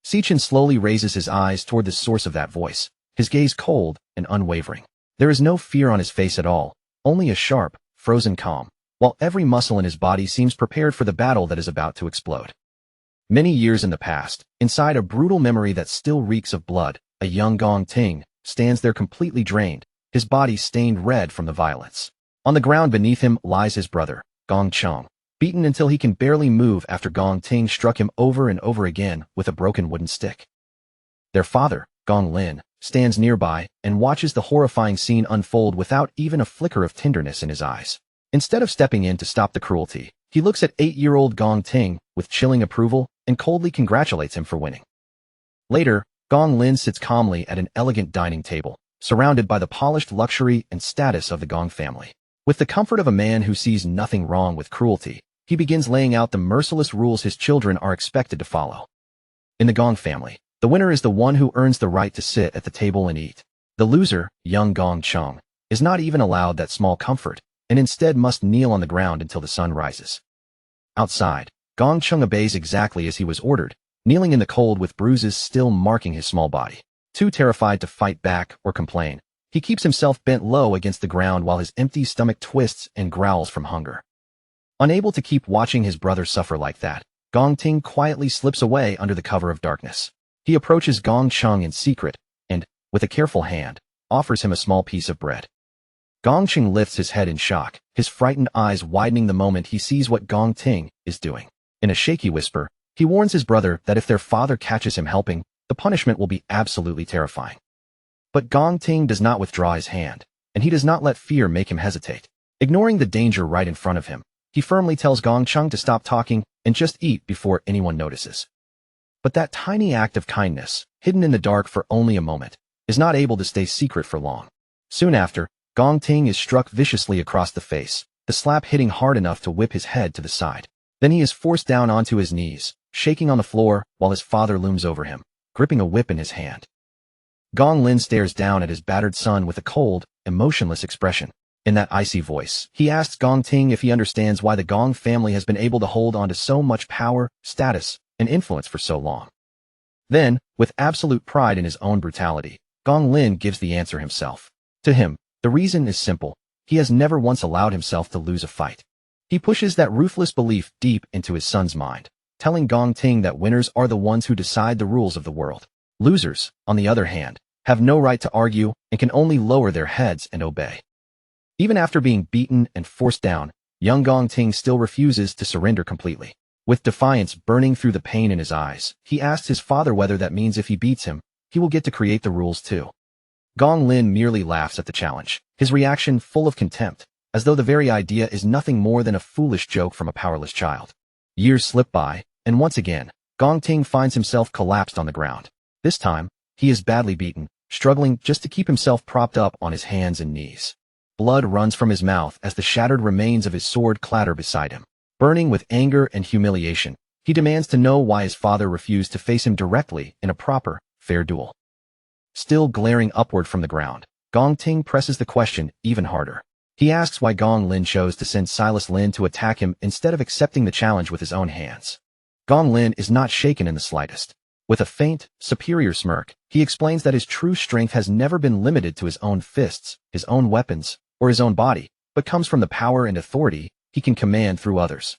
Sichin slowly raises his eyes toward the source of that voice, his gaze cold and unwavering. There is no fear on his face at all, only a sharp, frozen calm, while every muscle in his body seems prepared for the battle that is about to explode. Many years in the past, inside a brutal memory that still reeks of blood, a young Gong Ting stands there completely drained, his body stained red from the violence. On the ground beneath him lies his brother, Gong Cheng, beaten until he can barely move after Gong Ting struck him over and over again with a broken wooden stick. Their father, Gong Lin, stands nearby and watches the horrifying scene unfold without even a flicker of tenderness in his eyes. Instead of stepping in to stop the cruelty, he looks at 8-year-old Gong Ting with chilling approval and coldly congratulates him for winning. Later, Gong Lin sits calmly at an elegant dining table, surrounded by the polished luxury and status of the Gong family. With the comfort of a man who sees nothing wrong with cruelty, he begins laying out the merciless rules his children are expected to follow. In the Gong family, the winner is the one who earns the right to sit at the table and eat. The loser, young Gong Cheng, is not even allowed that small comfort, and instead must kneel on the ground until the sun rises. Outside, Gong Cheng obeys exactly as he was ordered, kneeling in the cold with bruises still marking his small body. Too terrified to fight back or complain, he keeps himself bent low against the ground while his empty stomach twists and growls from hunger. Unable to keep watching his brother suffer like that, Gong Ting quietly slips away under the cover of darkness. He approaches Gong Cheng in secret and, with a careful hand, offers him a small piece of bread. Gong Cheng lifts his head in shock, his frightened eyes widening the moment he sees what Gong Ting is doing. In a shaky whisper, he warns his brother that if their father catches him helping, the punishment will be absolutely terrifying. But Gong Ting does not withdraw his hand, and he does not let fear make him hesitate. Ignoring the danger right in front of him, he firmly tells Gong Cheng to stop talking and just eat before anyone notices. But that tiny act of kindness, hidden in the dark for only a moment, is not able to stay secret for long. Soon after, Gong Ting is struck viciously across the face, the slap hitting hard enough to whip his head to the side. Then he is forced down onto his knees, shaking on the floor while his father looms over him, gripping a whip in his hand. Gong Lin stares down at his battered son with a cold, emotionless expression. In that icy voice, he asks Gong Ting if he understands why the Gong family has been able to hold on to so much power, status, and influence for so long. Then, with absolute pride in his own brutality, Gong Lin gives the answer himself. To him, the reason is simple. He has never once allowed himself to lose a fight. He pushes that ruthless belief deep into his son's mind, telling Gong Ting that winners are the ones who decide the rules of the world. Losers, on the other hand, have no right to argue and can only lower their heads and obey. Even after being beaten and forced down, young Gong Ting still refuses to surrender completely. With defiance burning through the pain in his eyes, he asks his father whether that means if he beats him, he will get to create the rules too. Gong Lin merely laughs at the challenge, his reaction full of contempt, as though the very idea is nothing more than a foolish joke from a powerless child. Years slip by, and once again, Gong Ting finds himself collapsed on the ground. This time, he is badly beaten, struggling just to keep himself propped up on his hands and knees. Blood runs from his mouth as the shattered remains of his sword clatter beside him. Burning with anger and humiliation, he demands to know why his father refused to face him directly in a proper, fair duel. Still glaring upward from the ground, Gong Ting presses the question even harder. He asks why Gong Lin chose to send Silas Lin to attack him instead of accepting the challenge with his own hands. Gong Lin is not shaken in the slightest. With a faint, superior smirk, he explains that his true strength has never been limited to his own fists, his own weapons, or his own body, but comes from the power and authority he can command through others.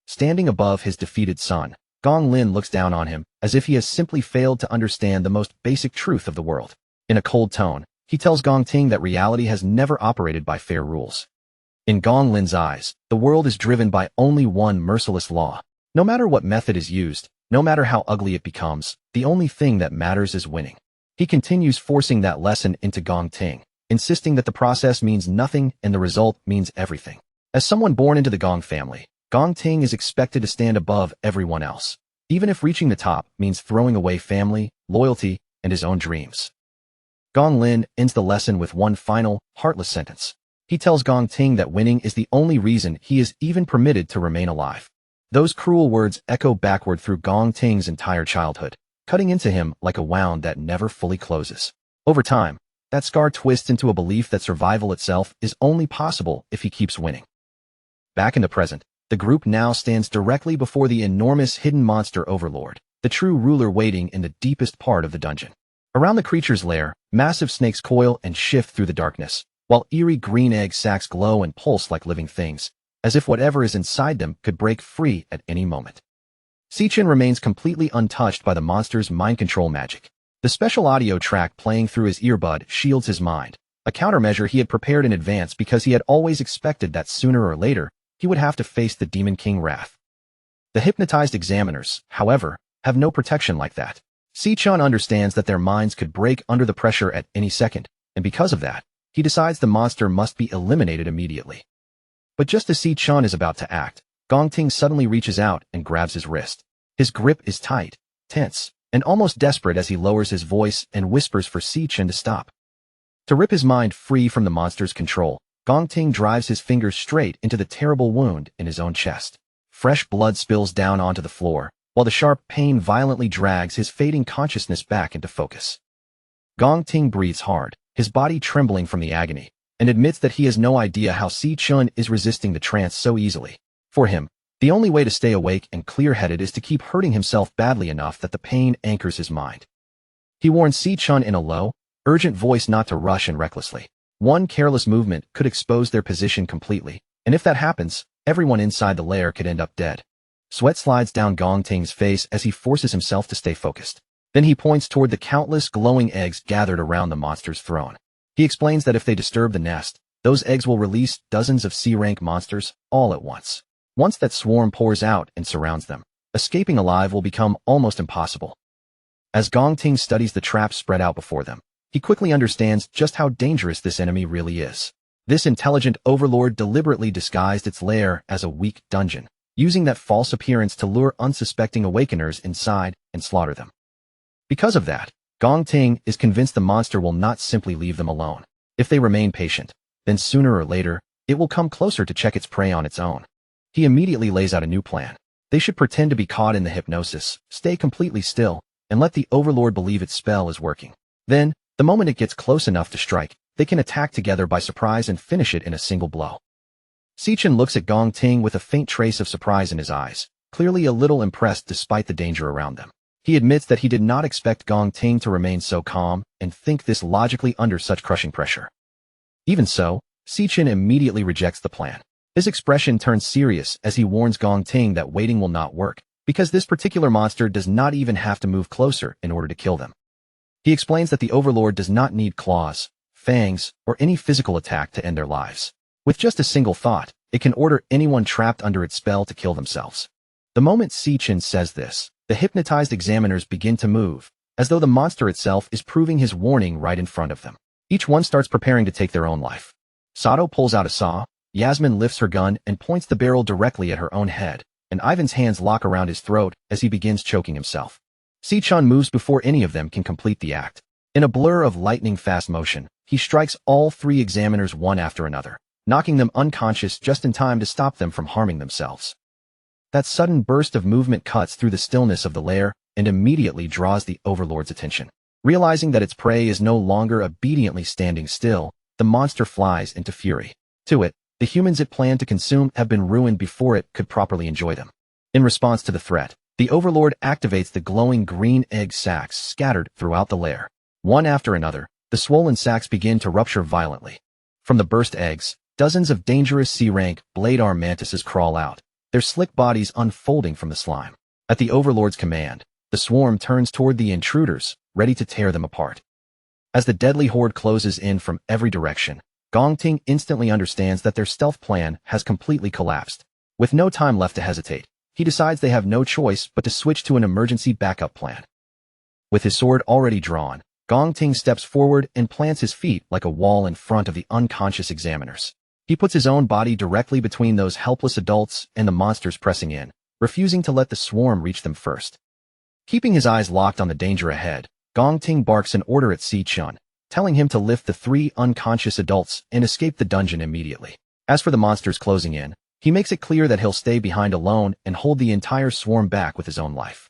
Standing above his defeated son, Gong Lin looks down on him as if he has simply failed to understand the most basic truth of the world. In a cold tone, he tells Gong Ting that reality has never operated by fair rules. In Gong Lin's eyes, the world is driven by only one merciless law. No matter what method is used, no matter how ugly it becomes, the only thing that matters is winning. He continues forcing that lesson into Gong Ting, insisting that the process means nothing and the result means everything. As someone born into the Gong family, Gong Ting is expected to stand above everyone else, even if reaching the top means throwing away family, loyalty, and his own dreams. Gong Lin ends the lesson with one final, heartless sentence. He tells Gong Ting that winning is the only reason he is even permitted to remain alive. Those cruel words echo backward through Gong Ting's entire childhood, cutting into him like a wound that never fully closes. Over time, That scar twists into a belief that survival itself is only possible if he keeps winning. Back in the present, the group now stands directly before the enormous hidden monster overlord, the true ruler waiting in the deepest part of the dungeon. Around the creature's lair, massive snakes coil and shift through the darkness, while eerie green egg sacs glow and pulse like living things, as if whatever is inside them could break free at any moment. Sichin remains completely untouched by the monster's mind control magic. The special audio track playing through his earbud shields his mind, a countermeasure he had prepared in advance because he had always expected that sooner or later he would have to face the Demon King wrath. The hypnotized examiners, however, have no protection like that. Sichin understands that their minds could break under the pressure at any second, and because of that, he decides the monster must be eliminated immediately. But just as Sichin is about to act, Gongting suddenly reaches out and grabs his wrist. His grip is tight, tense, and almost desperate as he lowers his voice and whispers for Sichin to stop. To rip his mind free from the monster's control, Gongting drives his fingers straight into the terrible wound in his own chest. Fresh blood spills down onto the floor, while the sharp pain violently drags his fading consciousness back into focus. Gongting breathes hard, his body trembling from the agony, and admits that he has no idea how Sichin is resisting the trance so easily. For him, the only way to stay awake and clear-headed is to keep hurting himself badly enough that the pain anchors his mind. He warns Sichin in a low, urgent voice not to rush and recklessly. One careless movement could expose their position completely, and if that happens, everyone inside the lair could end up dead. Sweat slides down Gongting's face as he forces himself to stay focused. Then he points toward the countless glowing eggs gathered around the monster's throne. He explains that if they disturb the nest, those eggs will release dozens of C-rank monsters all at once. Once that swarm pours out and surrounds them, escaping alive will become almost impossible. As Gongting studies the traps spread out before them, he quickly understands just how dangerous this enemy really is. This intelligent overlord deliberately disguised its lair as a weak dungeon, using that false appearance to lure unsuspecting awakeners inside and slaughter them. Because of that, Gongting is convinced the monster will not simply leave them alone. If they remain patient, then sooner or later, it will come closer to check its prey on its own. He immediately lays out a new plan. They should pretend to be caught in the hypnosis, stay completely still, and let the overlord believe its spell is working. Then, the moment it gets close enough to strike, they can attack together by surprise and finish it in a single blow. Sichin looks at Gongting with a faint trace of surprise in his eyes, clearly a little impressed despite the danger around them. He admits that he did not expect Gongting to remain so calm and think this logically under such crushing pressure. Even so, Sichin immediately rejects the plan. His expression turns serious as he warns Gongting that waiting will not work, because this particular monster does not even have to move closer in order to kill them. He explains that the overlord does not need claws, fangs, or any physical attack to end their lives. With just a single thought, it can order anyone trapped under its spell to kill themselves. The moment Sichin says this, the hypnotized examiners begin to move, as though the monster itself is proving his warning right in front of them. Each one starts preparing to take their own life. Sato pulls out a saw, Yasmin lifts her gun and points the barrel directly at her own head, and Ivan's hands lock around his throat as he begins choking himself. Sichin moves before any of them can complete the act. In a blur of lightning-fast motion, he strikes all three examiners one after another, knocking them unconscious just in time to stop them from harming themselves. That sudden burst of movement cuts through the stillness of the lair and immediately draws the overlord's attention. Realizing that its prey is no longer obediently standing still, the monster flies into fury. To it, the humans it planned to consume have been ruined before it could properly enjoy them. In response to the threat, the overlord activates the glowing green egg sacs scattered throughout the lair. One after another, the swollen sacs begin to rupture violently. From the burst eggs, dozens of dangerous C-rank blade arm mantises crawl out, their slick bodies unfolding from the slime. At the overlord's command, the swarm turns toward the intruders, ready to tear them apart. As the deadly horde closes in from every direction, Gongting instantly understands that their stealth plan has completely collapsed. With no time left to hesitate, he decides they have no choice but to switch to an emergency backup plan. With his sword already drawn, Gongting steps forward and plants his feet like a wall in front of the unconscious examiners. He puts his own body directly between those helpless adults and the monsters pressing in, refusing to let the swarm reach them first. Keeping his eyes locked on the danger ahead, Gongting barks an order at Sichin, telling him to lift the three unconscious adults and escape the dungeon immediately. As for the monsters closing in, he makes it clear that he'll stay behind alone and hold the entire swarm back with his own life.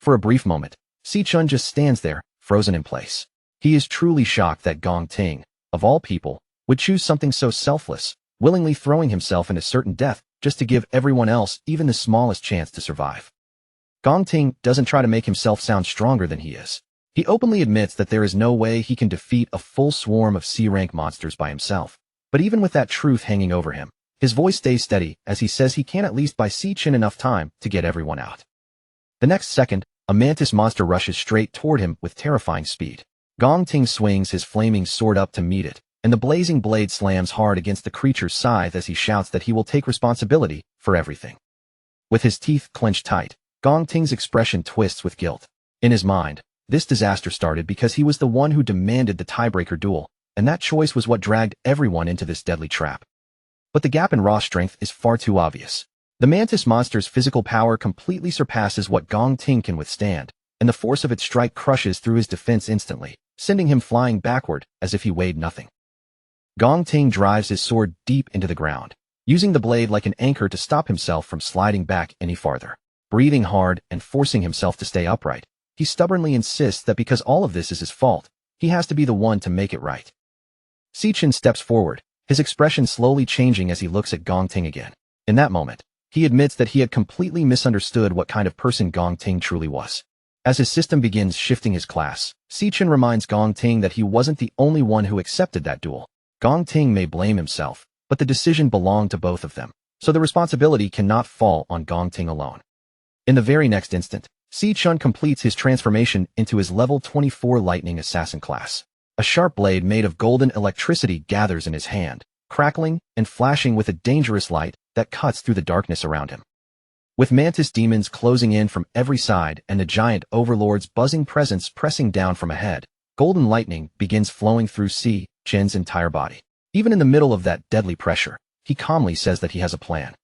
For a brief moment, Sichin just stands there, frozen in place. He is truly shocked that Gong Ting, of all people, would choose something so selfless, willingly throwing himself into certain death just to give everyone else even the smallest chance to survive. Gong Ting doesn't try to make himself sound stronger than he is. He openly admits that there is no way he can defeat a full swarm of C-rank monsters by himself. But even with that truth hanging over him, his voice stays steady as he says he can at least buy Si-Chin enough time to get everyone out. The next second, a mantis monster rushes straight toward him with terrifying speed. Gong Ting swings his flaming sword up to meet it, and the blazing blade slams hard against the creature's scythe as he shouts that he will take responsibility for everything. With his teeth clenched tight, Gong Ting's expression twists with guilt. In his mind, this disaster started because he was the one who demanded the tiebreaker duel, and that choice was what dragged everyone into this deadly trap. But the gap in raw strength is far too obvious. The mantis monster's physical power completely surpasses what Gong Ting can withstand, and the force of its strike crushes through his defense instantly, sending him flying backward as if he weighed nothing. Gong Ting drives his sword deep into the ground, using the blade like an anchor to stop himself from sliding back any farther. Breathing hard and forcing himself to stay upright, he stubbornly insists that because all of this is his fault, he has to be the one to make it right. Si-Chin steps forward, his expression slowly changing as he looks at Gong Ting again. In that moment, he admits that he had completely misunderstood what kind of person Gong Ting truly was. As his system begins shifting his class, Si-Chin reminds Gong Ting that he wasn't the only one who accepted that duel. Gong Ting may blame himself, but the decision belonged to both of them, so the responsibility cannot fall on Gong Ting alone. In the very next instant, Si-Chun completes his transformation into his level 24 lightning assassin class. A sharp blade made of golden electricity gathers in his hand, crackling and flashing with a dangerous light that cuts through the darkness around him. With mantis demons closing in from every side and the giant overlord's buzzing presence pressing down from ahead, golden lightning begins flowing through Si-Chin's entire body. Even in the middle of that deadly pressure, he calmly says that he has a plan.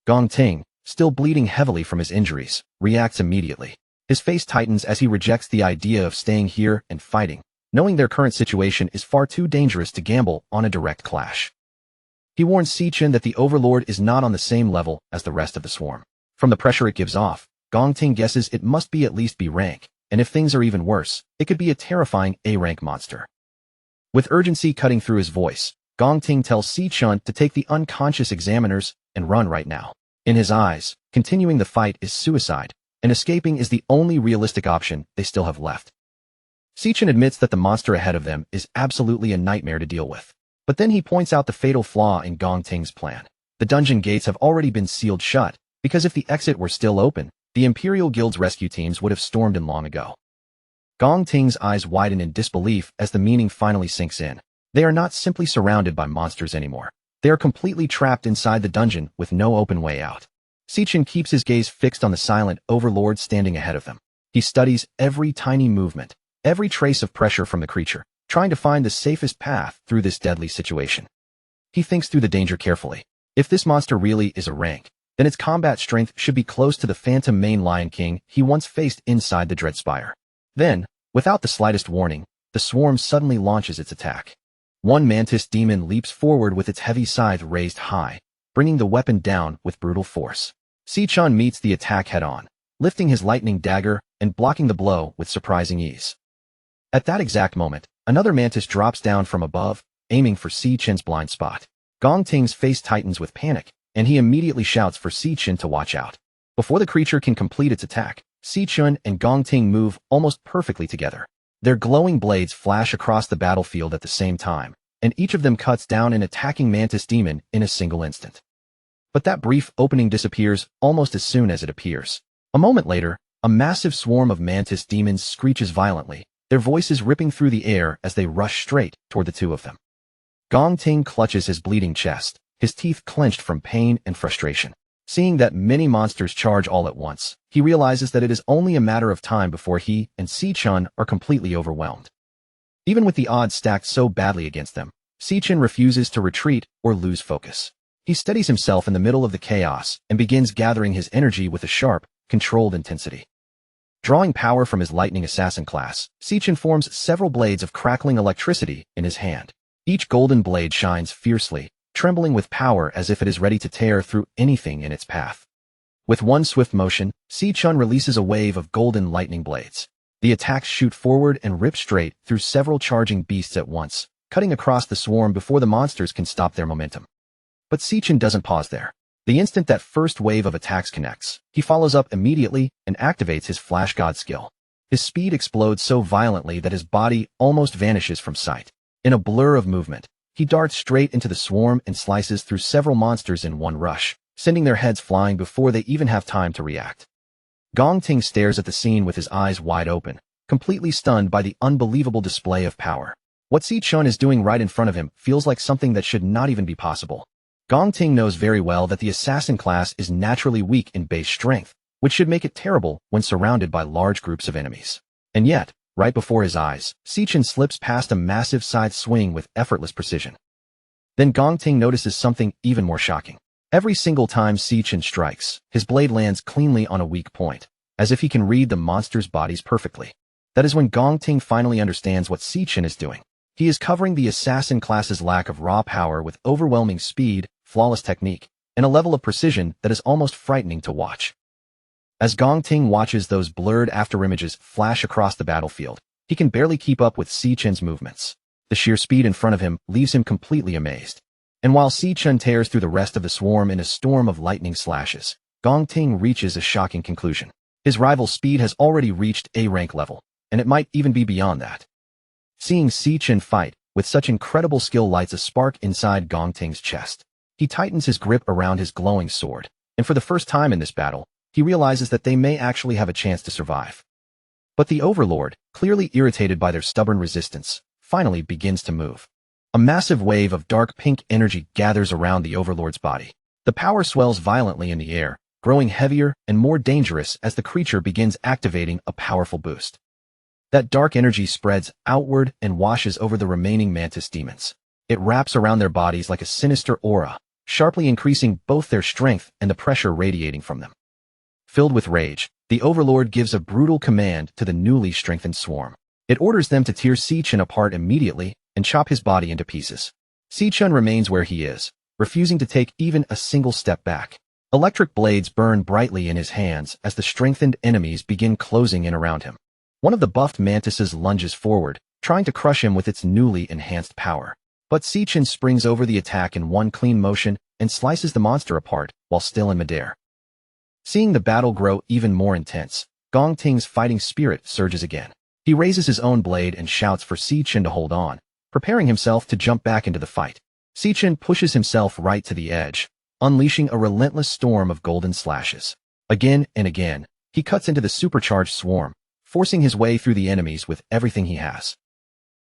Gong Ting, still bleeding heavily from his injuries, reacts immediately. His face tightens as he rejects the idea of staying here and fighting, knowing their current situation is far too dangerous to gamble on a direct clash. He warns Si-Chin that the Overlord is not on the same level as the rest of the swarm. From the pressure it gives off, Gong Ting guesses it must be at least B rank, and if things are even worse, it could be a terrifying A rank monster. With urgency cutting through his voice, Gong Ting tells Si-Chun to take the unconscious examiners and run right now. In his eyes, continuing the fight is suicide, and escaping is the only realistic option they still have left. Si-Chin admits that the monster ahead of them is absolutely a nightmare to deal with. But then he points out the fatal flaw in Gong Ting's plan. The dungeon gates have already been sealed shut, because if the exit were still open, the Imperial Guild's rescue teams would have stormed in long ago. Gong Ting's eyes widen in disbelief as the meaning finally sinks in. They are not simply surrounded by monsters anymore. They are completely trapped inside the dungeon with no open way out. Si-Chin keeps his gaze fixed on the silent overlord standing ahead of them. He studies every tiny movement, every trace of pressure from the creature, trying to find the safest path through this deadly situation. He thinks through the danger carefully. If this monster really is a rank, then its combat strength should be close to the phantom main Lion King he once faced inside the Dread Spire. Then, without the slightest warning, the swarm suddenly launches its attack. One mantis demon leaps forward with its heavy scythe raised high, bringing the weapon down with brutal force. Si-Chun meets the attack head-on, lifting his lightning dagger and blocking the blow with surprising ease. At that exact moment, another mantis drops down from above, aiming for Si-Chin's blind spot. Gong Ting's face tightens with panic, and he immediately shouts for Si-Chin to watch out. Before the creature can complete its attack, Si-Chun and Gong Ting move almost perfectly together. Their glowing blades flash across the battlefield at the same time, and each of them cuts down an attacking mantis demon in a single instant. But that brief opening disappears almost as soon as it appears. A moment later, a massive swarm of mantis demons screeches violently, their voices ripping through the air as they rush straight toward the two of them. Gong Ting clutches his bleeding chest, his teeth clenched from pain and frustration. Seeing that many monsters charge all at once, he realizes that it is only a matter of time before he and Si-Chun are completely overwhelmed. Even with the odds stacked so badly against them, Si-Chin refuses to retreat or lose focus. He steadies himself in the middle of the chaos and begins gathering his energy with a sharp, controlled intensity. Drawing power from his lightning assassin class, Si-Chin forms several blades of crackling electricity in his hand. Each golden blade shines fiercely, trembling with power as if it is ready to tear through anything in its path. With one swift motion, Si-Chun releases a wave of golden lightning blades. The attacks shoot forward and rip straight through several charging beasts at once, cutting across the swarm before the monsters can stop their momentum. But Sichin doesn't pause there. The instant that first wave of attacks connects, he follows up immediately and activates his Flash God skill. His speed explodes so violently that his body almost vanishes from sight. In a blur of movement, he darts straight into the swarm and slices through several monsters in one rush, sending their heads flying before they even have time to react. Gong Ting stares at the scene with his eyes wide open, completely stunned by the unbelievable display of power. What Sichin is doing right in front of him feels like something that should not even be possible. Gong Ting knows very well that the assassin class is naturally weak in base strength, which should make it terrible when surrounded by large groups of enemies. And yet, right before his eyes, Sichin slips past a massive side swing with effortless precision. Then Gong Ting notices something even more shocking. Every single time Sichin strikes, his blade lands cleanly on a weak point, as if he can read the monster's bodies perfectly. That is when Gong Ting finally understands what Sichin is doing. He is covering the assassin class's lack of raw power with overwhelming speed, flawless technique, and a level of precision that is almost frightening to watch. As Gong Ting watches those blurred afterimages flash across the battlefield, he can barely keep up with Sichin's movements. The sheer speed in front of him leaves him completely amazed. And while Sichin tears through the rest of the swarm in a storm of lightning slashes, Gong Ting reaches a shocking conclusion. His rival's speed has already reached A-rank level, and it might even be beyond that. Seeing Sichin fight with such incredible skill lights a spark inside Gong Ting's chest. He tightens his grip around his glowing sword, and for the first time in this battle, he realizes that they may actually have a chance to survive. But the Overlord, clearly irritated by their stubborn resistance, finally begins to move. A massive wave of dark pink energy gathers around the Overlord's body. The power swells violently in the air, growing heavier and more dangerous as the creature begins activating a powerful boost. That dark energy spreads outward and washes over the remaining Mantis demons. It wraps around their bodies like a sinister aura, sharply increasing both their strength and the pressure radiating from them. Filled with rage, the Overlord gives a brutal command to the newly strengthened swarm. It orders them to tear Sichin apart immediately and chop his body into pieces. Sichin remains where he is, refusing to take even a single step back. Electric blades burn brightly in his hands as the strengthened enemies begin closing in around him. One of the buffed mantises lunges forward, trying to crush him with its newly enhanced power. But Sichin springs over the attack in one clean motion and slices the monster apart while still in midair. Seeing the battle grow even more intense, Gong Ting's fighting spirit surges again. He raises his own blade and shouts for Sichin to hold on, preparing himself to jump back into the fight. Sichin pushes himself right to the edge, unleashing a relentless storm of golden slashes. Again and again, he cuts into the supercharged swarm, forcing his way through the enemies with everything he has.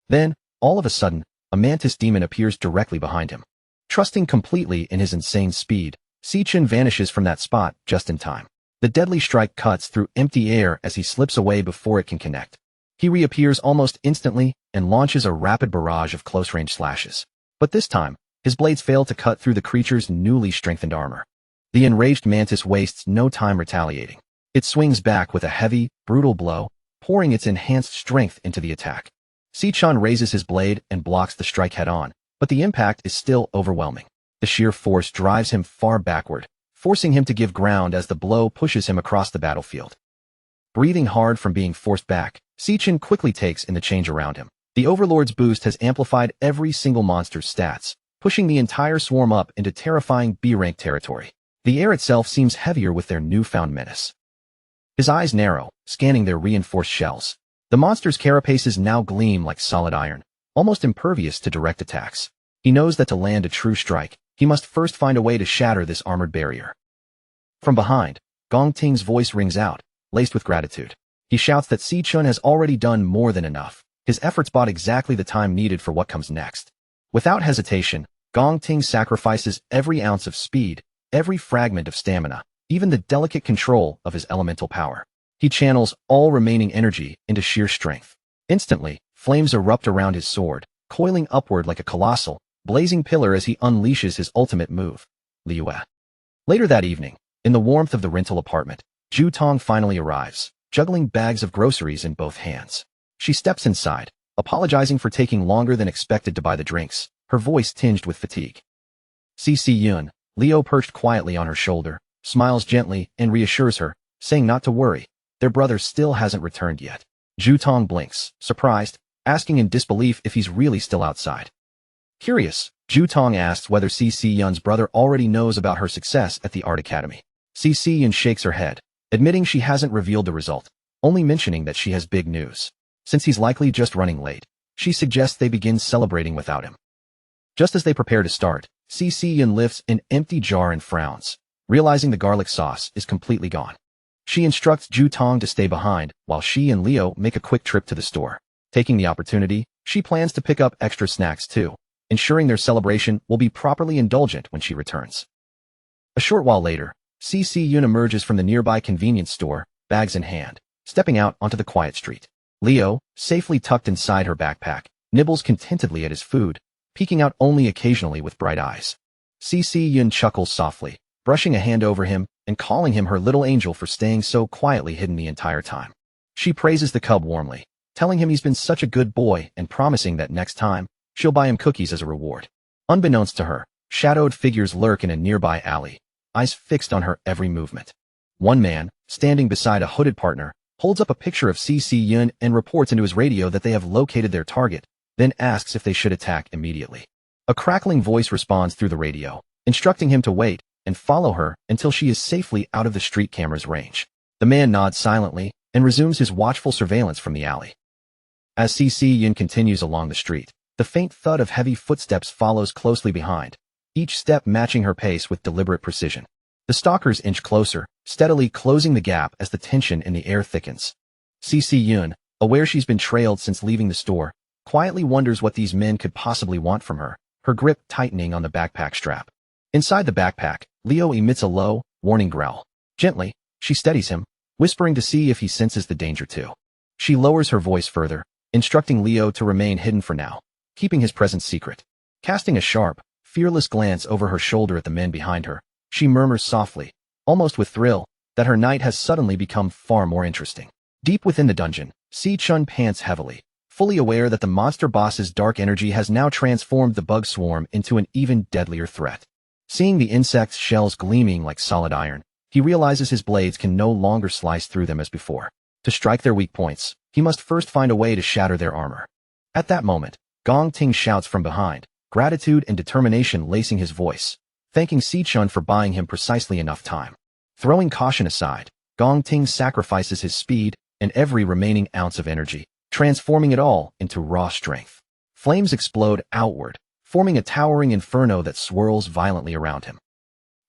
Then, all of a sudden, a mantis demon appears directly behind him. Trusting completely in his insane speed, Sichin vanishes from that spot just in time. The deadly strike cuts through empty air as he slips away before it can connect. He reappears almost instantly and launches a rapid barrage of close-range slashes. But this time, his blades fail to cut through the creature's newly strengthened armor. The enraged mantis wastes no time retaliating. It swings back with a heavy, brutal blow, pouring its enhanced strength into the attack. Sichin raises his blade and blocks the strike head-on, but the impact is still overwhelming. The sheer force drives him far backward, forcing him to give ground as the blow pushes him across the battlefield. Breathing hard from being forced back, Sichin quickly takes in the change around him. The Overlord's boost has amplified every single monster's stats, pushing the entire swarm up into terrifying B-rank territory. The air itself seems heavier with their newfound menace. His eyes narrow, scanning their reinforced shells. The monster's carapaces now gleam like solid iron, almost impervious to direct attacks. He knows that to land a true strike, he must first find a way to shatter this armored barrier. From behind, Gong Ting's voice rings out, laced with gratitude. He shouts that Sichin has already done more than enough. His efforts bought exactly the time needed for what comes next. Without hesitation, Gong Ting sacrifices every ounce of speed, every fragment of stamina, even the delicate control of his elemental power. He channels all remaining energy into sheer strength. Instantly, flames erupt around his sword, coiling upward like a colossal, blazing pillar as he unleashes his ultimate move, Liue. Later that evening, in the warmth of the rental apartment, Ju Tong finally arrives, juggling bags of groceries in both hands. She steps inside, apologizing for taking longer than expected to buy the drinks, her voice tinged with fatigue. CC Yun, Leo perched quietly on her shoulder, smiles gently and reassures her, saying not to worry. Their brother still hasn't returned yet. Zhu Tong blinks, surprised, asking in disbelief if he's really still outside. Curious, Zhu Tong asks whether CC Yun's brother already knows about her success at the art academy. CC Yun shakes her head, admitting she hasn't revealed the result, only mentioning that she has big news. Since he's likely just running late, she suggests they begin celebrating without him. Just as they prepare to start, CC Yun lifts an empty jar and frowns, realizing the garlic sauce is completely gone. She instructs Zhu Tong to stay behind while she and Leo make a quick trip to the store. Taking the opportunity, she plans to pick up extra snacks too, ensuring their celebration will be properly indulgent when she returns. A short while later, CC Yun emerges from the nearby convenience store, bags in hand, stepping out onto the quiet street. Leo, safely tucked inside her backpack, nibbles contentedly at his food, peeking out only occasionally with bright eyes. CC Yun chuckles softly, brushing a hand over him and calling him her little angel for staying so quietly hidden the entire time. She praises the cub warmly, telling him he's been such a good boy and promising that next time, she'll buy him cookies as a reward. Unbeknownst to her, shadowed figures lurk in a nearby alley, eyes fixed on her every movement. One man, standing beside a hooded partner, holds up a picture of CC Yun and reports into his radio that they have located their target, then asks if they should attack immediately. A crackling voice responds through the radio, instructing him to wait and follow her until she is safely out of the street camera's range. The man nods silently and resumes his watchful surveillance from the alley. As CC Yun continues along the street, the faint thud of heavy footsteps follows closely behind, each step matching her pace with deliberate precision. The stalkers inch closer, steadily closing the gap as the tension in the air thickens. CC Yun, aware she's been trailed since leaving the store, quietly wonders what these men could possibly want from her, her grip tightening on the backpack strap. Inside the backpack, Leo emits a low, warning growl. Gently, she steadies him, whispering to see if he senses the danger too. She lowers her voice further, instructing Leo to remain hidden for now, keeping his presence secret. Casting a sharp, fearless glance over her shoulder at the men behind her, she murmurs softly, almost with thrill, that her night has suddenly become far more interesting. Deep within the dungeon, Si-chun pants heavily, fully aware that the monster boss's dark energy has now transformed the bug swarm into an even deadlier threat. Seeing the insect's shells gleaming like solid iron, he realizes his blades can no longer slice through them as before. To strike their weak points, he must first find a way to shatter their armor. At that moment, Gong Ting shouts from behind, gratitude and determination lacing his voice, thanking Si-chun for buying him precisely enough time. Throwing caution aside, Gong Ting sacrifices his speed and every remaining ounce of energy, transforming it all into raw strength. Flames explode outward, forming a towering inferno that swirls violently around him.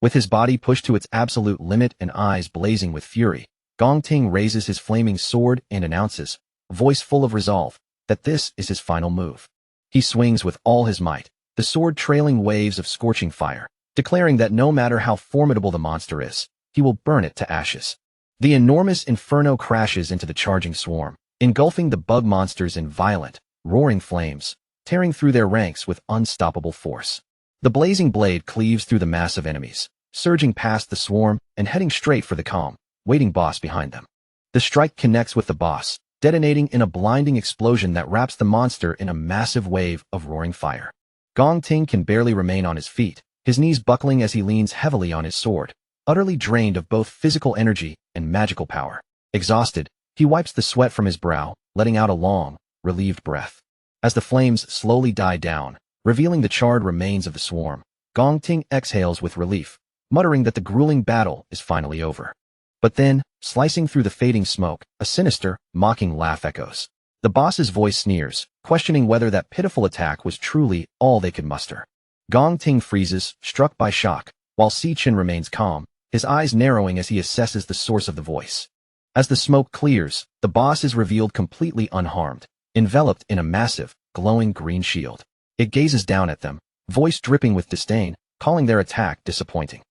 With his body pushed to its absolute limit and eyes blazing with fury, Gong Ting raises his flaming sword and announces, a voice full of resolve, that this is his final move. He swings with all his might, the sword trailing waves of scorching fire, declaring that no matter how formidable the monster is, he will burn it to ashes. The enormous inferno crashes into the charging swarm, engulfing the bug monsters in violent, roaring flames, tearing through their ranks with unstoppable force. The blazing blade cleaves through the mass of enemies, surging past the swarm and heading straight for the calm, waiting boss behind them. The strike connects with the boss, detonating in a blinding explosion that wraps the monster in a massive wave of roaring fire. Gong Ting can barely remain on his feet, his knees buckling as he leans heavily on his sword, utterly drained of both physical energy and magical power. Exhausted, he wipes the sweat from his brow, letting out a long, relieved breath. As the flames slowly die down, revealing the charred remains of the swarm, Gong Ting exhales with relief, muttering that the grueling battle is finally over. But then, slicing through the fading smoke, a sinister, mocking laugh echoes. The boss's voice sneers, questioning whether that pitiful attack was truly all they could muster. Gong Ting freezes, struck by shock, while Si-chun remains calm, his eyes narrowing as he assesses the source of the voice. As the smoke clears, the boss is revealed completely unharmed, enveloped in a massive, glowing green shield. It gazes down at them, voice dripping with disdain, calling their attack disappointing.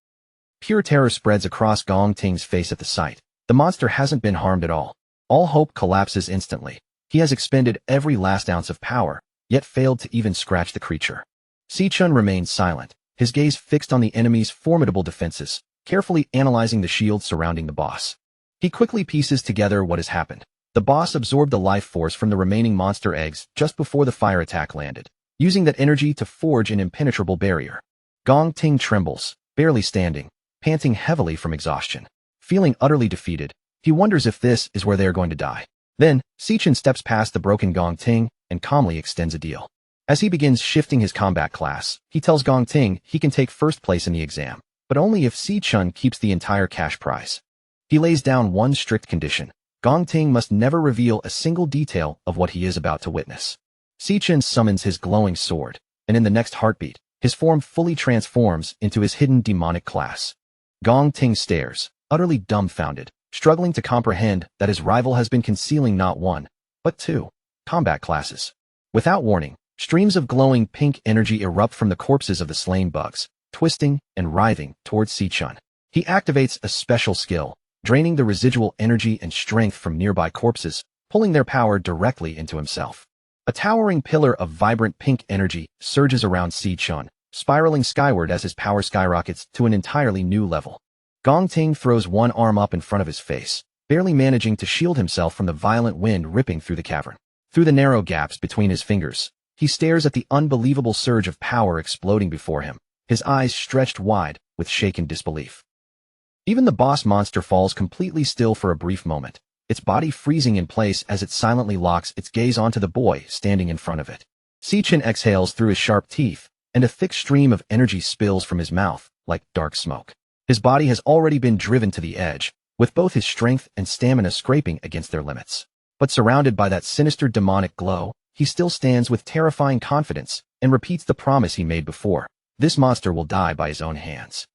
Pure terror spreads across Gong Ting's face at the sight. The monster hasn't been harmed at all. All hope collapses instantly. He has expended every last ounce of power, yet failed to even scratch the creature. Si-chun remains silent, his gaze fixed on the enemy's formidable defenses, carefully analyzing the shield surrounding the boss. He quickly pieces together what has happened. The boss absorbed the life force from the remaining monster eggs just before the fire attack landed, using that energy to forge an impenetrable barrier. Gong Ting trembles, barely standing, panting heavily from exhaustion. Feeling utterly defeated, he wonders if this is where they are going to die. Then, Si-Chen steps past the broken Gong Ting and calmly extends a deal. As he begins shifting his combat class, he tells Gong Ting he can take first place in the exam, but only if Si-Chen keeps the entire cash prize. He lays down one strict condition. Gong Ting must never reveal a single detail of what he is about to witness. Si-Chen summons his glowing sword, and in the next heartbeat, his form fully transforms into his hidden demonic class. Gong Ting stares, utterly dumbfounded, struggling to comprehend that his rival has been concealing not one, but two combat classes. Without warning, streams of glowing pink energy erupt from the corpses of the slain bugs, twisting and writhing towards Si-Chen. He activates a special skill, draining the residual energy and strength from nearby corpses, pulling their power directly into himself. A towering pillar of vibrant pink energy surges around Si-Chen, spiraling skyward as his power skyrockets to an entirely new level. Gong Ting throws one arm up in front of his face, barely managing to shield himself from the violent wind ripping through the cavern. Through the narrow gaps between his fingers, he stares at the unbelievable surge of power exploding before him, his eyes stretched wide with shaken disbelief. Even the boss monster falls completely still for a brief moment, its body freezing in place as it silently locks its gaze onto the boy standing in front of it. Si-Chen exhales through his sharp teeth, and a thick stream of energy spills from his mouth, like dark smoke. His body has already been driven to the edge, with both his strength and stamina scraping against their limits. But surrounded by that sinister demonic glow, he still stands with terrifying confidence and repeats the promise he made before. This monster will die by his own hands.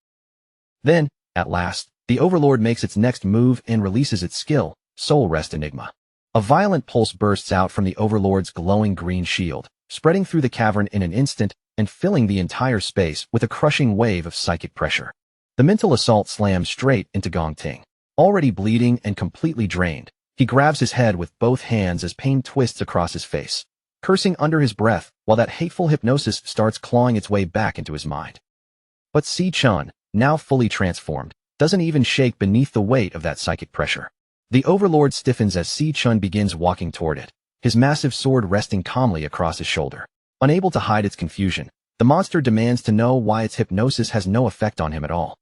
Then, at last, the Overlord makes its next move and releases its skill, Soul Rest Enigma. A violent pulse bursts out from the Overlord's glowing green shield, spreading through the cavern in an instant and filling the entire space with a crushing wave of psychic pressure. The mental assault slams straight into Gong Ting. Already bleeding and completely drained, he grabs his head with both hands as pain twists across his face, cursing under his breath while that hateful hypnosis starts clawing its way back into his mind. But Si-Chen, now fully transformed, doesn't even shake beneath the weight of that psychic pressure. The Overlord stiffens as Si-Chen begins walking toward it, his massive sword resting calmly across his shoulder. Unable to hide its confusion, the monster demands to know why its hypnosis has no effect on him at all.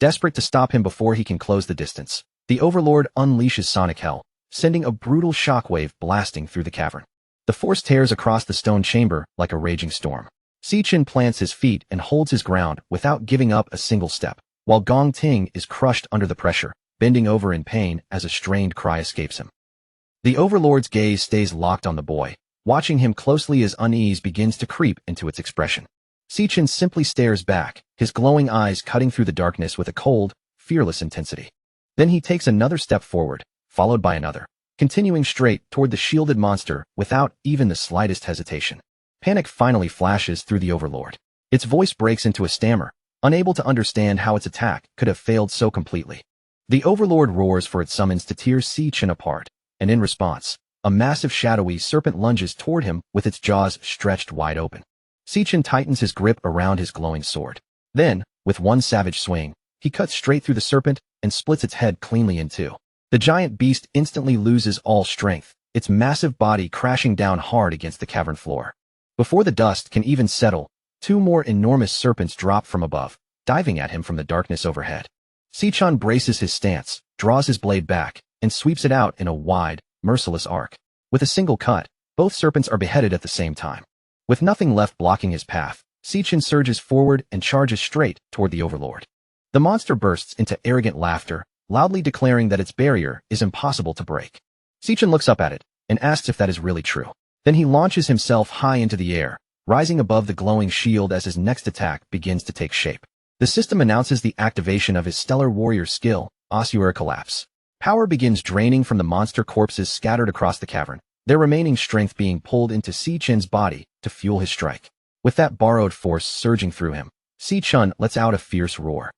Desperate to stop him before he can close the distance, the Overlord unleashes Sonic Hell, sending a brutal shockwave blasting through the cavern. The force tears across the stone chamber like a raging storm. Si-Chen plants his feet and holds his ground without giving up a single step, while Gong Ting is crushed under the pressure, bending over in pain as a strained cry escapes him. The Overlord's gaze stays locked on the boy, watching him closely as unease begins to creep into its expression. Si-Chen simply stares back, his glowing eyes cutting through the darkness with a cold, fearless intensity. Then he takes another step forward, followed by another, continuing straight toward the shielded monster without even the slightest hesitation. Panic finally flashes through the Overlord. Its voice breaks into a stammer, unable to understand how its attack could have failed so completely. The Overlord roars for its summons to tear Si-Chen apart, and in response, a massive shadowy serpent lunges toward him with its jaws stretched wide open. Si-Chen tightens his grip around his glowing sword. Then, with one savage swing, he cuts straight through the serpent and splits its head cleanly in two. The giant beast instantly loses all strength, its massive body crashing down hard against the cavern floor. Before the dust can even settle, two more enormous serpents drop from above, diving at him from the darkness overhead. Si-Chen braces his stance, draws his blade back, and sweeps it out in a wide, merciless arc. With a single cut, both serpents are beheaded at the same time. With nothing left blocking his path, Si-Chen surges forward and charges straight toward the Overlord. The monster bursts into arrogant laughter, loudly declaring that its barrier is impossible to break. Si-Chen looks up at it and asks if that is really true. Then he launches himself high into the air, rising above the glowing shield as his next attack begins to take shape. The system announces the activation of his Stellar Warrior skill, Ossuary Collapse. Power begins draining from the monster corpses scattered across the cavern, their remaining strength being pulled into Si-Chen's body to fuel his strike. With that borrowed force surging through him, Si-Chen lets out a fierce roar.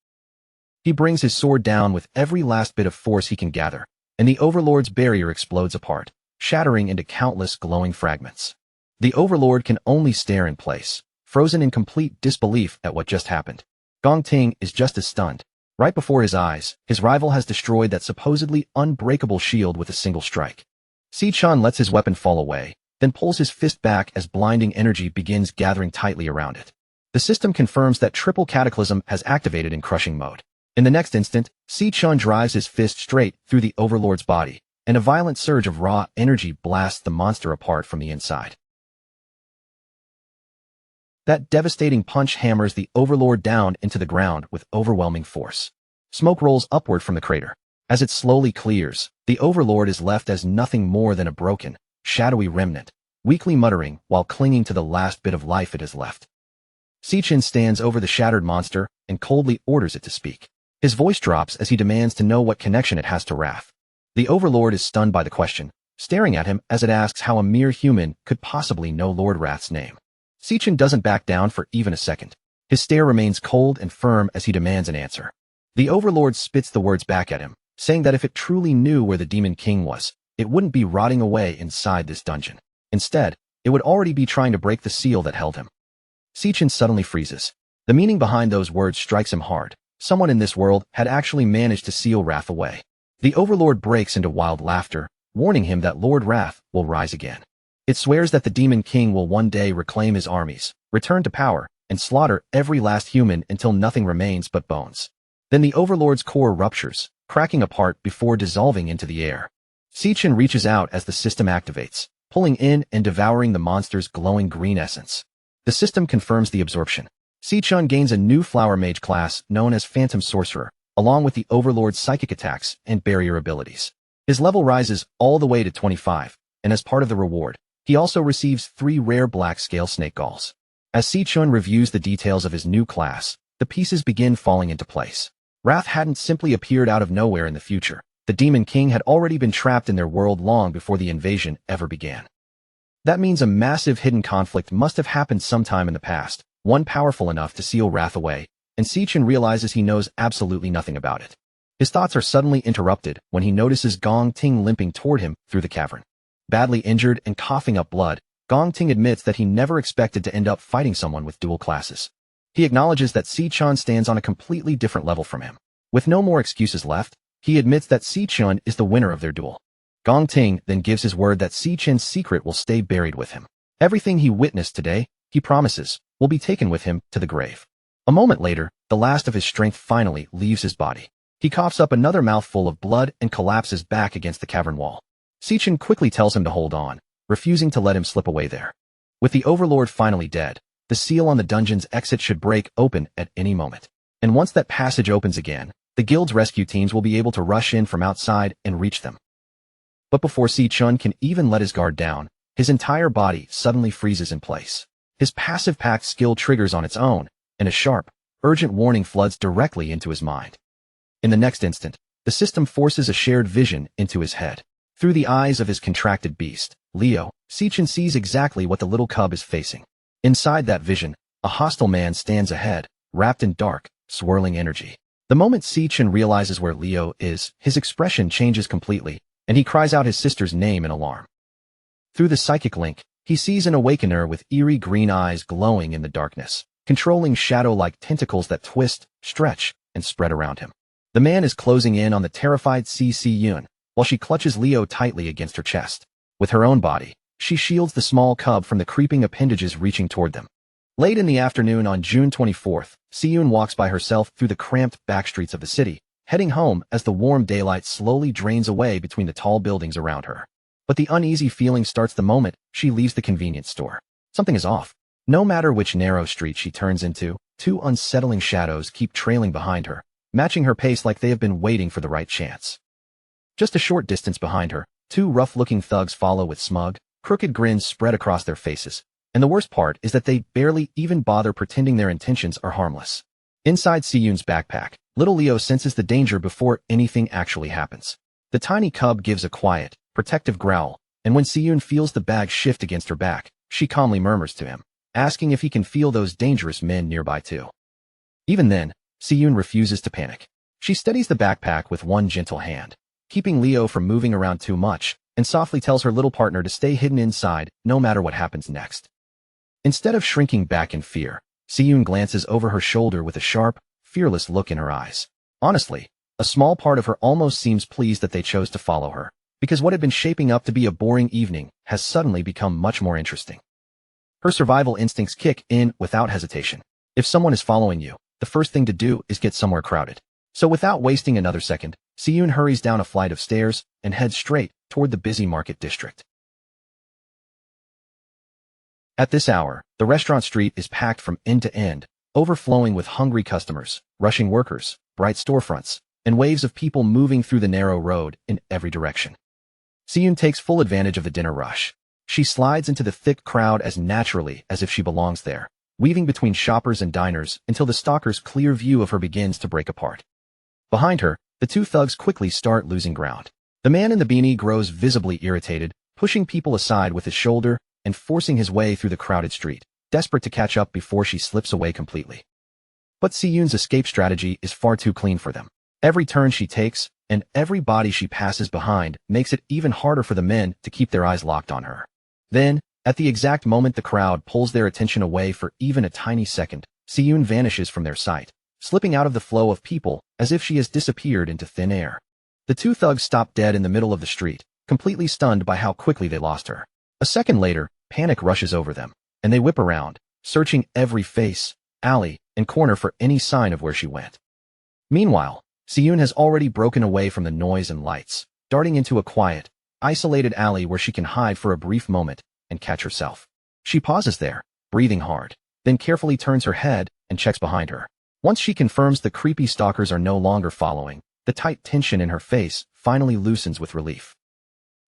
He brings his sword down with every last bit of force he can gather, and the Overlord's barrier explodes apart, shattering into countless glowing fragments. The Overlord can only stare in place, frozen in complete disbelief at what just happened. Gong Ting is just as stunned. Right before his eyes, his rival has destroyed that supposedly unbreakable shield with a single strike. Si-Chen lets his weapon fall away, then pulls his fist back as blinding energy begins gathering tightly around it. The system confirms that triple cataclysm has activated in crushing mode. In the next instant, Si-Chen drives his fist straight through the Overlord's body, and a violent surge of raw energy blasts the monster apart from the inside. That devastating punch hammers the Overlord down into the ground with overwhelming force. Smoke rolls upward from the crater. As it slowly clears, the Overlord is left as nothing more than a broken, shadowy remnant, weakly muttering while clinging to the last bit of life it has left. Sichin stands over the shattered monster and coldly orders it to speak. His voice drops as he demands to know what connection it has to Wrath. The Overlord is stunned by the question, staring at him as it asks how a mere human could possibly know Lord Wrath's name. Sichin doesn't back down for even a second. His stare remains cold and firm as he demands an answer. The Overlord spits the words back at him, saying that if it truly knew where the Demon King was, it wouldn't be rotting away inside this dungeon. Instead, it would already be trying to break the seal that held him. Sichin suddenly freezes. The meaning behind those words strikes him hard. Someone in this world had actually managed to seal Wrath away. The Overlord breaks into wild laughter, warning him that Lord Wrath will rise again. It swears that the Demon King will one day reclaim his armies, return to power, and slaughter every last human until nothing remains but bones. Then the Overlord's core ruptures, cracking apart before dissolving into the air. Sichin reaches out as the system activates, pulling in and devouring the monster's glowing green essence. The system confirms the absorption. Sichin gains a new Flower Mage class known as Phantom Sorcerer, along with the Overlord's psychic attacks and barrier abilities. His level rises all the way to 25, and as part of the reward, he also receives 3 rare black scale snake galls. As Sichin reviews the details of his new class, the pieces begin falling into place. Wrath hadn't simply appeared out of nowhere in the future. The Demon King had already been trapped in their world long before the invasion ever began. That means a massive hidden conflict must have happened sometime in the past, one powerful enough to seal Wrath away, and Sichin realizes he knows absolutely nothing about it. His thoughts are suddenly interrupted when he notices Gong Ting limping toward him through the cavern. Badly injured and coughing up blood, Gong Ting admits that he never expected to end up fighting someone with dual classes. He acknowledges that Sichin stands on a completely different level from him. With no more excuses left, he admits that Sichin is the winner of their duel. Gong Ting then gives his word that Sichin's secret will stay buried with him. Everything he witnessed today, he promises, will be taken with him to the grave. A moment later, the last of his strength finally leaves his body. He coughs up another mouthful of blood and collapses back against the cavern wall. Sichin quickly tells him to hold on, refusing to let him slip away there. With the Overlord finally dead, the seal on the dungeon's exit should break open at any moment. And once that passage opens again, the guild's rescue teams will be able to rush in from outside and reach them. But before Sichin can even let his guard down, his entire body suddenly freezes in place. His passive pact skill triggers on its own, and a sharp, urgent warning floods directly into his mind. In the next instant, the system forces a shared vision into his head. Through the eyes of his contracted beast, Leo, Sichin sees exactly what the little cub is facing. Inside that vision, a hostile man stands ahead, wrapped in dark, swirling energy. The moment Sichin realizes where Leo is, his expression changes completely, and he cries out his sister's name in alarm. Through the psychic link, he sees an awakener with eerie green eyes glowing in the darkness, controlling shadow-like tentacles that twist, stretch, and spread around him. The man is closing in on the terrified Yun, while she clutches Leo tightly against her chest. With her own body, she shields the small cub from the creeping appendages reaching toward them. Late in the afternoon on June 24th, Siyun walks by herself through the cramped backstreets of the city, heading home as the warm daylight slowly drains away between the tall buildings around her. But the uneasy feeling starts the moment she leaves the convenience store. Something is off. No matter which narrow street she turns into, 2 unsettling shadows keep trailing behind her, matching her pace like they have been waiting for the right chance. Just a short distance behind her, 2 rough-looking thugs follow with smug, crooked grins spread across their faces. And the worst part is that they barely even bother pretending their intentions are harmless. Inside Siyun's backpack, little Leo senses the danger before anything actually happens. The tiny cub gives a quiet, protective growl, and when Siyun feels the bag shift against her back, she calmly murmurs to him, asking if he can feel those dangerous men nearby too. Even then, Siyun refuses to panic. She steadies the backpack with one gentle hand, keeping Leo from moving around too much, and softly tells her little partner to stay hidden inside no matter what happens next. Instead of shrinking back in fear, Siyun glances over her shoulder with a sharp, fearless look in her eyes. Honestly, a small part of her almost seems pleased that they chose to follow her, because what had been shaping up to be a boring evening has suddenly become much more interesting. Her survival instincts kick in without hesitation. If someone is following you, the first thing to do is get somewhere crowded. So without wasting another second, Siyun hurries down a flight of stairs and heads straight toward the busy market district. At this hour, the restaurant street is packed from end to end, overflowing with hungry customers, rushing workers, bright storefronts, and waves of people moving through the narrow road in every direction. Siyun takes full advantage of the dinner rush. She slides into the thick crowd as naturally as if she belongs there, weaving between shoppers and diners until the stalker's clear view of her begins to break apart. Behind her, the two thugs quickly start losing ground. The man in the beanie grows visibly irritated, pushing people aside with his shoulder and forcing his way through the crowded street, desperate to catch up before she slips away completely. But Siyun's escape strategy is far too clean for them. Every turn she takes and every body she passes behind makes it even harder for the men to keep their eyes locked on her. Then, at the exact moment the crowd pulls their attention away for even a tiny second, Siyun vanishes from their sight, slipping out of the flow of people as if she has disappeared into thin air. The two thugs stop dead in the middle of the street, completely stunned by how quickly they lost her. A second later, panic rushes over them, and they whip around, searching every face, alley, and corner for any sign of where she went. Meanwhile, Siyun has already broken away from the noise and lights, darting into a quiet, isolated alley where she can hide for a brief moment and catch herself. She pauses there, breathing hard, then carefully turns her head and checks behind her. Once she confirms the creepy stalkers are no longer following, the tight tension in her face finally loosens with relief.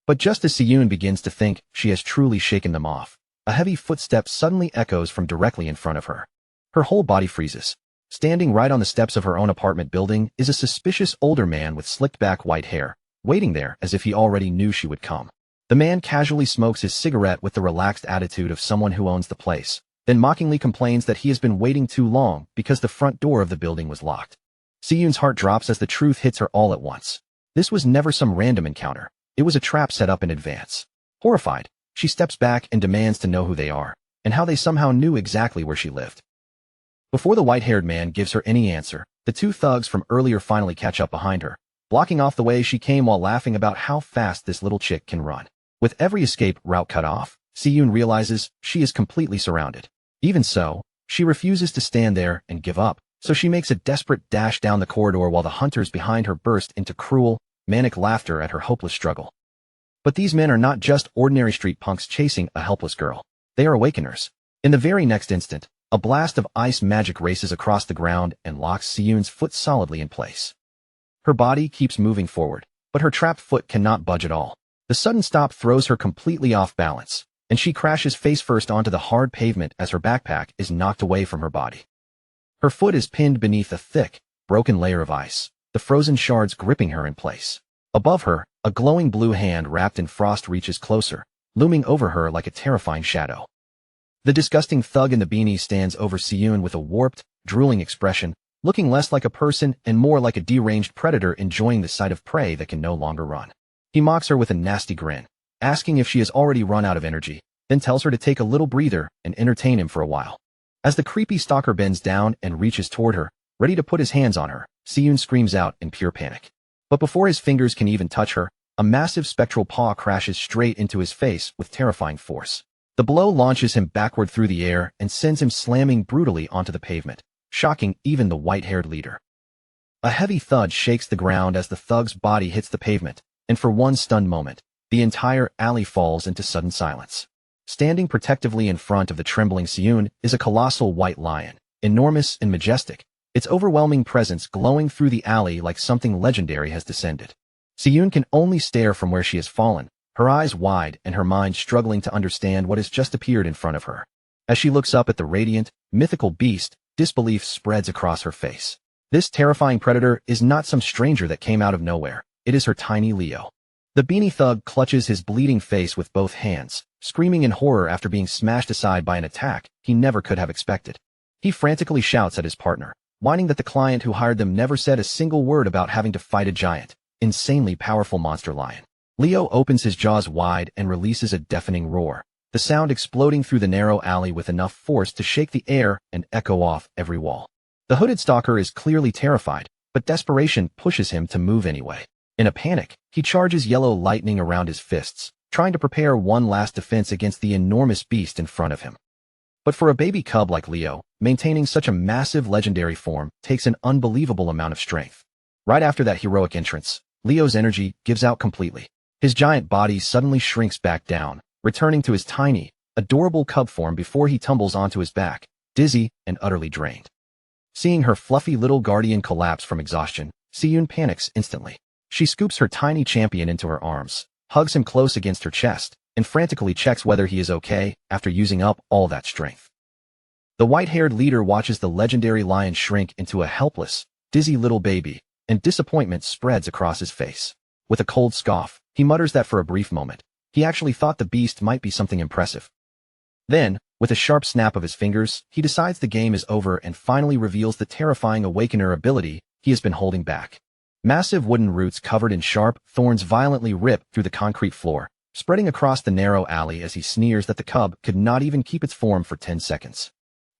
But just as Siyun begins to think she has truly shaken them off, a heavy footstep suddenly echoes from directly in front of her. Her whole body freezes. Standing right on the steps of her own apartment building is a suspicious older man with slicked-back white hair, waiting there as if he already knew she would come. The man casually smokes his cigarette with the relaxed attitude of someone who owns the place, then mockingly complains that he has been waiting too long because the front door of the building was locked. Siyun's heart drops as the truth hits her all at once. This was never some random encounter. It was a trap set up in advance. Horrified, she steps back and demands to know who they are, and how they somehow knew exactly where she lived. Before the white-haired man gives her any answer, the two thugs from earlier finally catch up behind her, blocking off the way she came while laughing about how fast this little chick can run. With every escape route cut off, Siyun realizes she is completely surrounded. Even so, she refuses to stand there and give up, so she makes a desperate dash down the corridor while the hunters behind her burst into cruel, manic laughter at her hopeless struggle. But these men are not just ordinary street punks chasing a helpless girl. They are awakeners. In the very next instant, a blast of ice magic races across the ground and locks Siyun's foot solidly in place. Her body keeps moving forward, but her trapped foot cannot budge at all. The sudden stop throws her completely off balance, and she crashes face first onto the hard pavement as her backpack is knocked away from her body. Her foot is pinned beneath a thick, broken layer of ice, the frozen shards gripping her in place. Above her, a glowing blue hand wrapped in frost reaches closer, looming over her like a terrifying shadow. The disgusting thug in the beanie stands over Siyun with a warped, drooling expression, looking less like a person and more like a deranged predator enjoying the sight of prey that can no longer run. He mocks her with a nasty grin, asking if she has already run out of energy, then tells her to take a little breather and entertain him for a while. As the creepy stalker bends down and reaches toward her, ready to put his hands on her, Siyun screams out in pure panic. But before his fingers can even touch her, a massive spectral paw crashes straight into his face with terrifying force. The blow launches him backward through the air and sends him slamming brutally onto the pavement, shocking even the white-haired leader. A heavy thud shakes the ground as the thug's body hits the pavement, and for one stunned moment, the entire alley falls into sudden silence. Standing protectively in front of the trembling Siyun is a colossal white lion, enormous and majestic, its overwhelming presence glowing through the alley like something legendary has descended. Siyun can only stare from where she has fallen, her eyes wide and her mind struggling to understand what has just appeared in front of her. As she looks up at the radiant, mythical beast, disbelief spreads across her face. This terrifying predator is not some stranger that came out of nowhere. It is her tiny Leo. The beanie thug clutches his bleeding face with both hands, screaming in horror after being smashed aside by an attack he never could have expected. He frantically shouts at his partner, whining that the client who hired them never said a single word about having to fight a giant, insanely powerful monster lion. Leo opens his jaws wide and releases a deafening roar, the sound exploding through the narrow alley with enough force to shake the air and echo off every wall. The hooded stalker is clearly terrified, but desperation pushes him to move anyway. In a panic, he charges yellow lightning around his fists, trying to prepare one last defense against the enormous beast in front of him. But for a baby cub like Leo, maintaining such a massive legendary form takes an unbelievable amount of strength. Right after that heroic entrance, Leo's energy gives out completely. His giant body suddenly shrinks back down, returning to his tiny, adorable cub form before he tumbles onto his back, dizzy and utterly drained. Seeing her fluffy little guardian collapse from exhaustion, Siyun panics instantly. She scoops her tiny champion into her arms, hugs him close against her chest, and frantically checks whether he is okay after using up all that strength. The white-haired leader watches the legendary lion shrink into a helpless, dizzy little baby, and disappointment spreads across his face. With a cold scoff, he mutters that for a brief moment, he actually thought the beast might be something impressive. Then, with a sharp snap of his fingers, he decides the game is over and finally reveals the terrifying Awakener ability he has been holding back. Massive wooden roots covered in sharp thorns violently rip through the concrete floor, spreading across the narrow alley as he sneers that the cub could not even keep its form for 10 seconds.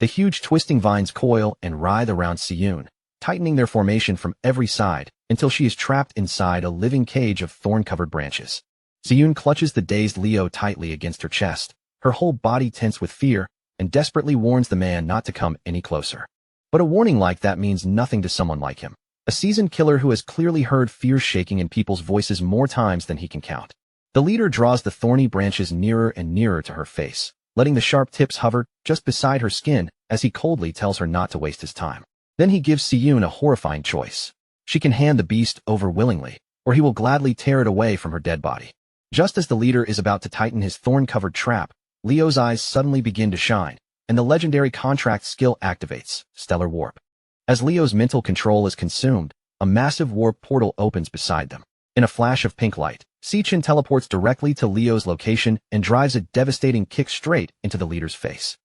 The huge twisting vines coil and writhe around Siyun, tightening their formation from every side until she is trapped inside a living cage of thorn-covered branches. Siyun clutches the dazed Leo tightly against her chest, her whole body tense with fear, and desperately warns the man not to come any closer. But a warning like that means nothing to someone like him, a seasoned killer who has clearly heard fear shaking in people's voices more times than he can count. The leader draws the thorny branches nearer and nearer to her face, letting the sharp tips hover just beside her skin as he coldly tells her not to waste his time. Then he gives Siyun a horrifying choice. She can hand the beast over willingly, or he will gladly tear it away from her dead body. Just as the leader is about to tighten his thorn-covered trap, Leo's eyes suddenly begin to shine, and the legendary contract skill activates, Stellar Warp. As Leo's mental control is consumed, a massive warp portal opens beside them. In a flash of pink light, Sichin teleports directly to Leo's location and drives a devastating kick straight into the leader's face.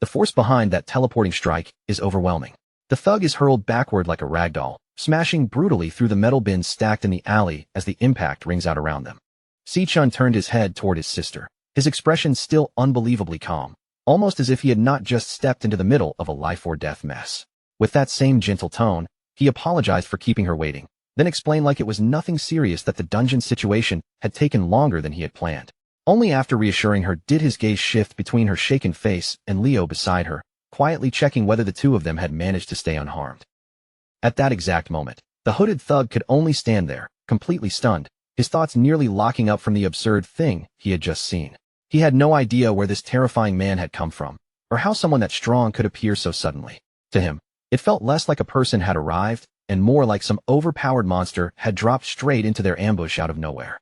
The force behind that teleporting strike is overwhelming. The thug is hurled backward like a ragdoll, smashing brutally through the metal bins stacked in the alley as the impact rings out around them. Sichun turned his head toward his sister, his expression still unbelievably calm, almost as if he had not just stepped into the middle of a life-or-death mess. With that same gentle tone, he apologized for keeping her waiting, then explained like it was nothing serious that the dungeon situation had taken longer than he had planned. Only after reassuring her did his gaze shift between her shaken face and Leo beside her, quietly checking whether the two of them had managed to stay unharmed. At that exact moment, the hooded thug could only stand there, completely stunned, his thoughts nearly locking up from the absurd thing he had just seen. He had no idea where this terrifying man had come from, or how someone that strong could appear so suddenly. To him, it felt less like a person had arrived, and more like some overpowered monster had dropped straight into their ambush out of nowhere.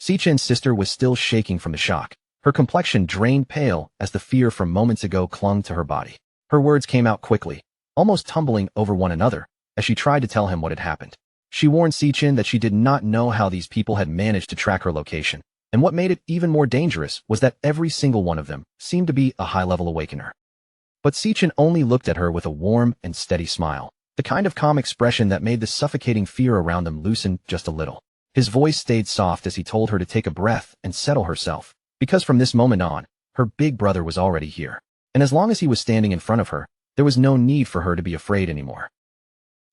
Sichin's sister was still shaking from the shock, her complexion drained pale as the fear from moments ago clung to her body. Her words came out quickly, almost tumbling over one another, as she tried to tell him what had happened. She warned Sichin that she did not know how these people had managed to track her location, and what made it even more dangerous was that every single one of them seemed to be a high-level awakener. But Sichin only looked at her with a warm and steady smile, the kind of calm expression that made the suffocating fear around them loosen just a little. His voice stayed soft as he told her to take a breath and settle herself, because from this moment on, her big brother was already here, and as long as he was standing in front of her, there was no need for her to be afraid anymore.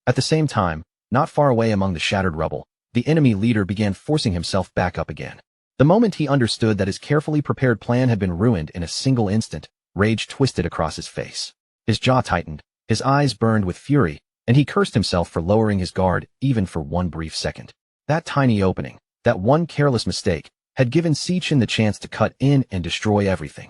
At the same time, not far away among the shattered rubble, the enemy leader began forcing himself back up again. The moment he understood that his carefully prepared plan had been ruined in a single instant, rage twisted across his face. His jaw tightened, his eyes burned with fury, and he cursed himself for lowering his guard even for one brief second. That tiny opening, that one careless mistake, had given Sichin the chance to cut in and destroy everything.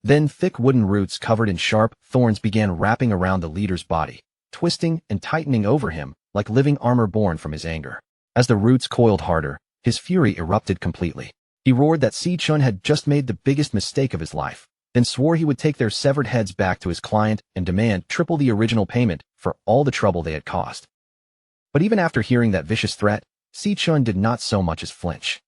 Then thick wooden roots covered in sharp thorns began wrapping around the leader's body, twisting and tightening over him like living armor born from his anger. As the roots coiled harder, his fury erupted completely. He roared that Sichin had just made the biggest mistake of his life, then swore he would take their severed heads back to his client and demand triple the original payment for all the trouble they had caused. But even after hearing that vicious threat, Sichin did not so much as flinch.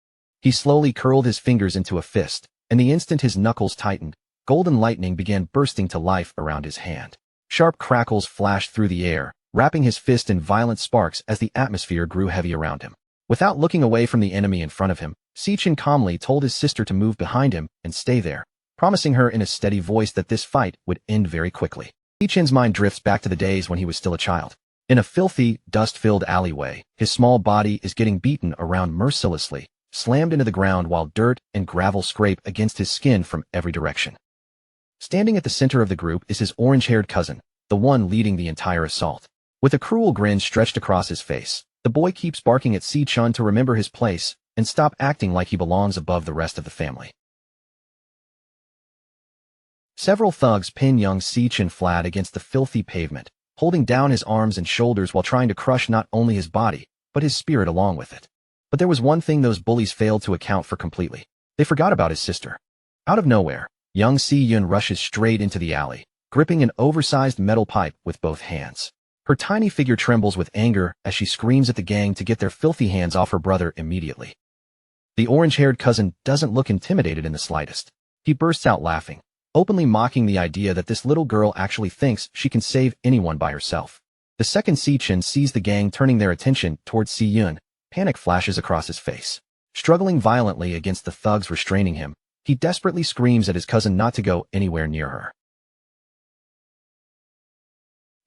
He slowly curled his fingers into a fist, and the instant his knuckles tightened, golden lightning began bursting to life around his hand. Sharp crackles flashed through the air, wrapping his fist in violent sparks as the atmosphere grew heavy around him. Without looking away from the enemy in front of him, Sichin calmly told his sister to move behind him and stay there, promising her in a steady voice that this fight would end very quickly. Sichin's mind drifts back to the days when he was still a child. In a filthy, dust-filled alleyway, his small body is getting beaten around mercilessly, slammed into the ground while dirt and gravel scrape against his skin from every direction. Standing at the center of the group is his orange-haired cousin, the one leading the entire assault. With a cruel grin stretched across his face, the boy keeps barking at Si-chun to remember his place and stop acting like he belongs above the rest of the family. Several thugs pin young Si-chun flat against the filthy pavement, holding down his arms and shoulders while trying to crush not only his body, but his spirit along with it. But there was one thing those bullies failed to account for completely. They forgot about his sister. Out of nowhere, young Si-yun rushes straight into the alley, gripping an oversized metal pipe with both hands. Her tiny figure trembles with anger as she screams at the gang to get their filthy hands off her brother immediately. The orange-haired cousin doesn't look intimidated in the slightest. He bursts out laughing, openly mocking the idea that this little girl actually thinks she can save anyone by herself. The second Si-chun sees the gang turning their attention towards Si-yun. Panic flashes across his face. Struggling violently against the thugs restraining him, he desperately screams at his cousin not to go anywhere near her.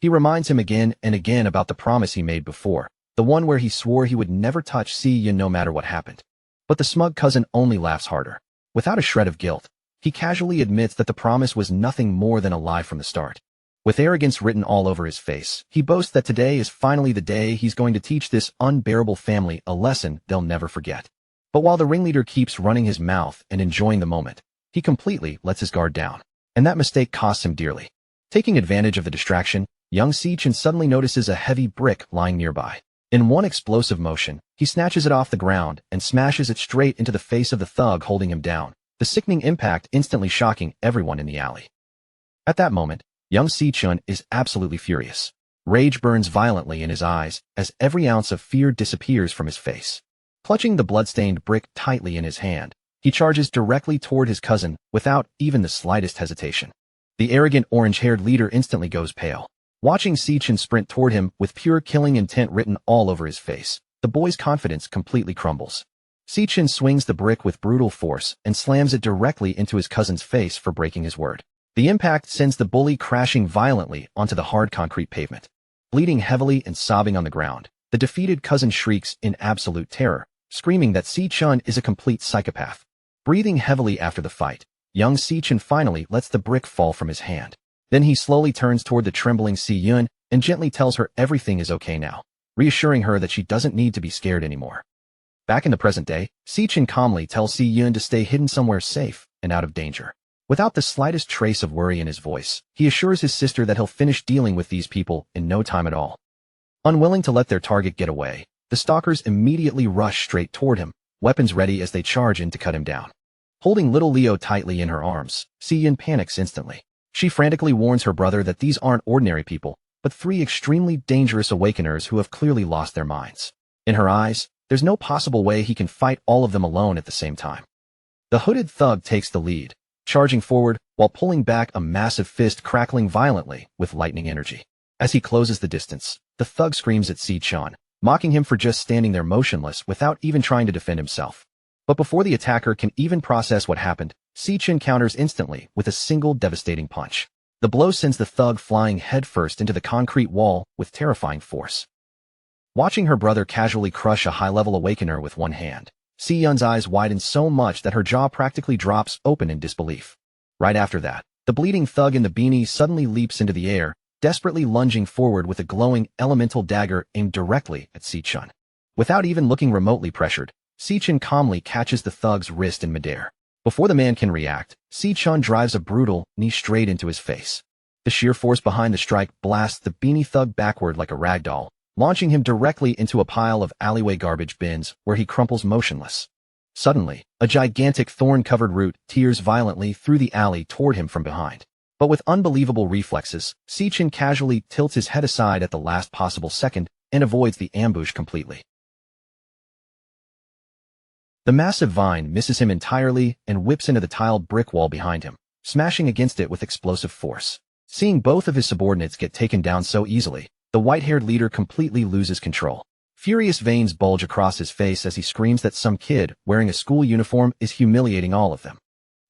He reminds him again and again about the promise he made before, the one where he swore he would never touch Si-yun no matter what happened. But the smug cousin only laughs harder. Without a shred of guilt, he casually admits that the promise was nothing more than a lie from the start. With arrogance written all over his face, he boasts that today is finally the day he's going to teach this unbearable family a lesson they'll never forget. But while the ringleader keeps running his mouth and enjoying the moment, he completely lets his guard down. And that mistake costs him dearly. Taking advantage of the distraction, young Si-chun suddenly notices a heavy brick lying nearby. In one explosive motion, he snatches it off the ground and smashes it straight into the face of the thug holding him down, the sickening impact instantly shocking everyone in the alley. At that moment, young Si-chun is absolutely furious. Rage burns violently in his eyes as every ounce of fear disappears from his face. Clutching the blood-stained brick tightly in his hand, he charges directly toward his cousin without even the slightest hesitation. The arrogant orange-haired leader instantly goes pale. Watching Si-chun sprint toward him with pure killing intent written all over his face, the boy's confidence completely crumbles. Si-chun swings the brick with brutal force and slams it directly into his cousin's face for breaking his word. The impact sends the bully crashing violently onto the hard concrete pavement. Bleeding heavily and sobbing on the ground, the defeated cousin shrieks in absolute terror, screaming that Si-chun is a complete psychopath. Breathing heavily after the fight, young Si-chun finally lets the brick fall from his hand. Then he slowly turns toward the trembling Si-yun and gently tells her everything is okay now, reassuring her that she doesn't need to be scared anymore. Back in the present day, Si-chun calmly tells Si-yun to stay hidden somewhere safe and out of danger. Without the slightest trace of worry in his voice, he assures his sister that he'll finish dealing with these people in no time at all. Unwilling to let their target get away, the stalkers immediately rush straight toward him, weapons ready as they charge in to cut him down. Holding little Leo tightly in her arms, Si-yun panics instantly. She frantically warns her brother that these aren't ordinary people, but three extremely dangerous awakeners who have clearly lost their minds. In her eyes, there's no possible way he can fight all of them alone at the same time. The hooded thug takes the lead, charging forward while pulling back a massive fist crackling violently with lightning energy. As he closes the distance, the thug screams at Si-chun, mocking him for just standing there motionless without even trying to defend himself. But before the attacker can even process what happened, Si-chun counters instantly with a single devastating punch. The blow sends the thug flying headfirst into the concrete wall with terrifying force. Watching her brother casually crush a high-level awakener with one hand, Si-yun's eyes widen so much that her jaw practically drops open in disbelief. Right after that, the bleeding thug in the beanie suddenly leaps into the air, desperately lunging forward with a glowing elemental dagger aimed directly at Si-chun. Without even looking remotely pressured, Si-chun calmly catches the thug's wrist in midair. Before the man can react, Si-chun drives a brutal knee straight into his face. The sheer force behind the strike blasts the beanie thug backward like a ragdoll, launching him directly into a pile of alleyway garbage bins where he crumples motionless. Suddenly, a gigantic thorn-covered root tears violently through the alley toward him from behind. But with unbelievable reflexes, Si-chun casually tilts his head aside at the last possible second and avoids the ambush completely. The massive vine misses him entirely and whips into the tiled brick wall behind him, smashing against it with explosive force. Seeing both of his subordinates get taken down so easily, the white-haired leader completely loses control. Furious veins bulge across his face as he screams that some kid wearing a school uniform is humiliating all of them.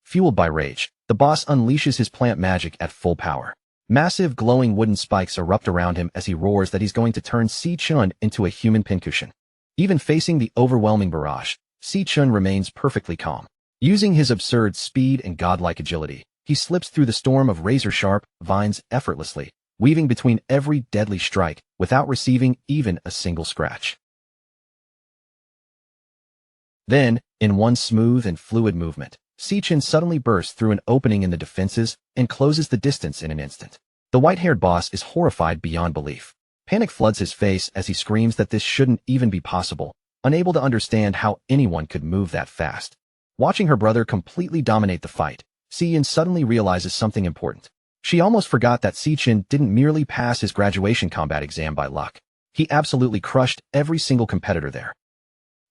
Fueled by rage, the boss unleashes his plant magic at full power. Massive glowing wooden spikes erupt around him as he roars that he's going to turn Si-chun into a human pincushion. Even facing the overwhelming barrage, Si-chun remains perfectly calm. Using his absurd speed and godlike agility, he slips through the storm of razor-sharp vines effortlessly, weaving between every deadly strike without receiving even a single scratch. Then, in one smooth and fluid movement, Sichin suddenly bursts through an opening in the defenses and closes the distance in an instant. The white-haired boss is horrified beyond belief. Panic floods his face as he screams that this shouldn't even be possible, unable to understand how anyone could move that fast. Watching her brother completely dominate the fight, Sichin suddenly realizes something important. She almost forgot that Sichin didn't merely pass his graduation combat exam by luck. He absolutely crushed every single competitor there.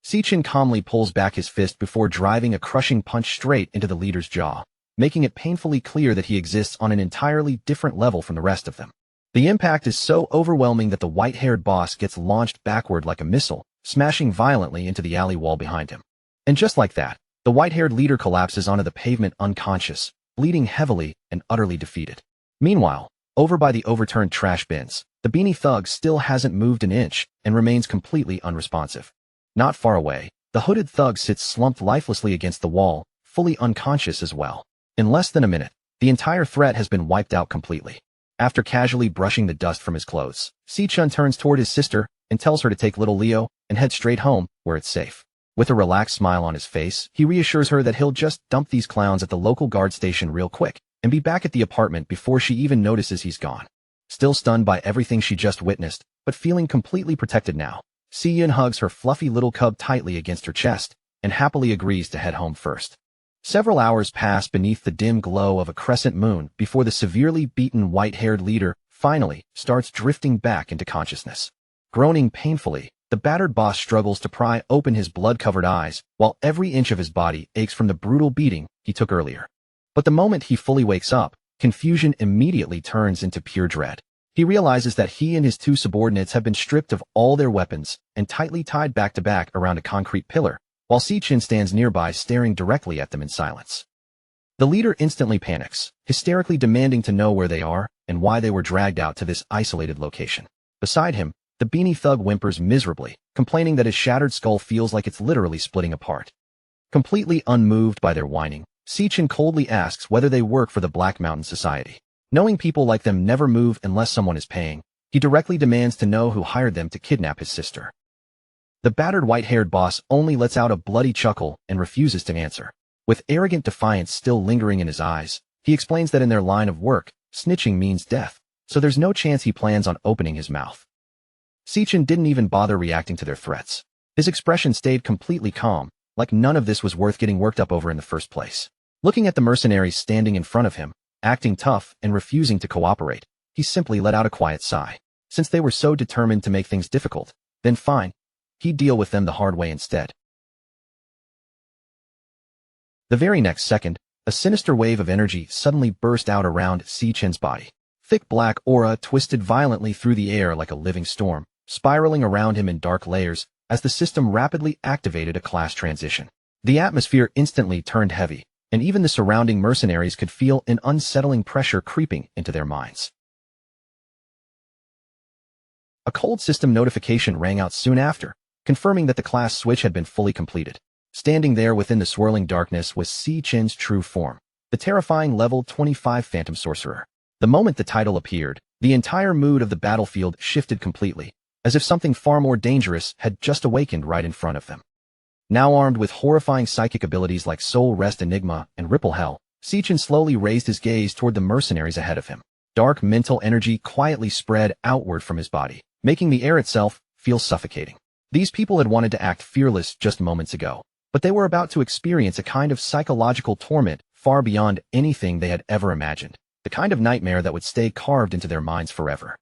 Sichin calmly pulls back his fist before driving a crushing punch straight into the leader's jaw, making it painfully clear that he exists on an entirely different level from the rest of them. The impact is so overwhelming that the white-haired boss gets launched backward like a missile, smashing violently into the alley wall behind him. And just like that, the white-haired leader collapses onto the pavement unconscious, bleeding heavily and utterly defeated. Meanwhile, over by the overturned trash bins, the beanie thug still hasn't moved an inch and remains completely unresponsive. Not far away, the hooded thug sits slumped lifelessly against the wall, fully unconscious as well. In less than a minute, the entire threat has been wiped out completely. After casually brushing the dust from his clothes, Sichin turns toward his sister and tells her to take little Leo and head straight home, where it's safe. With a relaxed smile on his face, he reassures her that he'll just dump these clowns at the local guard station real quick and be back at the apartment before she even notices he's gone. Still stunned by everything she just witnessed, but feeling completely protected now, Sichin hugs her fluffy little cub tightly against her chest and happily agrees to head home first. Several hours pass beneath the dim glow of a crescent moon before the severely beaten white-haired leader finally starts drifting back into consciousness. Groaning painfully, the battered boss struggles to pry open his blood-covered eyes while every inch of his body aches from the brutal beating he took earlier. But the moment he fully wakes up, confusion immediately turns into pure dread. He realizes that he and his two subordinates have been stripped of all their weapons and tightly tied back to back around a concrete pillar, while Sichin stands nearby staring directly at them in silence. The leader instantly panics, hysterically demanding to know where they are and why they were dragged out to this isolated location. Beside him, the beanie thug whimpers miserably, complaining that his shattered skull feels like it's literally splitting apart. Completely unmoved by their whining, Sichin coldly asks whether they work for the Black Mountain Society. Knowing people like them never move unless someone is paying, he directly demands to know who hired them to kidnap his sister. The battered white-haired boss only lets out a bloody chuckle and refuses to answer. With arrogant defiance still lingering in his eyes, he explains that in their line of work, snitching means death, so there's no chance he plans on opening his mouth. Sichin didn't even bother reacting to their threats. His expression stayed completely calm, like none of this was worth getting worked up over in the first place. Looking at the mercenaries standing in front of him, acting tough and refusing to cooperate, he simply let out a quiet sigh. Since they were so determined to make things difficult, then fine, he'd deal with them the hard way instead. The very next second, a sinister wave of energy suddenly burst out around Sichin's body. Thick black aura twisted violently through the air like a living storm, spiraling around him in dark layers as the system rapidly activated a class transition. The atmosphere instantly turned heavy, and even the surrounding mercenaries could feel an unsettling pressure creeping into their minds. A cold system notification rang out soon after, confirming that the class switch had been fully completed. Standing there within the swirling darkness was Sichin's true form, the terrifying level 25 Phantom Sorcerer. The moment the title appeared, the entire mood of the battlefield shifted completely, as if something far more dangerous had just awakened right in front of them. Now armed with horrifying psychic abilities like Soul Rest Enigma and Ripple Hell, Sichin slowly raised his gaze toward the mercenaries ahead of him. Dark mental energy quietly spread outward from his body, making the air itself feel suffocating. These people had wanted to act fearless just moments ago, but they were about to experience a kind of psychological torment far beyond anything they had ever imagined, the kind of nightmare that would stay carved into their minds forever.